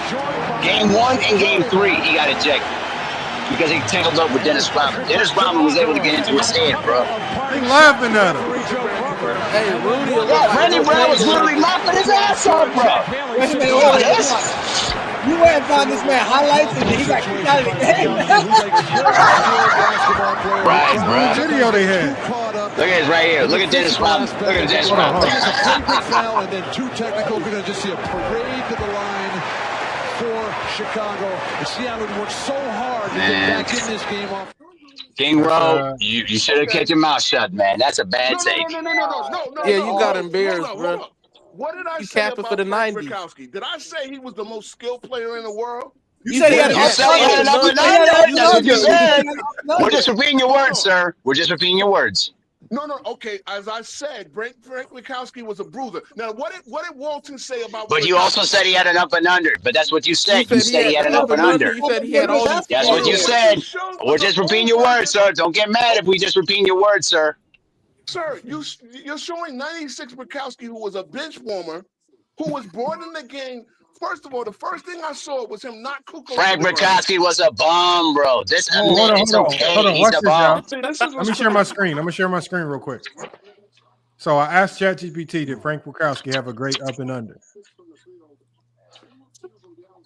Game 1 and Game 3, he got ejected. Because he tangled up with Dennis Rodman. Dennis Rodman was able to get into his head, bro. They laughing at him. Hey, Rudy. Randy Brown was literally laughing his ass off, bro. You went and found this man highlights and he got kicked out of the game. Right, What bro. video they had? Look at this right here. Look at Dennis Rodman. Look at Dennis Rodman. Foul and then 2 technical. We're going to just see a parade to the line for Chicago. And Seattle worked so hard to get back in this game off. King Rowe, you should have kept your mouth shut, man. That's a bad take. No. Yeah, you got embarrassed, Hold bro. on. What did I You say capping about for the Frank 90s. Rakowski? Did I say he was the most skilled player in the world? You said he had an up and under. That's what you said. We're just repeating your words, sir. We're just repeating your words. No. Okay, as I said, Frank Rakowski was a bruiser. Now, what did Walton say about? But you also said he had an up and under. But that's what you said. You said he had an up and under. You said he had all these. That's what you said. We're just repeating your words, sir. Don't get mad if we just repeating your words, sir. Sir, you're showing 96 Rakowski, who was a bench warmer, who was brought in the game. First of all, the first thing I saw was him not Kukoc. Frank Rakowski was a bum, bro. This Hold on. it's okay. Hold on. He's Watch a this, y'all. bum. Let me share my screen. I'm gonna share my screen real quick. So I asked ChatGPT, did Frank Rakowski have a great up and under?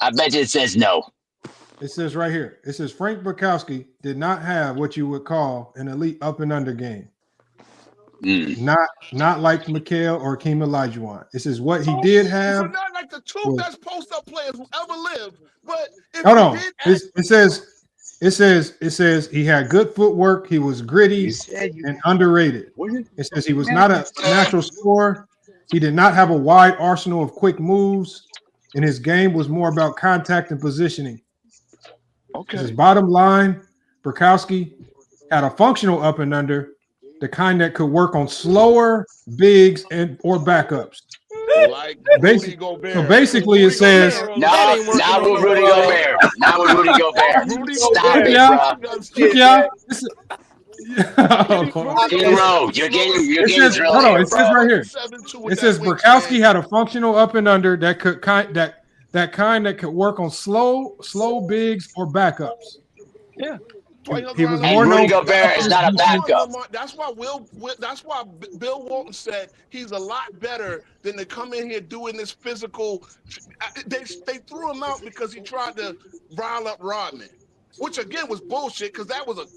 I bet you it says no. It says right here. It says Frank Rakowski did not have what you would call an elite up and under game. Not like Mikhail or Hakeem Olajuwon. It says what he did have. So not like the two best post-up players who ever lived, but if Hold on. It says he had good footwork. He was gritty and underrated. It says he was not a natural scorer. He did not have a wide arsenal of quick moves, and his game was more about contact and positioning. Okay. It says bottom line, Rakowski had a functional up and under, the kind that could work on slower bigs or backups. Like so basically, it says not with Rudy Gobert. Not with Rudy Gobert. Stop it, bro. King Rowe, you're getting drilled. Hold on, it says right here. It says Rakowski had a functional up and under that could that could work on slow bigs or backups. Yeah. He was and more Rudy known. Gobert is not a backup. That's why Bill Walton said he's a lot better than to come in here doing this physical. They threw him out because he tried to rile up Rodman, which again was bullshit because that wasn't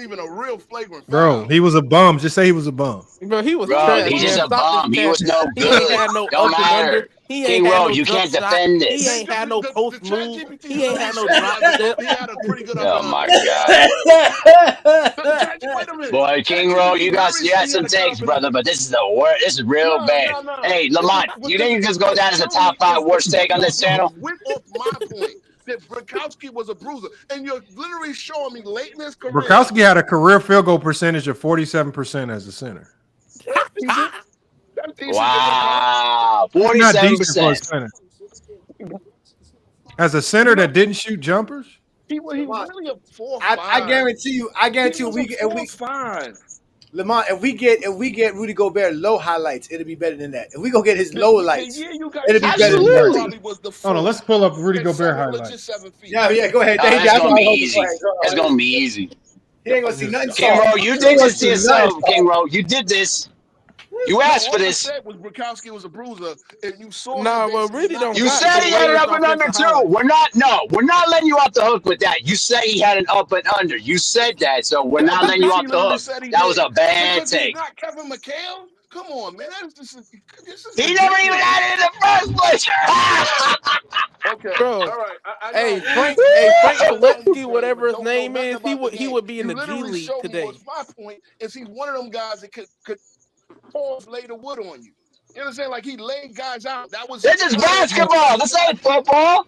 even a real flagrant foul. Bro, he was a bum. Just say he was a bum. Bro, he was Bro, trash. he's just a bum. He was no He good. ain't had no Don't up and matter. under. He King ain't had Rowe, no you jump can't shot. defend this. He ain't had no post move. He ain't had no drop step. He had a pretty good Oh my God. Boy, King Rowe, you got some takes, brother, but this is the worst. This is real bad. Hey, Lamont, you think you just go down as a top 5 worst take on this channel? Went off my point that Rakowski was a bruiser, and you're literally showing me late in his career. Rakowski had a career field goal percentage of 47% as a center. Wow, Not decent for a 47%. center. As a center that didn't shoot jumpers. He was really a 4-5. I guarantee you. Lamont, if we get Rudy Gobert low highlights, it'll be better than that. If we go get his low lights, it'll be better than that. Hold on, let's pull up Rudy Gobert highlights. Yeah, go ahead. That's gonna be easy. That's gonna be easy. He ain't gonna see nothing. King Rowe, you did this to yourself. King Rowe, you did this. You asked for this. All I said was Rakowski was a bruiser, and you saw. Nah, well, really don't. You said he had an up and under too. We're not letting you off the hook with that. You said he had an up and under. You said that, so we're not letting you off the hook. That was a bad take. Not Kevin McHale. Come on, man. He never even had it in the first place. Okay, bro. All right. Hey, Frank Rakowski, whatever his name is, he would be in the G League today. My point is he's one of them guys that could pause lay the wood on you. You understand? Like he laid guys out. This is basketball. This ain't football.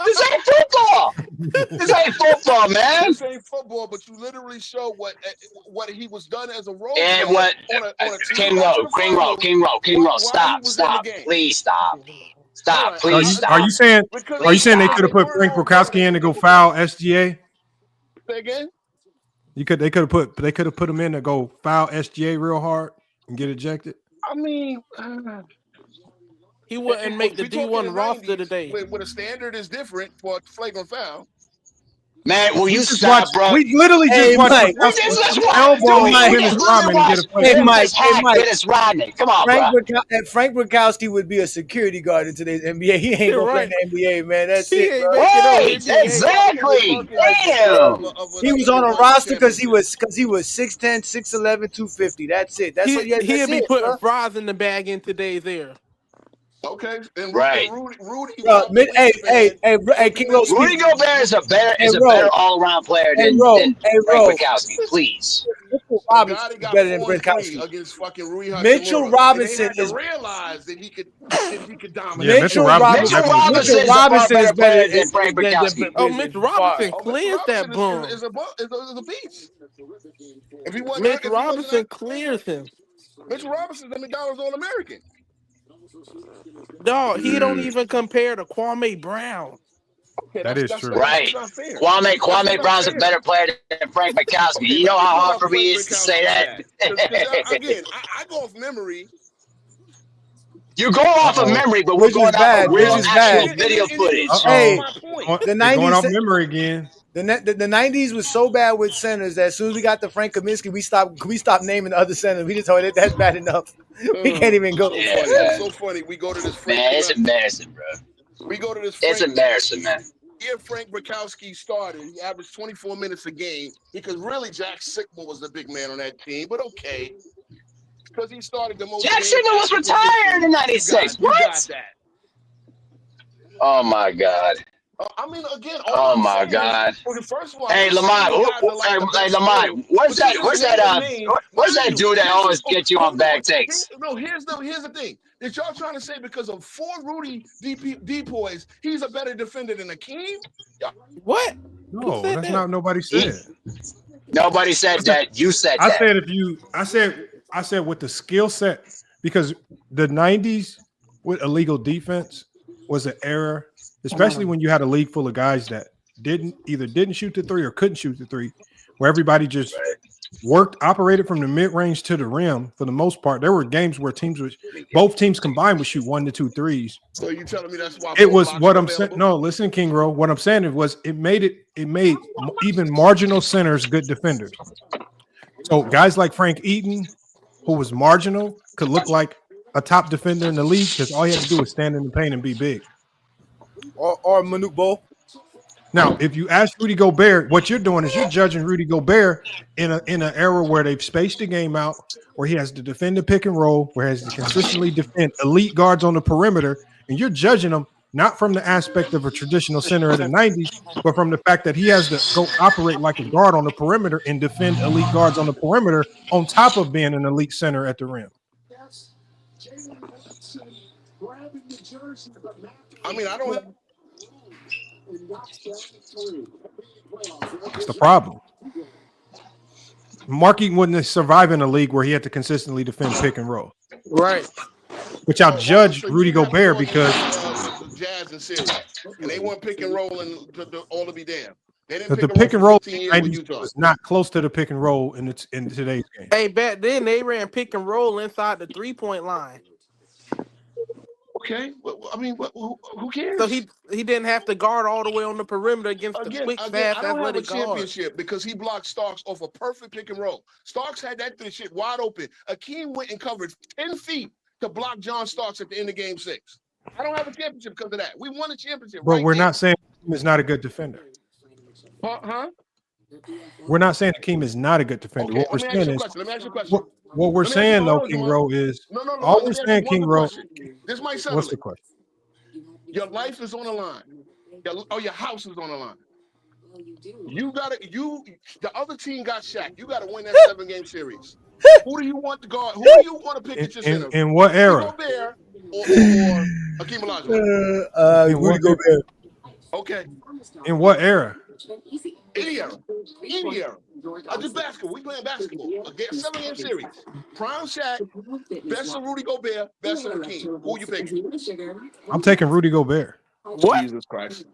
This ain't football. This ain't football, man. This ain't football, but you literally show what he was done as a role. And what King Rowe, stop. Please stop. Stop, please stop. Are you saying they could have put Frank Rakowski in to go foul SGA? Say again? They could have put him in to go foul SGA real hard and get ejected. I mean, he wouldn't make the D1 roster today. Where the standard is different for a flagrant foul. Man, will you stop, bro? We literally just watched Mike. We just watched Dennis Rodman get a play. Hey, Mike. Dennis Rodman. Come on, bro. Frank Bukowski would be a security guard in today's NBA. He ain't gonna play in the NBA, man. That's it, bro. Right, exactly. Damn. He was on a roster because he was 6'10", 6'11", 250. That's it. That's what you had to He'll be putting bro. fries in the bag in today's era. Okay, and Right. Rudy. Hey, King Lo. Rudy Gobert is a better all-around player than Frank Bukowski. Please. Mitchell Robinson is better than Bukowski against fucking Rui Mitchell Robinson is realize that he could dominate. Yeah, Mitchell Robinson is better than Frank Bukowski. Oh, Mitchell Robinson clears that bum. Is a beast. If he wasn't, Mitchell Robinson clears him. Mitchell Robinson is a McDonald's All-American. Dog, he don't even compare to Kwame Brown. Okay, that is true. Right. Kwame Brown's a better player than Frank Bukowski. You know how hard for me is to say that? Again, I go off memory. You go off of memory, but we're going off of real actual video footage. Hey, the They're going off 90s. memory again. The 90s was so bad with centers that as soon as we got to Frank Kaminsky, we stopped naming the other centers. We just told it that's bad enough. We can't even go. It's so funny. We go to this. Man, it's embarrassing, bro. We go to this. It's embarrassing, man. If Frank Bukowski started, he averaged 24 minutes a game because really Jack Sigma was the big man on that team. But okay, because he started the most. Jack Sigma was retired in '96. What? You got that. Oh my God. I mean, again. Oh my God. First of all, hey, Lamont. Hey, Lamont. Where's that dude that always gets you on bad takes? No, here's the thing. That y'all trying to say because of 4 Rudy depoys, he's a better defender than Akeem? What? No, that's not nobody said. Nobody said that. You said that. I said if you. I said with the skill set, because the '90s with illegal defense was an era, especially when you had a league full of guys that didn't shoot the three or couldn't shoot the three, where everybody just operated from the mid-range to the rim for the most part. There were games where both teams combined would shoot 1 to 2 threes. So you telling me that's why it was what I'm saying? No, listen, King Rowe. What I'm saying it made even marginal centers good defenders. So guys like Frank Eaton, who was marginal, could look like a top defender in the league because all he had to do was stand in the paint and be big. Or Manute Bol. Now, if you ask Rudy Gobert, what you're doing is you're judging Rudy Gobert in an era where they've spaced the game out, where he has to defend the pick and roll, where he has to consistently defend elite guards on the perimeter, and you're judging him not from the aspect of a traditional center of the 90s, but from the fact that he has to go operate like a guard on the perimeter and defend elite guards on the perimeter on top of being an elite center at the rim. I mean, I don't have. That's the problem. Mark Eaton wouldn't survive in a league where he had to consistently defend pick and roll. Right. Which I'll judge Rudy Gobert because Jazz and Series, and they weren't pick and roll and all to be damned. the pick and roll was not close to the pick and roll in today's game. Hey, back then they ran pick and roll inside the 3-point line. Okay, I mean, who cares? So he didn't have to guard all the way on the perimeter against the quick, fast, I don't have a athletic championship guard. because he blocked Starks off a perfect pick and roll. Starks had that shit wide open. Akeem went and covered 10 feet to block John Starks at the end of Game 6. I don't have a championship because of that. We won a championship. But we're not saying Akeem is not a good defender. Huh? We're not saying Akeem is not a good defender. Okay, What we're saying is, let me ask you a question. what we're saying though, King Rowe, is all we're saying, King Rowe. This might sound. What's the question? Your life is on the line. Your house is on the line. The other team got Shaq. You got to win that 7-game series. Who do you want to guard? Who do you want to pick at your center? In what era? Gobert or Akeem Olajuwon? Rudy Gobert. Okay. In what era? Any era. Just basketball. We playing basketball. A 7-game series. Prime Shaq, best of Rudy Gobert, best of Akeem. Who you picking? I'm taking Rudy Gobert. What? Jesus Christ.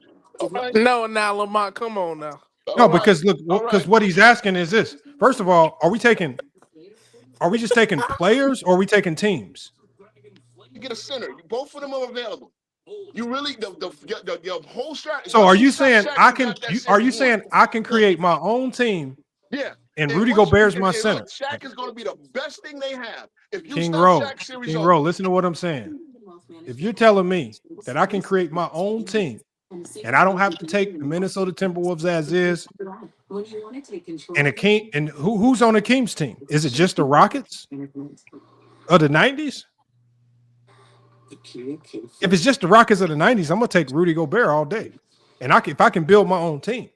No, now Lamont, come on now. No, because look, what he's asking is this. First of all, are we just taking players or are we taking teams? You get a center. Both of them are available. You really the whole strategy. So are you saying I can? Are you saying I can create my own team? Yeah. And Rudy Gobert's my center. Look, Shaq is going to be the best thing they have. If you King stop Rowe, Shaq series King over. Rowe, listen to what I'm saying. If you're telling me that I can create my own team and I don't have to take the Minnesota Timberwolves as is, and Akeem, and who's on Akeem's team? Is it just the Rockets of the 90s? If it's just the Rockets of the 90s, I'm gonna take Rudy Gobert all day. And if I can build my own team.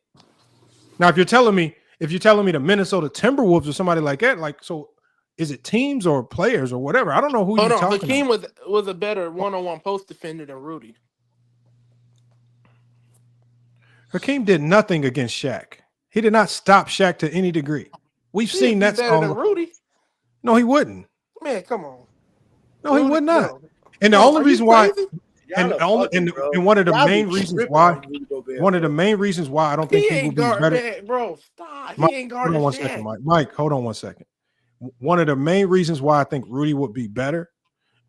Now, if you're telling me the Minnesota Timberwolves or somebody like that, like, so is it teams or players or whatever? I don't know who you're talking about. Hakeem was a better one-on-one post defender than Rudy. Hakeem did nothing against Shaq. He did not stop Shaq to any degree. We've seen that better than Rudy. No, he wouldn't. Man, come on. No, he would not. No. And the only reason why, and one of the Y'all main be reasons tripping why, on Rudy Gobert, one of the main reasons why I don't think he would be better. Bro, stop. He Mike, ain't hold guarding on one Shaq. second, Mike, hold on one second. One of the main reasons why I think Rudy would be better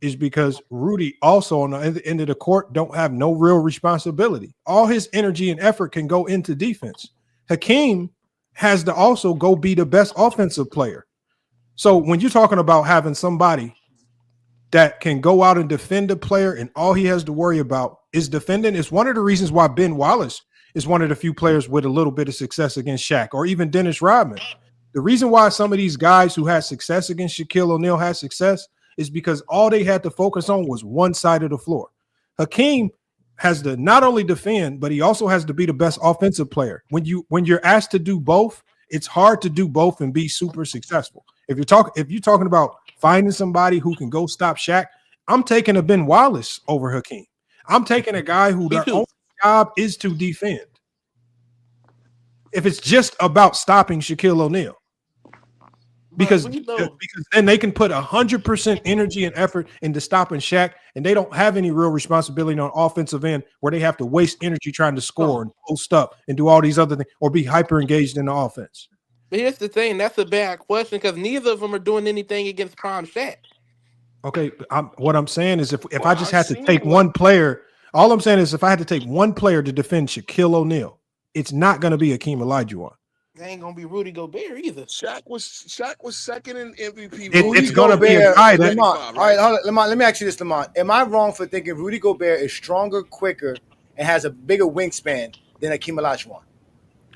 is because Rudy also on the end of the court don't have no real responsibility. All his energy and effort can go into defense. Hakeem has to also go be the best offensive player. So when you're talking about having somebody that can go out and defend a player and all he has to worry about is defending, is one of the reasons why Ben Wallace is one of the few players with a little bit of success against Shaq, or even Dennis Rodman. The reason why some of these guys who had success against Shaquille O'Neal had success is because all they had to focus on was one side of the floor. Hakeem has to not only defend, but he also has to be the best offensive player. When you're asked to do both, it's hard to do both and be super successful. If you're talking about finding somebody who can go stop Shaq, I'm taking a Ben Wallace over Hakeem. I'm taking a guy who their only job is to defend. If it's just about stopping Shaquille O'Neal. Because then they can put 100% energy and effort into stopping Shaq, and they don't have any real responsibility on offensive end where they have to waste energy trying to score and post up and do all these other things or be hyper engaged in the offense. But here's the thing, that's a bad question because neither of them are doing anything against prime Shaq. Okay, what I'm saying is if I just had to take one player, all I'm saying is if I had to take one player to defend Shaquille O'Neal, it's not going to be Hakeem Olajuwon. It ain't gonna be Rudy Gobert either. Shaq was second in MVP. It's gonna be a guy that. Lamont, all right, hold on, Lamont. Let me ask you this, Lamont. Am I wrong for thinking Rudy Gobert is stronger, quicker, and has a bigger wingspan than Hakeem Olajuwon?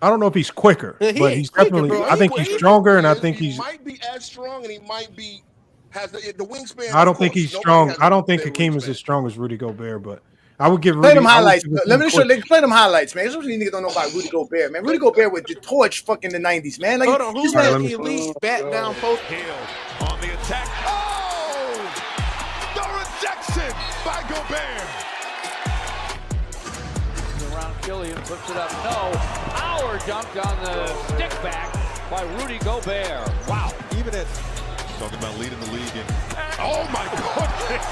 I don't know if he's quicker, but he's definitely. Bro. I think he's stronger, and I think he might be as strong, and he might be has the wingspan. I don't think he's strong. I don't think Hakeem is as strong as Rudy Gobert, but I would give Rudy. Play them highlights. Let me show. Play them highlights, man. These niggas don't know about Rudy Gobert, man. Rudy Gobert would torch fucking the '90s, man. Like, hold on, who's that elite back down post? Hill on the attack. Oh, the rejection by Gobert. Around Killian puts it up. No, Howard dunked on the stick back by Rudy Gobert. Wow. Even at talking about leading the league in. Oh my goodness.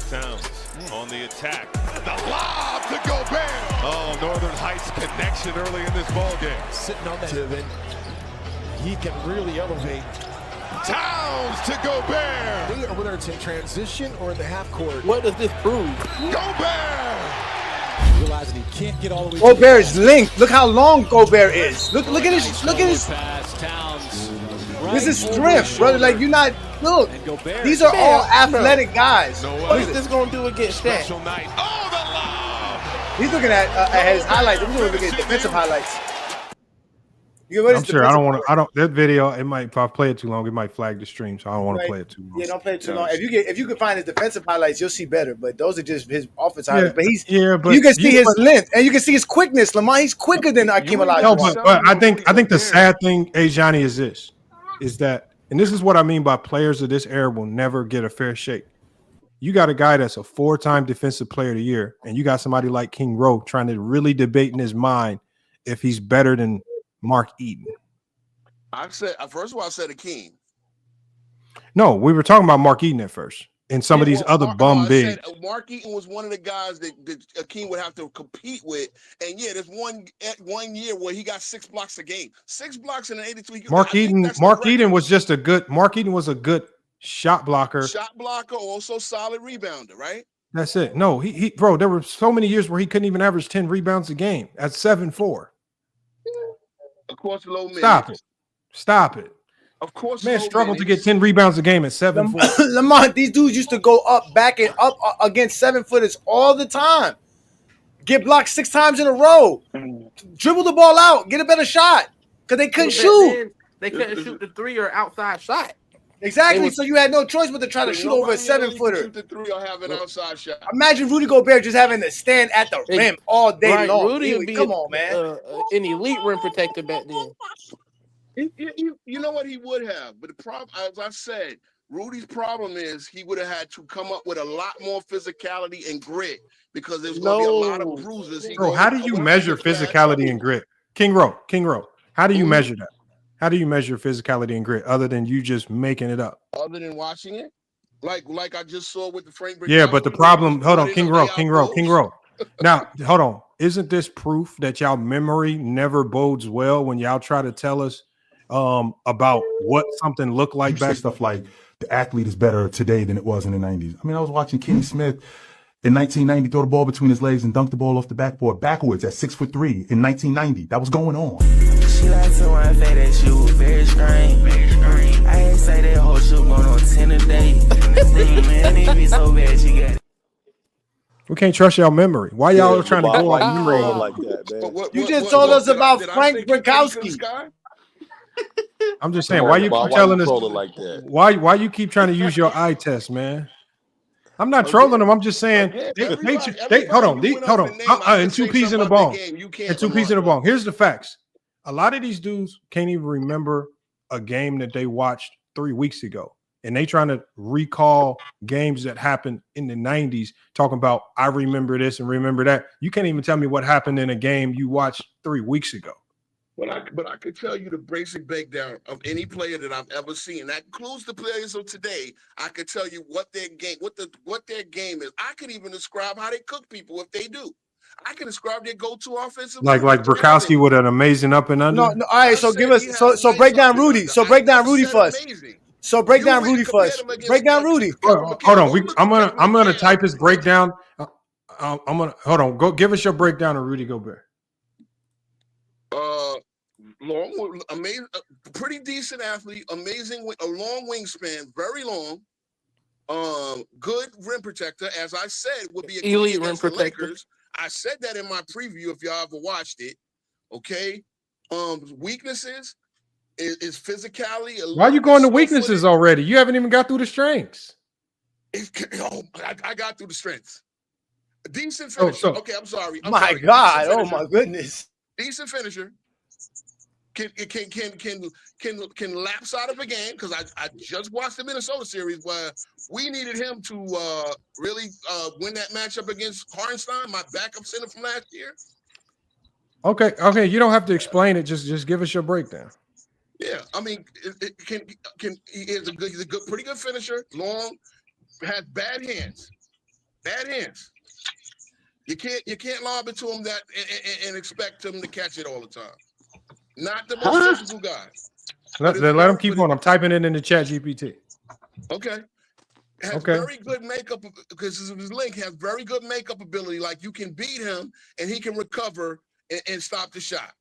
Towns on the attack. The lob to Gobert. Oh, Northern Heights connection early in this ball game. Sitting on that, he can really elevate. Towns to Gobert. Whether it's in transition or in the half court. What does this prove? Gobert. Realizing he can't get all the way. Gobert is linked. Look how long Gobert is. Look at his. Towns. This is strength, brother. Like you're not. Look, these are all athletic guys. What is this gonna do against Shaq? Oh, the lob. He's looking at his highlights. He's looking at defensive highlights. I'm sure. I don't want to. I don't. That video. It might. If I play it too long, it might flag the stream. So I don't want to play it too long. Yeah, don't play it too long. If you can find his defensive highlights, you'll see better. But those are just his offensive highlights. But you can see his length and you can see his quickness. Lamar, he's quicker than Hakeem Olajuwon. No, but I think the sad thing, Johnny, is that, and this is what I mean by players of this era will never get a fair shake. You got a guy that's a 4-time defensive player of the year, and you got somebody like King Rowe trying to really debate in his mind if he's better than Mark Eaton. I said first of all, I said Hakeem. No, we were talking about Mark Eaton at first, and some of these other bum bigs. Mark Eaton was one of the guys that Hakeem would have to compete with, and there's one year where he got 6 blocks a game, 6 blocks in an 82. Mark Eaton was a good shot blocker. Shot blocker, also solid rebounder, right? That's it. No, he bro, there were so many years where he couldn't even average 10 rebounds a game at 7'4". Of course, low minutes. Stop it. Of course, man struggled to get 10 rebounds a game at 7'4". Lamont, these dudes used to go up, back and up against 7-footers all the time. Get blocked 6 times in a row. Dribble the ball out. Get a better shot. Because they couldn't shoot. They couldn't shoot the 3 or outside shot. Exactly. So you had no choice but to try to shoot over a 7-footer. Shoot the 3 or have an outside shot. Imagine Rudy Gobert just having to stand at the rim all day long. Rudy would be come on, man. An elite rim protector back then. You know what he would have, but the problem, as I said, Rudy's problem is he would have had to come up with a lot more physicality and grit because there's going to be a lot of bruises. Bro, how do you measure physicality and grit? King Rowe, how do you measure that? How do you measure physicality and grit other than you just making it up? Other than watching it? Like I just saw with the Frank. Yeah, but the problem, hold on, King Rowe. Now, hold on. Isn't this proof that y'all memory never bodes well when y'all try to tell us about what something looked like back? Stuff like the athlete is better today than it was in the 90s. I mean, I was watching Kenny Smith in 1990 throw the ball between his legs and dunk the ball off the backboard backwards at 6'3" in 1990. That was going on. She like to run fat that she was very strange. I ain't say that whole shit going on 10 a day. Man, it be so bad she got it. We can't trust y'all memory. Why y'all are trying to go on memory like that, man? You just told us about Frank Brickowski. I'm just saying, why you keep telling us like that? Why you keep trying to use your eye test, man? I'm not trolling them. I'm just saying, hold on. And 2 peas in a bone. And 2 peas in a bone. Here's the facts. A lot of these dudes can't even remember a game that they watched 3 weeks ago. And they trying to recall games that happened in the 90s, talking about, I remember this and remember that. You can't even tell me what happened in a game you watched 3 weeks ago. But I could tell you the basic breakdown of any player that I've ever seen. That includes the players of today. I could tell you what their game is. I could even describe how they cook people if they do. I can describe their go-to offensive. Like Brickowski with an amazing up and under. No. All right. So give us. So break down Rudy. So break down Rudy for us. So break down Rudy for us. Break down Rudy. Hold on. I'm gonna type his breakdown. I'm gonna hold on. Go give us your breakdown of Rudy Gobert. Long, amazing, pretty decent athlete, amazing, a long wingspan, very long. Good rim protector, as I said, would be a elite rim protector. Lakers. I said that in my preview. If y'all ever watched it, okay. Weaknesses is physicality. Why are you going to weaknesses already? You haven't even got through the strengths. I got through the strengths. Decent finisher. Okay, I'm sorry. My God! Oh my goodness! Decent finisher. Can lapse out of a game because I just watched the Minnesota series where we needed him to really win that matchup against Hartenstein, my backup center from last year. Okay, you don't have to explain it. Just give us your breakdown. Yeah, I mean, he's a pretty good finisher. Long, has bad hands. You can't lob it to him and expect him to catch it all the time. Not the most physical guy. Let him keep on. I'm typing it in the chat GPT. Okay. Has very good makeup because his link has very good makeup ability. Like you can beat him and he can recover and stop the shot.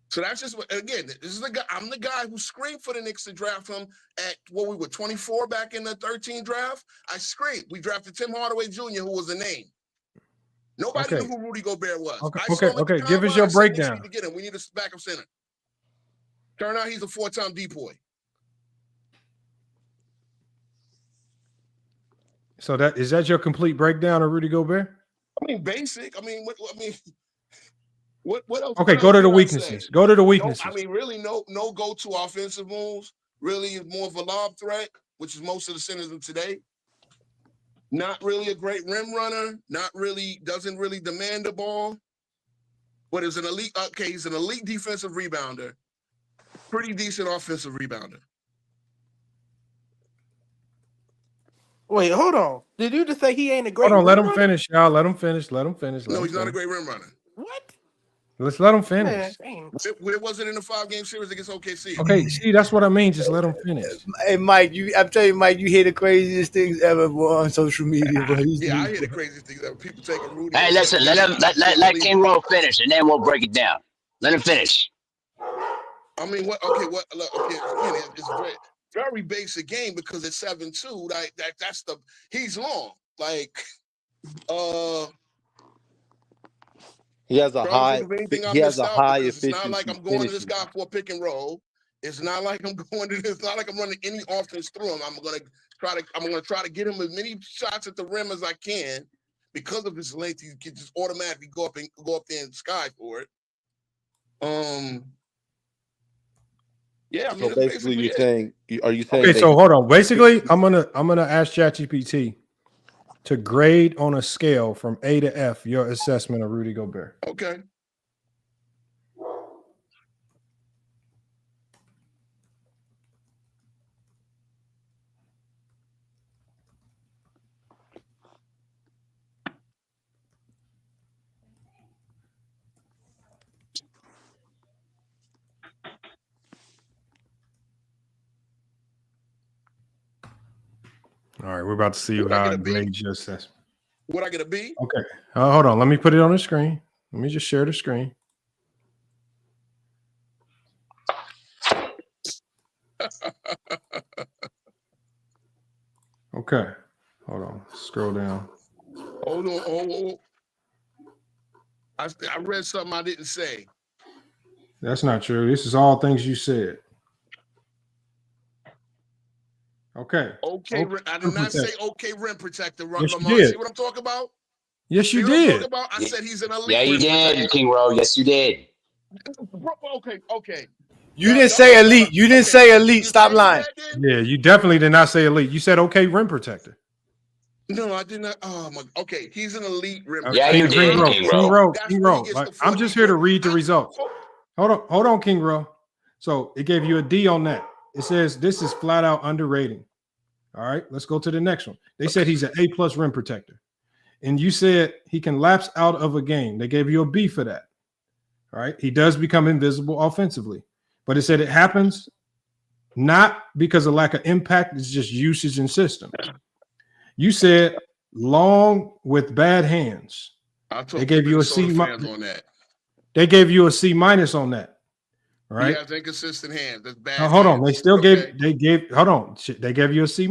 So that's just again, this is the guy. I'm the guy who screamed for the Knicks to draft him at 24 back in the 13 draft. I screamed. We drafted Tim Hardaway Jr., who was a name. Nobody knew who Rudy Gobert was. Okay. Give us your breakdown. To get him. We need a backup center. Turn out he's a 4-time depoy. So is that your complete breakdown of Rudy Gobert? I mean, basic. I mean, what else? Okay, go to the weaknesses. Go to the weaknesses. No, I mean, really, no go-to offensive moves. Really, is more of a lob threat, which is most of the centers of today. Not really a great rim runner. Doesn't really demand the ball. But is an elite. Okay, he's an elite defensive rebounder. Pretty decent offensive rebounder. Wait, hold on. Did you just say he ain't a great? Hold on, let him finish, y'all. Let him finish. No, he's not a great rim runner. What? Let's let him finish. It wasn't in the 5-game series against OKC. Okay, see, that's what I mean. Just let him finish. Hey, Mike, I'm telling you, Mike, you hear the craziest things ever on social media. Bro. I hear the craziest things ever. People taking Rudy. Hey, listen, let King Roll finish, and then we'll break it down. Let him finish. I mean, what? Okay, what? Okay, again, it's very basic game because it's 7-2. Like that's the he's long. Like, he has a high efficiency. It's not like I'm going to this guy for a pick and roll. It's not like I'm going to. It's not like I'm running any offense through him. I'm gonna try to get him as many shots at the rim as I can. Because of his length, he can just automatically go up there and sky for it. Yeah, I mean, so basically, are you saying? Okay, so hold on. Basically, I'm gonna ask ChatGPT to grade on a scale from A to F your assessment of Rudy Gobert. Okay. All right, we're about to see how I grade your assessment. What I get a B? Okay. Hold on. Let me put it on the screen. Let me just share the screen. Okay. Hold on. Scroll down. Hold on. I read something I didn't say. That's not true. This is all things you said. Okay. Okay. I did not say okay rim protector. Yes, you Lamar, did. see what I'm talking about? Yes, you See what I'm did. talking about? I said he's an elite. Yeah, you rim did, protector. King Roll. Yes, you did. Okay. You didn't say elite. You didn't say elite. Stop lying. Yeah, you definitely did not say elite. You said okay rim protector. No, I did not. Oh my. Okay, he's an elite rim. Yeah, you did, King Roll. King Roll. Like, I'm just here to read the results. Hold on, King Roll. So it gave you a D on that. It says this is flat out underrating. All right, let's go to the next one. They said he's an A+ rim protector. And you said he can lapse out of a game. They gave you a B for that. All right, he does become invisible offensively. But it said it happens not because of lack of impact, it's just usage and system. You said long with bad hands. They gave you a C on that. They gave you a C- on that. All right. He has inconsistent hands. That's bad. Now, hold on. They still gave hold on. They gave you a C-.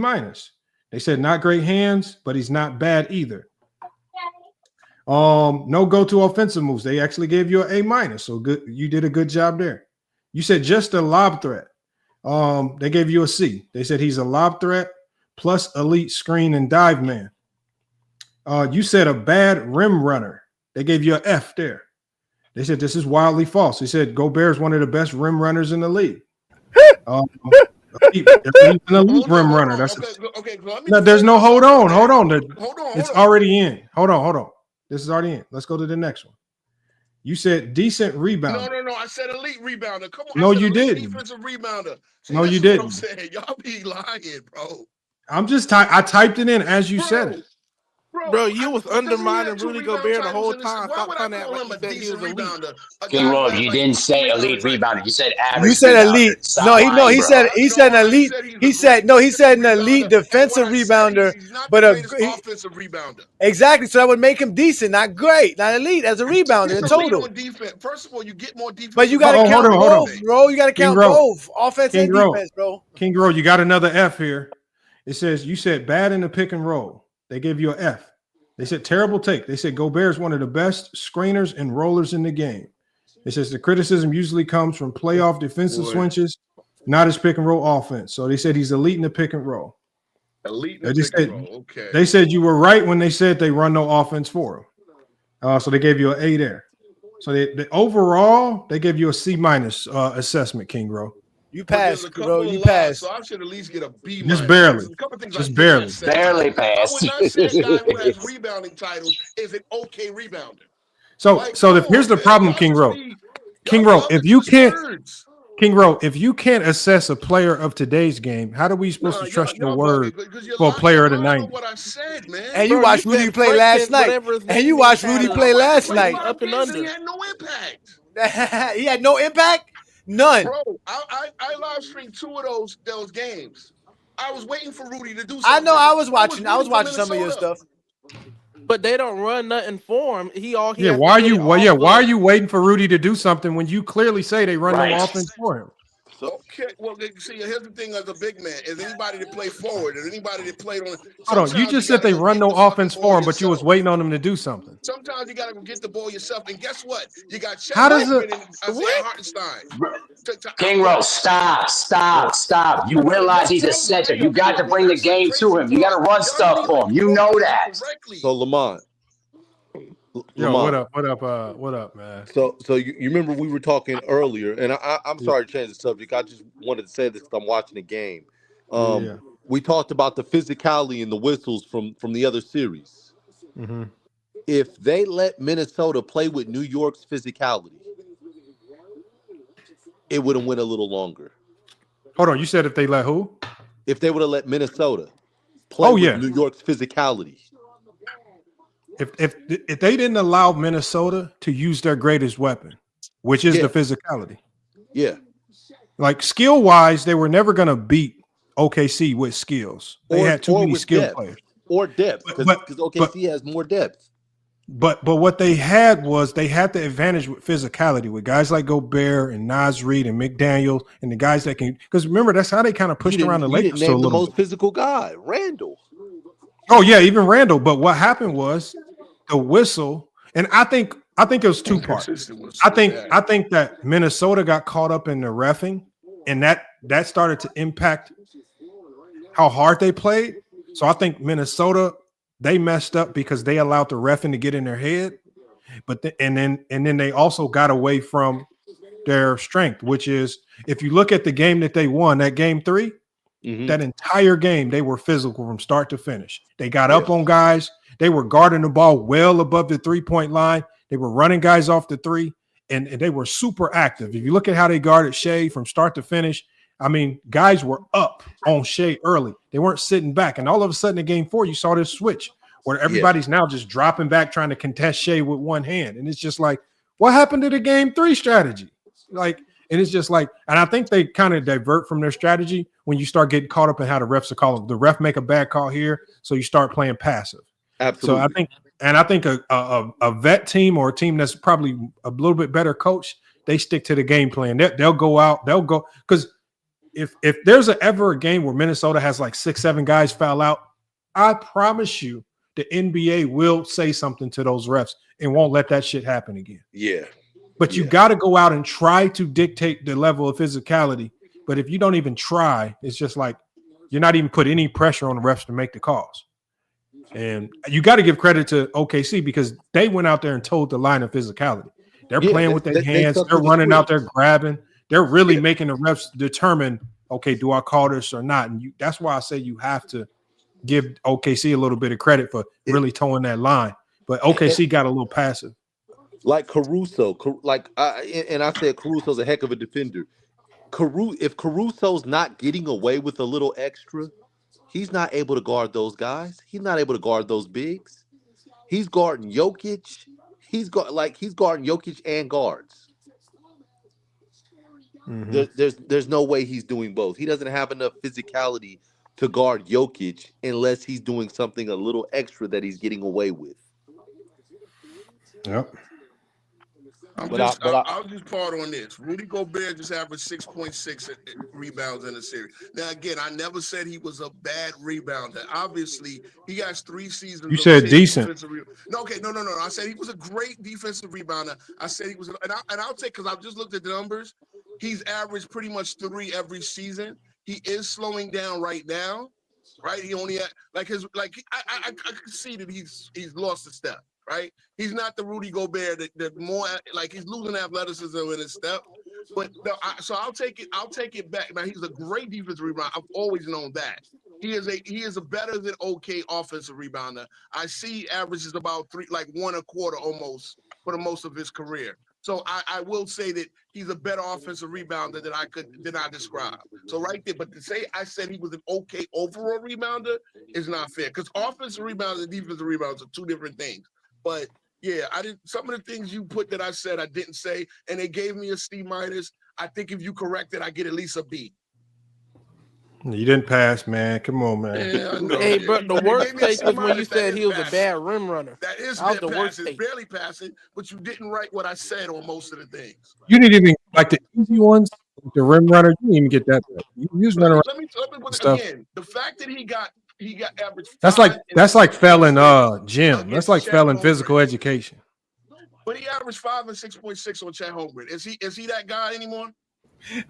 They said not great hands, but he's not bad either. No go-to offensive moves. They actually gave you an A-. So good. You did a good job there. You said just a lob threat. They gave you a C. They said he's a lob threat plus elite screen and dive man. You said a bad rim runner. They gave you an F there. They said this is wildly false. They said Gobert is one of the best rim runners in the league. He's an elite rim runner. That's no, there's no hold on. It's already in. Hold on. This is already in. Let's go to the next one. You said decent rebounder. No. I said elite rebounder. Come on. No, you didn't. Defensive rebounder. See, no, you didn't. What I'm saying. Y'all be lying, bro. I'm just I typed it in as you said it. Bro, you was undermining Rudy Gobert the whole time. Stop trying to act like you said he was elite. King Roll, you didn't say elite rebounder. You said average. You said elite. Rebounder. He said an elite. He said an elite defensive rebounder, but offensive rebounder. Exactly. So that would make him decent, not great, not elite as a rebounder in total. First of all, you get more defense. But you got to count both, bro. You got to count both offense and defense, bro. King Roll, you got another F here. It says you said bad in the pick and roll. They gave you an F. They said terrible take. They said Gobert is one of the best screeners and rollers in the game. It says the criticism usually comes from playoff defensive switches, not his pick and roll offense. So they said he's elite in the pick and roll. Elite in the pick and roll. Okay. They said you were right when they said they run no offense for him. So they gave you an A there. So they overall they gave you a C- assessment, King Roll. You passed, bro. You passed. So I should at least get a B-. Just barely. Just barely. Barely passed. I would not say a guy who has rebounding titles is an okay rebounder. So here's the problem, King Roll. King Roll, if you can't assess a player of today's game, how are we supposed to trust your word for a player of the 90s? What I said, man. And you watched Rudy play last night. Up and under. He had no impact. He had no impact. None. Bro, I live streamed 2 of those games. I was waiting for Rudy to do something. I know. I was watching some of your stuff. But they don't run nothing for him. Why are you waiting for Rudy to do something when you clearly say they run no offense for him? Okay, well, see, here's the thing: as a big man, is anybody that play forward, is anybody that played on. Hold on, you just said they run no offense for him, but you was waiting on them to do something. Sometimes you got to get the ball yourself, and guess what? You got How does it? King Rose, stop. You realize he's a center. You got to bring the game to him. You got to run stuff for him. You know that. So Lamont. Yo, what up, man? So you remember we were talking earlier, and I'm sorry to change the subject. I just wanted to say this because I'm watching the game. We talked about the physicality and the whistles from the other series. Mm-hmm. If they let Minnesota play with New York's physicality, it would have went a little longer. Hold on, you said if they let who? If they would have let Minnesota play with New York's physicality. If they didn't allow Minnesota to use their greatest weapon, which is the physicality. Yeah. Like skill-wise, they were never going to beat OKC with skills. They had too many skilled players. Or depth, because OKC has more depth. But what they had was they had the advantage with physicality with guys like Gobert and Naz Reid and McDaniels and the guys that can, because remember, that's how they kind of pushed around the Lakers. You didn't name the most physical guy, Randall. Oh yeah, even Randall. But what happened was the whistle, and I think it was two parts. I think that Minnesota got caught up in the reffing, and that started to impact how hard they played. So I think Minnesota, they messed up because they allowed the reffing to get in their head, and then they also got away from their strength, which is if you look at the game that they won, that game 3. Mm-hmm. That entire game, they were physical from start to finish. They got up on guys. They were guarding the ball well above the 3-point line. They were running guys off the 3, and they were super active. If you look at how they guarded Shea from start to finish, I mean, guys were up on Shea early. They weren't sitting back. And all of a sudden in game 4, you saw this switch where everybody's now just dropping back, trying to contest Shea with one hand. And it's just like, what happened to the game 3 strategy? And it's just like, and I think they kind of divert from their strategy when you start getting caught up in how the refs are calling. The ref make a bad call here, so you start playing passive. Absolutely. So I think a vet team or a team that's probably a little bit better coached, they stick to the game plan. They'll go out, because if there's ever a game where Minnesota has like 6-7 guys foul out, I promise you the NBA will say something to those refs and won't let that shit happen again. Yeah. But you got to go out and try to dictate the level of physicality. But if you don't even try, it's just like you're not even put any pressure on the refs to make the calls. And you got to give credit to OKC because they went out there and told the line of physicality. They're playing with their hands. They're running out there grabbing. They're really making the refs determine, okay, do I call this or not? And that's why I say you have to give OKC a little bit of credit for really towing that line. But OKC got a little passive. Like Caruso, and I said Caruso's a heck of a defender. If Caruso's not getting away with a little extra, he's not able to guard those guys. He's not able to guard those bigs. He's guarding Jokic. He's guarding Jokic and guards. Mm-hmm. There's no way he's doing both. He doesn't have enough physicality to guard Jokic unless he's doing something a little extra that he's getting away with. Yep. I'll just part on this. Rudy Gobert just averaged 6.6 rebounds in the series. Now, again, I never said he was a bad rebounder. Obviously, he has 3 seasons. You said decent. No. I said he was a great defensive rebounder. I said he was, and I'll take, because I've just looked at the numbers. He's averaged pretty much 3 every season. He is slowing down right now, right? He only had I can see that he's lost a step. Right, he's not the Rudy Gobert that more like he's losing athleticism in his step. But so I'll take it back. Now he's a great defensive rebounder. I've always known that he is a better than okay offensive rebounder. I see averages about 3, like 1 a quarter almost for the most of his career. So I will say that he's a better offensive rebounder than I described. So right there, but to say I said he was an okay overall rebounder is not fair because offensive rebounds and defensive rebounds are 2 different things. But Yeah, I didn't. Some of the things you put that I said I didn't say, and they gave me a C-. I think if you correct it, I get at least a B. You didn't pass, man. Come on, man. Yeah, Hey, bro, the worst take was when you said he was passing. a bad rim runner. That is That was the worst passing, take. barely passing, but you didn't write what I said on most of the things. You didn't even like the easy ones, the rim runner. You didn't even get that. You was running Let me put it stuff. again. The fact that he got average. That's like failing gym. That's like failing physical education. But he averaged 5 and 6.6 on Chet Holmgren. Is he that guy anymore?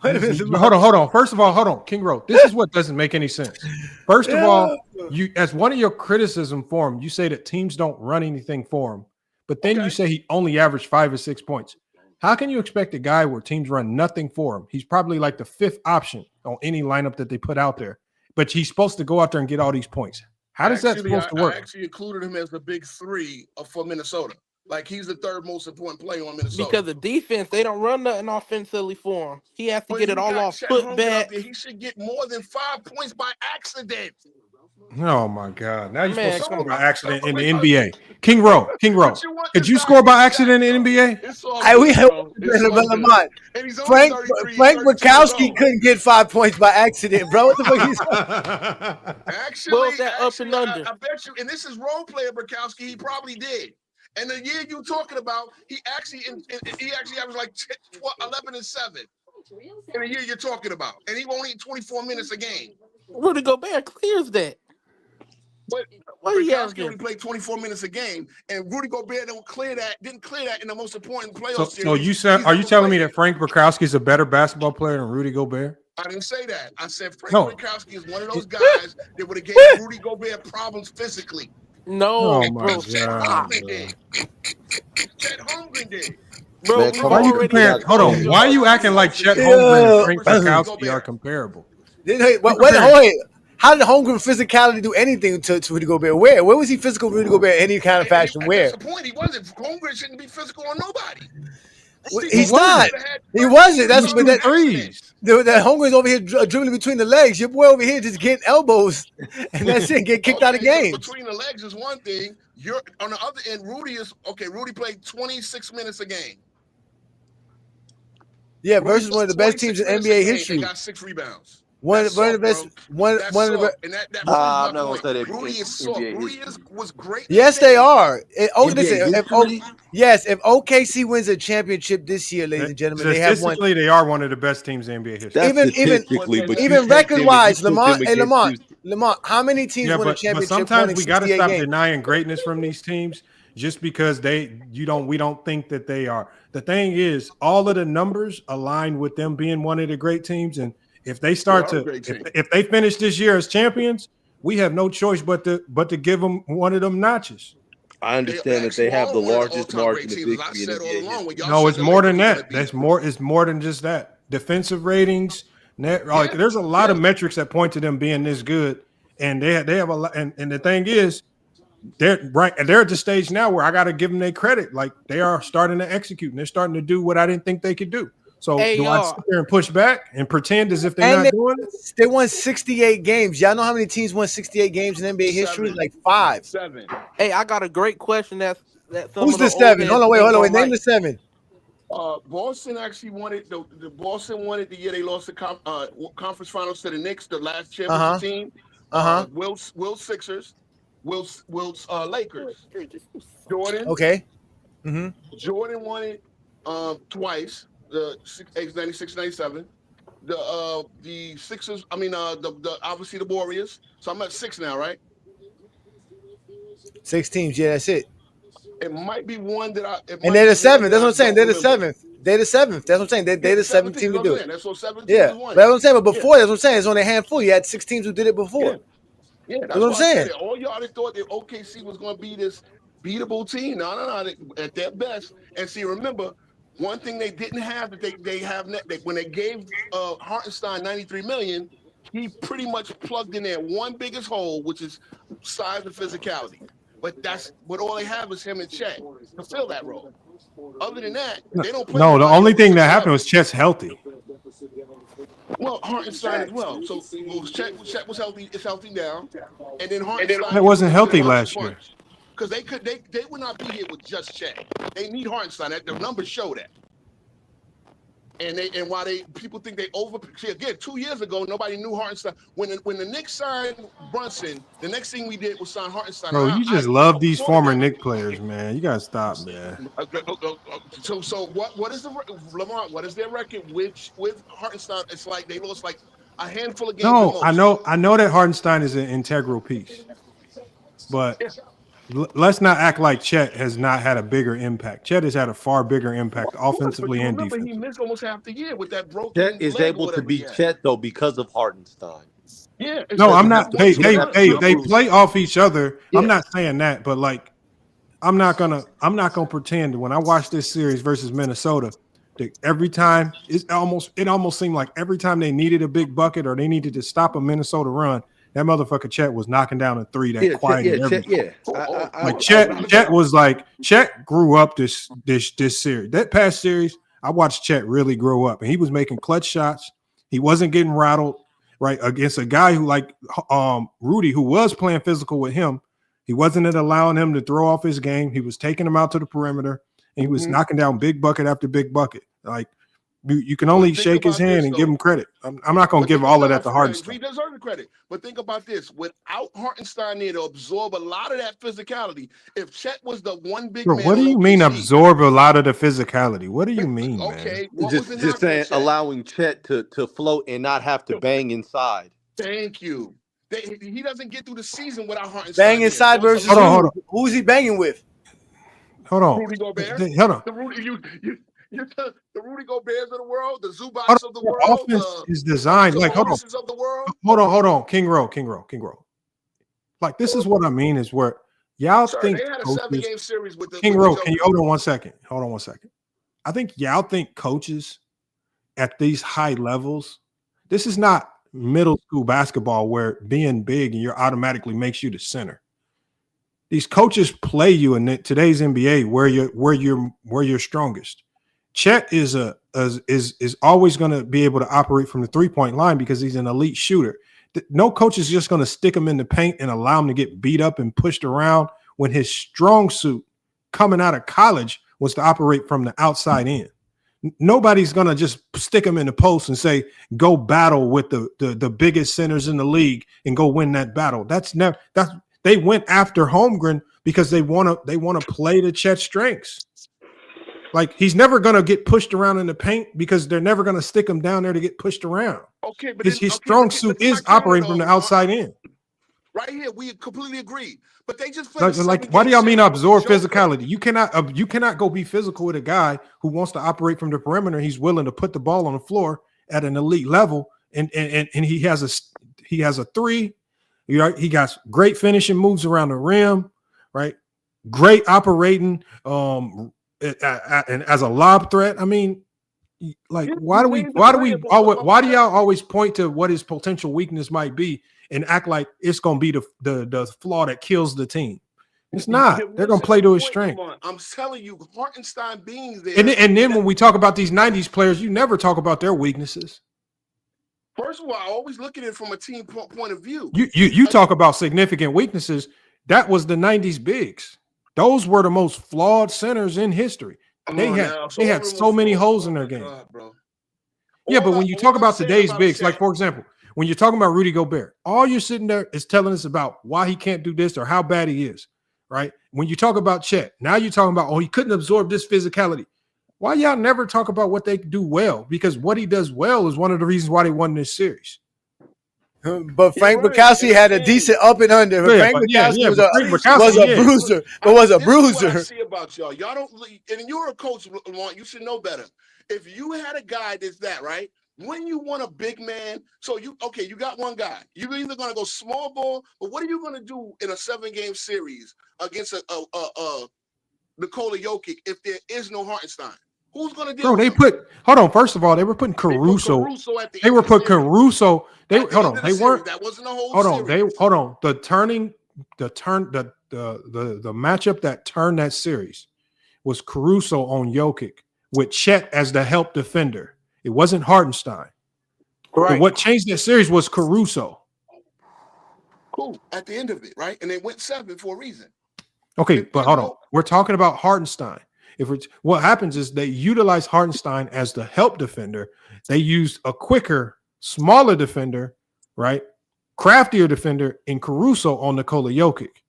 Hold on. First of all, hold on, King Rowe. This is what doesn't make any sense. First of all, you as one of your criticism for him, you say that teams don't run anything for him, but then you say he only averaged 5 or 6 points. How can you expect a guy where teams run nothing for him? He's probably like the 5th option on any lineup that they put out there, but he's supposed to go out there and get all these points. How does that supposed to work? I actually included him as the big 3 for Minnesota. Like he's the 3rd most important player on Minnesota. Because the defense, they don't run nothing offensively for him. He has to get it all off foot back. He should get more than 5 points by accident. Oh my God! Now you're supposed to score by accident in the NBA. King Rowe. Could you score by accident in the NBA? Frank Bukowski couldn't get 5 points by accident, bro. What the fuck is that? Actually, I bet you, and this is role player Bukowski, he probably did. And the year you talking about, he actually averaged like 11 and 7. In the year you're talking about, and he only 24 minutes a game. Rudy Gobert clears that. But Bukowski only played 24 minutes a game, and Rudy Gobert didn't clear that in the most important playoff series. So you said, are you telling me that Frank Bukowski is a better basketball player than Rudy Gobert? I didn't say that. I said Frank Bukowski is one of those guys that would have gave Rudy Gobert problems physically. No, bro. Chet Holmgren did. Bro, why are you comparing? Hold on. Why are you acting like Chet Holmgren and Frank Bukowski are comparable? How did Holmgren physicality do anything to Rudy Gobert? Where was he physical, Rudy Gobert, any kind of fashion? Where? That's the point. He wasn't. Holmgren shouldn't be physical on nobody. He's not. He wasn't. That's what that Holmgren's over here dribbling between the legs. Your boy over here just getting elbows, and that's it. Get kicked out of games. Between the legs is one thing. You're on the other end. Rudy played 26 minutes a game. Yeah, versus one of the best teams in NBA history. Got 6 rebounds. One of the best. One of the best. I'm not gonna say that. Rudy is soft. Rudy was great. Yes, they are. If OKC wins a championship this year, ladies and gentlemen, they have won. They are one of the best teams in NBA history. Even record-wise, Lamont, how many teams won a championship? But sometimes we got to stop denying greatness from these teams just because we don't think that they are. The thing is, all of the numbers align with them being one of the great teams, and if they start if they finish this year as champions, we have no choice but to give them one of them notches. I understand that they have the largest margin of victory in the No, it's more than that. It's more than just that. Defensive ratings, there's a lot of metrics that point to them being this good, and they have a lot. And the thing is, they're at the stage now where I got to give them their credit. Like they are starting to execute, and they're starting to do what I didn't think they could do. So do I sit there and push back and pretend as if they're not doing it? They won 68 games. Y'all know how many teams won 68 games in NBA history? Like 5. 7. Hey, I got a great question. Who's the 7? Hold on, wait. Name the 7. Boston actually won it. The Boston won it the year they lost the conference finals to the Knicks, the last championship team. Wilt Sixers, Wilt's Lakers. Jordan. Okay. Jordan won it twice. The 96-97, the Sixers. I mean, the obviously the Warriors. So I'm at 6 now, right? 6 teams. Yeah, that's it. It might be one that and they're the 7th. That's what I'm saying. They're the 7th. They're the 7th. That's what I'm saying. They're the 7th team to do it. That's what 7 yeah, teams but that's what I'm saying. But before, that's what I'm saying. It's only a handful. You had 6 teams who did it before. Yeah, that's what I'm saying. All y'all thought that OKC was going to be this beatable team. No. At their best. And see, remember. One thing they didn't have that they have when they gave Hartenstein $93 million, he pretty much plugged in there one biggest hole, which is size and physicality. But that's what all they have is him and Chet to fill that role. Other than that, they don't play. No, the only thing that happened was Chet's healthy. Well, Hartenstein as well. So Chet was healthy. It's healthy now, and then Hartenstein. It wasn't healthy last year. because they would not be here with just Chet. They need Hartenstein. The numbers show that. And people think they again 2 years ago nobody knew Hartenstein. When the Knicks signed Brunson, the next thing we did was sign Hartenstein. Bro, you just love these former Knicks players, man. You gotta stop, man. So what is the Lamont? What is their record with Hartenstein? It's like they lost like a handful of games. No, I know that Hartenstein is an integral piece, but let's not act like Chet has not had a bigger impact. Chet has had a far bigger impact offensively and defensively. He missed almost half the year with that broken. Chet is able to beat Chet though because of Hartenstein. Yeah. No, I'm not. They play off each other. Yeah. I'm not saying that, but like, I'm not gonna pretend when I watch this series versus Minnesota that every time it almost seemed like every time they needed a big bucket or they needed to stop a Minnesota run, that motherfucker Chet was knocking down a three that quieted everything. Chet was like Chet grew up this series. That past series, I watched Chet really grow up, and he was making clutch shots. He wasn't getting rattled right against a guy who like Rudy, who was playing physical with him. He wasn't allowing him to throw off his game. He was taking him out to the perimeter, and he was knocking down big bucket after big bucket. Like you can only shake his hand and give him credit. I'm not going to give all of that to Hartenstein. He deserves the credit. But think about this. Without Hartenstein there to absorb a lot of that physicality, if Chet was the one big man. What do you mean absorb a lot of the physicality? What do you mean, okay, man? Just saying allowing Chet to float and not have to bang inside. Thank you. He doesn't get through the season without Hartenstein. Bang inside versus hold on. Who's he banging with? Hold on. Rudy Gobert. Hold on. The Rudy Goberts of the world, the Zubats of the world. Offense is designed like hold on. King Row. Like this is what I mean is where y'all think they had a 7-game series with the King Row. Can you hold on one second? I think y'all think coaches at these high levels. This is not middle school basketball where being big and you're automatically makes you the center. These coaches play you in today's NBA where you're strongest. Chet is always going to be able to operate from the 3-point line because he's an elite shooter. No coach is just going to stick him in the paint and allow him to get beat up and pushed around when his strong suit coming out of college was to operate from the outside in. Nobody's going to just stick him in the post and say, go battle with the biggest centers in the league and go win that battle. They went after Holmgren because they want to play to Chet's strengths. Like he's never going to get pushed around in the paint because they're never going to stick him down there to get pushed around. Okay, but his strong suit is operating from the outside in. Right here, we completely agree. But they just like why do y'all mean absorb physicality? You cannot go be physical with a guy who wants to operate from the perimeter. He's willing to put the ball on the floor at an elite level, and he has a three. He got great finishing moves around the rim, right? Great operating. And as a lob threat, I mean, like, why do y'all always point to what his potential weakness might be and act like it's going to be the flaw that kills the team? It's not. They're going to play to his strength. I'm telling you, Hartenstein being there. And then when we talk about these 90s players, you never talk about their weaknesses. First of all, I always look at it from a team point of view. You talk about significant weaknesses. That was the 90s bigs. Those were the most flawed centers in history. They had so many holes in their game. Yeah, but when you talk about today's bigs, like for example, when you're talking about Rudy Gobert, all you're sitting there is telling us about why he can't do this or how bad he is, right? When you talk about Chet, now you're talking about, he couldn't absorb this physicality. Why y'all never talk about what they do well? Because what he does well is one of the reasons why they won this series. But Frank Bukowski had a decent up and under. Frank Bukowski was a bruiser. But was a bruiser. What I see about y'all don't, and you're a coach, Lamont, you should know better. If you had a guy that's that, right? When you want a big man, so you got one guy. You're either gonna go small ball, but what are you gonna do in a 7-game series against Nikola Jokic if there is no Hartenstein? Who's gonna deal with him? Hold on. First of all, they were putting Caruso. They were putting Caruso. They weren't. That wasn't the whole series. Hold on. The matchup that turned that series was Caruso on Jokic with Chet as the help defender. It wasn't Hartenstein. Right. But what changed that series was Caruso. Cool. At the end of it, right? And they went 7 for a reason. Okay, but hold on. We're talking about Hartenstein. What happens is they utilize Hartenstein as the help defender. They used a quicker, smaller defender, right? Craftier defender in Caruso on Nikola Jokic.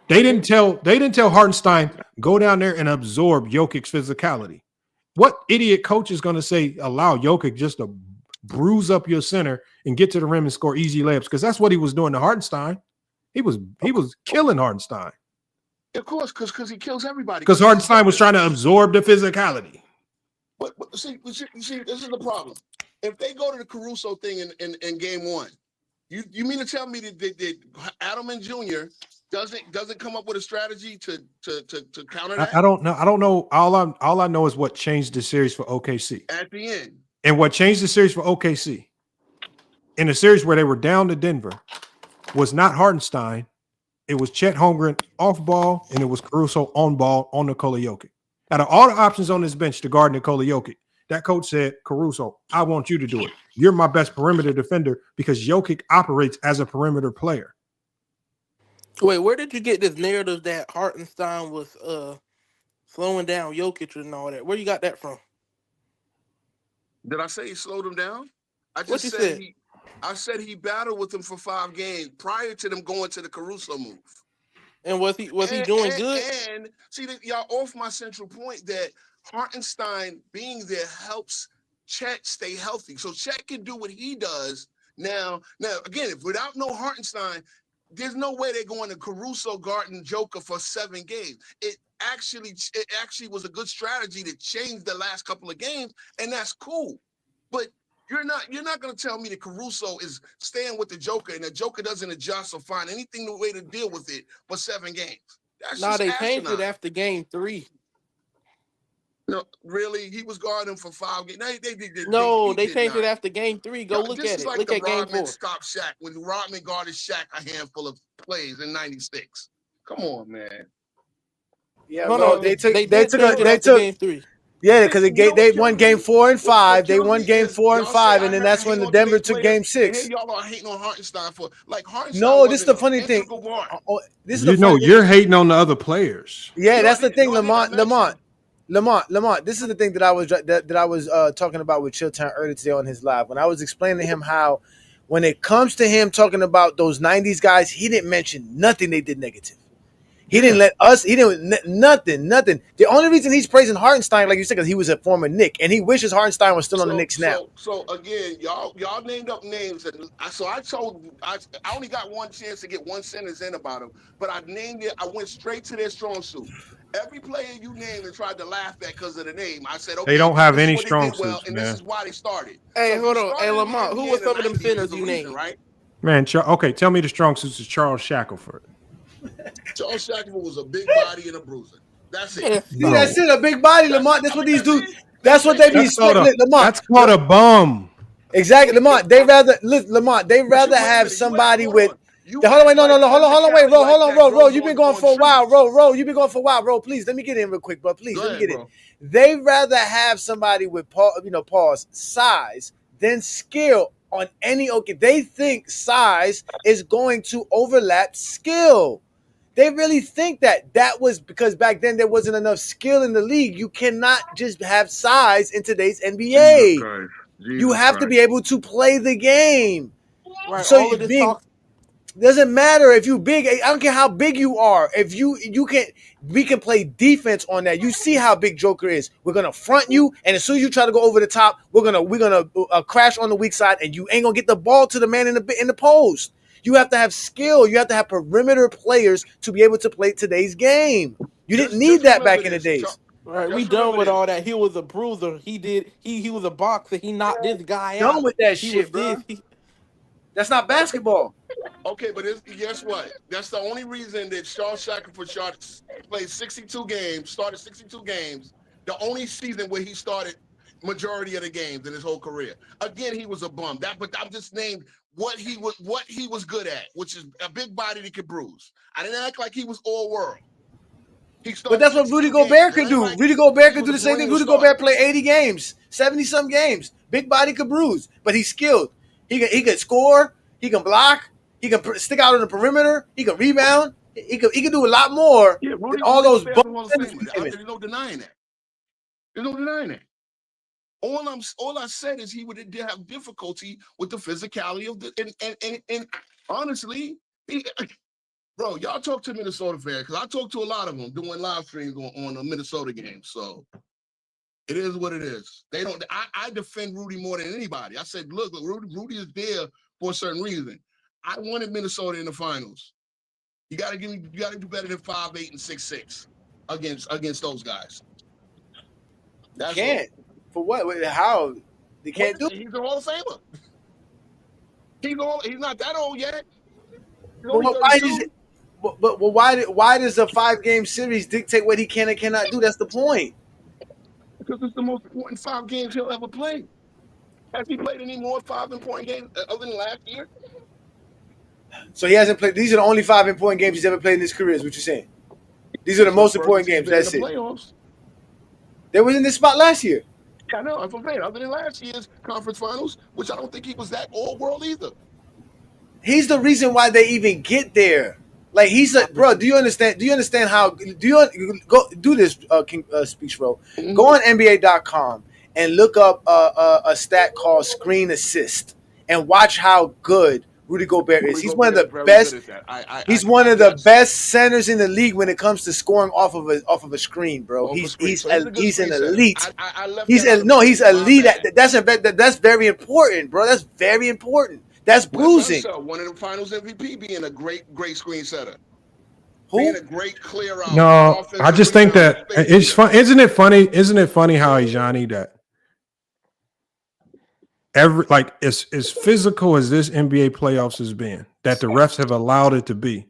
They didn't tell Hartenstein, go down there and absorb Jokic's physicality. What idiot coach is going to say allow Jokic just to bruise up your center and get to the rim and score easy layups? Because that's what he was doing to Hartenstein. He was killing Hartenstein. Of course, because he kills everybody. Because Hartenstein was trying to absorb the physicality. But see, this is the problem. If they go to the Caruso thing in game one, you mean to tell me that Adelman Jr. doesn't come up with a strategy to counter that? I don't know. All I know is what changed the series for OKC. At the end. And what changed the series for OKC in a series where they were down to Denver was not Hartenstein. It was Chet Holmgren off ball, and it was Caruso on ball on Nikola Jokic. Out of all the options on this bench to guard Nikola Jokic, that coach said, Caruso, I want you to do it. You're my best perimeter defender because Jokic operates as a perimeter player. Wait, where did you get this narrative that Hartenstein was slowing down Jokic and all that? Where you got that from? Did I say he slowed him down? I What just you said said? I said he battled with him for 5 games prior to them going to the Caruso move. And was he doing good? And see, y'all off my central point that Hartenstein being there helps Chet stay healthy. So Chet can do what he does now. Now, again, if without no Hartenstein, there's no way they're going to Caruso guarding Joker for 7 games. It actually was a good strategy to change the last couple of games, and that's cool. But you're not going to tell me that Caruso is staying with the Joker and the Joker doesn't adjust or find anything the way to deal with it for 7 games. That's They just changed it asinine. after game 3. No, really, he was guarding for 5 games. They changed it after game 3. Go look this at is it. like Look the at game Rodman 4. stop Shaq when Rodman guarded Shaq a handful of plays in '96. Come on, man. Yeah, No, well, no, they they took game 3. Yeah, because they won game 4 and 5. They won game 4 and 5, and then that's when the Denver took game 6. And y'all are hating on Hartenstein for Hartenstein. No, this is the funny thing. This is the funny You're hating on the other players. Yeah, that's the thing, Lamont. This is the thing that I was talking about with Chilltown earlier today on his live when I was explaining to him how when it comes to him talking about those 90s guys, he didn't mention nothing they did negative. He didn't let us. He didn't nothing. The only reason he's praising Hartenstein, like you said, because he was a former Knick, and he wishes Hartenstein was still on the Knicks now. So again, y'all named up names, and I only got one chance to get one sentence in about him, but I named it. I went straight to their strong suit. Every player you named and tried to laugh at because of the name, I said, okay, they don't have this is any what they strong did well, suits, and man. this is why they started. Hey, So hold if you on. Hey, started Lamont, in who the was some of them 90s, sinners there's a you reason, named? right? Man, okay, tell me the strong suits is Charles Shackelford. Charles Shackelford was a big body and a bruiser. That's it. See, that's it. A big body, Lamont. That's what these do. That's what they be splitting. Lamont. That's called a bum. Exactly, Lamont. They rather have somebody with. Hold on, wait, Ro. You've been going for a while, Ro. You've been going for a while, Ro. Please let me get in real quick, bro. Please let me get in. They rather have somebody with pause size than skill on any. Okay, they think size is going to overlap skill. They really think that was because back then there wasn't enough skill in the league. You cannot just have size in today's NBA. You have to be able to play the game. Right. So All of this talk. doesn't matter if you big. I don't care how big you are. If we can play defense on that. You see how big Joker is. We're gonna front you, and as soon as you try to go over the top, we're gonna crash on the weak side, and you ain't gonna get the ball to the man in the post. You have to have skill. You have to have perimeter players to be able to play today's game. You didn't need that back in the days. Right, we done with all that. He was a bruiser. He was a boxer. He knocked this guy out. Done with that shit, bro. That's not basketball. Okay, but guess what? That's the only reason that Charles Shackelford played 62 games, started 62 games, the only season where he started majority of the games in his whole career. Again, he was a bum. But I'm just named what he was good at, which is a big body that could bruise. I didn't act like he was all world. But that's what Rudy Gobert could do. Rudy Gobert could do the same thing. Rudy Gobert played 80 games, 70-some games. Big body could bruise, but he's skilled. He can score. He can block. He can stick out on the perimeter. He can rebound. He could do a lot more than all those. There's no denying that. There's no denying that. All I said is he would have difficulty with the physicality of the and honestly, bro, y'all talk to Minnesota fans because I talk to a lot of them doing live streams on the Minnesota game. So it is what it is. They don't. I defend Rudy more than anybody. I said, look, Rudy is there for a certain reason. I wanted Minnesota in the finals. You got to do better than 5'8" and 6'6" against those guys. That's can't. For what? How? They can't do it. He's a Hall of Famer. He's not that old yet. But why does a 5-game series dictate what he can and cannot do? That's the point. Because it's the most important 5 games he'll ever play. Has he played any more 5 important games other than last year? So he hasn't played. These are the only 5 important games he's ever played in his career. Is what you're saying? These are the most important games. That's it. Playoffs. They was in this spot last year. Yeah, I know. I'm saying other than last year's conference finals, which I don't think he was that all world either. He's the reason why they even get there. Like he's a bro. Do you understand? Do you understand how? Do you go do this? Speech row. Mm-hmm. Go on NBA.com and look up a stat called screen assist and watch how good Rudy Gobert is. He's one of the best. He's one of the best centers in the league when it comes to scoring off of a screen, bro. He's an elite. He's elite. That's very important, bro. That's very important. That's bruising. One of the Finals MVP being a great screen setter. Who? Being a great clear out. No, I just think that it's fun. Isn't it funny? Isn't it funny how Johnny that as physical as this NBA playoffs has been, that the refs have allowed it to be,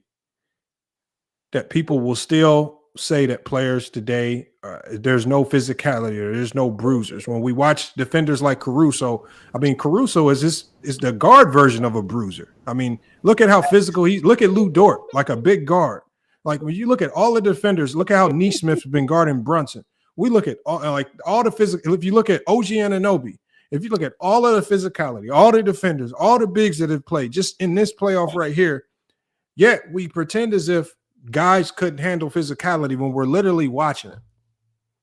that people will still say that players today, there's no physicality or there's no bruisers. When we watch defenders like Caruso, I mean, Caruso is the guard version of a bruiser. I mean, look at how physical look at Lou Dort, like a big guard. Like when you look at all the defenders, look at how Neesmith's been guarding Brunson. We look at all the physical. If you look at OG Anunoby, if you look at all of the physicality, all the defenders, all the bigs that have played just in this playoff right here, yet we pretend as if guys couldn't handle physicality when we're literally watching it.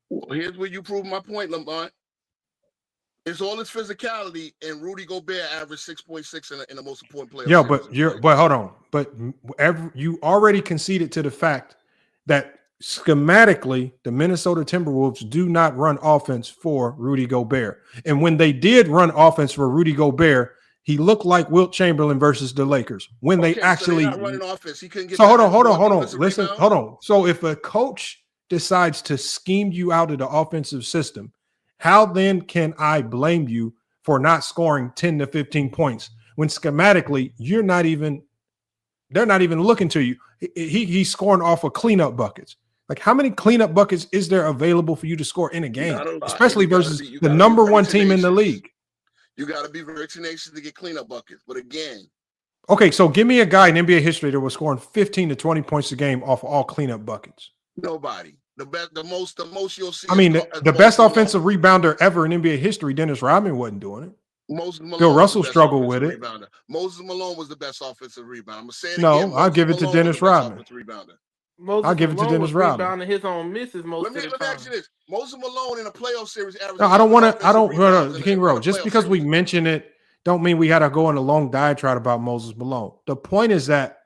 Well, here's where you prove my point, Lamont. It's all his physicality, and Rudy Gobert averaged 6.6 in the most important player. Yeah, but hold on. But you already conceded to the fact that schematically, the Minnesota Timberwolves do not run offense for Rudy Gobert. And when they did run offense for Rudy Gobert, he looked like Wilt Chamberlain versus the Lakers. When they actually so running offense, he couldn't get. So hold on. Listen, hold on. So if a coach decides to scheme you out of the offensive system, how then can I blame you for not scoring 10 to 15 points when schematically they're not even looking to you? He's scoring off of cleanup buckets. Like, how many cleanup buckets is there available for you to score in a game, especially versus the number one team in the league? You got to be very tenacious to get cleanup buckets. But again, okay, so give me a guy in NBA history that was scoring 15 to 20 points a game off all cleanup buckets. Nobody. The most you'll see. I mean, the best offensive rebounder ever in NBA history, Dennis Rodman, wasn't doing it. Bill Russell struggled with it. Rebounder. Moses Malone was the best offensive rebounder. I'm saying no, I'll give it to Dennis Rodman. I'll give it to Dennis Rodman. His own misses most of the time. Let me ask you this: Moses Malone in a playoff series averaged. No, I don't. King Rowe. Just because we mention it, don't mean we had to go on a long diatribe about Moses Malone. The point is that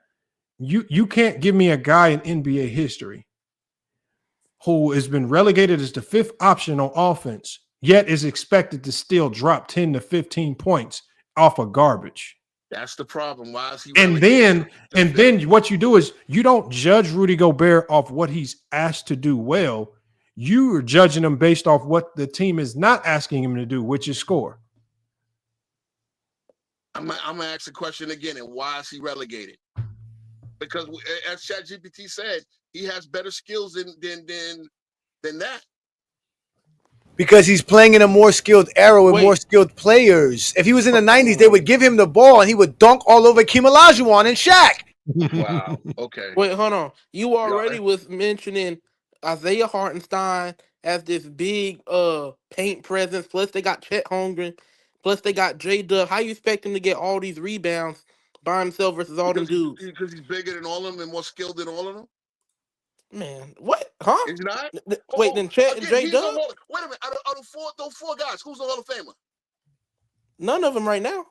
you can't give me a guy in NBA history who has been relegated as the 5th option on offense, yet is expected to still drop 10 to 15 points off of garbage. That's the problem. Why is he? And then what you do is you don't judge Rudy Gobert off what he's asked to do well. You are judging him based off what the team is not asking him to do, which is score. I'm gonna ask the question again. And why is he relegated? Because as ChatGPT said, he has better skills than that. Because he's playing in a more skilled era with more skilled players. If he was in the 90s, they would give him the ball and he would dunk all over Hakeem Olajuwon and Shaq. Wow. Okay. Wait, hold on. You already was mentioning Isaiah Hartenstein as this big paint presence. Plus they got Chet Holmgren. Plus they got J-Dub. How you expect him to get all these rebounds by himself versus all them dudes. Because he's bigger than all of them and more skilled than all of them? Man, what? Huh? He's not? Wait, then Chet and J Dub? Wait a minute. Out of those four guys, who's the Hall of Famer? None of them right now.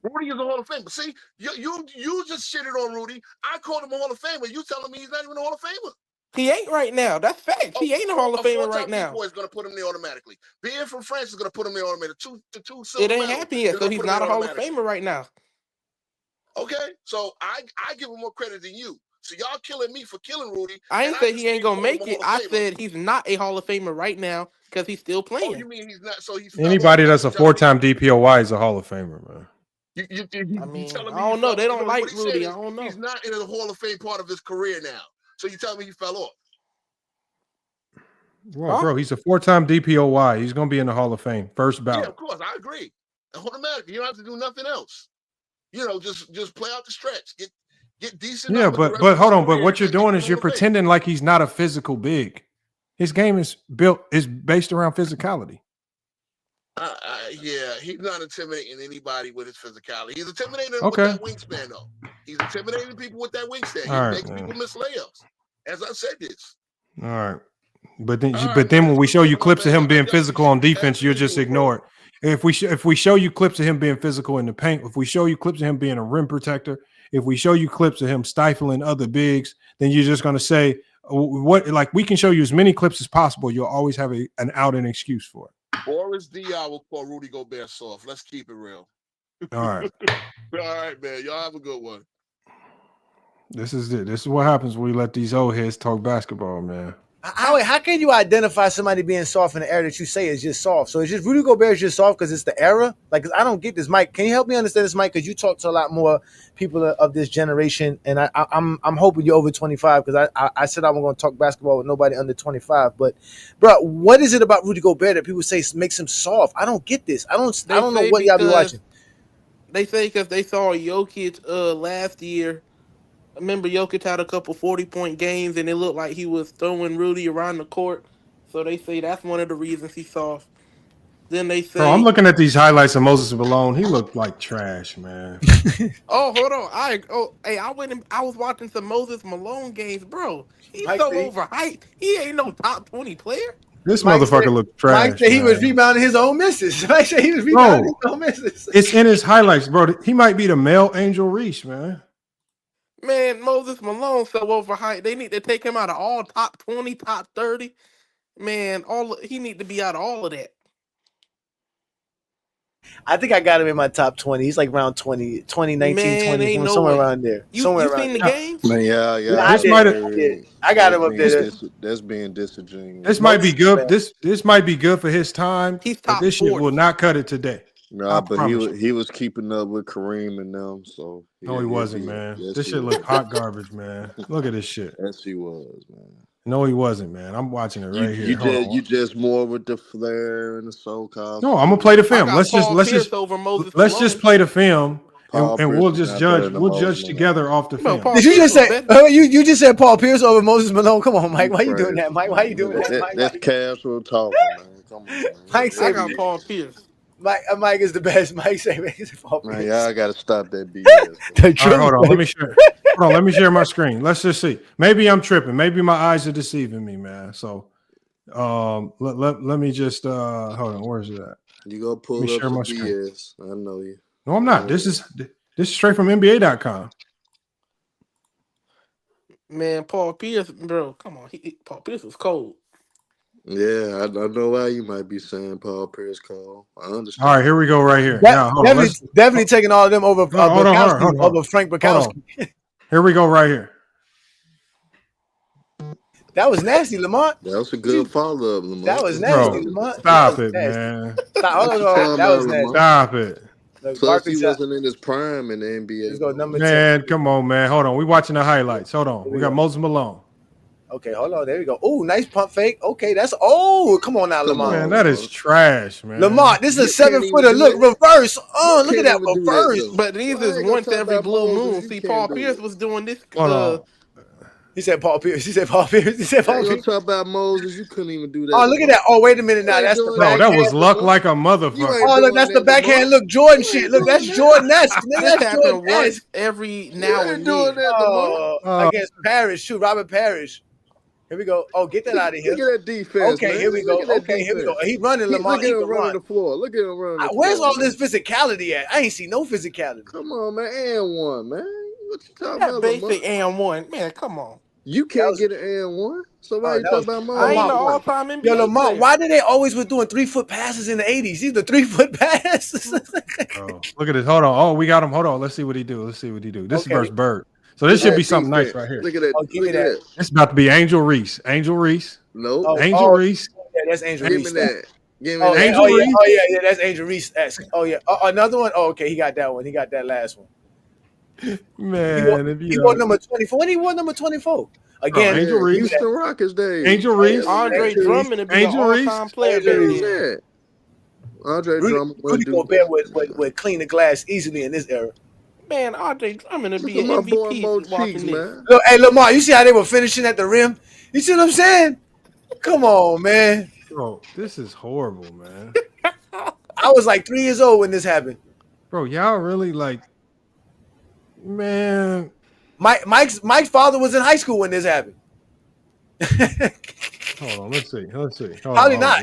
Rudy is a Hall of Famer. See, you just shitted on Rudy. I called him a Hall of Famer. You telling me he's not even a Hall of Famer? He ain't right now. That's fact. He ain't a Hall of Famer right now. Boy is going to put him there automatically. Being from France is going to put him there automatically. The two It ain't happened yet, so he's not a Hall of Famer right now. Okay, so I give him more credit than you. So y'all killing me for killing Rudy. I ain't said he ain't gonna make it. I said he's not a Hall of Famer right now because he's still playing. Oh, you mean he's not? So he's anybody that's a 4-time DPOY is a Hall of Famer, man. I mean, I don't know. They don't like Rudy. I don't know. He's not in the Hall of Fame part of his career now. So you tell me he fell off? Well, bro, he's a 4-time DPOY. He's gonna be in the Hall of Fame. First ballot. Yeah, of course, I agree. Automatically, you don't have to do nothing else. You know, just play out the stretch. Get decent. Yeah, but hold on. But what you're doing is you're pretending like he's not a physical big. His game is based around physicality. Yeah, he's not intimidating anybody with his physicality. He's intimidating with that wingspan, though. He's intimidating people with that wingspan. He makes people miss layups. As I said this. All right. But then when we show you clips of him being physical on defense, you'll just ignore it. If we show you clips of him being physical in the paint, if we show you clips of him being a rim protector, if we show you clips of him stifling other bigs, then you're just going to say what? Like, we can show you as many clips as possible. You'll always have an out and excuse for it. Boris D.I. will call Rudy Gobert soft. Let's keep it real. All right. All right, man. Y'all have a good one. This is it. This is what happens when we let these old heads talk basketball, man. How can you identify somebody being soft in the era that you say is just soft? So it's just Rudy Gobert is just soft because it's the era? Like, I don't get this, Mike. Can you help me understand this, Mike? Because you talk to a lot more people of this generation, and I'm hoping you're over 25 because I said I was going to talk basketball with nobody under 25. But, bro, what is it about Rudy Gobert that people say makes him soft? I don't get this. I don't know what y'all be watching. They say because they saw Jokic last year. Remember, Jokic had a couple 40-point games, and it looked like he was throwing Rudy around the court. So they say that's one of the reasons he's soft. Then they say, bro, I'm looking at these highlights of Moses Malone. He looked like trash, man. Oh, hold on. I was watching some Moses Malone games, bro. He's so overhyped. He ain't no top 20 player. This motherfucker looked trash. Mike said he was rebounding his own misses. Mike said he was rebounding his own misses. It's in his highlights, bro. He might be the male Angel Reese, man. Man, Moses Malone so overhyped. They need to take him out of all top 20, top 30. Man, he need to be out of all of that. I think I got him in my top 20. He's like around 20, 19, man, 20, somewhere around there. You seen the game? Man, yeah. I got him up there. That's being disingenuous. This might be good. This might be good for his time. He's top this 40. shit will not cut it today. Nah, but he was keeping up with Kareem and them. So no, he wasn't, man. Yes, this shit looked hot garbage, man. Look at this shit. Yes, he was, man. No, he wasn't, man. I'm watching it right here. You just more with the flair and the so-called. No, I'm gonna play the film. Let's just play the film, and we'll just judge. We'll judge together off the film. Did you just say? You just said Paul Pierce over Moses Malone? Come on, Mike. Why you doing that, Mike? Why you doing that, Mike? That's casual talking, man. Come on, man. Mike said, I got Paul Pierce. Mike is the best. Mike said, Paul Pierce. Man, y'all gotta stop that BS. All right, hold on. Let me share. Hold on. Let me share my screen. Let's just see. Maybe I'm tripping. Maybe my eyes are deceiving me, man. So, let me just hold on. Where's it at? You go pull up some BS. I know you. No, I'm not. This is straight from NBA.com. Man, Paul Pierce, bro. Come on, Paul Pierce was cold. Yeah, I know why you might be saying Paul Pierce call. I understand. All right, here we go. Right here. Definitely taking all of them over over Frank Bukowski. Here we go. Right here. That was nasty, Lamont. That was a good follow-up, Lamont. That was nasty, Lamont. Stop it, man. That was nasty. Stop it. Plus, he wasn't in his prime in the NBA. Man, come on, man. Hold on. We watching the highlights. Hold on. We got Moses Malone. Okay, hold on. There we go. Oh, nice pump fake. Okay, come on now, Lamont. Man, that is trash, man. Lamont, this is a 7-footer. Look, reverse. Oh, look at that reverse. But these is once every blue moon. See, Paul Pierce was doing this. He said Paul Pierce. He said Paul Pierce. He said Paul You Pierce. talk about Moses. You couldn't even do that. Oh, look at that. Oh, wait a minute now. That's the No, backhand. that was luck like a motherfucker. Oh, look, that's the backhand. Look, Jordan shit. Look, that's Jordan-esque. This That's happens once Jordan-esque. every now and then. Against Parrish. Shoot, Robert Parrish. Here we go. Oh, get that out of here. Look at that defense. Okay, man. here we go. Look at that Okay, here we go. defense. He running, Lamar. Look at him running the floor. Look at him running the floor. Where's all this physicality at? I ain't see no physicality. Come on, man. And one, man. What you talking That about? basic and one. Man, come on. You can't get an and one. So why you talking about I ain't mine? the all-time NBA Yo, Lamar, player. why did they always was doing 3-foot passes in the 80s? These are 3-foot passes. Look at this. Hold on. Oh, we got him. Hold on. Let's see what he do. This is versus Bird. So this should be something nice right here. Look at that. Oh, give me that. It's about to be Angel Reese. Angel Reese. No. Angel Reese. Yeah, that's Angel Give Reese. me that. Give me Oh, that. Angel Reese. yeah, that's Angel Reese-esque. Oh, yeah. Another one? Oh, okay, he got that one. He got that last one. Man, He wore number 24. When he wore number 24? Again, Angel Reese. Houston Rockets days. Angel Reese. Andre Drummond would be an Angel Reese. all-time player back then. Andre Drummond. Rudy Gobert would clean the glass easily in this era. Man, Andre Drummond would be Look an at my boy MVP Mo walking Cheeks, this. man. Look, hey, Lamar, you see how they were finishing at the rim? You see what I'm saying? Come on, man. Bro, this is horrible, man. I was like 3 years old when this happened. Bro, y'all really like, man. Mike's father was in high school when this happened. Hold on, let's see. Probably not.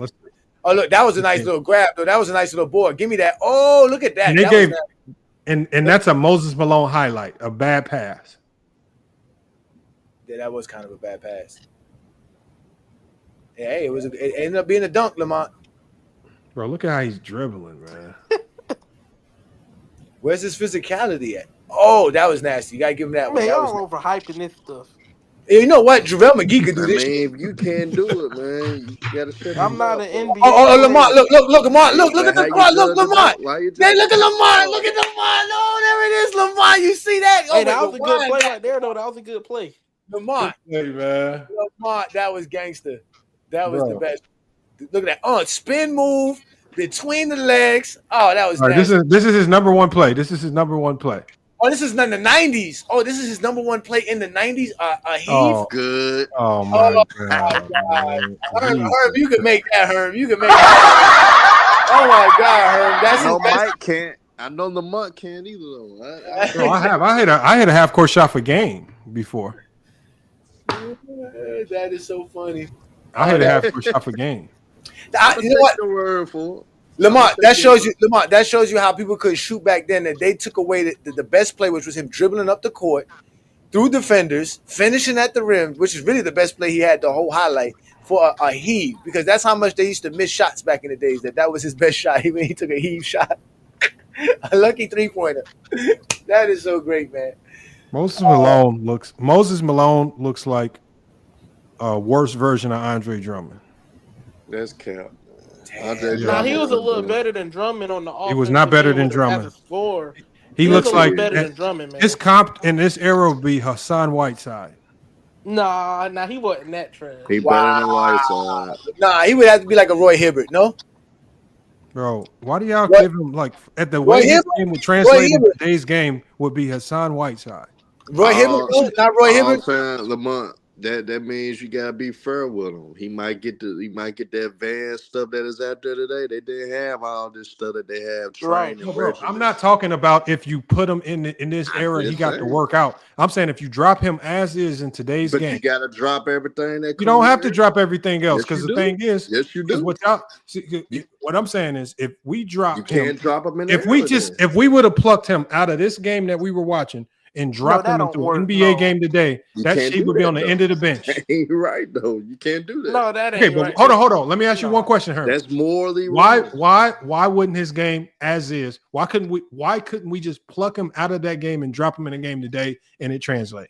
Oh, look, that was a nice little grab, though. That was a nice little board. Give me that. Oh, look at that. And they That gave, was nice. and that's a Moses Malone highlight, a bad pass. Yeah, that was kind of a bad pass. Yeah, hey, it ended up being a dunk, Lamont. Bro, look at how he's dribbling, man. Where's his physicality at? Oh, that was nasty. You gotta give him that one. Man, That y'all was, overhyping this stuff. you know what? JaVale McGee could do this. I mean, if you can't do it, man, you gotta shut I'm not an NBA. Oh, Lamont, look, Lamont, look at the How you crowd. Look, judge Lamont. it? Why you Hey, judge look at it? Lamont. Look at Lamont. Oh, there it is, Lamont. You see that? Hey, Oh, that was a good Lamont, play right there, though. That was a good play. Lamont. Hey, man. Lamont, that was gangster. That was Bro. the best. Look at that. Oh, spin move between the legs. Oh, that was All right, nasty. this is his number one play. This is his number one play. Oh, this is in the 90s. Oh, this is his number one play in the 90s. A heave. Oh, Good. oh my Oh, God. man. Herb, you can make that, Herb. You can make that. Oh my God, Herb. That's No, his best. Mike can't. I know Lamont can't either, though. Bro, I hit a half court shot for game before. That is so funny. I hit a half court shot for game. You know what? Your word for it. Lamont, that shows you how people could shoot back then. That they took away the best play, which was him dribbling up the court through defenders, finishing at the rim, which is really the best play he had the whole highlight for a heave, because that's how much they used to miss shots back in the days. That was his best shot. When he took a heave shot, a lucky 3-pointer. That is so great, man. Moses Malone looks like a worse version of Andre Drummond. That's cap. Now he was a little better than Drummond on the offense. He was not better than Drummond. He looks like better than Drummond, man. his comp in this era would be Hassan Whiteside. Nah, he wasn't that trash. He better than Whiteside. Nah, he would have to be like a Roy Hibbert, no? Bro, why do y'all give him like at the way this game would translate in today's game would be Hassan Whiteside? Roy Hibbert, not Roy Hibbert. Lamont, that means you gotta be fair with him. He might get the advanced stuff that is out there today. They didn't have all this stuff that they have. Right. No, bro, I'm not talking about if you put him in this era, he got to work out. I'm saying if you drop him as is in today's game, you gotta drop everything. You don't have to drop everything else because the thing is, yes, you do. What I'm saying is, if we drop you can't drop him in. If we would have plucked him out of this game that we were watching and dropped him into an NBA game today, that shit would be on the end of the bench. Ain't right though. You can't do that. No, that ain't right. Hold on. Let me ask you one question, Herb. That's morally why wouldn't his game as is? Why couldn't we just pluck him out of that game and drop him in a game today and it translate?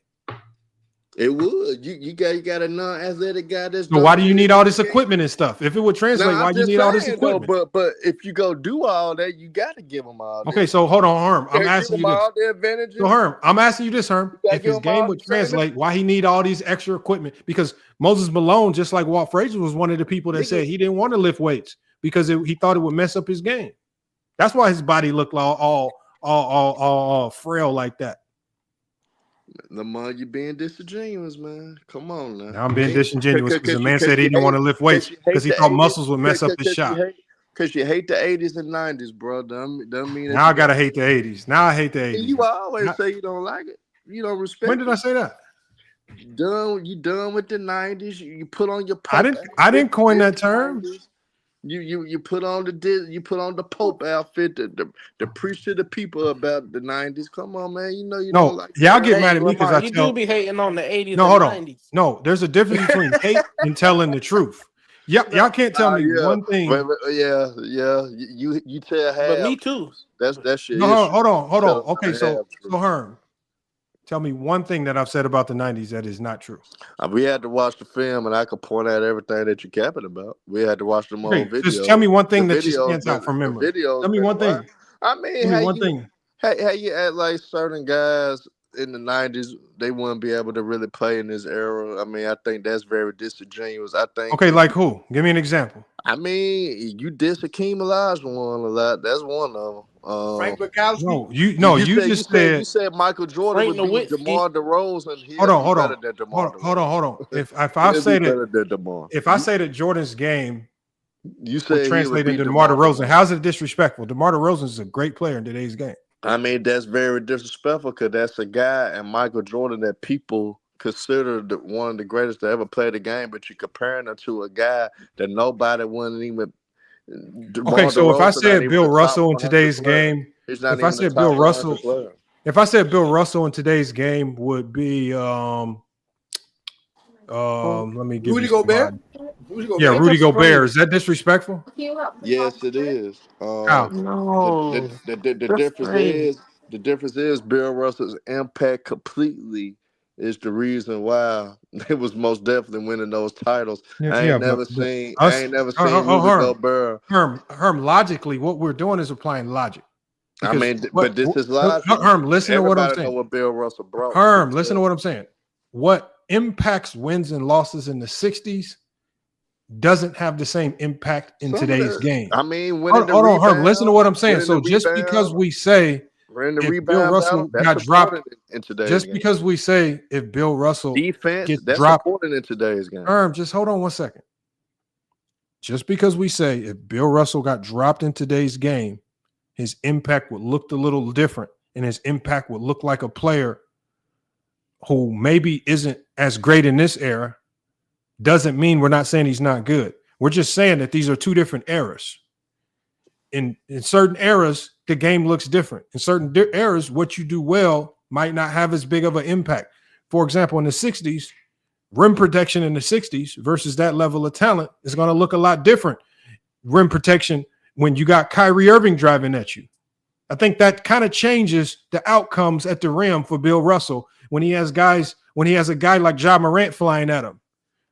It would. You got a non-athletic guy that's. So why do you need all this equipment and stuff? If it would translate, why do you need all this equipment? But if you go do all that, you got to give him all. Okay, so hold on, Herm. I'm asking you this. So Herm, I'm asking you this, Herm. If his game would translate, why he need all these extra equipment? Because Moses Malone, just like Walt Frazier, was one of the people that said he didn't want to lift weights because he thought it would mess up his game. That's why his body looked all frail like that. Lamar, you being disingenuous, man. Come on now. Now I'm being disingenuous because the man said he didn't want to lift weights because he thought muscles would mess up the shot. Because you hate the 80s and 90s, bro. Doesn't mean that now I gotta hate the 80s. Now I hate the 80s. You always say you don't like it. You don't respect. When did I say that? You done with the 90s. You put on your. I didn't coin that term. 90s. You put on the Pope outfit to preach to the people about the 90s. Come on, man. You know you don't like. Y'all get mad at me because you do be hating on the 80s. No, hold and on. 90s. No, there's a difference between hate and telling the truth. Y'all can't tell me one thing. Yeah. You tell half. But me too. That's shit. No, hold on. Okay, so Herm, tell me one thing that I've said about the 90s that is not true. We had to watch the film, and I could point out everything that you're capping about. We had to watch them on video. Just tell me one thing that just stands out from memory. Tell me one thing. I mean, how you act like certain guys in the 90s, they wouldn't be able to really play in this era. I mean, I think that's very disingenuous. I think. Okay, like who? Give me an example. I mean, you diss Hakeem Olajuwon a lot. That's one of them. Frank Bukowski. You said Michael Jordan would be DeMar DeRozan. Hold on. If I say that Jordan's game, you say translated into DeMar DeRozan, how's it disrespectful? DeMar DeRozan is a great player in today's game. I mean, that's very disrespectful because that's a guy and Michael Jordan that people consider one of the greatest to ever play the game, but you're comparing him to a guy that nobody wouldn't even. Okay, so if I said Bill Russell in today's game, if I said Bill Russell in today's game would be let me give Rudy Gobert. Rudy Gobert. Is that disrespectful? Yes, it is. How? No. The difference is Bill Russell's impact completely is the reason why they was most definitely winning those titles. I ain't never seen Rudy Gobert. Herm, logically, what we're doing is applying logic. But this is logic. Herm, listen to what I'm saying. Know what Bill Russell brought. Herm, listen to what I'm saying. What impacts wins and losses in the 60s doesn't have the same impact in today's game. I mean, hold on, Herm, listen to what I'm saying. So just because we say if Bill Russell got dropped in today's game. Because we say if Bill Russell gets dropped in today's game. Herm, just hold on one second. Just because we say if Bill Russell got dropped in today's game, his impact would look a little different, and his impact would look like a player who maybe isn't as great in this era, doesn't mean we're not saying he's not good. We're just saying that these are two different eras. In certain eras, the game looks different. In certain eras, what you do well might not have as big of an impact. For example, in the 60s, rim protection in the 60s versus that level of talent is going to look a lot different. Rim protection when you got Kyrie Irving driving at you. I think that kind of changes the outcomes at the rim for Bill Russell when he has a guy like Ja Morant flying at him.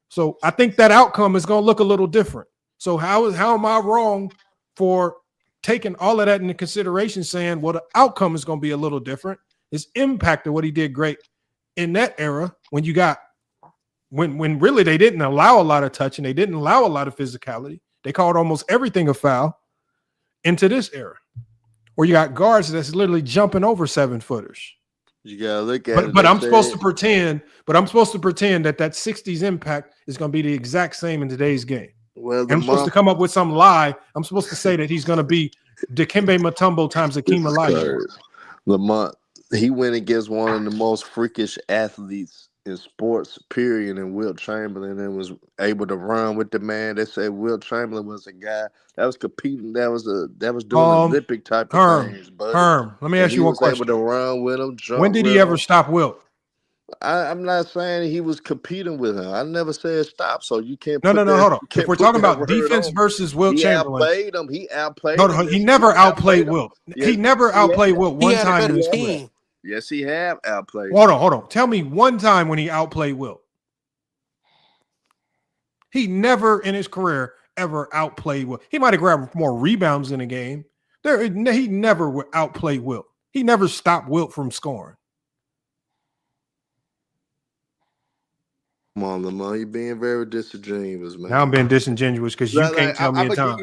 So I think that outcome is going to look a little different. So how am I wrong for taking all of that into consideration, saying, well, the outcome is going to be a little different? His impact of what he did great in that era when really they didn't allow a lot of touch and they didn't allow a lot of physicality. They called almost everything a foul into this era where you got guards that's literally jumping over 7-footers. You gotta look at it. But I'm supposed to pretend that 60s impact is going to be the exact same in today's game. Well, I'm supposed to come up with some lie. I'm supposed to say that he's going to be Dikembe Mutombo times Hakeem Olajuwon. Lamont, he went against one of the most freakish athletes in sports, period, and Wilt Chamberlain, and was able to run with the man. They said Wilt Chamberlain was a guy that was competing. That was doing Olympic type of things. Herm, let me ask you one question. Able to run with him. When did he ever stop Wilt? I'm not saying he was competing with him. I never said stop. So you can't. No. Hold on. If we're talking about defense versus Wilt Chamberlain, he outplayed him. No, he never outplayed Wilt. He never outplayed Wilt one time in his career. Yes, he have outplayed. Hold on. Tell me one time when he outplayed Wilt. He never in his career ever outplayed Wilt. He might have grabbed more rebounds in a game. He never outplayed Wilt. He never stopped Wilt from scoring. Come on, Lamar, you're being very disingenuous, man. Now I'm being disingenuous because you can't tell me a time.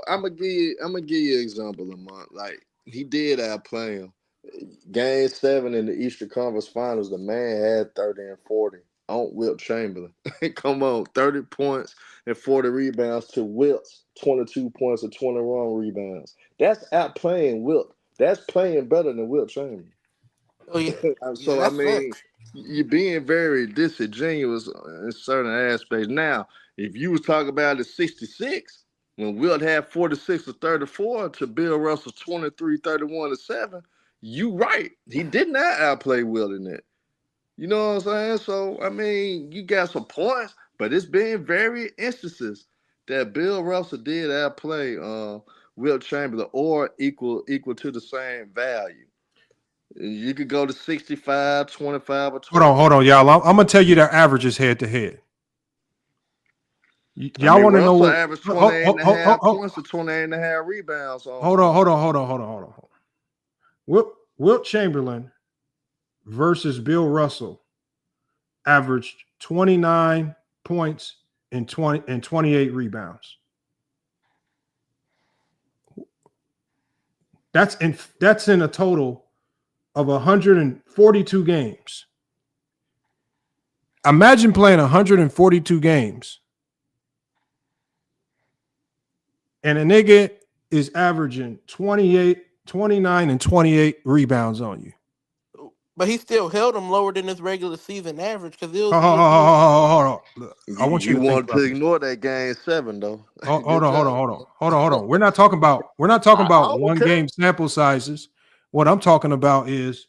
I'm gonna give you an example, Lamar. Like, he did outplay him, Game 7 in the Eastern Conference Finals, the man had 30 and 40 on Wilt Chamberlain. Come on, 30 points and 40 rebounds to Wilt's 22 points and 21 rebounds. That's outplaying Wilt. That's playing better than Wilt Chamberlain. Oh yeah. So I mean, you're being very disingenuous in certain aspects. Now, if you was talking about the 66, when Wilt had 46 or 34 to Bill Russell 23, 31 to 7, you right. He did not outplay Wilt in that. You know what I'm saying? So I mean, you got some points, but it's been very instances that Bill Russell did outplay Wilt Chamberlain or equal to the same value. You could go to 65, 25, or 20. Hold on, y'all. I'm gonna tell you their averages head to head. Y'all want to know what? Average 28 and a half points to 28 and a half rebounds. Hold on. Wilt Chamberlain versus Bill Russell averaged 29 points and 28 rebounds. That's in a total of 142 games. Imagine playing 142 games and a nigga is averaging 29 and 28 rebounds on you. But he still held them lower than his regular season average because it was. Hold on. I want you to want to ignore that game 7 though. Hold on. We're not talking about one game sample sizes. What I'm talking about is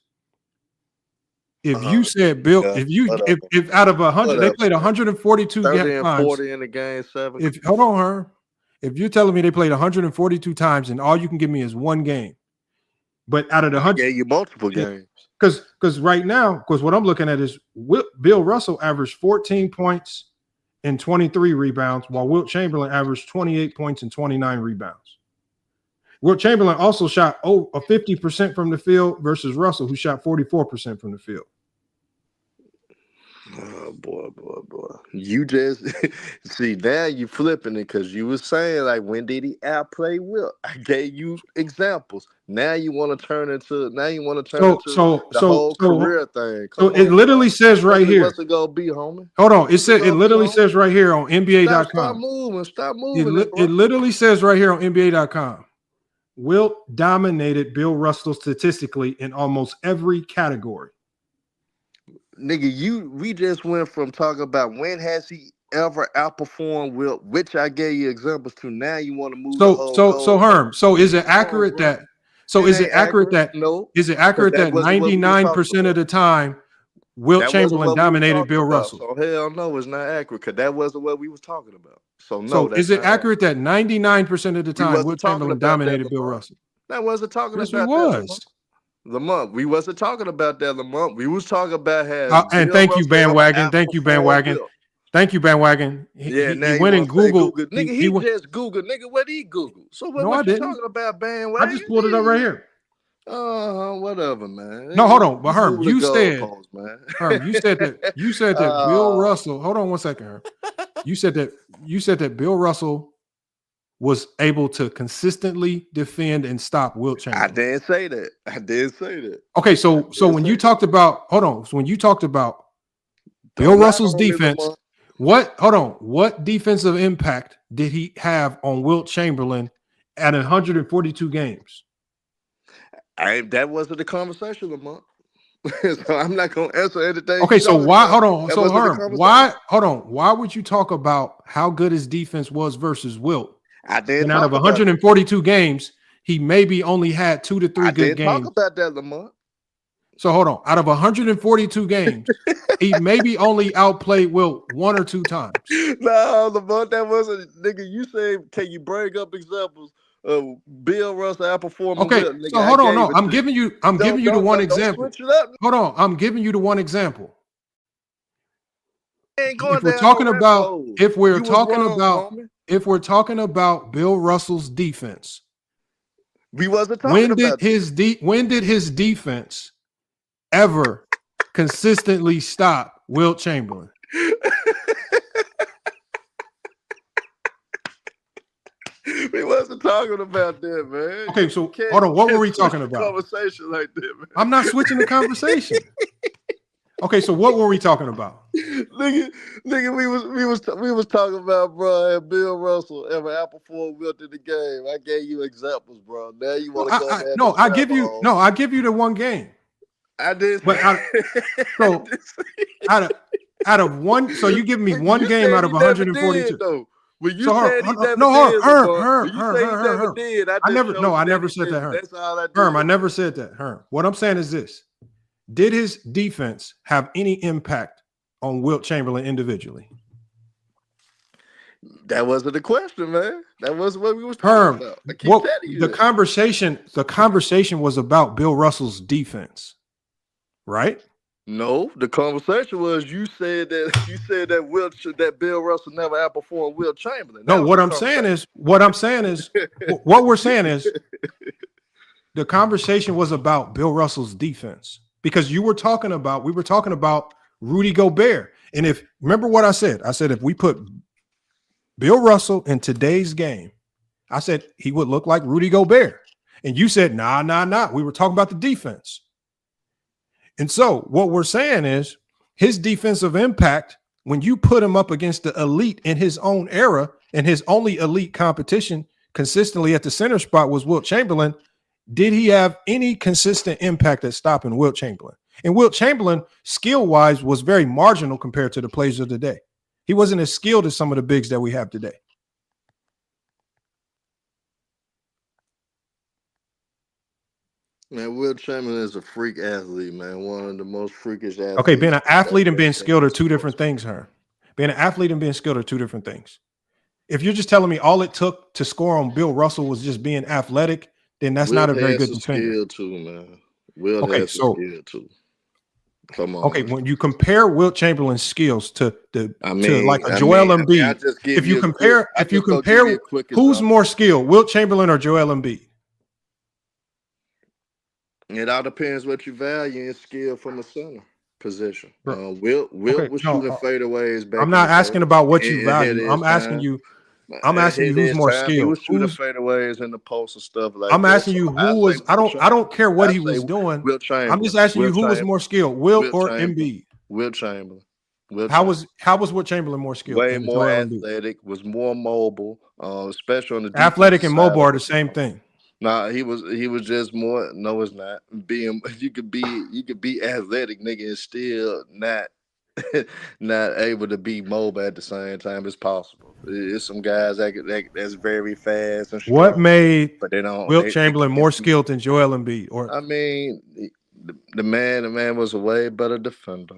if you said Bill, if out of 100 they played 142 times, 40 in the game 7. Hold on, Herm. If you're telling me they played 142 times and all you can give me is one game, but out of the 100, you multiple games. Because right now, because what I'm looking at is Bill Russell averaged 14 points and 23 rebounds, while Wilt Chamberlain averaged 28 points and 29 rebounds. Wilt Chamberlain also shot 50% from the field versus Russell, who shot 44% from the field. Oh boy. You just see now you flipping it because you was saying like when did he outplay Wilt? I gave you examples. Now you want to turn into the whole career thing. It literally says right here. What's it gonna be, homie? Hold on. It literally says right here on NBA.com. Stop moving. It literally says right here on NBA.com. Wilt dominated Bill Russell statistically in almost every category. Nigga, we just went from talking about when has he ever outperformed Wilt, which I gave you examples to. Now you want to move the whole so Herm. So is it accurate that? So is it accurate that? No. Is it accurate that 99% of the time Wilt Chamberlain dominated Bill Russell? So hell no, it's not accurate because that wasn't what we was talking about. So no. So is it accurate that 99% of the time Wilt Chamberlain dominated Bill Russell? That wasn't talking about. Yes, it was. Lamont, we wasn't talking about that, Lamont. We was talking about how. And thank you, bandwagon. Thank you, bandwagon. Thank you, bandwagon. He went and Googled. Nigga, he just Googled. Nigga, what he Googled? So what you talking about, bandwagon? I just pulled it up right here. Whatever, man. No, hold on. But Herm, you said that Bill Russell. Hold on one second, Herm. You said that Bill Russell was able to consistently defend and stop Wilt Chamberlain. I didn't say that. Okay, so when you talked about Bill Russell's defense, what defensive impact did he have on Wilt Chamberlain at 142 games? That wasn't the conversation, Lamont. So I'm not gonna answer anything. Okay, so why? Hold on. So Herm, why? Hold on. Why would you talk about how good his defense was versus Wilt? I did. And out of 142 games, he maybe only had 2 to 3 good games. Talk about that, Lamont. So hold on. Out of 142 games, he maybe only outplayed Wilt 1 or 2 times. No, Lamont, that wasn't. Nigga, you say, can you bring up examples of Bill Russell outperforming? Okay, Wilt? Nigga, so hold on. No, I'm giving you the one example. Hold on, I'm giving you the one example. If we're talking about Bill Russell's defense, we wasn't talking when did his defense ever consistently stop Wilt Chamberlain? We wasn't talking about that, man. Okay, so hold on. What were we talking about? Conversation like that, man. I'm not switching the conversation. Okay, so what were we talking about? nigga, we was talking about, bro, and Bill Russell ever outperformed Wilt in the game. I gave you examples, bro. Now you want to go there? No, I give you the one game. I did, but out of one, so you give me one game out of 142. Though. When you so said he never did, I never said that, Herm. That's all I did. Herm, I never said that, Herm. What I'm saying is this. Did his defense have any impact on Wilt Chamberlain individually? That wasn't the question, man. That was what we was talking about. I keep telling you the conversation was about Bill Russell's defense, right? No, the conversation was you said that Bill Russell never outperformed Wilt Chamberlain. No, what I'm saying is what we're saying is the conversation was about Bill Russell's defense because we were talking about Rudy Gobert. And remember what I said if we put Bill Russell in today's game, I said he would look like Rudy Gobert. And you said, nah. We were talking about the defense. And so what we're saying is his defensive impact, when you put him up against the elite in his own era and his only elite competition consistently at the center spot was Wilt Chamberlain, did he have any consistent impact at stopping Wilt Chamberlain? And Wilt Chamberlain, skill-wise, was very marginal compared to the players of the day. He wasn't as skilled as some of the bigs that we have today. Man, Wilt Chamberlain is a freak athlete, man. One of the most freakish athletes. Okay, being an athlete and being skilled are two different things, huh? Being an athlete and being skilled are two different things. If you're just telling me all it took to score on Bill Russell was just being athletic, then that's not a very good defender. Skill too, man. Wilt has skill too. Come on. Okay, when you compare Wilt Chamberlain's skills to Joel Embiid, if you compare who's more skilled, Wilt Chamberlain or Joel Embiid? It all depends what you value in skill from a center position. Wilt was shooting fadeaways back. I'm not asking about what you value. I'm asking you who's more skilled. He was shooting fadeaways in the post and stuff like that. I'm asking you who was. I don't care what he was doing. I'm just asking you who was more skilled, Wilt or Embiid. Wilt Chamberlain. How was Wilt Chamberlain more skilled? Way more athletic, was more mobile, especially on the athletic and mobile are the same thing. Nah, he was just more. No, it's not. You could be athletic, nigga, and still not able to be mobile at the same time as possible. It's some guys that's very fast and strong, what made Wilt Chamberlain more skilled than Joel Embiid? I mean, the man was a way better defender.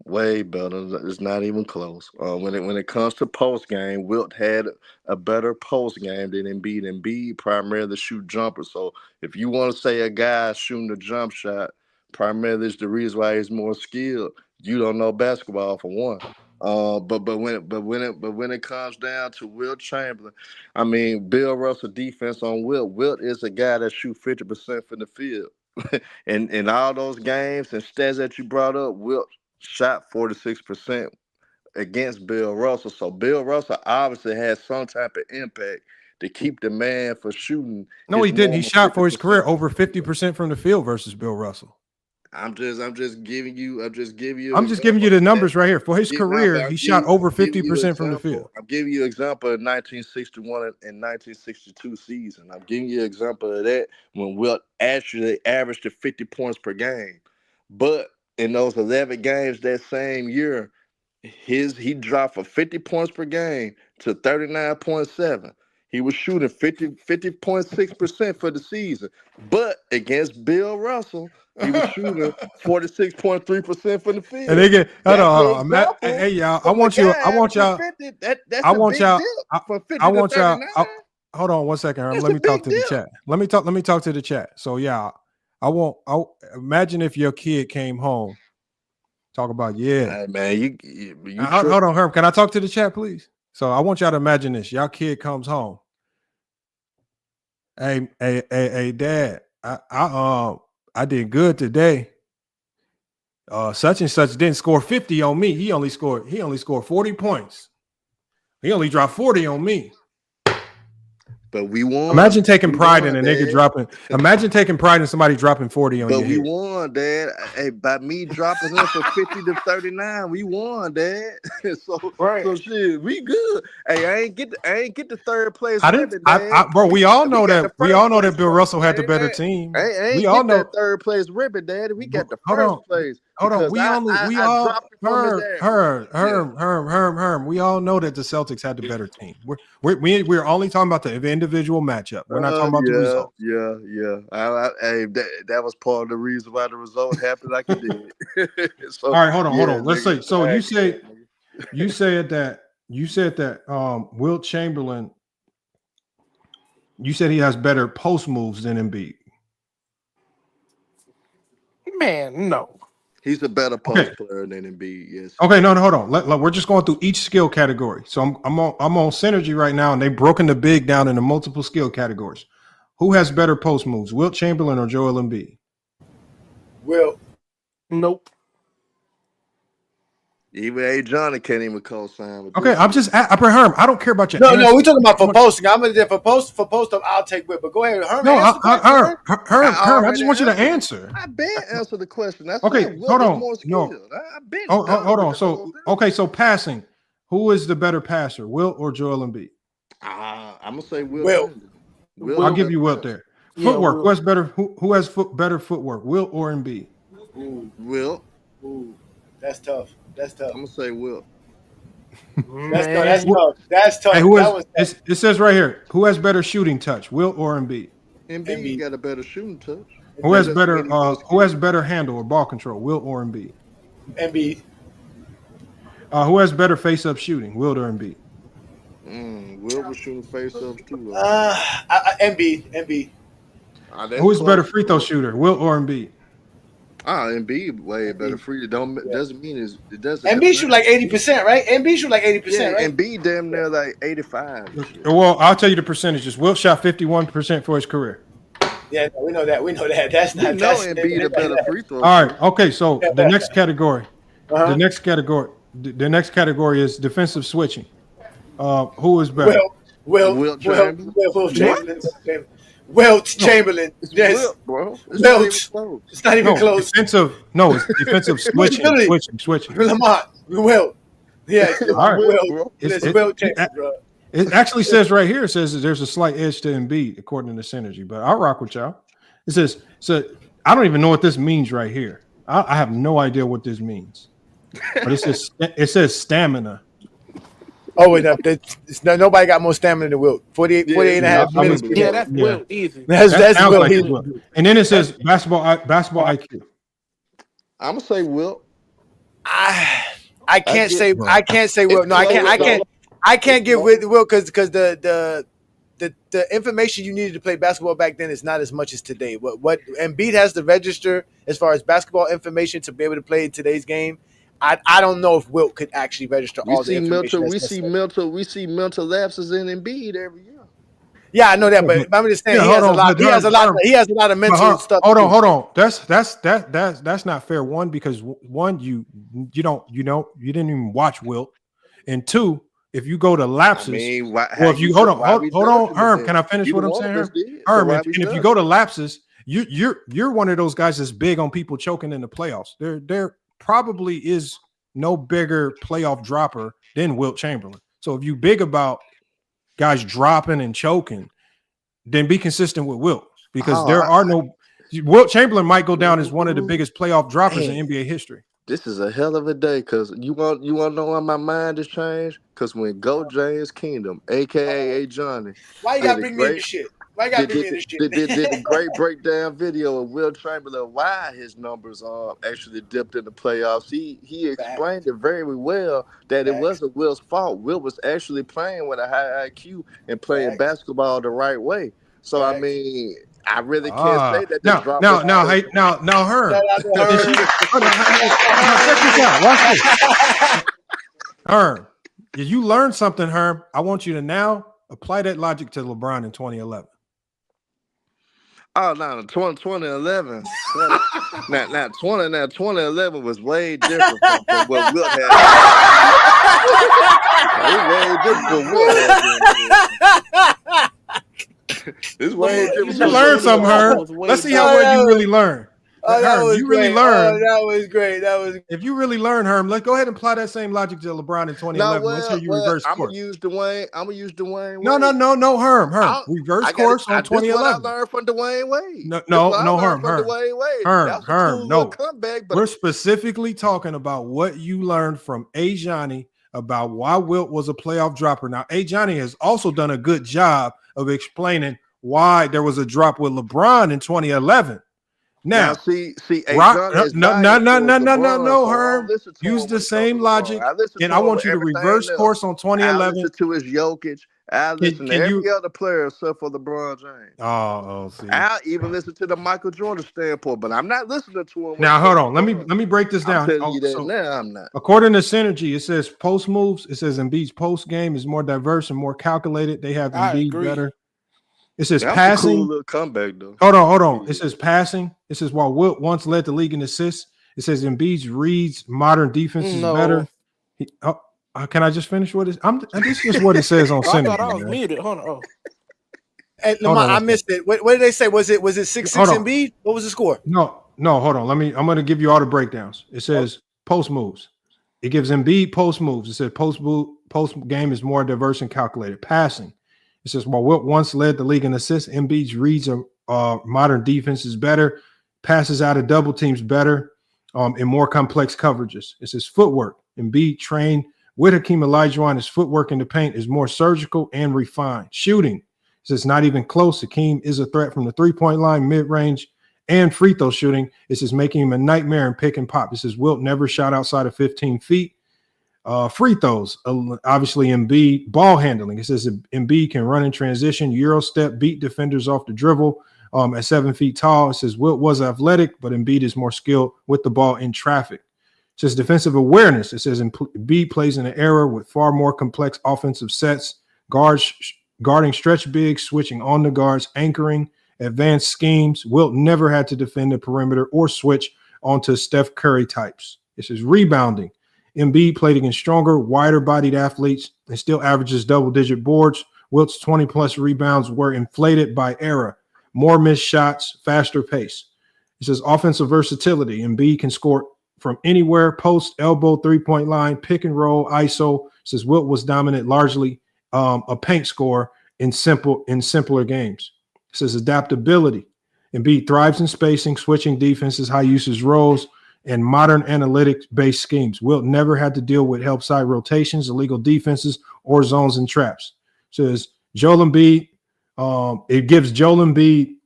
Way better. It's not even close. When it comes to post game, Wilt had a better post game than Embiid. Embiid primarily shoot jumpers. So if you want to say a guy shooting a jump shot, primarily is the reason why he's more skilled. You don't know basketball for one. But when it comes down to Wilt Chamberlain, I mean, Bill Russell defense on Wilt. Wilt is a guy that shoots 50% from the field. and in all those games and stats that you brought up, Wilt shot 46% against Bill Russell. So Bill Russell obviously had some type of impact to keep the man for shooting. No, he didn't. He shot for his career over 50% from the field versus Bill Russell. I'm just giving you the numbers right here. For his career, he shot over 50% from the field. I'm giving you an example of 1961 and 1962 season. I'm giving you an example of that when Wilt actually averaged 50 points per game. But in those 11 games that same year, he dropped from 50 points per game to 39.7. He was shooting 50.6% for the season. But against Bill Russell, he was shooting 46.3% from the field. And they get hey y'all, I want y'all. Hold on one second. Let me talk to the chat. Let me talk to the chat. So yeah, I imagine if your kid came home, talk about Hey man, you hold on, Herm. Can I talk to the chat, please? So I want y'all to imagine this. Y'all kid comes home. Hey, Dad, I did good today. Such and such didn't score 50 on me. He only scored 40 points. He only dropped 40 on me. But we won. Imagine taking pride in a nigga dropping. Imagine taking pride in somebody dropping 40 on your head. But we won, Dad. Hey, by me dropping them from 50 to 39, we won, Dad. so shit, we good. Hey, I ain't get the third place. Bro, we all know that. We all know that Bill Russell had the better team. We all know that third place ribbon, Daddy. We got the first place. Hold on. We all Herm. We all know that the Celtics had the better team. We're only talking about the individual matchup. We're not talking about the result. Yeah. That was part of the reason why the result happened like it did. All right, hold on. Let's say. So you said that Wilt Chamberlain. You said he has better post moves than Embiid. Man, no. He's a better post player than Embiid. Yes. Okay, no, hold on. We're just going through each skill category. So I'm on Synergy right now, and they've broken the big down into multiple skill categories. Who has better post moves, Wilt Chamberlain or Joel Embiid? Wilt. Nope. Even A. Johnny can't even co-sign. Okay, I'm just Herm. I don't care about your. No, we're talking about for posting. I'm gonna for post. I'll take Wilt. But go ahead, Herm. No, Herm. I just want you to answer. I bet answer the question. That's okay. Hold on. No. Hold on. So passing. Who is the better passer, Wilt or Joel Embiid? I'm gonna say Wilt. I'll give you Wilt there. Footwork. Who has better? Who has better footwork, Wilt or Embiid? Wilt. That's tough. I'm gonna say Wilt. That's tough. Hey, it says right here, who has better shooting touch, Wilt or Embiid? Embiid got a better shooting touch. Who has better handle or ball control, Wilt or Embiid? Embiid. Who has better face-up shooting, Wilt or Embiid? Wilt was shooting face-ups too. Embiid. Who is better free throw shooter, Wilt or Embiid? Embiid way better free. Doesn't mean it doesn't. Embiid shoot like 80%, right? Embiid shoot like 80%, right? Embiid damn near like 85. Well, I'll tell you the percentages. Wilt shot 51% for his career. Yeah, we know that. That's not. Embiid a better free throw. All right. Okay. So the next category, the next category is defensive switching. Who is better? Wilt Chamberlain. Wilt Chamberlain. Yes, Wilt, bro. It's not even close. It's defensive switching. Lamont. Wilt. Yes. All right. Wilt. It's Wilt Chamberlain, bro. It actually says right here, it says that there's a slight edge to Embiid, according to Synergy, but I'll rock with y'all. It says, so I don't even know what this means right here. I have no idea what this means. But it says stamina. Oh, wait, nobody got more stamina than Wilt. 48 and a half minutes. Yeah, that's Wilt, easy. That's Wilt. Like Wilt. And then it says basketball IQ. I'm gonna say Wilt. I can't say Wilt. No, I can't give Wilt because the information you needed to play basketball back then is not as much as today. What Embiid has to register as far as basketball information to be able to play in today's game, I don't know if Wilt could actually register all the information. We see mental lapses in Embiid every year. Yeah, I know that, but I'm just saying he has a lot of mental stuff. Hold on. That's not fair. One, because you didn't even watch Wilt, and two, if you go to lapses, if you hold on, Herm, can I finish what I'm saying, Herm? And if you go to lapses, you're one of those guys that's big on people choking in the playoffs. There probably is no bigger playoff dropper than Wilt Chamberlain. So if you big about guys dropping and choking, then be consistent with Wilt, because Wilt Chamberlain might go down as one of the biggest playoff droppers in NBA history. This is a hell of a day, because you want to know why my mind has changed? Because when Go James Kingdom, aka A. Johnny, why you gotta bring me in this shit? Why you gotta bring me in this shit? Did a great breakdown video of Wilt Chamberlain why his numbers actually dipped in the playoffs. He explained it very well that it wasn't Wilt's fault. Wilt was actually playing with a high IQ and playing basketball the right way. So I mean, I really can't say that. Now, Herm. Check this out. Watch this. Herm, if you learn something, Herm, I want you to now apply that logic to LeBron in 2011. Oh no, 2011. Now 2011 was way different from what Wilt had. It was way different from Wilt had. This way You learned something, Herm. Let's see how well you really learn. Oh, that Herm, was you great. really learn. Oh, that was great. That was. If you really learn, Herm, let's go ahead and apply that same logic to LeBron in 2011. Let's hear you reverse I'm course. gonna use Dwayne. No, Herm. Reverse course on 2011. This is what I learned from Dwayne Wade. No, Herm. Dwayne Wade. That's a Herm, cool no. little comeback. But We're specifically talking about what you learned from A. Johnny about why Wilt was a playoff dropper. Now, A. Johnny has also done a good job of explaining why there was a drop with LeBron in 2011. Now see, no, Herm. Use the same logic, and I want you to reverse course on 2011. I listen to his Jokic. I listen to every other player except for LeBron James. See. I even listen to the Michael Jordan standpoint, but I'm not listening to him. Now, hold on. Let me break this down. I'm telling you that now, I'm not. According to Synergy, it says post moves. It says Embiid's post game is more diverse and more calculated. They have Embiid better. It says That's passing. a cool little comeback, though. Hold on. It says passing. It says while Wilt once led the league in assists, it says Embiid's reads modern defense is better. Can I just finish what it is? This is what it says on Synergy. I thought I was muted. Hold on. Hey, Lamont, I missed it. What did they say? Was it 6-6 Embiid? What was the score? No. Hold on. I'm going to give you all the breakdowns. It says post moves. It gives Embiid post moves. It says post game is more diverse and calculated. Passing. It says while Wilt once led the league in assists, Embiid's reads of modern defense is better, passes out of double teams better, in more complex coverages. It says footwork. Embiid trained with Hakeem Olajuwon. His footwork in the paint is more surgical and refined. Shooting. It says not even close. Hakeem is a threat from the 3-point line, mid-range, and free throw shooting. It says making him a nightmare in pick and pop. It says Wilt never shot outside of 15 feet. Free throws, obviously Embiid. Ball handling, it says Embiid can run in transition, Euro step, beat defenders off the dribble at 7 feet tall. It says Wilt was athletic, but Embiid is more skilled with the ball in traffic. It says defensive awareness. It says Embiid plays in an era with far more complex offensive sets, guarding stretch bigs, switching on the guards, anchoring, advanced schemes. Wilt never had to defend the perimeter or switch onto Steph Curry types. It says rebounding. Embiid played against stronger, wider-bodied athletes and still averages double-digit boards. Wilt's 20-plus rebounds were inflated by era. More missed shots, faster pace. It says offensive versatility. Embiid can score from anywhere, post, elbow, three-point line, pick and roll, ISO. It says Wilt was dominant, largely a paint scorer in simpler games. It says adaptability. Embiid thrives in spacing, switching defenses, high usage roles, and modern analytics-based schemes. Wilt never had to deal with help side rotations, illegal defenses, or zones and traps. It says Joel Embiid, it gives Joel Embiid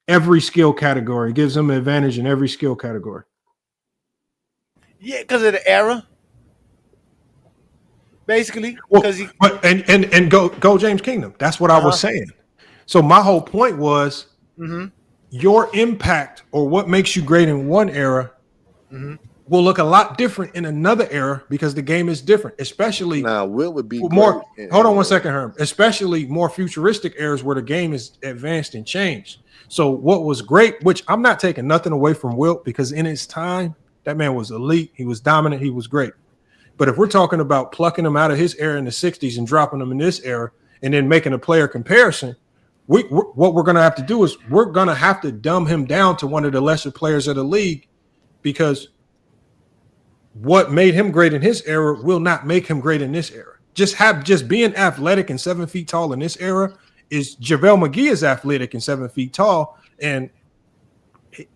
every skill category. It gives him an advantage in every skill category. Yeah, because of the era. Basically. Well, and go James Kingdom. That's what I was saying. So my whole point was your impact or what makes you great in one era will look a lot different in another era because the game is different, especially Wilt would be more. great. Hold on one second, Herm. Especially more futuristic eras where the game is advanced and changed. So what was great, which I'm not taking nothing away from Wilt because in his time, that man was elite. He was dominant. He was great. But if we're talking about plucking him out of his era in the 60s and dropping him in this era and then making a player comparison, what we're going to have to do is we're going to have to dumb him down to one of the lesser players of the league because what made him great in his era will not make him great in this era. Just being athletic and 7 feet tall in this era is JaVale McGee is athletic and 7 feet tall, and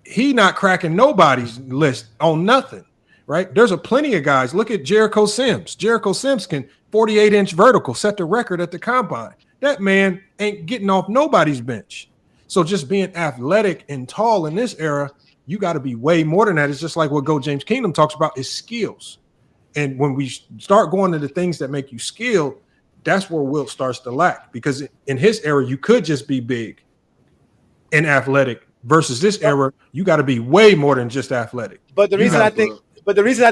he not cracking nobody's list on nothing, right? There's a plenty of guys. Look at Jericho Sims. Jericho Sims can 48-inch vertical, set the record at the combine. That man ain't getting off nobody's bench. So just being athletic and tall in this era, you got to be way more than that. It's just like what Go James Kingdom talks about is skills. And when we start going to the things that make you skilled, that's where Wilt starts to lack. Because in his era, you could just be big and athletic versus this era, you got to be way more than just athletic. But the reason I think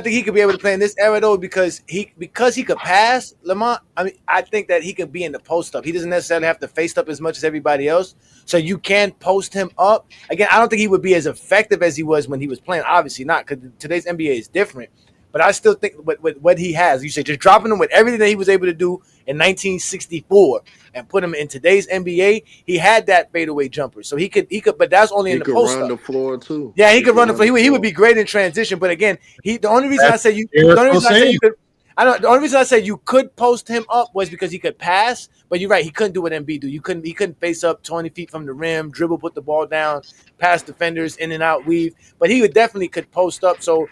he could be able to play in this era though, because he could pass, Lamont. I mean, I think that he could be in the post up. He doesn't necessarily have to face up as much as everybody else. So you can post him up. Again, I don't think he would be as effective as he was when he was playing. Obviously not, because today's NBA is different. But I still think with what he has, you say just dropping him with everything that he was able to do in 1964 and put him in today's NBA, he had that fadeaway jumper. So he could, but that's only in the post. He could run the floor too. Yeah, he could run the floor. He would be great in transition. But again, the only reason I say you could. The only reason I said you could post him up was because he could pass, but you're right, he couldn't do what Embiid do. He couldn't face up 20 feet from the rim, dribble, put the ball down, pass defenders in and out, weave. But he definitely could post up. So,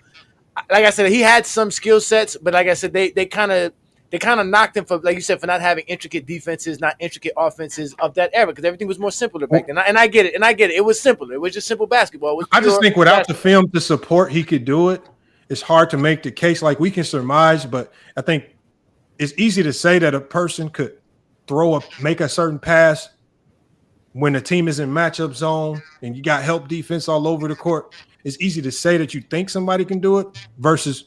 like I said, he had some skill sets, but like I said, they kind of knocked him for, like you said, for not having intricate defenses, not intricate offenses of that era, because everything was more simpler back then. And I get it. It was simpler. It was just simple basketball. I just think without the film to support, he could do it. It's hard to make the case. Like, we can surmise, but I think it's easy to say that a person could make a certain pass when the team is in matchup zone and you got help defense all over the court. It's easy to say that you think somebody can do it versus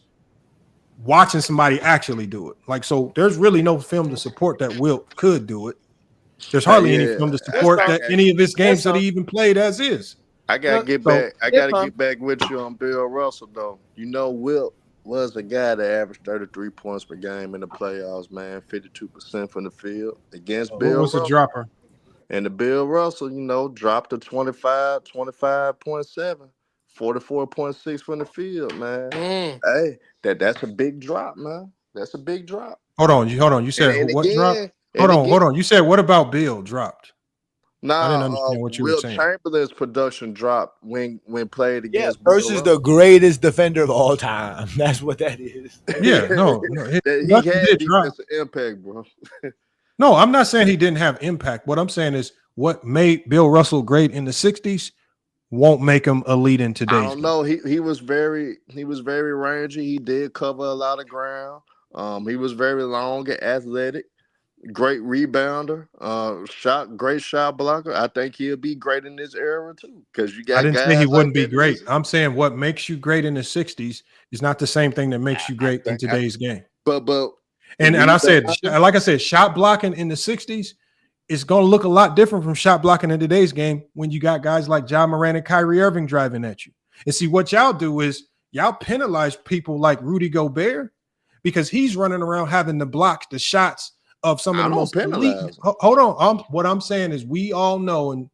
watching somebody actually do it. Like, so there's really no film to support that Wilt could do it. There's hardly any film to support that any of his games that he even played as is. I gotta get back. I gotta get back with you on Bill Russell though. You know, Wilt was a guy that averaged 33 points per game in the playoffs, man. 52% from the field against Bill Who was Russell. a dropper? And the Bill Russell, you know, dropped to 25.7, 44.6 from the field, man. Hey, that's a big drop, man. That's a big drop. Hold on. You said what dropped? Hold on. You said what about Bill dropped? I didn't understand what you were Wilt saying. Chamberlain's production dropped when played against versus the greatest defender of all time. That's what that is. Yeah, no, he had defensive impact, bro. No, I'm not saying he didn't have impact. What I'm saying is what made Bill Russell great in the 60s won't make him elite in today's. I don't know. He was very rangy. He did cover a lot of ground. He was very long and athletic. Great rebounder, great shot blocker. I think he'll be great in this era too. Because you got. I didn't say he wouldn't be great. I'm saying what makes you great in the 60s is not the same thing that makes you great in today's game. But and I said, like I said, shot blocking in the 60s is going to look a lot different from shot blocking in today's game when you got guys like Ja Morant and Kyrie Irving driving at you. And see, what y'all do is y'all penalize people like Rudy Gobert because he's running around having to block the shots of some of the most elite. Hold on. What I'm saying is we all know, and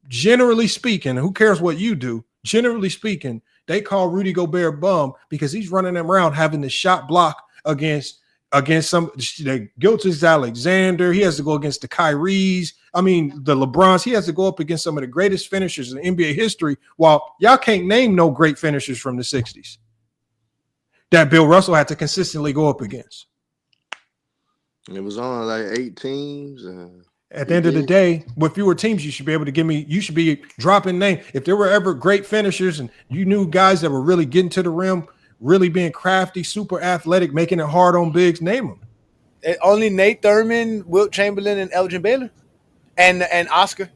generally speaking, who cares what you do? Generally speaking, they call Rudy Gobert bum because he's running them around having the shot block against some the Gilgeous-Alexander. He has to go against the Kyries. I mean, the LeBrons. He has to go up against some of the greatest finishers in NBA history, while y'all can't name no great finishers from the 60s that Bill Russell had to consistently go up against. It was on like 8 teams. At the end of the day, with fewer teams, you should be able to give me. You should be dropping name. If there were ever great finishers, and you knew guys that were really getting to the rim, really being crafty, super athletic, making it hard on bigs, name them. Only Nate Thurman, Wilt Chamberlain, and Elgin Baylor, and Oscar.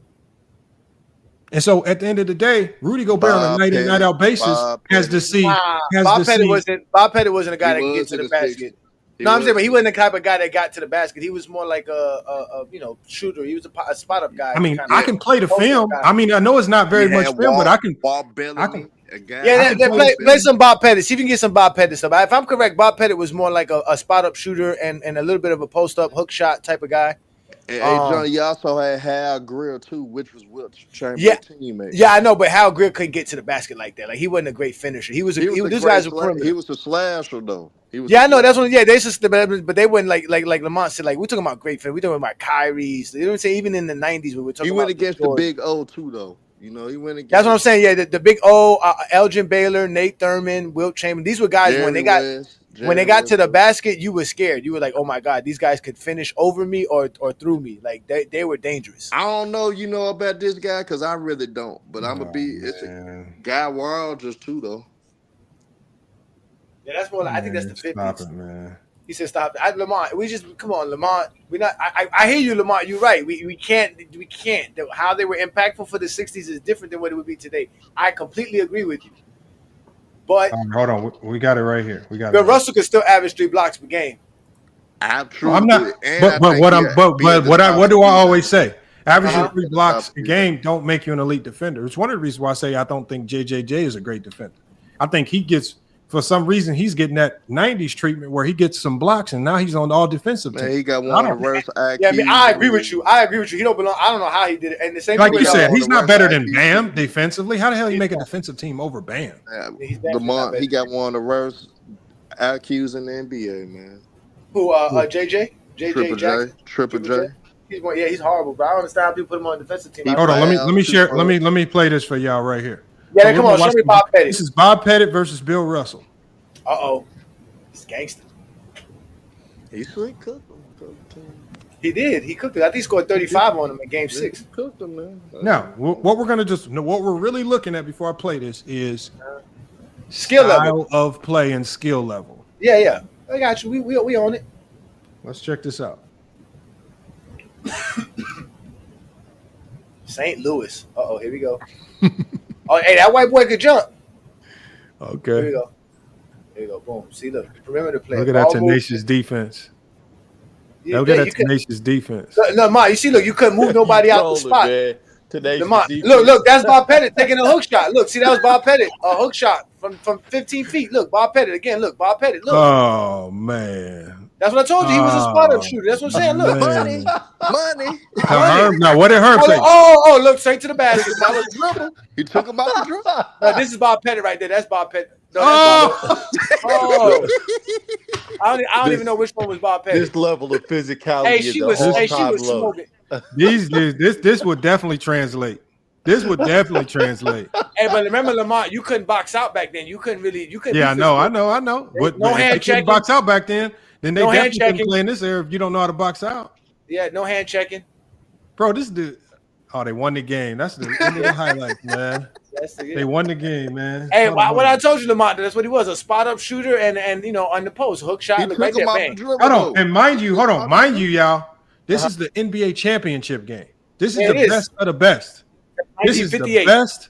And so, at the end of the day, Rudy Gobert on a night-in, night-out basis has to see. Bob Pettit wasn't a guy that could get to the basket. No, I'm saying, but he wasn't the type of guy that got to the basket. He was more like a shooter. He was a spot up guy. I mean, I can play the film. I mean, I know it's not very much film, but I can. Play some Bob Pettit. See if you can get some Bob Pettit stuff. If I'm correct, Bob Pettit was more like a spot up shooter and a little bit of a post up hook shot type of guy. And John, you also had Hal Greer too, which was Wilt Chamberlain's teammate. Yeah, I know, but Hal Greer couldn't get to the basket like that. Like, he wasn't a great finisher. He was a slasher though. I know that's one. Yeah, but they wouldn't like Lamont said. Like, we're talking about great finish. We're talking about Kyrie's. You know what I'm saying? Even in the '90s, we were talking. He went against the Big O too, though. You know, he went against. That's what I'm saying. Yeah, the Big O, Elgin Baylor, Nate Thurman, Wilt Chamberlain. These were guys when they got to the basket, you were scared. You were like, oh my God, these guys could finish over me or through me. Like, they were dangerous. I don't know, you know about this guy because I really don't. But it's a guy Rogers too, though. Yeah, that's more. I think that's the 50s. Stop it, man. He said, "Stop it, Lamont. Come on, Lamont. We're not. I hear you, Lamont. You're right. We can't. How they were impactful for the '60s is different than what it would be today. I completely agree with you. But hold on, we got it right here. But Russell could still average 3 blocks per game. I'm not. What do I always say? Averaging 3 blocks a game don't make you an elite defender. It's one of the reasons why I say I don't think JJJ is a great defender. I think he gets for some reason he's getting that 90s treatment where he gets some blocks and now he's on all defensive team. He got one of the worst IQs. Yeah, I mean, I agree with you. He don't belong. I don't know how he did it. And the same like thing you said, he's not better than IQs. Bam defensively. How the hell you make a defensive team over Bam? Lamar, he got one of the worst IQs in the NBA, man. Who? JJ Triple Jackson? J. Triple J. He's horrible, bro. I don't understand how people put him on the defensive team. Hold on, let me share. Let me play this for y'all right here. Yeah, So come we're on, gonna show me watch Bob Pettit. This is Bob Pettit versus Bill Russell. Uh-oh. He's gangster. He slick cooked him. He did. He cooked it. I think he scored 35 on him in Game 6. He cooked him, man. Now, what we're really looking at before I play this is skill style level of play and skill level. Yeah. I got you. We on it. Let's check this out. St. Louis. Uh-oh, here we go. Oh, hey, that white boy could jump. Okay. Here we go. Here we go. Boom. See, look. Perimeter play. Look at that tenacious defense. Look at that tenacious defense. No, Ma, you see, look, you couldn't move nobody out the spot. Look, that's Bob Pettit taking a hook shot. Look, see, that was Bob Pettit. A hook shot from 15 feet. Look, Bob Pettit again. Look, Bob Pettit. Look. Oh, man. That's what I told you. He was a spot-up shooter. That's what I'm saying. Look. Money. Now, what did Herb say? Oh, look, straight to the basket. He took him out the dribble. No, this is Bob Pettit right there. That's Bob Pettit. No, that's Oh. I don't even know which one was Bob Pettit. This level of physicality Hey, is she a was all-time low. smoking. This would definitely translate. This would definitely translate. Hey, but remember, Lamont, you couldn't box out back then. You couldn't. Yeah, I know. But No if hand they couldn't checking. box out back then they No hand definitely checking. couldn't play in this era if you don't know how to box out. Yeah, no hand checking. Bro, this dude. Oh, they won the game. That's the end of the highlight, man. They won the game, man. Hey, what I told you, Lamont, that's what he was, a spot-up shooter and on the post, hook shot. Look right there, bang. Hold on, and mind you, y'all, this is the NBA championship game. This is Yeah, the it is. best of the best. This is the 1958. best.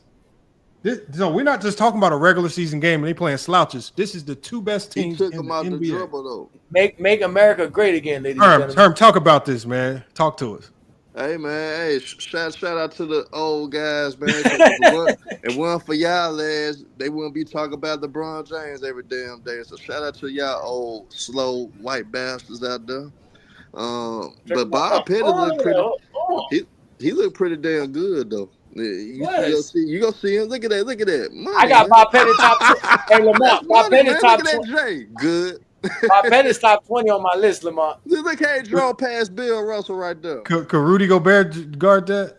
So we're not just talking about a regular season game and they playing slouches. This is the two best teams in the NBA. Make America great again, ladies and gentlemen. Herm, talk about this, man. Talk to us. Hey man, hey, shout out to the old guys, man. If it wasn't for y'all lads, they wouldn't be talking about LeBron James every damn day. So shout out to y'all old slow white bastards out there. But Bob Pettit looked pretty. He looked pretty damn good though. You gonna see him. Look at that. Money, I got Bob Pettit top 2. Hey, Lamont, Bob Pettit top Look at 20. that Jay. Good. Bob Pettit's top 20 on my list, Lamont. Look how he draw past Bill Russell right there. Could Rudy Gobert guard that?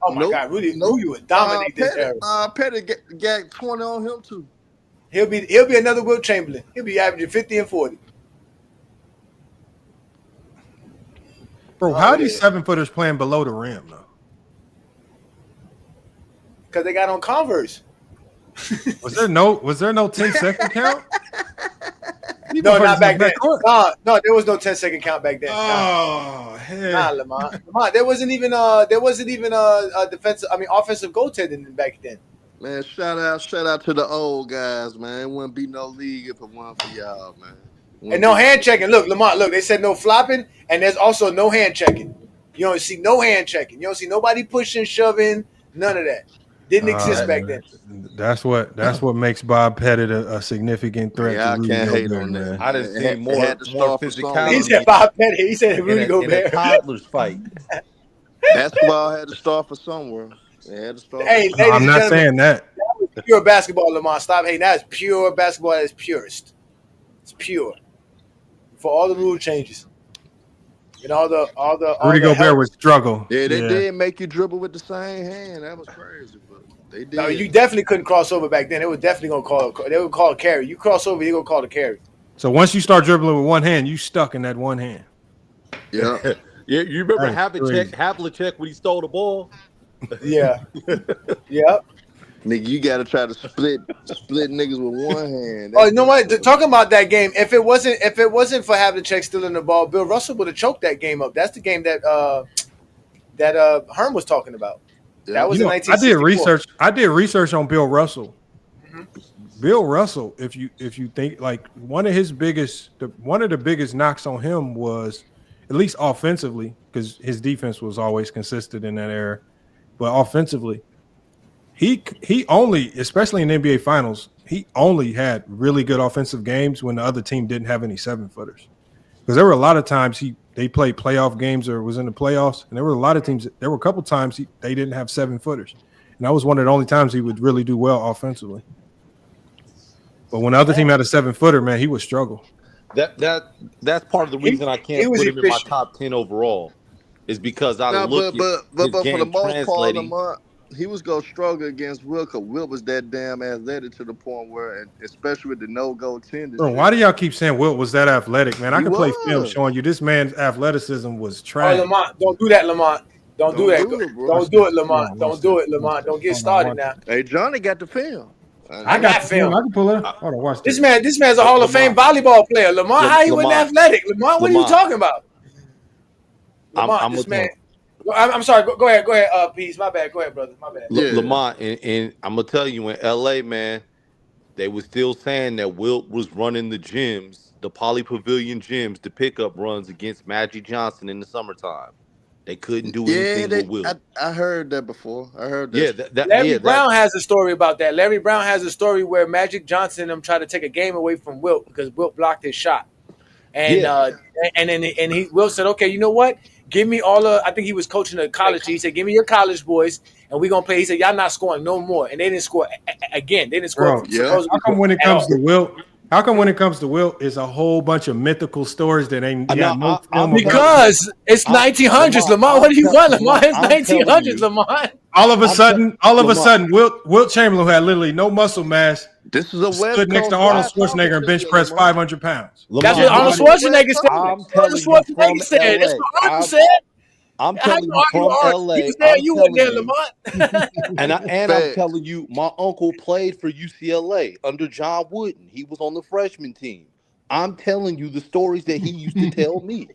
Oh my God, Rudy would dominate this era. Pettit got 20 on him too. He'll be another Wilt Chamberlain. He'll be averaging 50 and 40. Bro, how are these 7-footers playing below the rim though? Because they got on Converse. Was there no 10-second count? No, not back then. No, there was no 10-second count back then. Oh, hell. Nah, Lamont. There wasn't even a defensive. Offensive goaltending back then. Man, shout out to the old guys, man. It wouldn't be no league if it wasn't for y'all, man. And no hand checking. Look, Lamont. Look, they said no flopping, and there's also no hand checking. You don't see no hand checking. You don't see nobody pushing, shoving, none of that. Didn't exist back then. That's what makes Bob Pettit a significant threat. Yeah, to Rudy I can't hate Gobert, on that. man. I didn't see more physicality. He said Bob Pettit. He said Rudy in Gobert. a toddler's fight. Basketball had to start for somewhere. They had to start. Hey, No, I'm not saying that. That was pure basketball, Lamont. Stop hating. That is pure basketball. That is purest. It's pure. For all the rule changes. And all the Rudy Gobert would struggle. Yeah, they did make you dribble with the same hand. That was crazy, but they did. No, you definitely couldn't cross over back then. They would definitely call a carry. You cross over, you gonna call a carry. So once you start dribbling with one hand, you stuck in that one hand. Yeah. Yeah, you remember That's crazy. Havlicek when he stole the ball? Yeah. Yep. Nigga, you gotta try to split niggas with one hand. Oh, you know what? Talking about that game, if it wasn't for Havlicek stealing the ball, Bill Russell would have choked that game up. That's the game that Herm was talking about. That was in 1964. I did research on Bill Russell. Mm-hmm. Bill Russell, if you think like one of the biggest knocks on him was, at least offensively, because his defense was always consistent in that era, but offensively, he only, especially in NBA Finals, he only had really good offensive games when the other team didn't have any 7-footers. Because there were a lot of times they played playoff games or was in the playoffs, and there were a lot of teams. There were a couple times they didn't have 7-footers, and that was one of the only times he would really do well offensively. But when the other team had a 7-footer, man, he would struggle. That's part of the reason I can't put him in my top 10 overall. Is because I look at his for game the most part, translating. he was gonna struggle against Wilt because Wilt was that damn athletic to the point where, and especially with the no-go tendency. Bro, why do y'all keep saying Wilt was that athletic, man? I He can play film was. showing you this man's athleticism was trash. Oh, Lamont, don't do that, Lamont. Don't do that. Don't do it, Lamont. Don't do it, Lamont. Don't get started now. Hey, Johnny got the film. I got film. I can pull it up. Hold on, watch This man's a Hall of Fame volleyball player. Lamont, how he wasn't athletic? Lamont, what are you talking about? Lamont, this man. I'm sorry. Go ahead. Peace. My bad. Go ahead, brother. My bad. Lamont, and I'm gonna tell you, in LA, man, they were still saying that Wilt was running the gyms, the Poly Pavilion gyms, the pickup runs against Magic Johnson in the summertime. They couldn't do anything with Wilt. I heard that before. I heard that. Yeah, Larry Brown has a story about that. Larry Brown has a story where Magic Johnson and them tried to take a game away from Wilt because Wilt blocked his shot, and Wilt said, "Okay, you know what? Give me all of." I think he was coaching a college. He said, "Give me your college boys, and we're gonna play." He said, "Y'all not scoring no more," and they didn't score again. They didn't score. Bro, how come when it comes to Wilt? How come when it comes to Wilt, it's a whole bunch of mythical stories that ain't no film because it's 1900s, Lamont. What do you want, Lamont? It's 1900s, Lamont. All of a sudden, Wilt Chamberlain, who had literally no muscle mass, this is a stood next to Arnold Schwarzenegger and bench pressed 500 pounds. That's what Arnold Schwarzenegger said. Arnold Schwarzenegger said. That's what Arnold said. I'm telling you from LA. You said you were there, Lamont. I'm telling you, my uncle played for UCLA under John Wooden. He was on the freshman team. I'm telling you the stories that he used to tell me.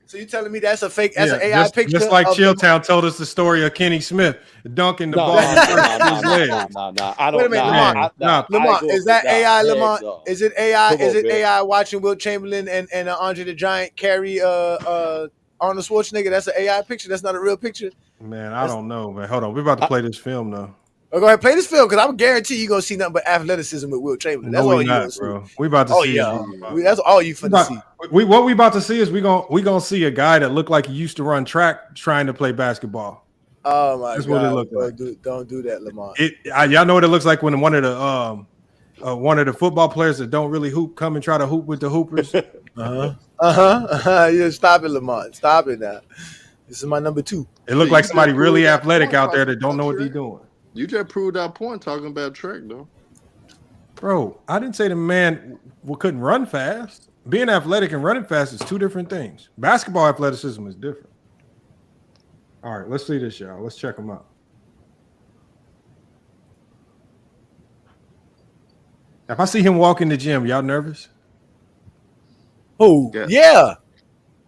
So you telling me that's a fake? That's an AI picture? Just like Chilltown told us the story of Kenny Smith dunking the ball. No. I don't know. Lamont, is that AI, Lamont? Is it AI? Is it AI watching Wilt Chamberlain and Andre the Giant carry Arnold Schwarzenegger? That's an AI picture. That's not a real picture. Man, I don't know, man. Hold on, we're about to play this film now. Oh, go ahead, play this film because I'm guarantee you're gonna see nothing but athleticism with Wilt Chamberlain. That's all you gonna see, bro. We about to see. Yeah, that's all you finna see. What we about to see is we gonna see a guy that looked like he used to run track trying to play basketball. Oh my that's God! What it looked like. Don't do that, Lamont. Y'all know what it looks like when one of the football players that don't really hoop come and try to hoop with the hoopers. Yeah, stop it, Lamont. Stop it now. This is my number 2. It looked like somebody really athletic out there that don't know what they're doing. You just proved that point talking about track, though. Bro, I didn't say the man couldn't run fast. Being athletic and running fast is two different things. Basketball athleticism is different. All right, let's see this, y'all. Let's check them out. If I see him walk in the gym, y'all nervous? Oh, yeah.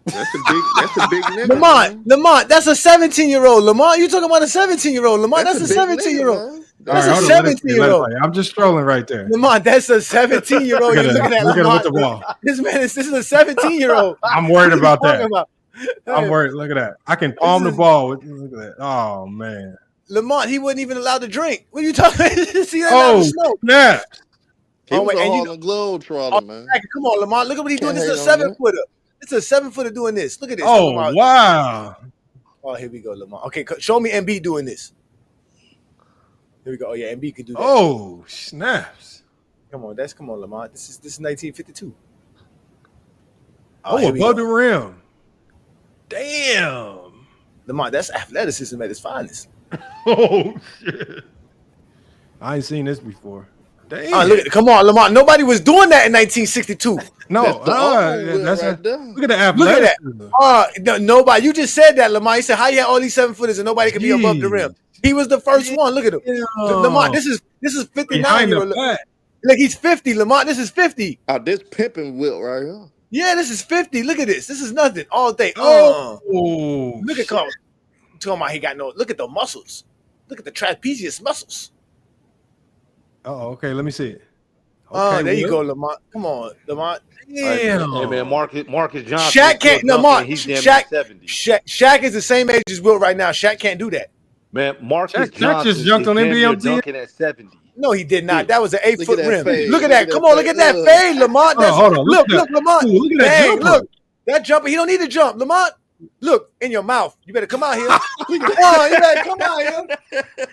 That's a big nigga. Lamont, that's a 17-year-old. Lamont, you talking about a 17-year-old. Lamont, that's a 17-year-old. That's a 17-year-old. I'm just strolling right there. Lamont, that's a 17-year-old. You're looking at Lamont. With the ball. This is a 17-year-old. I'm worried about that. I'm worried. Look at that. I can palm the ball. Look at that. Oh, man. Lamont, he wasn't even allowed to drink. What are you talking about? See that? Oh, yeah. He was a Harlem Globetrotter, man. Come on, Lamont. Look at what he's doing. This is a 7-footer. It's a 7-footer doing this. Look at this. Oh, wow. Oh, here we go, Lamont. Okay, show me MB doing this. Here we go. Oh, yeah, MB could do that. Oh, snaps. Come on, Lamont. This is 1952. Oh, above the rim. Damn. Lamont, that's athleticism at its finest. Oh, shit. I ain't seen this before. Damn. Come on, Lamont. Nobody was doing that in 1962. No, look at the athleticism. Look at that. Nobody. You just said that, Lamont. You said how you had all these 7-footers and nobody could be above the rim. He was the first one. Look at him, Lamont. This is 59-year-old. Look, he's 50, Lamont. This is 50. This pimping Wilt right here. Yeah, this is 50. Look at this. This is nothing all day. Look at Carl. Talking about he got no. Look at the muscles. Look at the trapezius muscles. Oh, okay. Let me see it. Okay, there you go, Lamont. Come on, Lamont. Damn. Hey, man, Marcus Johnson. Shaq can't. No, Mark. He's damn 70. Shaq is the same age as Wilt right now. Shaq can't do that. Man, Marcus Shaq Johnson just jumped is on damn near NBMT. dunking at 70. No, he did not. That was an 8 foot rim. fade. Look at that. Come on, look at that fade, Lamont. That's, Hold on. look, Lamont. Ooh, look at that Bang, jumper. look. That jumper, he don't need to jump. Lamont, look, in your mouth. You better come out here. Come on, you better come out here.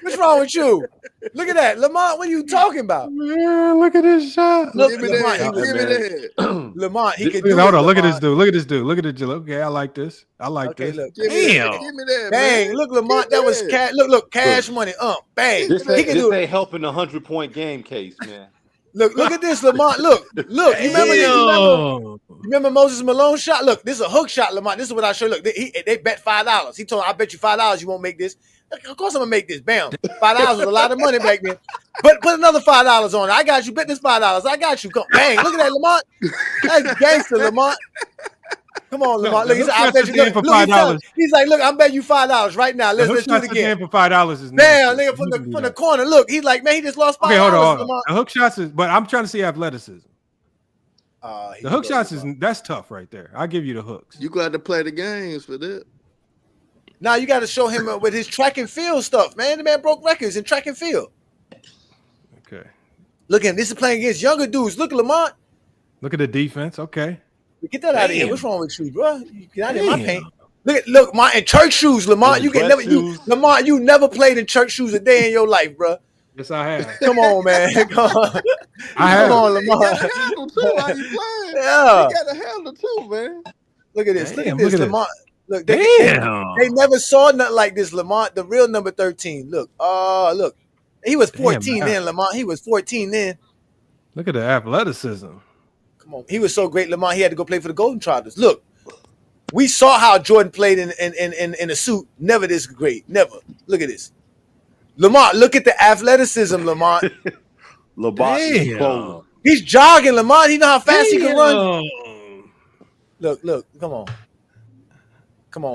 What's wrong with you? Look at that. Lamont, what are you talking about? Man, look at this shot. Look, Give me Lamont, that. Give me that. Lamont, he can do it. Hold on. Look at Lamont. this dude. Look at this dude. Look at this dude. Okay, I like this. I like Okay, this. look. Give me Damn. that. Give me that. Bang. Man. Look, Lamont, that was cash. Look, cash money. Bang. This He can do it. ain't helping the 100-point game case, man. Look at this, Lamont. Look. You remember Moses Malone shot? Look, this is a hook shot, Lamont. This is what I show. Look, they bet $5. He told him, I bet you $5 you won't make this. Of course I'm gonna make this. Bam. $5 was a lot of money back then. But put another $5 on it. I got you. Bet this $5. I got you. Come, bang. Look at that, Lamont. That's gangster, Lamont. Come on, Lamont. Look, he said, I bet you. Look, for $5. He's like, look, I'm betting you $5 right now. Let's do it again. For $5 is Bam, nigga, from the corner. Look, he's like, man, he just lost $5. Okay, hold on. Lamont. The hook shots is, but I'm trying to see athleticism. The hook shots that's tough right there. I'll give you the hooks. You got to play the games for that. Now you got to show him with his track and field stuff, man. The man broke records in track and field. Okay. Look at him. This is playing against younger dudes. Look at Lamont. Look at the defense. Okay. Get that out of here. What's wrong with you, bro? You get out of my paint. Look, my in church shoes, Lamont. You can never, Lamont. You never played in church shoes a day in your life, bro. Yes, I have. Come on, man. Come on. Come on, Lamont. You got to handle too while you playing. Yeah. You got to handle too, man. Look at this. Damn, look at this, Lamont. Look, they never saw nothing like this, Lamont. The real number 13. Look, look. He was 14 then, Lamont. He was 14 then. Look at the athleticism. Come on. He was so great, Lamont. He had to go play for the Golden Trotters. Look, we saw how Jordan played in a suit. Never this great. Never. Look at this. Lamont, look at the athleticism, Lamont. Lamont is cold. He's jogging, Lamont. He know how fast he can run. Look. Come on.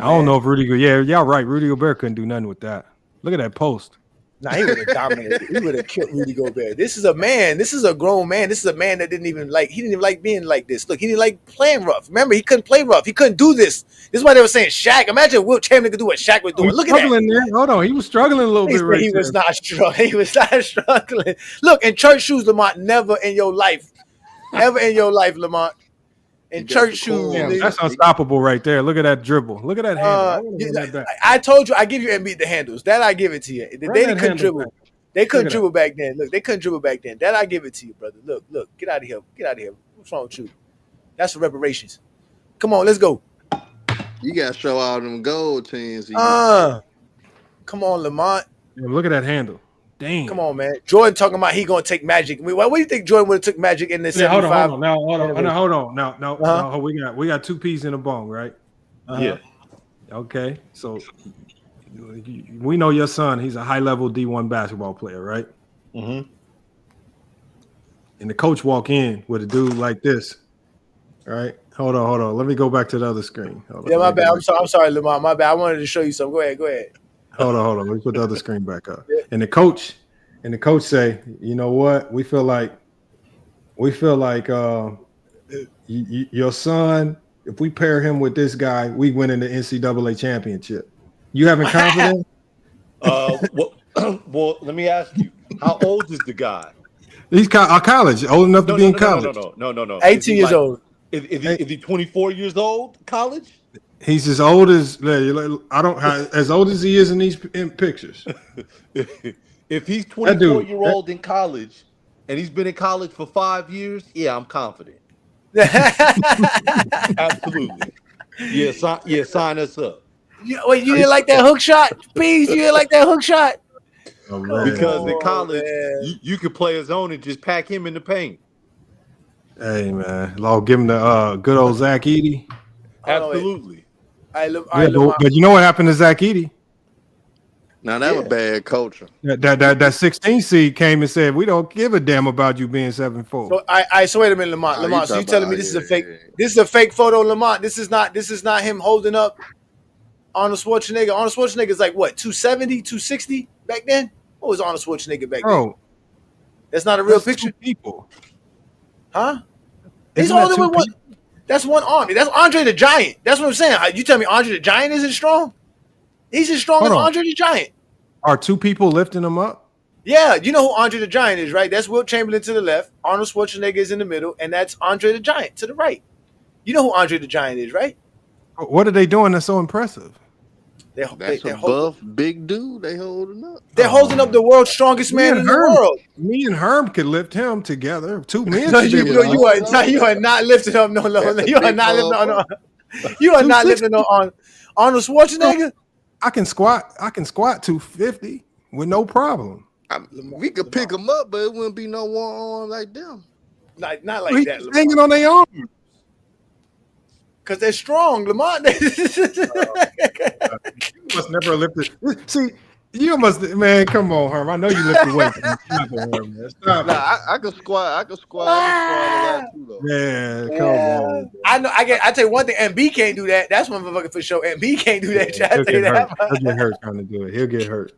I don't know if Rudy Gobert. Yeah, y'all right. Rudy Gobert couldn't do nothing with that. Look at that post. Nah, he would have dominated. He would have killed Rudy Gobert. This is a man. This is a grown man. This is a man that didn't even like being like this. Look, he didn't like playing rough. Remember, he couldn't play rough. He couldn't do this. This is why they were saying Shaq. Imagine Wilt Chamberlain could do what Shaq was doing. Look at that. There. Hold on. He was struggling a little bit right He there. was not struggling. He was not struggling. Look, in church shoes, Lamont, never in your life. Ever in your life, Lamont. In church shoes. Damn, that's unstoppable right there. Look at that dribble. Look at that handle. I told you, I give you NBA the handles. That I give it to you. They couldn't dribble. They couldn't dribble back then. Look, they couldn't dribble back then. That I give it to you, brother. Look. Get out of here. Get out of here. What's wrong with you? That's for reparations. Come on, let's go. You got to show all them gold teams. Come on, Lamont. Yeah, look at that handle. Damn. Come on, man. Jordan talking about he gonna take Magic. What do you think Jordan would have took Magic in the 75? Hold on. No. We got two peas in a bone, right? Yeah. Okay. So we know your son. He's a high-level D1 basketball player, right? Mm-hmm. And the coach walk in with a dude like this, right? Hold on. Let me go back to the other screen. Yeah, my bad. I'm sorry, Lamont. My bad. I wanted to show you something. Go ahead. Hold on. Let me put the other screen back up. Yeah. And the coach say, you know what? We feel like your son, if we pair him with this guy, we win in the NCAA championship. You having confidence? Well, let me ask you, how old is the guy? He's college, old enough to be in college. No. 18 years old. Is he 24 years old? College? He's as old as as old as he is in these pictures. If he's 24-year-old in college and he's been in college for 5 years, yeah, I'm confident. Absolutely. Yeah, sign us up. Wait, you didn't like that hook shot? Please, you didn't like that hook shot? Because in college, you could play his own and just pack him in the paint. Hey, man. Lord, give him the good old Zach Edey. Absolutely. But you know what happened to Zach Edey? Now that was bad culture. That 16 seed came and said, we don't give a damn about you being 7'4". So wait a minute, Lamont. So you telling me this is a fake? This is a fake photo, Lamont. This is not him holding up Arnold Schwarzenegger. Arnold Schwarzenegger is like what, 270, 260 back then? What was Arnold Schwarzenegger back then? That's not a real picture. People, huh? He's holding with one. That's one army. That's Andre the Giant. That's what I'm saying. You tell me Andre the Giant isn't strong? He's as strong as Andre the Giant. Are two people lifting him up? Yeah, you know who Andre the Giant is, right? That's Wilt Chamberlain to the left. Arnold Schwarzenegger is in the middle, and that's Andre the Giant to the right. You know who Andre the Giant is, right? What are they doing that's so impressive? That's a buff, big dude. They holding up. They're holding up the world's strongest man in the world. Me and Herm could lift him together. Two men. No, you are not lifting up. No. You are not lifting on. You are not lifting on Arnold Schwarzenegger. I can squat 250 with no problem. We could pick them up, but it wouldn't be no one on like them. Not like that. Hanging on their arm. Because they're strong, Lamont. You must never lifted. See, you must, man. Come on, Herm. I know you lifted weight. Stop. Nah, I could squat. I could squat. I could squat a lot too, though. Man, come on. I know. I tell you one thing. MB can't do that. That's one motherfucker for sure. MB can't do that. I tell you that. He'll get hurt trying to do it. He'll get hurt.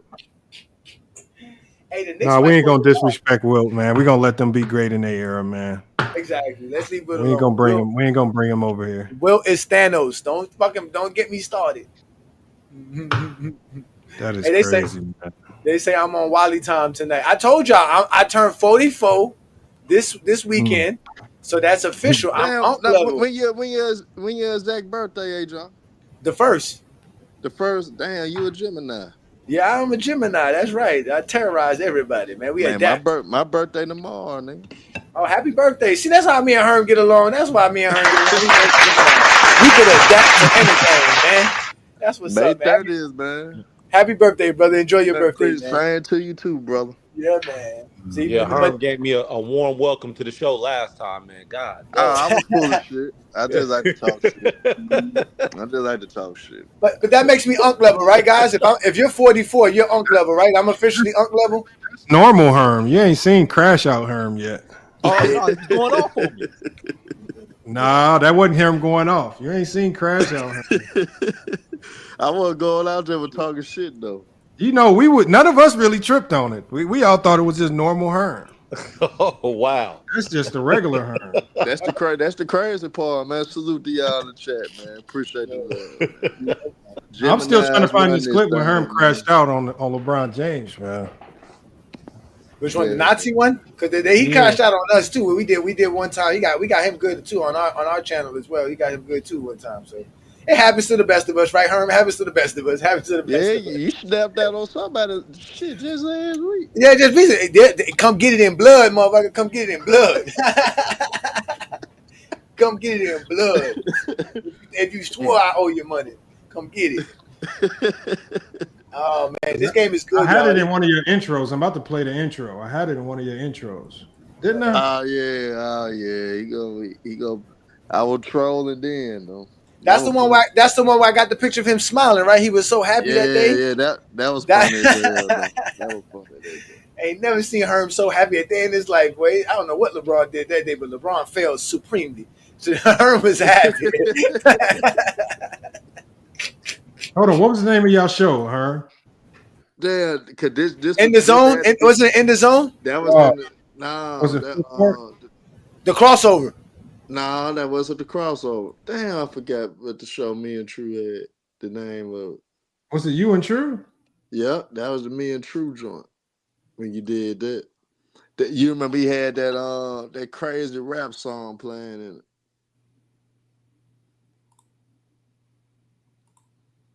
Hey, nah, we ain't gonna disrespect Wilt, man. We're gonna let them be great in their era, man. Exactly. Let's leave Wilt alone. We ain't gonna bring him over here. Wilt is Thanos. Don't get me started. That is crazy, man. They say I'm on Wally time tonight. I told y'all I turned 44 this weekend, so that's official. I'm when your Zach birthday, John? The first. The first. Damn, you a Gemini. Yeah, I'm a Gemini. That's right. I terrorize everybody, man. We adapt. My birthday tomorrow, nigga. Oh, happy birthday. See, that's how me and Herm get along. That's why me and Herm get along. We could adapt to anything, man. That's what's up, man. That is, man. Happy birthday, brother. Enjoy your birthday, man. Same to you too, brother. Yeah, man. See, yeah, Herm gave me a warm welcome to the show last time, man. God. I was full of shit. I just like to talk shit. But that makes me unk level, right, guys? If you're 44, you're unk level, right? I'm officially unk level. Normal Herm. You ain't seen Crash Out Herm yet. Oh, no, he's going off on me. Nah, that wasn't him going off. You ain't seen Crash Out Herm. I wasn't going out there with talking shit though. You know, none of us really tripped on it. We all thought it was just normal Herm. Oh wow, that's just the regular Herm. That's the crazy part, man. Salute to y'all in the chat, man. Appreciate it. I'm still trying to find this clip where Herm crashed out on LeBron James, man. Which one, the Nazi one? Because he crashed out on us too. We did one time. We got him good too on our channel as well. He got him good too one time. So it happens to the best of us, right, Herm? It happens to the best of us. Happens to the best of us. You snapped that on somebody. Shit, just last week. Yeah, just recently. Come get it in blood, motherfucker. Come get it in blood. Come get it in blood. If you swore I owe you money, come get it. Oh man, this game is good. I had it in one of your intros. I'm about to play the intro. I had it in one of your intros, didn't I? Oh yeah. He go. I will troll it then though. That's the one where I got the picture of him smiling. Right, he was so happy that day. Yeah, that was funny. That was funny. Ain't never seen Herm so happy at the end of his life. Boy, I don't know what LeBron did that day, but LeBron failed supremely. So Herm was happy. Hold on, what was the name of y'all show, Herm? Yeah, cause this in the zone. Was it in the zone? That was Was it the crossover? No, that wasn't the crossover. Damn, I forgot what the show me and True had. The name of it. Was it you and True? Yeah, that was the Me and True joint when you did that. You remember he had that crazy rap song playing in it.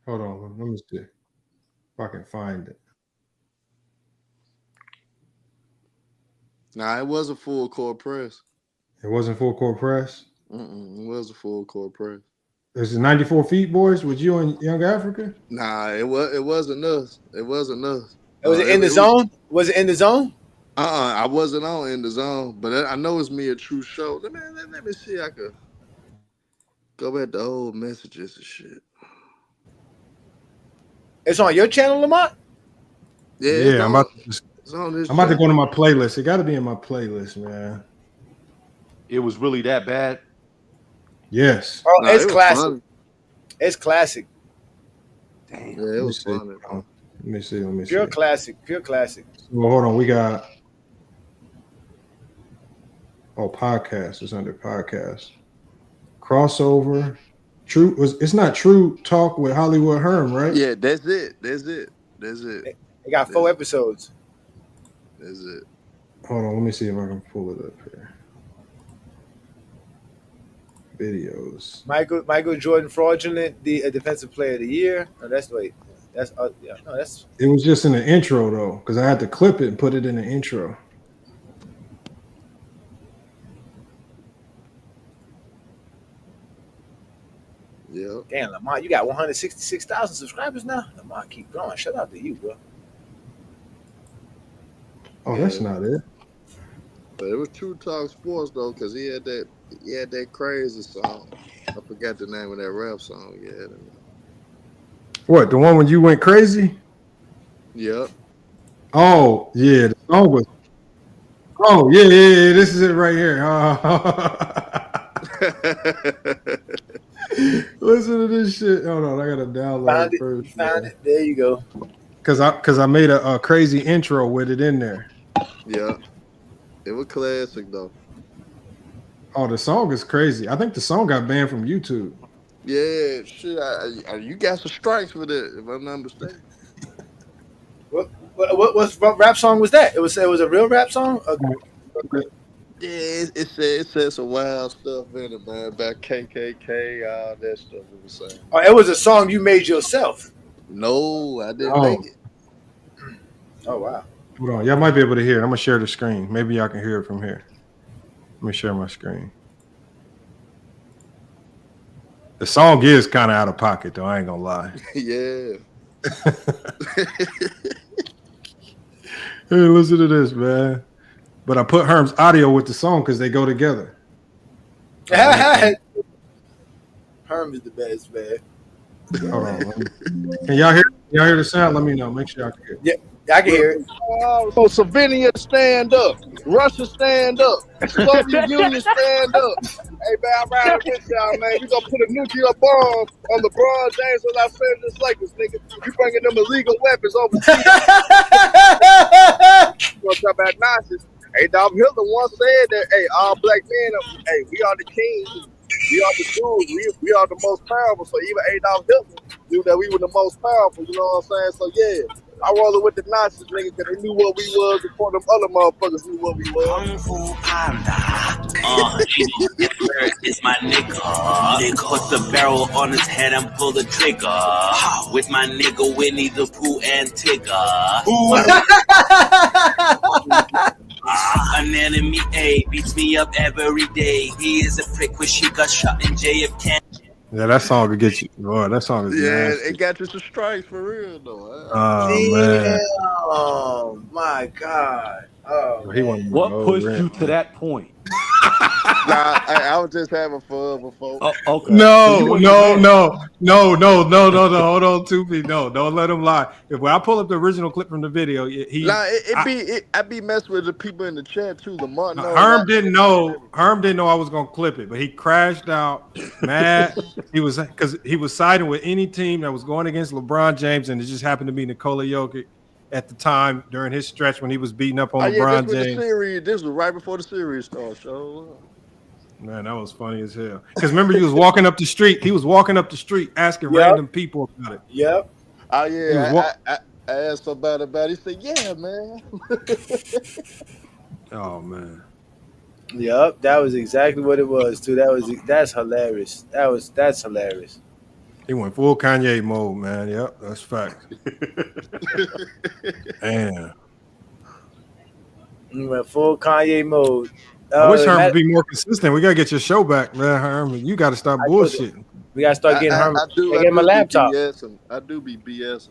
Hold on, let me see if I can find it. Nah, it was a full court press. It wasn't full court press? It was a full court press. Is it 94 feet, boys, with you and Young Africa? Nah, it wasn't us. It wasn't us. Was it in the zone? Was it in the zone? I wasn't on In the Zone, but I know it's Me a True show. Let me see. I could go back to old messages and shit. It's on your channel, Lamont? Yeah, I'm about to go to my playlist. It got to be in my playlist, man. It was really that bad? Yes. Oh, it's classic. Funny. It's classic. Damn. Yeah, it was funny. Let me see. Pure classic. Well, hold on. We got podcast. It's under podcast. Crossover. It's not True Talk with Hollywood Herm, right? Yeah, that's it. They got 4 episodes. Is it? Hold on, let me see if I can pull it up here. Videos. Michael Jordan fraudulent, the defensive player of the year. No, that's wait. That's yeah. No, that's. It was just in the intro though, because I had to clip it and put it in the intro. Yeah. Damn, Lamar, you got 166,000 subscribers now. Lamar, keep going. Shout out to you, bro. Oh, that's not it. But it was True Talk Sports though, because he had that crazy song. I forgot the name of that rap song. Yeah. What, the one when you went crazy? Yep. Oh, yeah. The song was. Oh, yeah. This is it right here. Listen to this shit. Hold on, I gotta download it first. Found it. There you go. Cause I made a crazy intro with it in there. Yeah. It was classic though. Oh, the song is crazy. I think the song got banned from YouTube. Yeah, shit. You got some strikes with it, if I'm not mistaken. What rap song was that? It was a real rap song. Yeah, it said some wild stuff in it, man. About KKK, all that stuff it was saying. Oh, it was a song you made yourself. No, I didn't make it. Oh wow. Hold on, y'all might be able to hear it. I'm gonna share the screen. Maybe y'all can hear it from here. Let me share my screen. The song is kind of out of pocket, though. I ain't gonna lie. Yeah. Hey, listen to this, man. But I put Herm's audio with the song because they go together. Herm is the best, man. Hold on. Can y'all hear? Y'all hear the sound? Let me know. Make sure y'all can hear it. Yeah, I can hear it. So Slovenia, stand up. Russia, stand up. Soviet Union, stand up. Hey, man, I'm riding with y'all, man. We gonna put a nuclear bomb on LeBron James and Los Angeles Lakers, nigga. We bringing them illegal weapons overseas. You gonna talk about Nazis? Adolf Hitler once said that, hey, all black men, hey, we are the kings. We are the dudes. We are the most powerful. So even Adolf Hitler knew that we were the most powerful. You know what I'm saying? So yeah, I rolled with the Nazis, nigga, because they knew what we was before them other motherfuckers knew what we was. It's my nigga. Put the barrel on his head and pull the trigger. With my nigga Winnie the Pooh and Tigger. An enemy A beats me up every day. He is a prick when she got shot in JFK. Yeah, that song could get you. Boy, that song is nasty. It got you some strikes for real though. Oh man. Oh my God. Oh, what pushed you to that point? Nah, I was just having fun before. Oh, okay. No. Hold on, Tupi. No, don't let him lie. When I pull up the original clip from the video, I be messing with the people in the chat too. Herm didn't know I was gonna clip it, but he crashed out mad. He was siding with any team that was going against LeBron James, and it just happened to be Nikola Jokic at the time during his stretch when he was beating up on LeBron James. This was right before the series started. So. Man, that was funny as hell. Because remember, he was walking up the street. He was walking up the street asking random people about it. Yep. Oh yeah. I asked somebody about it. He said, "Yeah, man." Oh man. Yep, that was exactly what it was too. That's hilarious. That's hilarious. He went full Kanye mode, man. Yep, that's fact. Damn. He went full Kanye mode. I wish Herm would be more consistent. We gotta get your show back, man, Herm. You gotta stop bullshitting. We gotta start getting Herm. Get him a laptop. I do be BSing.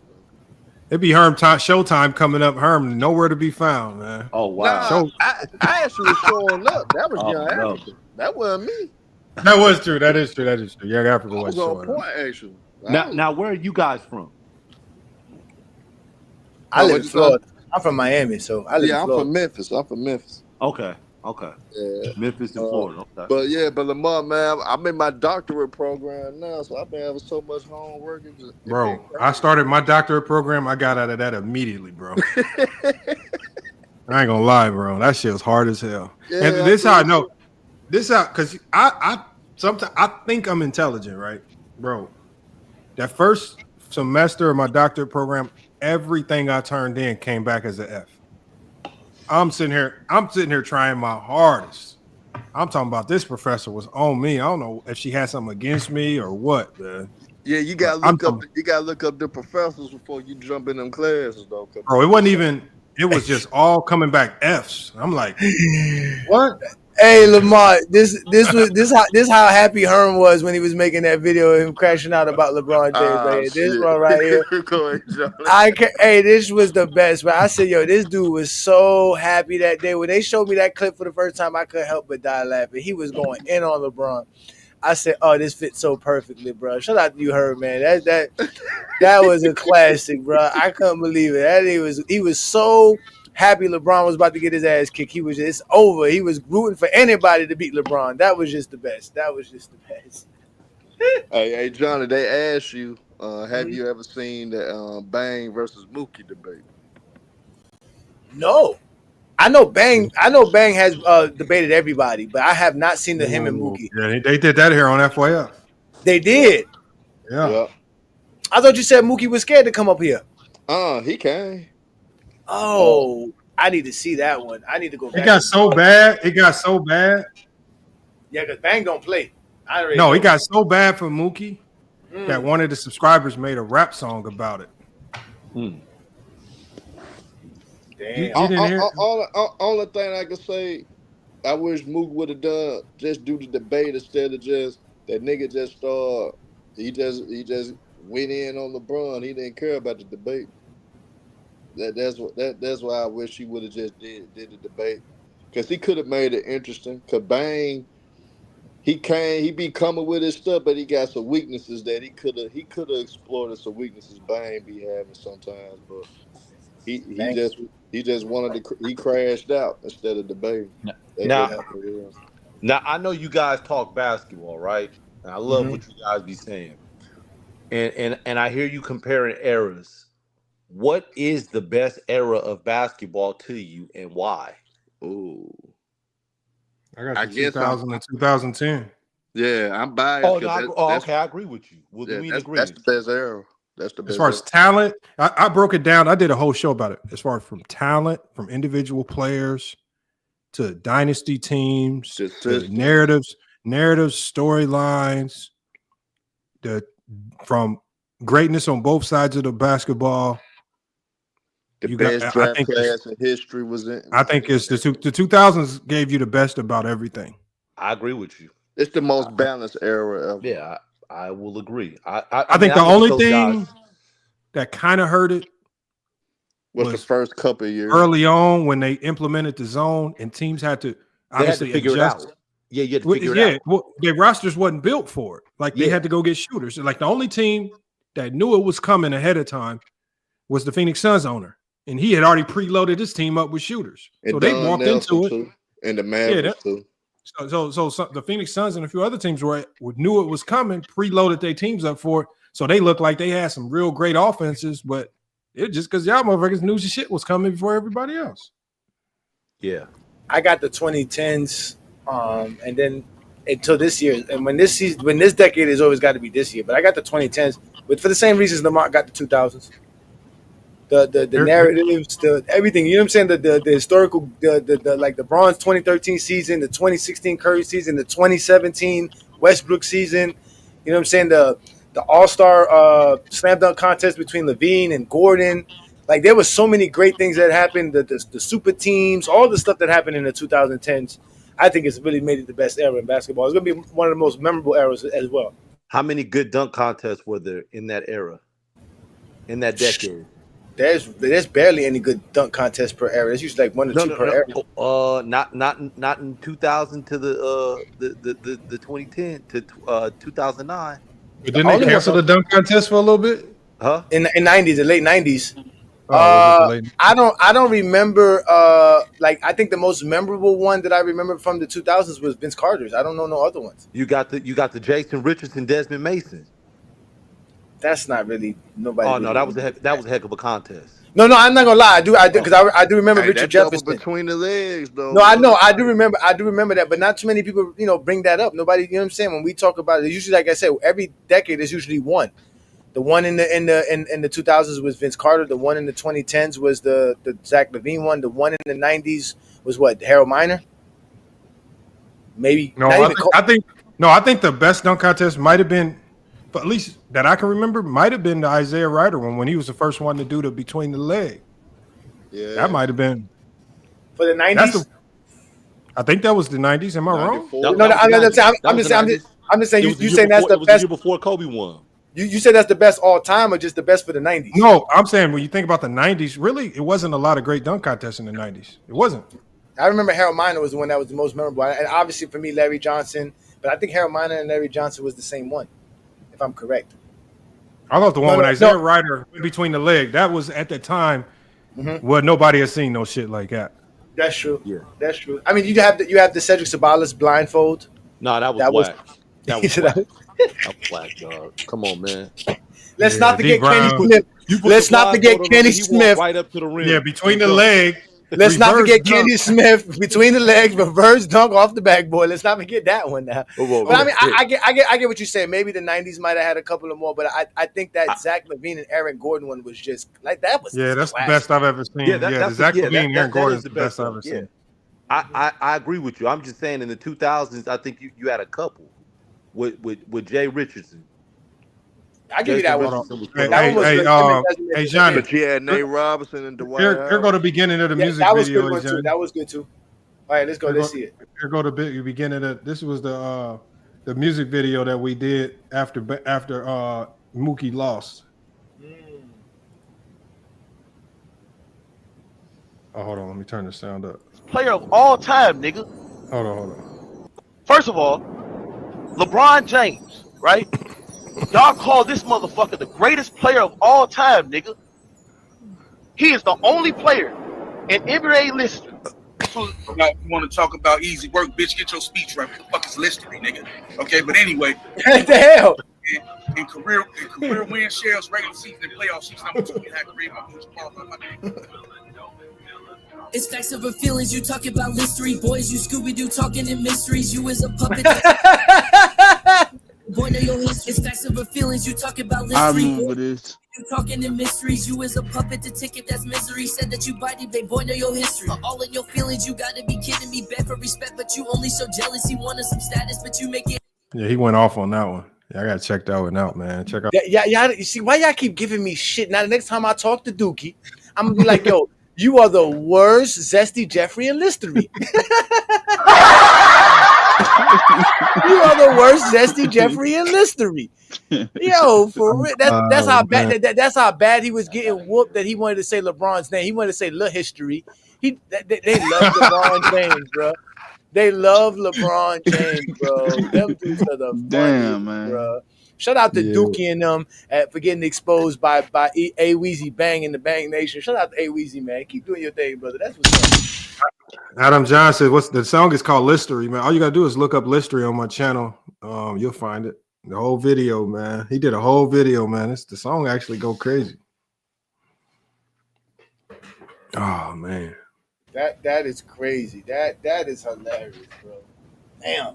It'd be Herm showtime coming up. Herm nowhere to be found, man. Oh wow! Nah, I actually was showing up. That was young Africa. That wasn't me. That was true. That is true. Young Africa was showing up. Actually. Now, where are you guys from? I live in Florida. I'm from Miami, so I live in Florida. I'm from Memphis. Okay. Yeah. Memphis and Florida. Okay. But Lamar, man, I'm in my doctorate program now, so I've been having so much homework. Bro, I started my doctorate program. I got out of that immediately, bro. I ain't gonna lie, bro. That shit was hard as hell. Yeah, and this how I know. This how because I sometimes I think I'm intelligent, right, bro? That first semester of my doctorate program, everything I turned in came back as an F. I'm sitting here trying my hardest. I'm talking about this professor was on me. I don't know if she had something against me or what, man. Yeah, you gotta look up the professors before you jump in them classes, though. Bro, it wasn't even. It was just all coming back Fs. I'm like, what? Hey Lamar, this how happy Herm was when he was making that video of him crashing out about LeBron James. Right here. This one right here. This was the best. But I said, yo, this dude was so happy that day when they showed me that clip for the first time. I couldn't help but die laughing. He was going in on LeBron. I said, "Oh, this fits so perfectly, bro." Shout out to you, Herb, man. That was a classic, bro. I couldn't believe it. He was so happy LeBron was about to get his ass kicked. He was just over. He was rooting for anybody to beat LeBron. That was just the best. Hey, Johnny, they asked you, have you ever seen the Bang versus Mookie debate? No. I know Bang has debated everybody, but I have not seen him and Mookie. Yeah, they did that here on FYF. They did. Yeah. I thought you said Mookie was scared to come up here. He can. Oh, I need to see that one. I need to go back. It got so bad. Yeah, because Bang don't play. It got so bad for Mookie that one of the subscribers made a rap song about it. Damn. You didn't hear it? Only thing I can say, I wish Mook would have done just do the debate instead of just that nigga just started. He just went in on LeBron. He didn't care about the debate. That's why I wish he would have just did the debate, because he could have made it interesting. Cause Bang, he be coming with his stuff, but he got some weaknesses that he could have explored some weaknesses Bang be having sometimes, but he crashed out instead of debating. Now I know you guys talk basketball, right? And I love what you guys be saying, and I hear you comparing eras. What is the best era of basketball to you, and why? Ooh, I got 2000 and 2010. Yeah, I'm biased. Okay, I agree with you. That's the best era. That's the best. As far as talent, I broke it down. I did a whole show about it. As far as from talent, from individual players to dynasty teams, to narratives, storylines, from greatness on both sides of the basketball. The best draft class in history was in. I think it's the 2000s gave you the best about everything. I agree with you. It's the most balanced era ever. Yeah, I will agree. I think the only thing that kind of hurt it was the first couple of years early on when they implemented the zone and teams had to obviously figure adjust. it out. Yeah, you had to figure it out. Well, their rosters wasn't built for it. Like they had to go get shooters. Like the only team that knew it was coming ahead of time was the Phoenix Suns owner. And he had already preloaded his team up with shooters. So they walked into it. Too. And the Mavericks too. So the Phoenix Suns and a few other teams knew it was coming, preloaded their teams up for it. So they looked like they had some real great offenses, but it just because y'all motherfuckers knew the shit was coming before everybody else. Yeah. I got the 2010s, and then until this year. And when this decade is always got to be this year. But I got the 2010s, but for the same reasons Lamar got the 2000s. The narratives, the everything, you know what I'm saying? The historical, the like the Bronze 2013 season, the 2016 Curry season, the 2017 Westbrook season, you know what I'm saying? The All-Star slam dunk contest between Levine and Gordon. Like there was so many great things that happened, the super teams, all the stuff that happened in the 2010s. I think it's really made it the best era in basketball. It's gonna be one of the most memorable eras as well. How many good dunk contests were there in that era? In that decade? There's barely any good dunk contests per era. It's usually like one or two per era. Not in 2000 to the 2010 to 2009. But didn't they cancel the dunk contest for a little bit? Huh? In the 90s, the late 90s. I don't remember. Like I think the most memorable one that I remember from the 2000s was Vince Carter's. I don't know no other ones. You got the Jason Richardson, Desmond Mason. That's not really nobody. Oh no, that was a heck of a contest. No, I'm not gonna lie. I do because I do remember Richard Jefferson between the legs though. No, I know. I do remember that, but not too many people, bring that up. Nobody, you know what I'm saying? When we talk about it, usually, like I said, every decade is usually one. The one in the 2000s was Vince Carter. The one in the 2010s was the Zach LaVine one. The one in the 90s was what, Harold Miner? Maybe. No, I think the best dunk contest might have been, but at least that I can remember, might have been the Isaiah Ryder one when he was the first one to do the between the leg. Yeah, that might have been for the 90s. I think that was the 90s. Am I wrong? I'm just saying. You saying that's the best year before Kobe won. You said that's the best all time, or just the best for the 90s? No, I'm saying when you think about the 90s, really, it wasn't a lot of great dunk contests in the 90s. It wasn't. I remember Harold Miner was the one that was the most memorable, and obviously for me, Larry Johnson. But I think Harold Miner and Larry Johnson was the same one, if I'm correct. I thought the one with Isaiah Ryder between the leg, that was at the time where nobody had seen no shit like that. That's true. Yeah, that's true. I mean, you have the Cedric Sabalas blindfold. No, that was whack. That was whack. That was whack, dog. Come on, man. Let's not forget Kenny Smith. Let's not forget Kenny Smith. Right up to the rim. Yeah, between the leg. Let's not forget Kenny Smith between the legs, reverse dunk off the backboard. Let's not forget that one now. But I mean, I get what you're saying. Maybe the 90s might have had a couple of more, but I think that Zach LaVine and Aaron Gordon one was just like that was. Yeah, that's the best I've ever seen. Yeah, the Zach LaVine and Aaron Gordon is the best I've ever seen. I agree with you. I'm just saying in the 2000s, I think you had a couple with Jay Richardson. I give you that one. Hey, Johnny. But you had Nate Robinson and Dwight. Here go the beginning of the music that was video. Good one too. That was good too. All right, let's go. Let's see it. Here go the beginning of this was the music video that we did after Mookie lost. Oh, hold on. Let me turn the sound up. Player of all time, nigga. Hold on. First of all, LeBron James, right? Y'all call this motherfucker the greatest player of all time, nigga. He is the only player in NBA history. You want to talk about easy work, bitch? Get your speech right. What the fuck is history, nigga? Okay, but anyway. What the hell? In career win shares, regular season, and playoff season, I'm going to have career my most qualified my name. It's facts over feelings. You talk about history, boys. You Scooby-Doo talking in mysteries. You is a puppet. Boy, know your history. It's facts over feelings. You talk about history. I remember this. You talking in mysteries. You is a puppet. The ticket that's misery. Said that you bite it, babe. Boy, know your history. All in your feelings. You gotta be kidding me. Bad for respect, but you only show jealousy. Wanted some status, but you make it. Yeah, he went off on that one. Yeah, I gotta check that one out, man. Check out. Yeah. You see why y'all keep giving me shit? Now the next time I talk to Dookie, I'm gonna be like, yo. You are the worst Zesty Jeffrey in history. You are the worst Zesty Jeffrey in history. Yo, for real. That's how bad. That's how bad he was getting whooped that he wanted to say LeBron's name. He wanted to say Le History. They love LeBron James, bro. They love LeBron James, bro. Them dudes are the funniest, man. Bro. Shout out to Dookie and them for getting exposed by A Weezy Bang in the Bang Nation. Shout out to A Weezy, man. Keep doing your thing, brother. That's what's up. Adam John said, "What's the song is called Listery, man? All you gotta do is look up Listery on my channel. You'll find it. The whole video, man. He did a whole video, man. The song actually go crazy. Oh man, that is crazy. That is hilarious, bro. Damn."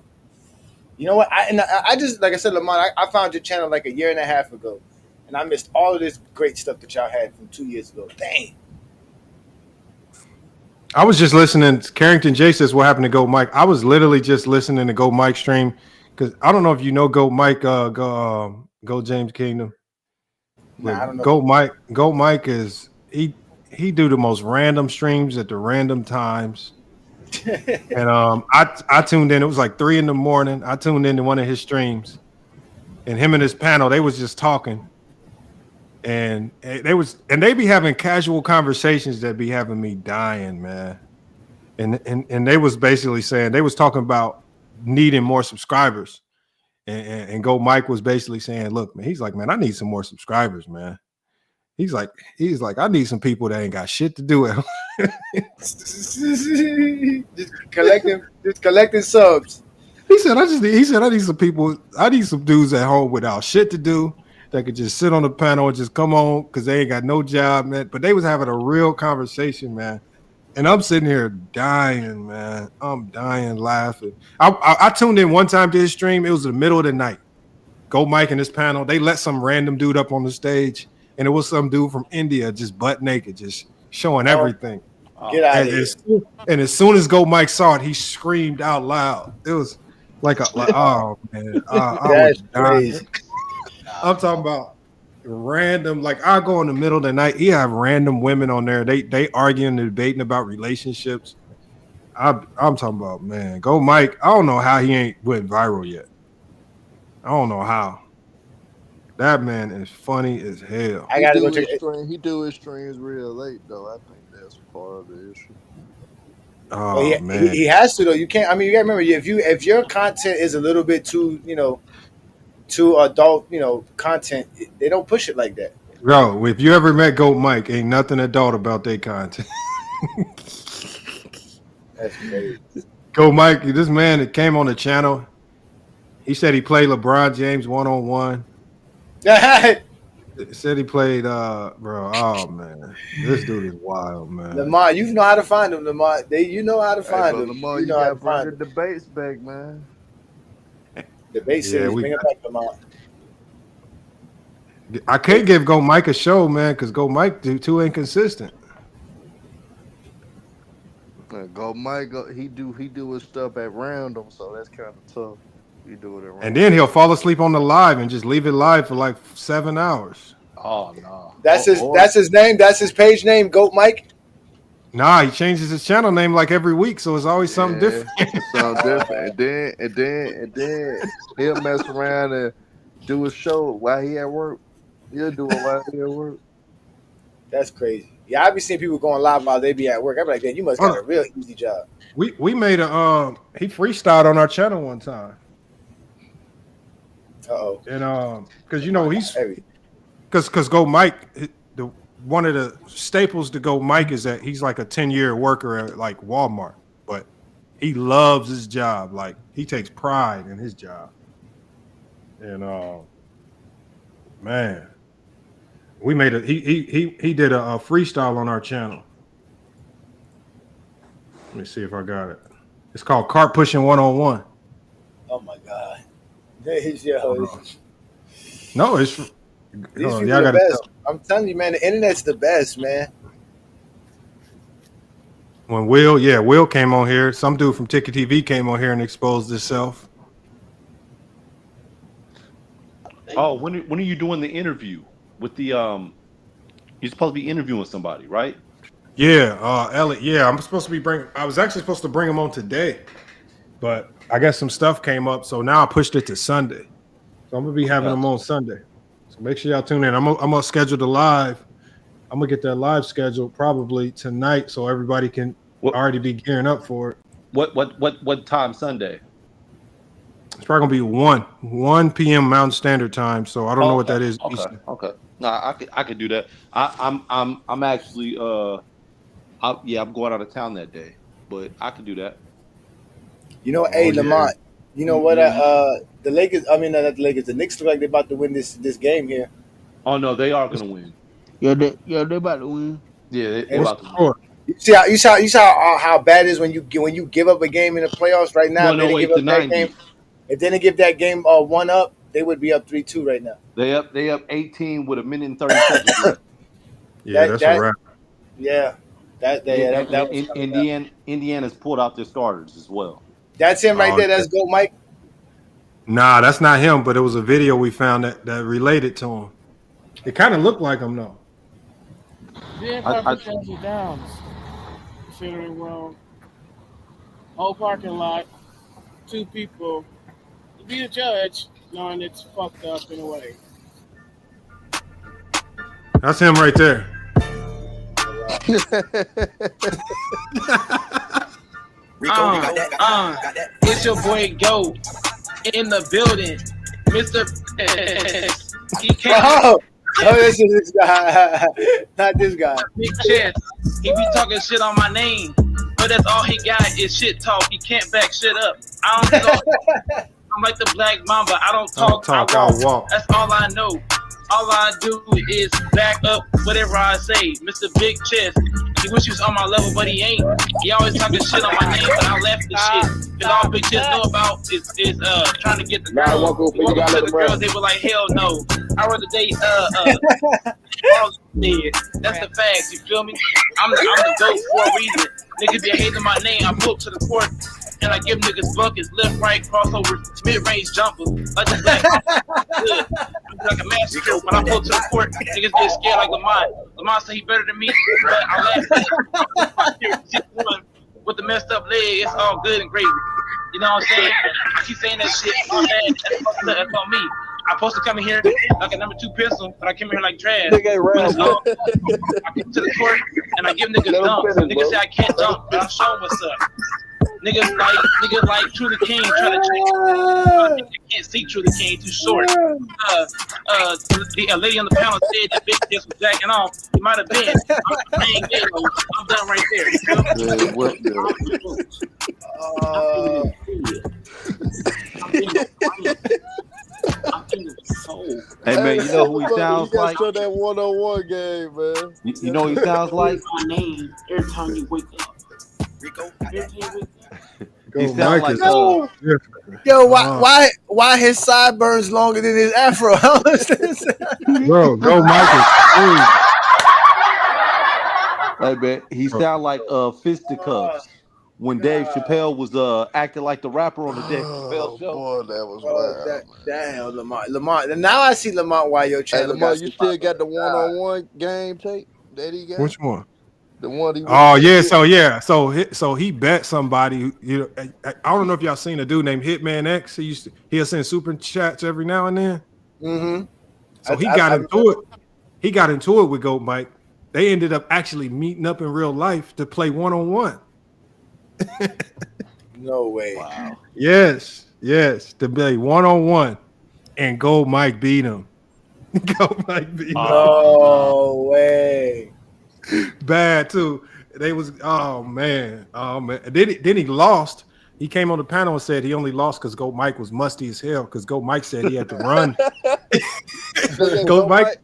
You know what? I just, like I said, Lamont, I found your channel like a year and a half ago, and I missed all of this great stuff that y'all had from 2 years ago. Dang. I was just listening. Carrington J says, "What happened to Go Mike?" I was literally just listening to Go Mike stream because I don't know if you know Go Mike, Go James Kingdom. Nah, I don't know. Go Mike is he do the most random streams at the random times. And I tuned in. It was like 3 a.m. I tuned into one of his streams, and him and his panel, they was just talking, and they be having casual conversations that be having me dying, man. And they was basically saying they was talking about needing more subscribers, and Go Mike was basically saying, "Look, man," he's like, "Man, I need some more subscribers, man." He's like, I need some people that ain't got shit to do at home. just collecting subs. He said, I need some people. I need some dudes at home without shit to do that could just sit on the panel and just come on because they ain't got no job, man. But they was having a real conversation, man. And I'm sitting here dying, man. I'm dying laughing. I tuned in one time to his stream. It was the middle of the night. Go Mike and this panel, they let some random dude up on the stage, and it was some dude from India just butt naked, just showing everything. Get out of here. And as soon as Go Mike saw it, he screamed out loud. It was oh man, That's crazy. I'm talking about random. Like I go in the middle of the night, you have random women on there. They arguing and debating about relationships. I'm talking about, man, Go Mike. I don't know how he ain't went viral yet. I don't know how. That man is funny as hell. I gotta go check. He do his streams real late though. I think that's part of the issue. Oh man, he has to though. You can't. I mean, you gotta remember if your content is a little bit too, too adult, content, they don't push it like that. Bro, if you ever met Goat Mike, ain't nothing adult about their content. That's crazy. Goat Mike, this man that came on the channel, he said he played LeBron James 1-on-1. Said he played, bro. Oh man, this dude is wild, man. Lamar, you know how to find him, Lamar. You know how to find him. Lamar, you gotta bring the debates back, man. Debate series, bring it back, Lamar. I can't give Go Mike a show, man, because Go Mike too inconsistent. Go Mike, he do his stuff at random, so that's kind of tough. You do it at random. And then he'll fall asleep on the live and just leave it live for like 7 hours. Oh no, that's his name. That's his page name, Goat Mike. Nah, he changes his channel name like every week, so it's always something different. It's something different, and then he'll mess around and do a show while he at work. He'll do it while he at work. That's crazy. Yeah, I be seeing people going live while they be at work. I'm like, man, you must have a real easy job. We made a he freestyled on our channel one time. And because he's because Go Mike, one of the staples to Go Mike is that he's like a 10-year worker at like Walmart, but he loves his job. Like he takes pride in his job. And man, we made he did a freestyle on our channel. Let me see if I got it. It's called Cart Pushing 1-on-1. Oh my God. No, it's these people are the best. I'm telling you, man, the internet's the best, man. When Will came on here, some dude from Ticket TV came on here and exposed himself. Oh, when are you doing the interview with the you're supposed to be interviewing somebody, right? Yeah, Elliot. Yeah, I was actually supposed to bring him on today, but I guess some stuff came up, so now I pushed it to Sunday. So I'm gonna be having him on Sunday. So make sure y'all tune in. I'm gonna schedule the live. I'm gonna get that live scheduled probably tonight, so everybody can already be gearing up for it. What time Sunday? It's probably gonna be 1 p.m. Mountain Standard Time. So I don't know what that is. Okay. No, I could do that. I'm actually I'm going out of town that day, but I could do that. Lamont. You know what? The Lakers. I mean, not the Lakers. The Knicks look like they're about to win this game here. Oh no, they are going to win. Yeah, they're about to win. Yeah, they're about to win. You saw how bad it is when you give up a game in the playoffs right now. If they didn't give that game 1 up, they would be up 3-2 right now. They up 18 with a minute and 30 seconds. That's a wrap. Yeah, that was Indiana's pulled out their starters as well. That's him right there. That's Go Mike. Nah, that's not him. But it was a video we found that related to him. It kind of looked like him though. Yeah, Downs. Considering whole parking lot, 2 people. To be a judge, knowing it's fucked up in a way. That's him right there. It's your boy Go in the building, Mr. He can't. Oh, this is this guy, not this guy. Big chest. He be talking shit on my name, but that's all he got is shit talk. He can't back shit up. I don't know. I'm like the Black Mamba. I don't talk. I walk. That's all I know. All I do is back up whatever I say. Mr. Big Chest. He wish he was on my level, but he ain't. He always talking shit on my name, but I left the shit. Cause all big kids know about is trying to get the girls. The girls, they were like, hell no. I'd rather date that's the facts, you feel me? I'm the GOAT for a reason. Niggas be hating my name. I pull up to the court and I give niggas buckets, left, right, crossover, mid-range jumpers. Like the like a master stroke. When I pull up to the court, niggas get scared like Lamont. Lamont said he better than me, but I laugh at with the messed up leg. It's all good and gravy. You know what I'm saying? I keep saying that shit. My bad. That's on me. I'm supposed to come in here like a number 2 pistol, but I came in here like trash. I come to the court and I give niggas dunks. Niggas say I can't dunk, but I'm showing what's up. Niggas like True the King try to check. I can't see True the King, too short. The lady on the panel said that big kiss was jacking off. It might have been. I'm done right there. Hey man, you know who he sounds like? You got that one-on-one game, man. You know who he sounds like? My name every time you wake up. Rico. He sounds like yo, why his sideburns longer than his afro? Bro, go Michael. Hey man, he sound like fisticuffs when Dave Chappelle was acting like the rapper on the Dave Chappelle show. Boy, that was wild. Damn, Lamont. Now I see Lamont why your channel. Hey, Lamont, you still got the one-on-one game tape that he got? Which one? The one he so he bet somebody. You know, I don't know if y'all seen a dude named Hitman X. He'll send super chats every now and then. Mm-hmm. So he got into it. He got into it with Goat Mike. They ended up actually meeting up in real life to play one-on-one. No way. Wow. Yes, to play one-on-one, and Goat Mike beat him. Goat Mike beat him. No way. Bad too. They was oh man. Then he lost. He came on the panel and said he only lost because Goat Mike was musty as hell. Because Goat Mike said he had to run. Goat Mike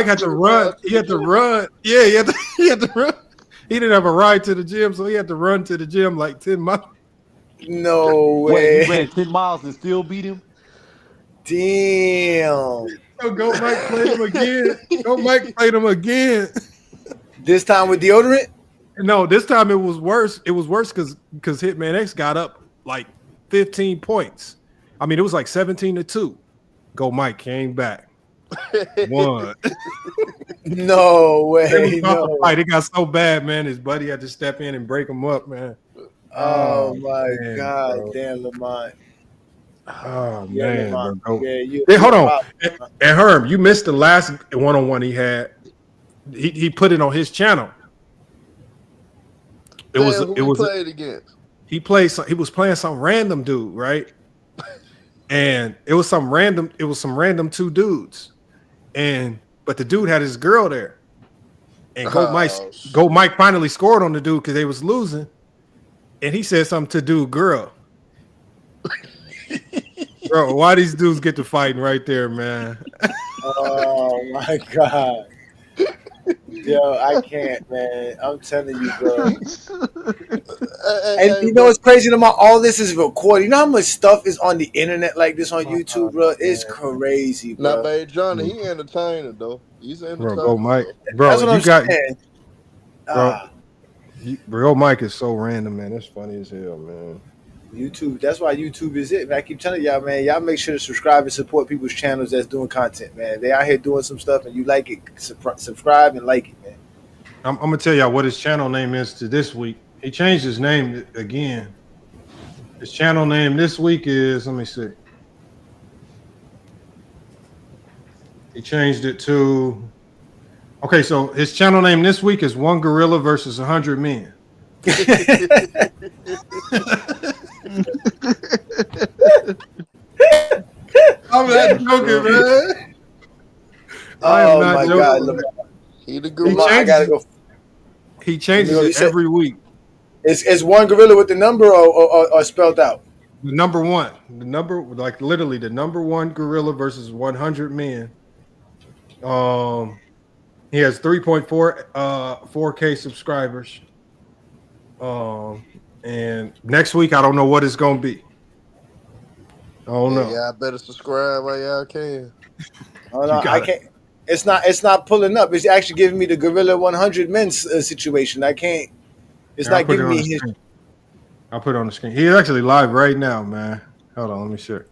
had to run. He had to run. Yeah, he had to run. He didn't have a ride to the gym, so he had to run to the gym like 10 miles. No way. Wait, he ran 10 miles and still beat him? Damn. So Goat Mike played him again. Goat Mike played him again. This time with deodorant? No, this time it was worse. It was worse because Hitman X got up like 15 points. I mean, it was like 17-2. Goat Mike came back. Won. No way. It got so bad, man. His buddy had to step in and break him up, man. Oh my God. Bro. Damn, Lamont. Oh man. Lamont. Hey, hold on. And Herm, you missed the last one-on-one he had. He put it on his channel. It was played against. He was playing some random dude, right? And it was some random 2 dudes. But the dude had his girl there. And Goat Mike finally scored on the dude because they was losing. And he said something to dude girl. Bro, why these dudes get to fighting right there, man? Oh my God. Yo, I can't, man. I'm telling you, bro. And you know what's crazy about all this is recorded. You know how much stuff is on the internet like this on YouTube, bro? It's crazy, bro. Not bad, Johnny. He entertaining though. He's entertaining. Bro, Mike. Bro, that's what I'm saying. Bro, Mike is so random, man. That's funny as hell, man. YouTube. That's why YouTube is it. Man, I keep telling y'all, man. Y'all make sure to subscribe and support people's channels that's doing content, man. They out here doing some stuff, and you like it. Subscribe and like it, man. I'm gonna tell y'all what his channel name is to this week. He changed his name again. His channel name this week is, let me see. He changed it to. Okay, so his channel name this week is One Gorilla versus 100 Men. I'm not joking, man. I am not joking. God, he the gorilla. He changes it every week. Is one gorilla with the number or spelled out? The number one. The number, like literally the number one gorilla versus 100 men. He has 4K subscribers. And next week I don't know what it's gonna be. I don't know. Yeah, I better subscribe while y'all can. Oh, no, I can't. It's not pulling up. It's actually giving me the Gorilla 100 Men situation. I can't. It's not giving me his. I'll put it on the screen. He's actually live right now, man. Hold on, let me share.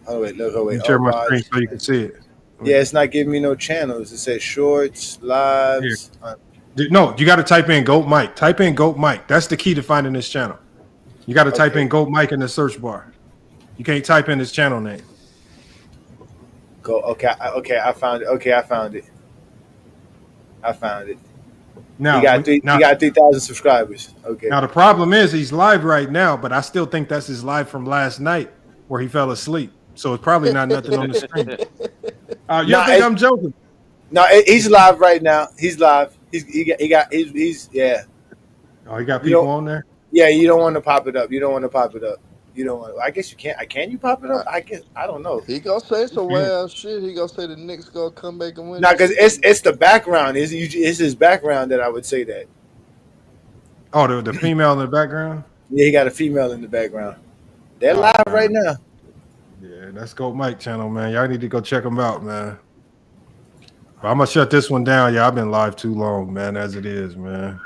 Oh wait, look, wait. Share my screen so you can see it. Yeah, it's not giving me no channels. It says shorts, lives. No, you got to type in Goat Mike. Type in Goat Mike. That's the key to finding this channel. You got to type in Goat Mike in the search bar. You can't type in his channel name. Okay, I found it. Okay, I found it. Now he got 3,000 subscribers. Okay. Now the problem is he's live right now, but I still think that's his live from last night where he fell asleep. So it's probably not nothing on the screen. You think I'm joking? No, he's live right now. He's live. He's yeah. Oh, he got people on there? Yeah, you don't want to pop it up. You don't want. I guess you can't. Can you pop it up? I guess I don't know. He gonna say some wild shit. He gonna say the Knicks gonna come back and win. Nah, because it's the background. It's his background that I would say that. Oh, the female in the background? Yeah, he got a female in the background. They're live right now. Yeah, that's Goat Mike channel, man. Y'all need to go check them out, man. But I'm gonna shut this one down. Yeah, I've been live too long, man, as it is, man.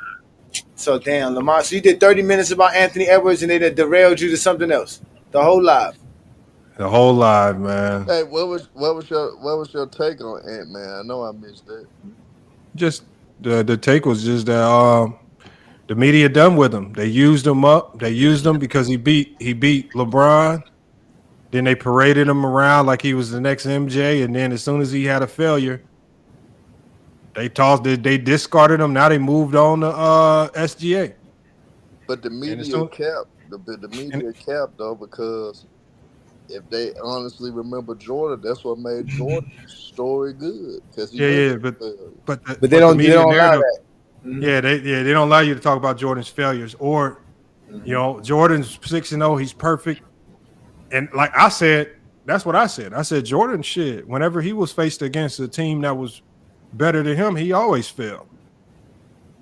So damn, Lamont. So you did 30 minutes about Anthony Edwards, and they derailed you to something else. The whole live. The whole live, man. Hey, what was your take on Ant-Man? I know I missed that. Just the take was just that the media done with him. They used him up. They used him because he beat LeBron. Then they paraded him around like he was the next MJ, and then as soon as he had a failure, they discarded him. Now they moved on to SGA. But the media kept the media kept though, because if they honestly remember Jordan, that's what made Jordan's story good. But they don't allow that. Mm-hmm. Yeah, they don't allow you to talk about Jordan's failures or Jordan's 6-0. He's perfect, and like I said, that's what I said. I said Jordan shit. Whenever he was faced against a team that was better than him, he always failed.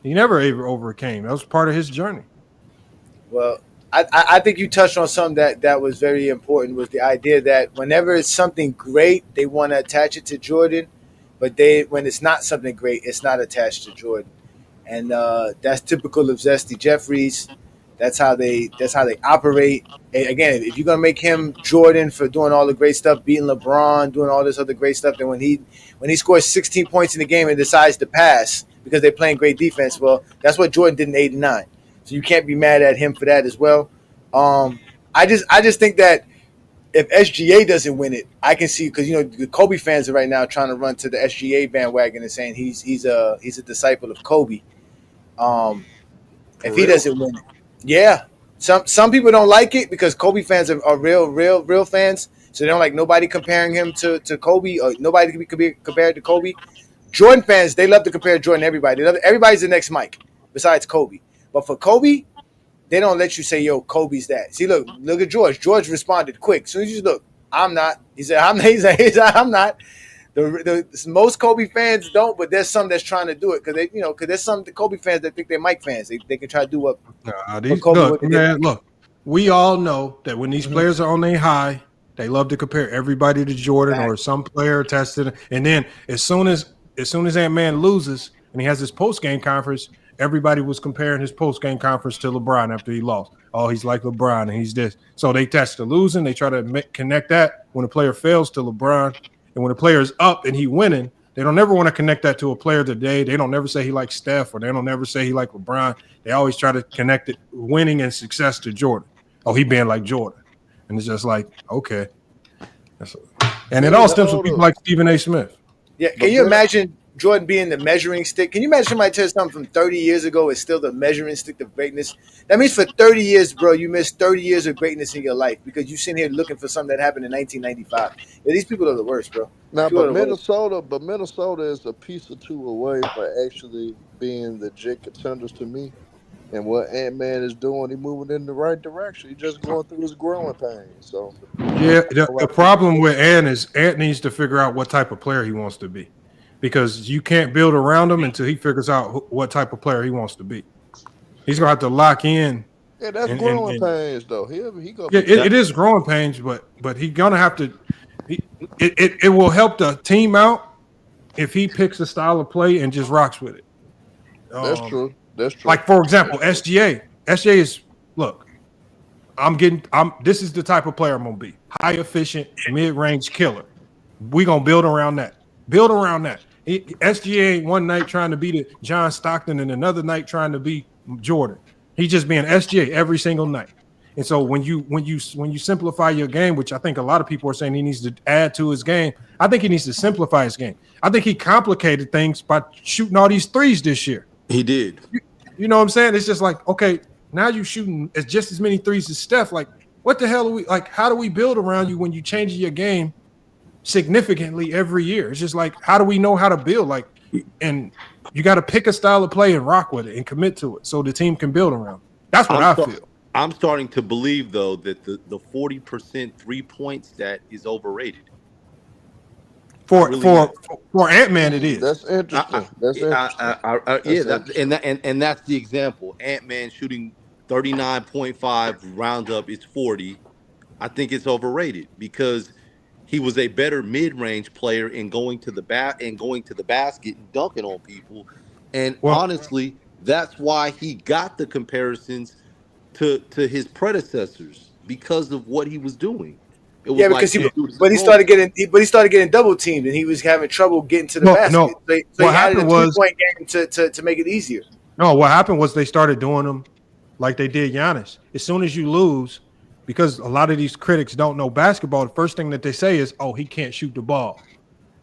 He never ever overcame. That was part of his journey. Well, I think you touched on something that was very important, was the idea that whenever it's something great, they want to attach it to Jordan, but when it's not something great, it's not attached to Jordan. And that's typical of Zesty Jeffries. That's how they operate. And again, if you're gonna make him Jordan for doing all the great stuff, beating LeBron, doing all this other great stuff, then when he scores 16 points in the game and decides to pass because they're playing great defense, well, that's what Jordan did in '89. So you can't be mad at him for that as well. I just think that if SGA doesn't win it, I can see, because the Kobe fans are right now trying to run to the SGA bandwagon and saying he's a disciple of Kobe. If he doesn't win it, yeah. Some people don't like it because Kobe fans are real fans, so they don't like nobody comparing him to Kobe, or nobody can be compared to Kobe. Jordan fans, they love to compare Jordan to everybody. Everybody's the next Mike besides Kobe. But for Kobe, they don't let you say, yo, Kobe's that. See, look at George. George responded quick. As soon as you look, I'm not. He said, I'm not. I'm not. The most Kobe fans don't, but there's some that's trying to do it because there's some Kobe fans that think they're Mike fans. They can try to do what Kobe look, we all know that when these players are on their high, they love to compare everybody to Jordan or some player tested. And then as soon as Ant-Man loses and he has his post-game conference, everybody was comparing his post-game conference to LeBron after he lost. Oh, he's like LeBron and he's this. So they test the losing. They try to connect that when a player fails to LeBron. And when a player is up and he winning, they don't ever want to connect that to a player today. They don't never say he likes Steph, or they don't ever say he like LeBron. They always try to connect it, winning and success, to Jordan. Oh, he being like Jordan. And it's just like, okay. And it all stems from people like Stephen A. Smith. Yeah, can you imagine Jordan being the measuring stick? Can you imagine somebody tell you something from 30 years ago is still the measuring stick of greatness? That means for 30 years, bro, you missed 30 years of greatness in your life because you sitting here looking for something that happened in 1995. Yeah, these people are the worst, bro. But Minnesota is a piece or two away from actually being the legit contenders to me. And what Ant-Man is doing, he's moving in the right direction. He's just going through his growing pains. So yeah, the problem with Ant is Ant needs to figure out what type of player he wants to be. because you can't build around him until he figures out what type of player he wants to be. He's gonna have to lock in. Yeah, that's growing pains though. He gonna it is growing pains, but he's gonna have to. It will help the team out if he picks a style of play and just rocks with it. That's true. That's true. Like for example, SGA. SGA is look. This is the type of player I'm gonna be. High efficient, mid-range killer. We gonna build around that. Build around that. SGA ain't one night trying to be the John Stockton and another night trying to be Jordan. He's just being SGA every single night. And so when you simplify your game, which I think a lot of people are saying he needs to add to his game, I think he needs to simplify his game. I think he complicated things by shooting all these threes this year. He did. You know what I'm saying? It's just like, okay, now you're shooting just as many threes as Steph. Like, what the hell are we like? How do we build around you when you change your game significantly every year? It's just like, how do we know how to build? Like, and you got to pick a style of play and rock with it and commit to it so the team can build around it. That's what I feel. I'm starting to believe though that the 40% 3-point stat is overrated. For Ant-Man, it is. That's interesting. And that's the example. Ant-Man shooting 39.5, round up, it's 40. I think it's overrated because he was a better mid-range player in going to the basket and dunking on people. And honestly, that's why he got the comparisons to his predecessors because of what he was doing. Because he started getting double teamed and he was having trouble getting to the basket. So he added a 2-point game to make it easier. No, what happened was they started doing them like they did Giannis. As soon as you lose, because a lot of these critics don't know basketball, the first thing that they say is, "Oh, he can't shoot the ball."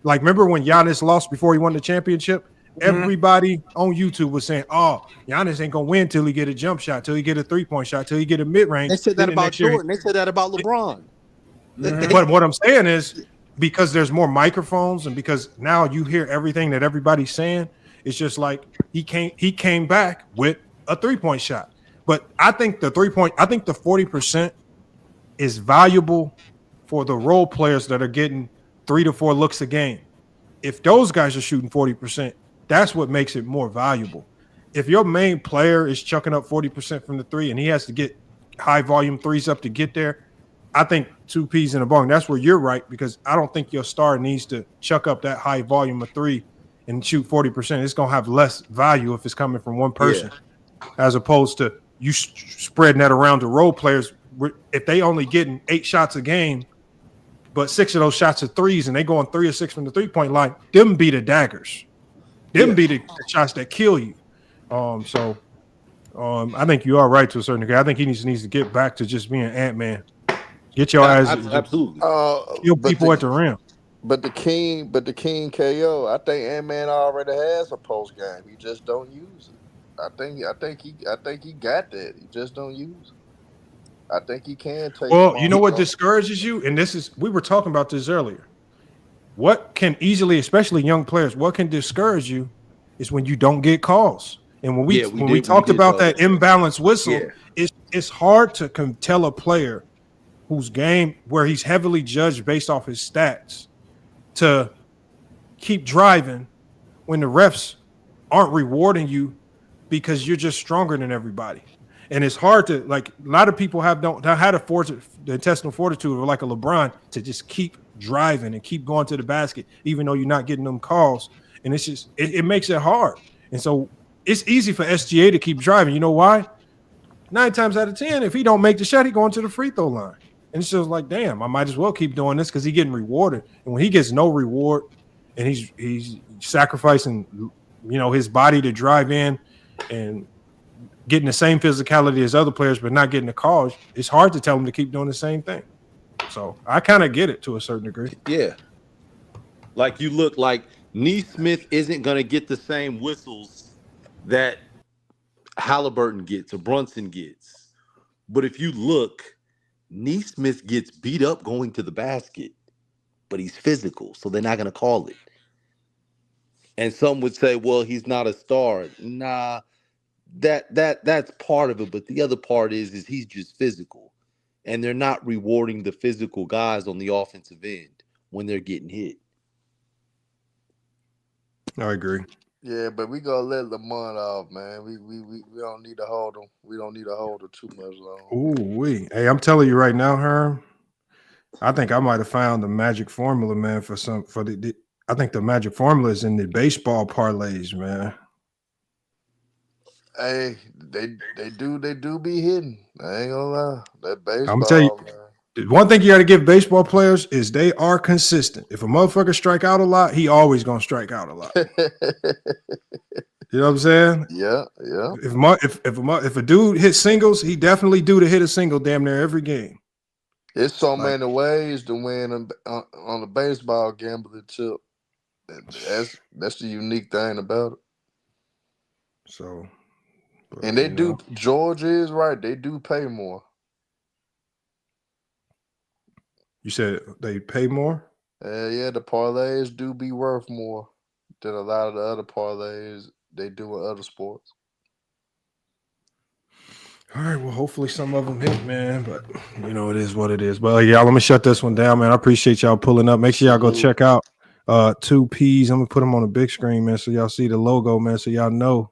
Like, remember when Giannis lost before he won the championship? Everybody on YouTube was saying, "Oh, Giannis ain't gonna win till he get a jump shot, till he get a 3-point shot, till he get a mid-range." They said that about Jordan. They said that about LeBron. But what I'm saying is, because there's more microphones and because now you hear everything that everybody's saying, it's just like he came back with a 3-point shot. But I think the 40% is valuable for the role players that are getting 3 to 4 looks a game. If those guys are shooting 40%, that's what makes it more valuable. If your main player is chucking up 40% from the 3 and he has to get high volume threes up to get there, I think 2 peas in a bung. That's where you're right, because I don't think your star needs to chuck up that high volume of 3 and shoot 40%. It's going to have less value if it's coming from one person, as opposed to you spreading that around to role players. If they only getting 8 shots a game, but 6 of those shots are threes and they going 3 or 6 from the 3-point line, them be the daggers. Them be the shots that kill you. I think you are right to a certain degree. I think he needs to get back to just being Ant-Man. Get your eyes absolutely. Kill people at the rim. But the King KO, I think Ant-Man already has a post game. He just don't use it. I think he got that. He just don't use it. I think he can take. Well, you know what discourages you, and we were talking about this earlier. What can easily, especially young players, what can discourage you is when you don't get calls. And when we talked about that imbalanced whistle, it's hard to tell a player whose game, where he's heavily judged based off his stats, to keep driving when the refs aren't rewarding you because you're just stronger than everybody. And it's hard to, like, a lot of people don't have the intestinal fortitude, or like a LeBron, to just keep driving and keep going to the basket, even though you're not getting them calls. And it's just, it makes it hard. And so it's easy for SGA to keep driving. You know why? 9 times out of 10, if he don't make the shot, he going to the free throw line. And it's just like, damn, I might as well keep doing this because he's getting rewarded. And when he gets no reward and he's sacrificing, his body to drive in and getting the same physicality as other players, but not getting the calls, it's hard to tell him to keep doing the same thing. So I kind of get it to a certain degree. Yeah. Like, you look like Neesmith isn't going to get the same whistles that Halliburton gets or Brunson gets. But if you look, Neesmith gets beat up going to the basket, but he's physical, so they're not going to call it. And some would say, well, he's not a star. Nah, that's part of it, but the other part is he's just physical. And they're not rewarding the physical guys on the offensive end when they're getting hit. I agree. Yeah, but we gonna let Lamont off, man. We don't need to hold him. We don't need to hold him too much long. Hey, I'm telling you right now, Herm. I think I might have found the magic formula, man. I think the magic formula is in the baseball parlays, man. Hey, they do be hitting. I ain't gonna lie. That baseball, I'm gonna tell you, man. one thing you got to give baseball players is they are consistent. If a motherfucker strike out a lot, he always gonna strike out a lot. You know what I'm saying? Yeah. If a dude hits singles, he definitely do to hit a single damn near every game. It's so many ways to win on the baseball gambling tip. That's the unique thing about it. So, and they do. Georgia is right. They do pay more. You said they pay more? Yeah, the parlays do be worth more than a lot of the other parlays they do in other sports. All right, well, hopefully some of them hit, man. But it is what it is. But y'all, let me shut this one down, man. I appreciate y'all pulling up. Make sure y'all go check out 2Ps. I'm gonna put them on the big screen, man, so y'all see the logo, man, so y'all know.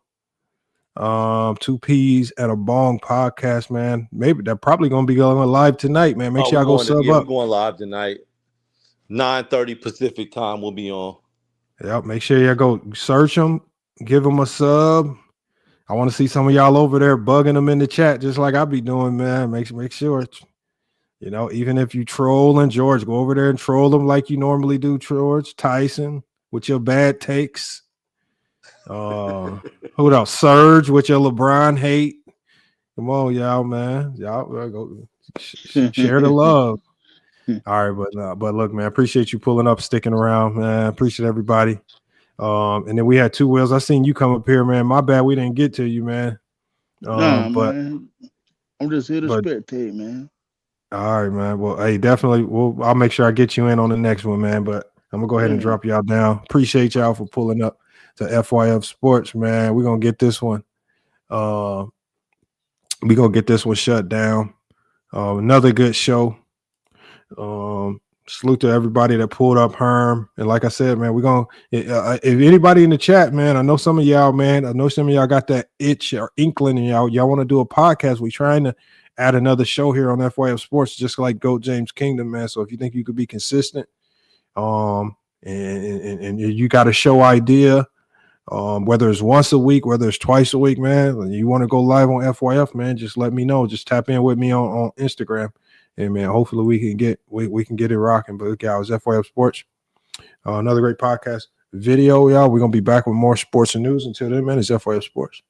2Ps at a Bong podcast, man. Maybe they're probably gonna be going live tonight, man. Make sure y'all go sub up. We're going live tonight. 9:30 Pacific time. We'll be on. Yep. Make sure y'all go search them, give them a sub. I want to see some of y'all over there bugging them in the chat, just like I be doing, man. Make sure, even if you trolling George, go over there and troll them like you normally do, George. Tyson with your bad takes. Who else? Surge with your LeBron hate. Come on, y'all, man. Y'all go share the love. All right, but look, man, appreciate you pulling up, sticking around, man. Appreciate everybody. And then we had Two Wheels. I seen you come up here, man. My bad, we didn't get to you, man. But man, I'm just here to spectate, man. All right, man. Well, hey, definitely. I'll make sure I get you in on the next one, man. But I'm gonna go ahead and drop y'all down. Appreciate y'all for pulling up to FYF Sports, man. We're gonna get this one. We're gonna get this one shut down. Another good show. Salute to everybody that pulled up Herm. And like I said, man, we're going to, if anybody in the chat, man, I know some of y'all, man, I know some of y'all got that itch or inkling and y'all want to do a podcast. We're trying to add another show here on FYF Sports, just like Goat James Kingdom, man. So if you think you could be consistent, and you got a show idea, whether it's once a week, whether it's twice a week, man, and you want to go live on FYF, man, just let me know. Just tap in with me on Instagram. And man, hopefully we can get it rocking. But guys, FYF Sports, another great podcast video, y'all. We're gonna be back with more sports and news. Until then, man, it's FYF Sports.